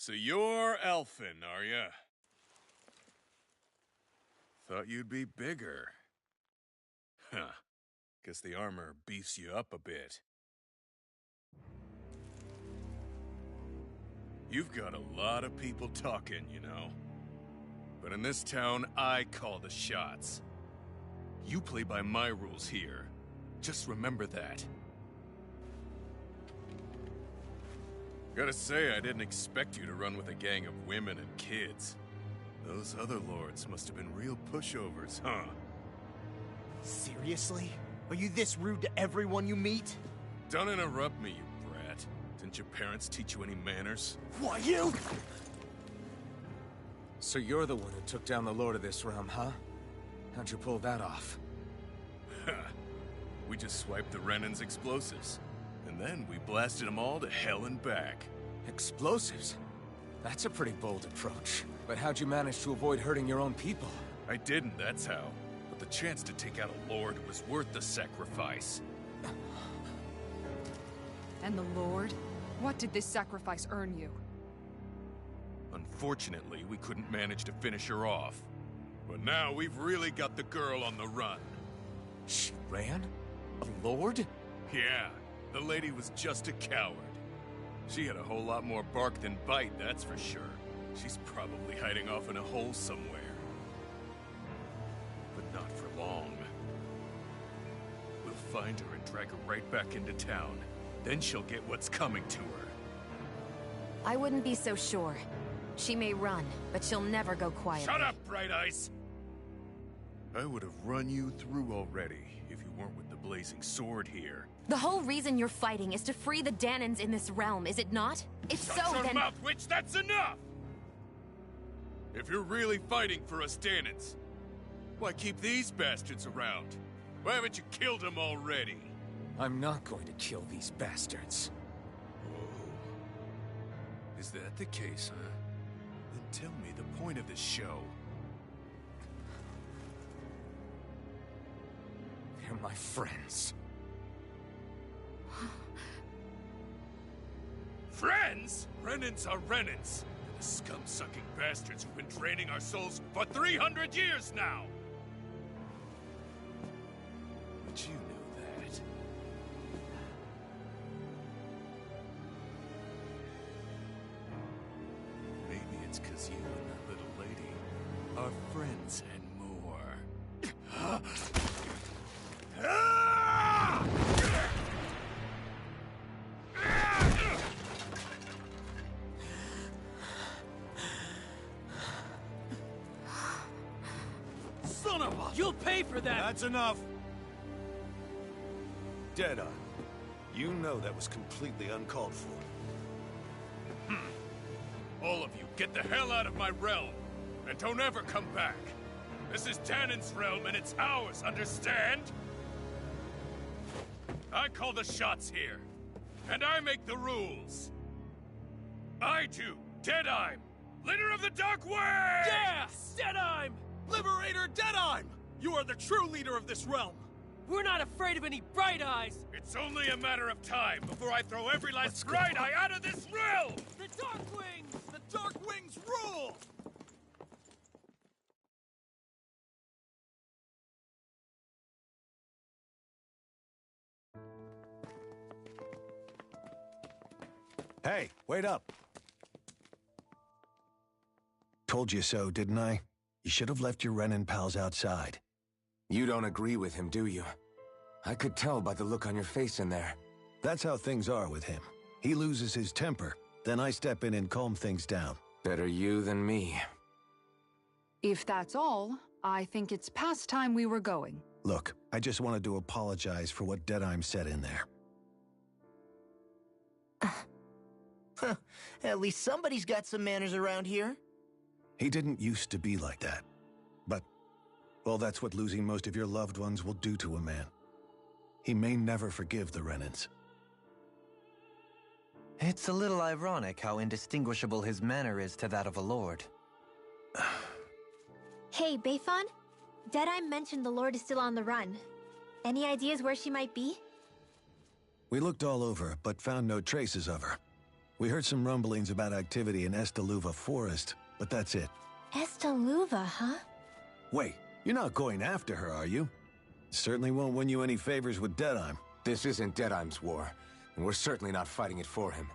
So you're Elfin, are ya? Thought you'd be bigger. Huh. Guess the armor beefs you up a bit. You've got a lot of people talking, you know. But in this town, I call the shots. You play by my rules here. Just remember that. Gotta say, I didn't expect you to run with a gang of women and kids. Those other lords must have been real pushovers, huh? Seriously? Are you this rude to everyone you meet? Don't interrupt me, you brat. Didn't your parents teach you any manners? Why, you? So you're the one who took down the Lord of this realm, huh? How'd you pull that off? We just swiped the Renan's explosives. And then we blasted them all to hell and back. Explosives? That's a pretty bold approach. But how'd you manage to avoid hurting your own people? I didn't, that's how. But the chance to take out a lord was worth the sacrifice. And the Lord? What did this sacrifice earn you? Unfortunately, we couldn't manage to finish her off. But now we've really got the girl on the run. She ran? A lord? Yeah, the lady was just a coward. She had a whole lot more bark than bite, that's for sure. She's probably hiding off in a hole somewhere. But not for long. We'll find her and drag her right back into town. Then she'll get what's coming to her. I wouldn't be so sure. She may run, but she'll never go quietly. Shut up, Bright Eyes! I would have run you through already if you weren't with the blazing sword here. The whole reason you're fighting is to free the Danans in this realm, is it not? If Shut so, your then— mouth, witch! That's enough! If you're really fighting for us Danans, why keep these bastards around? Why haven't you killed them already? I'm not going to kill these bastards. Oh. Is that the case, huh? Then tell me the point of this show. They're my friends. Friends? Renans are Renans. The scum-sucking bastards who've been draining our souls for 300 years now! But you know that. Maybe it's 'cause you and that little lady are friends and more. Son of a... You'll pay for that! That's enough! Deadeye, you know that was completely uncalled for. All of you, get the hell out of my realm! And don't ever come back! This is Danan's realm and it's ours, understand? I call the shots here. And I make the rules. I do, Deadeye, leader of the Dark Wings! Yeah! Deadeye! Liberator Deadeye! You are the true leader of this realm! We're not afraid of any Bright Eyes! It's only a matter of time before I throw every last Bright Eye out of this realm! The Dark Wings! The Dark Wings rule! Hey, wait up! Told you so, didn't I? You should have left your Renan pals outside. You don't agree with him, do you? I could tell by the look on your face in there. That's how things are with him. He loses his temper, then I step in and calm things down. Better you than me. If that's all, I think it's past time we were going. Look, I just wanted to apologize for what Deadeye said in there. At least somebody's got some manners around here. He didn't used to be like that. But, well, that's what losing most of your loved ones will do to a man. He may never forgive the Renans. It's a little ironic how indistinguishable his manner is to that of a lord. Hey, Bayfon? Deadeye mentioned the Lord is still on the run. Any ideas where she might be? We looked all over, but found no traces of her. We heard some rumblings about activity in Estaluva Forest, but that's it. Estaluva, huh? Wait, you're not going after her, are you? Certainly won't win you any favors with Deadheim. This isn't Deadheim's war, and we're certainly not fighting it for him.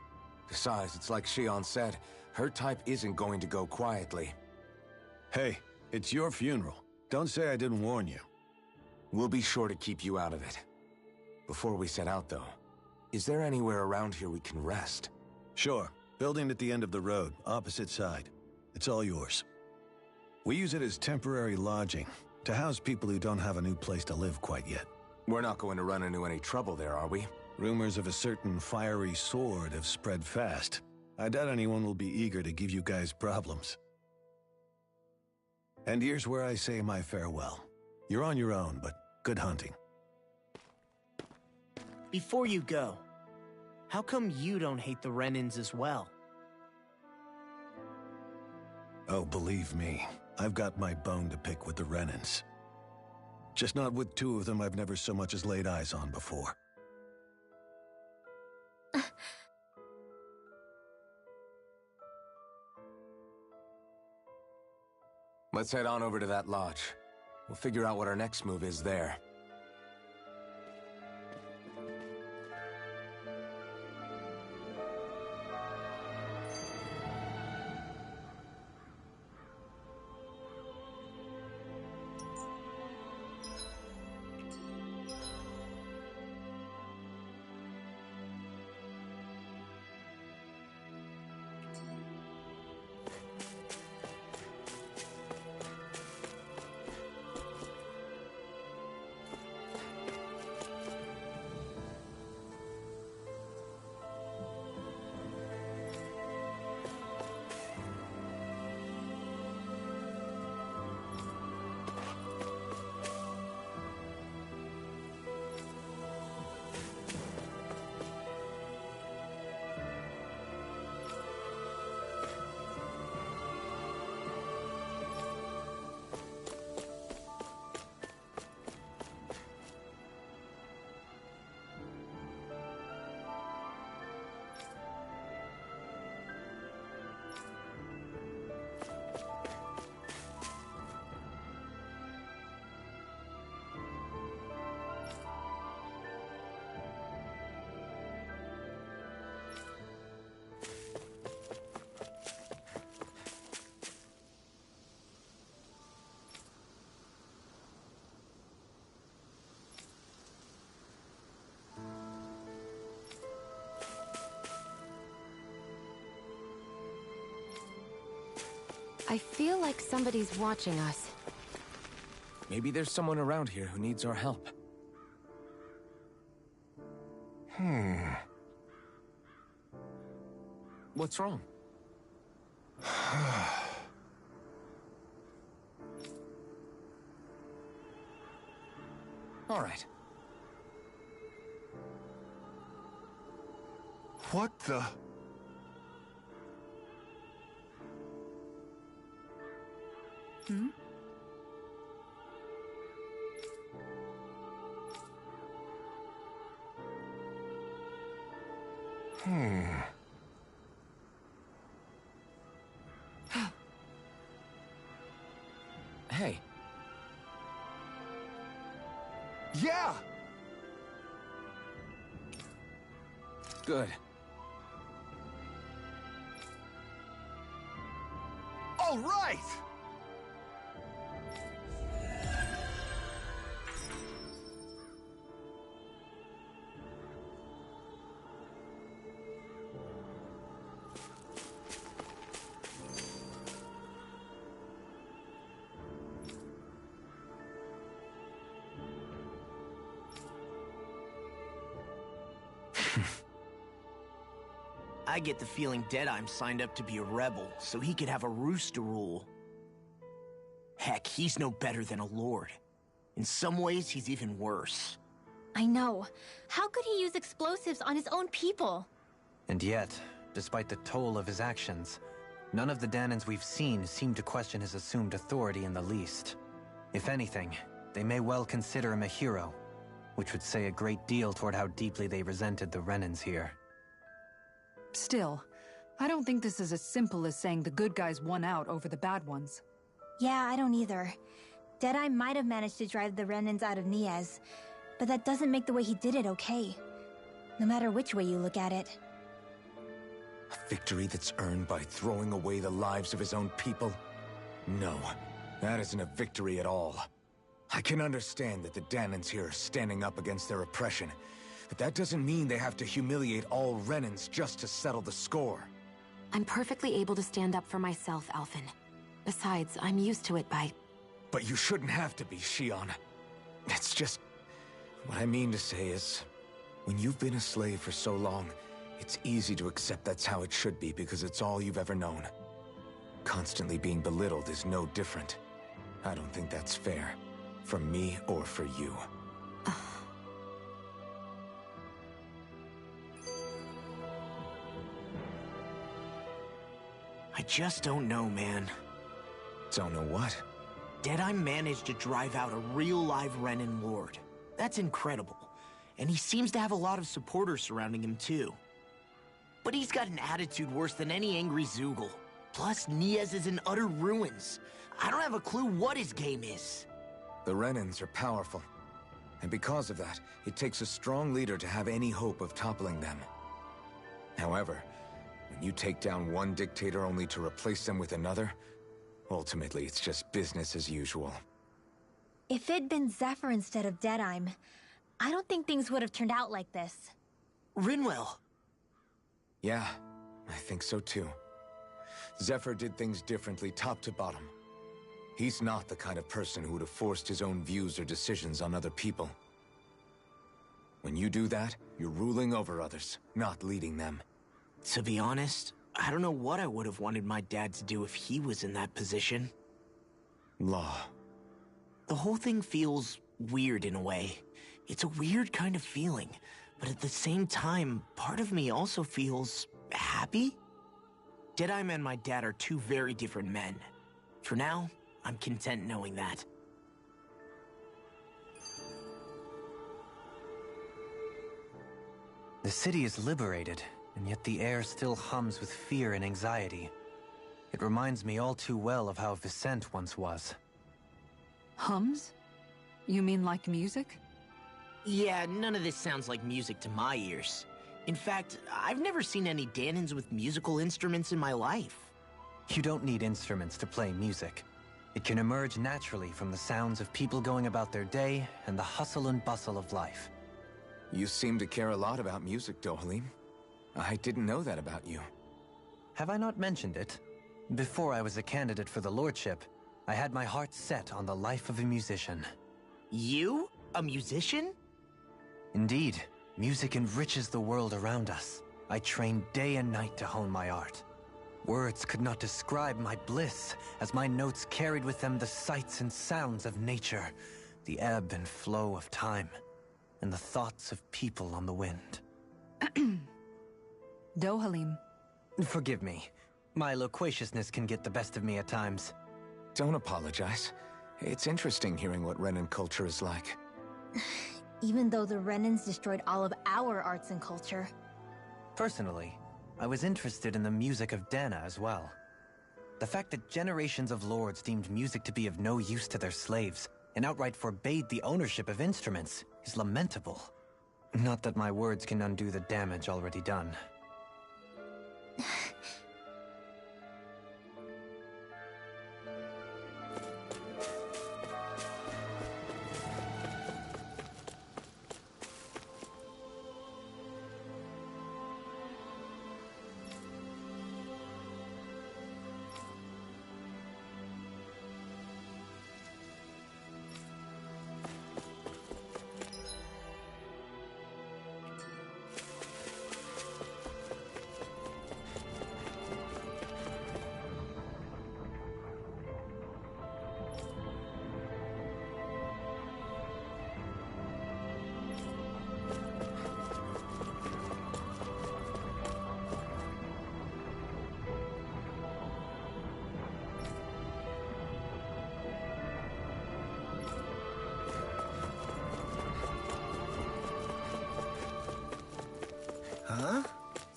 Besides, it's like Shion said, her type isn't going to go quietly. Hey, it's your funeral. Don't say I didn't warn you. We'll be sure to keep you out of it. Before we set out, though, is there anywhere around here we can rest? Sure. Building at the end of the road, opposite side. It's all yours. We use it as temporary lodging, to house people who don't have a new place to live quite yet. We're not going to run into any trouble there, are we? Rumors of a certain fiery sword have spread fast. I doubt anyone will be eager to give you guys problems. And here's where I say my farewell. You're on your own, but good hunting. Before you go, how come you don't hate the Renans as well? Oh, believe me, I've got my bone to pick with the Renans. Just not with two of them I've never so much as laid eyes on before. Let's head on over to that lodge. We'll figure out what our next move is there. I feel like somebody's watching us. Maybe there's someone around here who needs our help. What's wrong? All right. What the... Hmm? Hey. Yeah! Good. All right! I get the feeling Deadheim signed up to be a rebel, so he could have a rooster rule. Heck, he's no better than a lord. In some ways, he's even worse. I know. How could he use explosives on his own people? And yet, despite the toll of his actions, none of the Danans we've seen seem to question his assumed authority in the least. If anything, they may well consider him a hero, which would say a great deal toward how deeply they resented the Renans here. Still, I don't think this is as simple as saying the good guys won out over the bad ones. Yeah, I don't either. Deadeye might have managed to drive the Renans out of Niez, but that doesn't make the way he did it okay. No matter which way you look at it. A victory that's earned by throwing away the lives of his own people? No, that isn't a victory at all. I can understand that the Danans here are standing up against their oppression, but that doesn't mean they have to humiliate all Renans just to settle the score. I'm perfectly able to stand up for myself, Alphen. Besides, I'm used to it by... But you shouldn't have to be, Shion. It's just... What I mean to say is, when you've been a slave for so long, it's easy to accept that's how it should be because it's all you've ever known. Constantly being belittled is no different. I don't think that's fair. For me or for you. I just don't know, man. Don't know what? Deadeye managed to drive out a real live Renan Lord. That's incredible. And he seems to have a lot of supporters surrounding him too. But he's got an attitude worse than any angry Zoogle. Plus, Niez is in utter ruins. I don't have a clue what his game is. The Renans are powerful. And because of that, it takes a strong leader to have any hope of toppling them. However, when you take down one dictator only to replace them with another, ultimately it's just business as usual. If it'd been Zephyr instead of Deadeye, I don't think things would have turned out like this. Rinwell! Yeah, I think so too. Zephyr did things differently top to bottom. He's not the kind of person who would have forced his own views or decisions on other people. When you do that, you're ruling over others, not leading them. To be honest, I don't know what I would have wanted my dad to do if he was in that position. Law. The whole thing feels weird in a way. It's a weird kind of feeling, but at the same time, part of me also feels happy. Deadeye and my dad are two very different men. For now, I'm content knowing that. The city is liberated, and yet the air still hums with fear and anxiety. It reminds me all too well of how Vicente once was. Hums? You mean like music? Yeah, none of this sounds like music to my ears. In fact, I've never seen any Danans with musical instruments in my life. You don't need instruments to play music. It can emerge naturally from the sounds of people going about their day and the hustle and bustle of life. You seem to care a lot about music, Dohalim. I didn't know that about you. Have I not mentioned it? Before I was a candidate for the lordship, I had my heart set on the life of a musician. You? A musician? Indeed. Music enriches the world around us. I trained day and night to hone my art. Words could not describe my bliss, as my notes carried with them the sights and sounds of nature, the ebb and flow of time, and the thoughts of people on the wind. Dohalim. Forgive me. My loquaciousness can get the best of me at times. Don't apologize. It's interesting hearing what Renan culture is like. Even though the Renans destroyed all of our arts and culture. Personally, I was interested in the music of Dana as well. The fact that generations of lords deemed music to be of no use to their slaves and outright forbade the ownership of instruments is lamentable. Not that my words can undo the damage already done.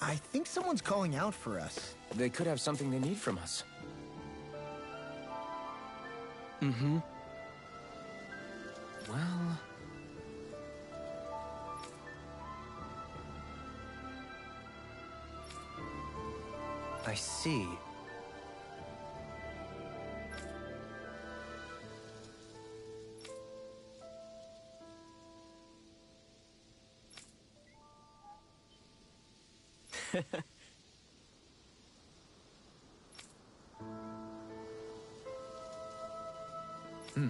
I think someone's calling out for us. They could have something they need from us. Mm-hmm. Well... I see. Hmm.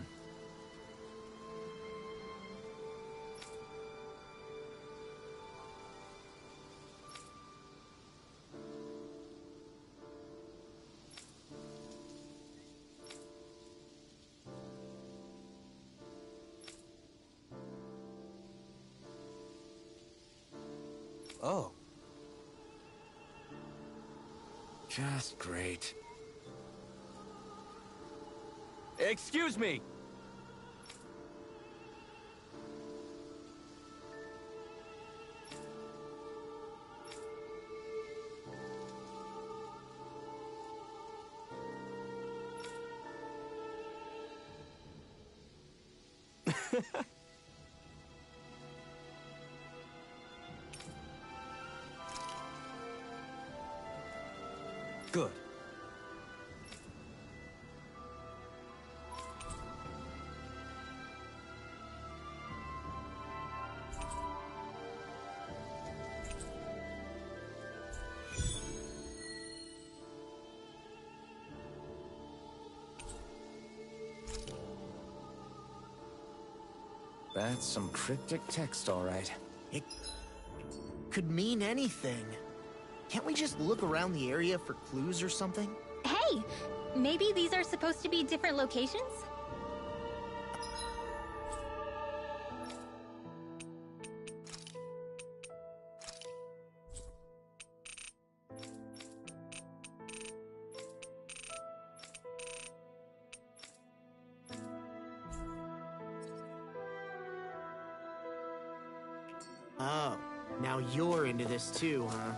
Oh. Just great. Excuse me! Good. That's some cryptic text, all right. It could mean anything. Can't we just look around the area for clues or something? Hey! Maybe these are supposed to be different locations? Oh, now you're into this too, huh?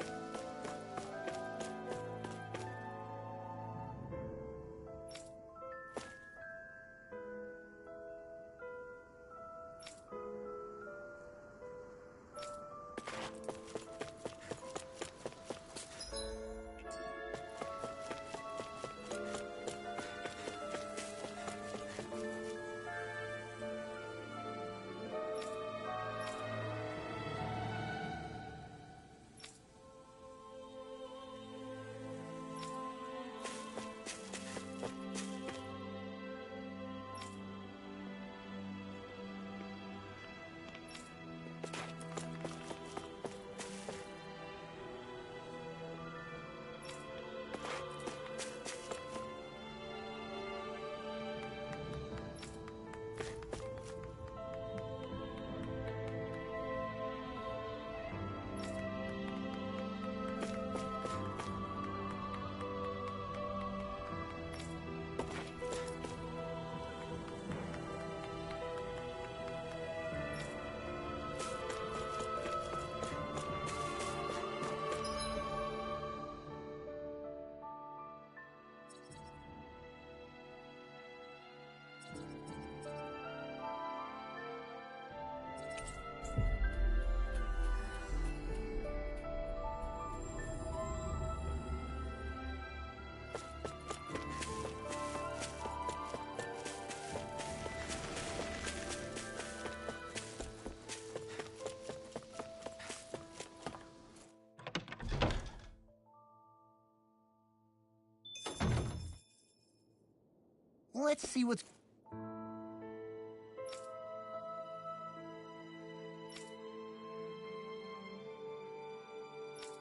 Let's see what's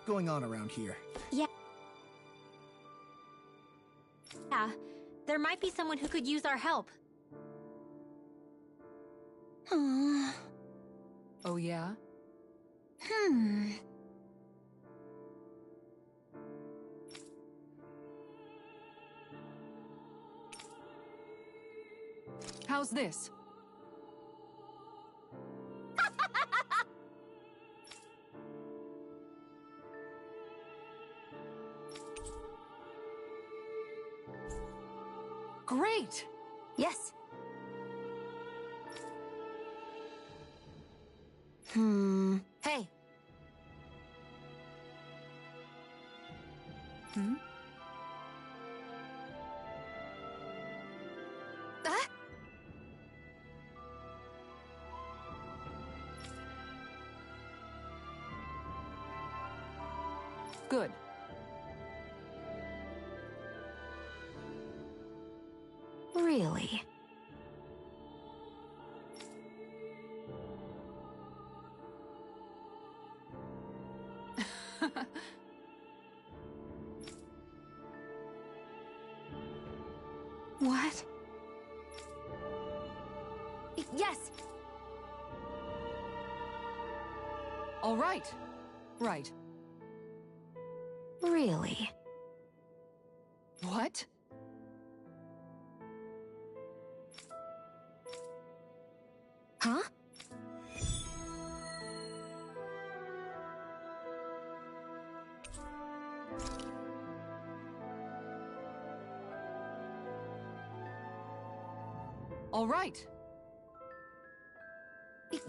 going on around here. Yeah. Yeah, there might be someone who could use our help. Oh, yeah? How's this? Great! Yes. Hey. Ah? Good. Really? What? Yes! All right. Right. Really? What? Huh? All right.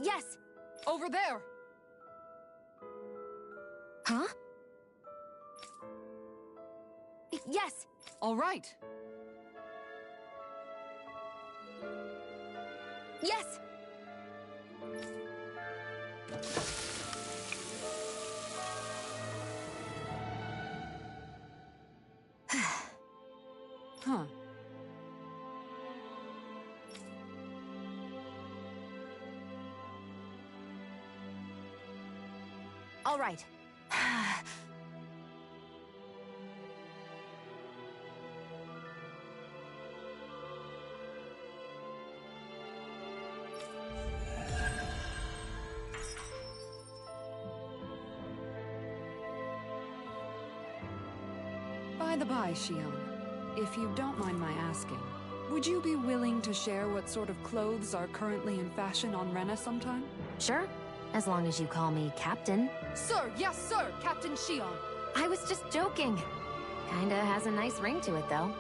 Yes! Over there! Huh? Yes! All right. Yes! Huh. All right. By the by, Shion, if you don't mind my asking, would you be willing to share what sort of clothes are currently in fashion on Rena sometime? Sure, as long as you call me Captain. Sir, yes sir, Captain Shion. I was just joking. Kinda has a nice ring to it, though.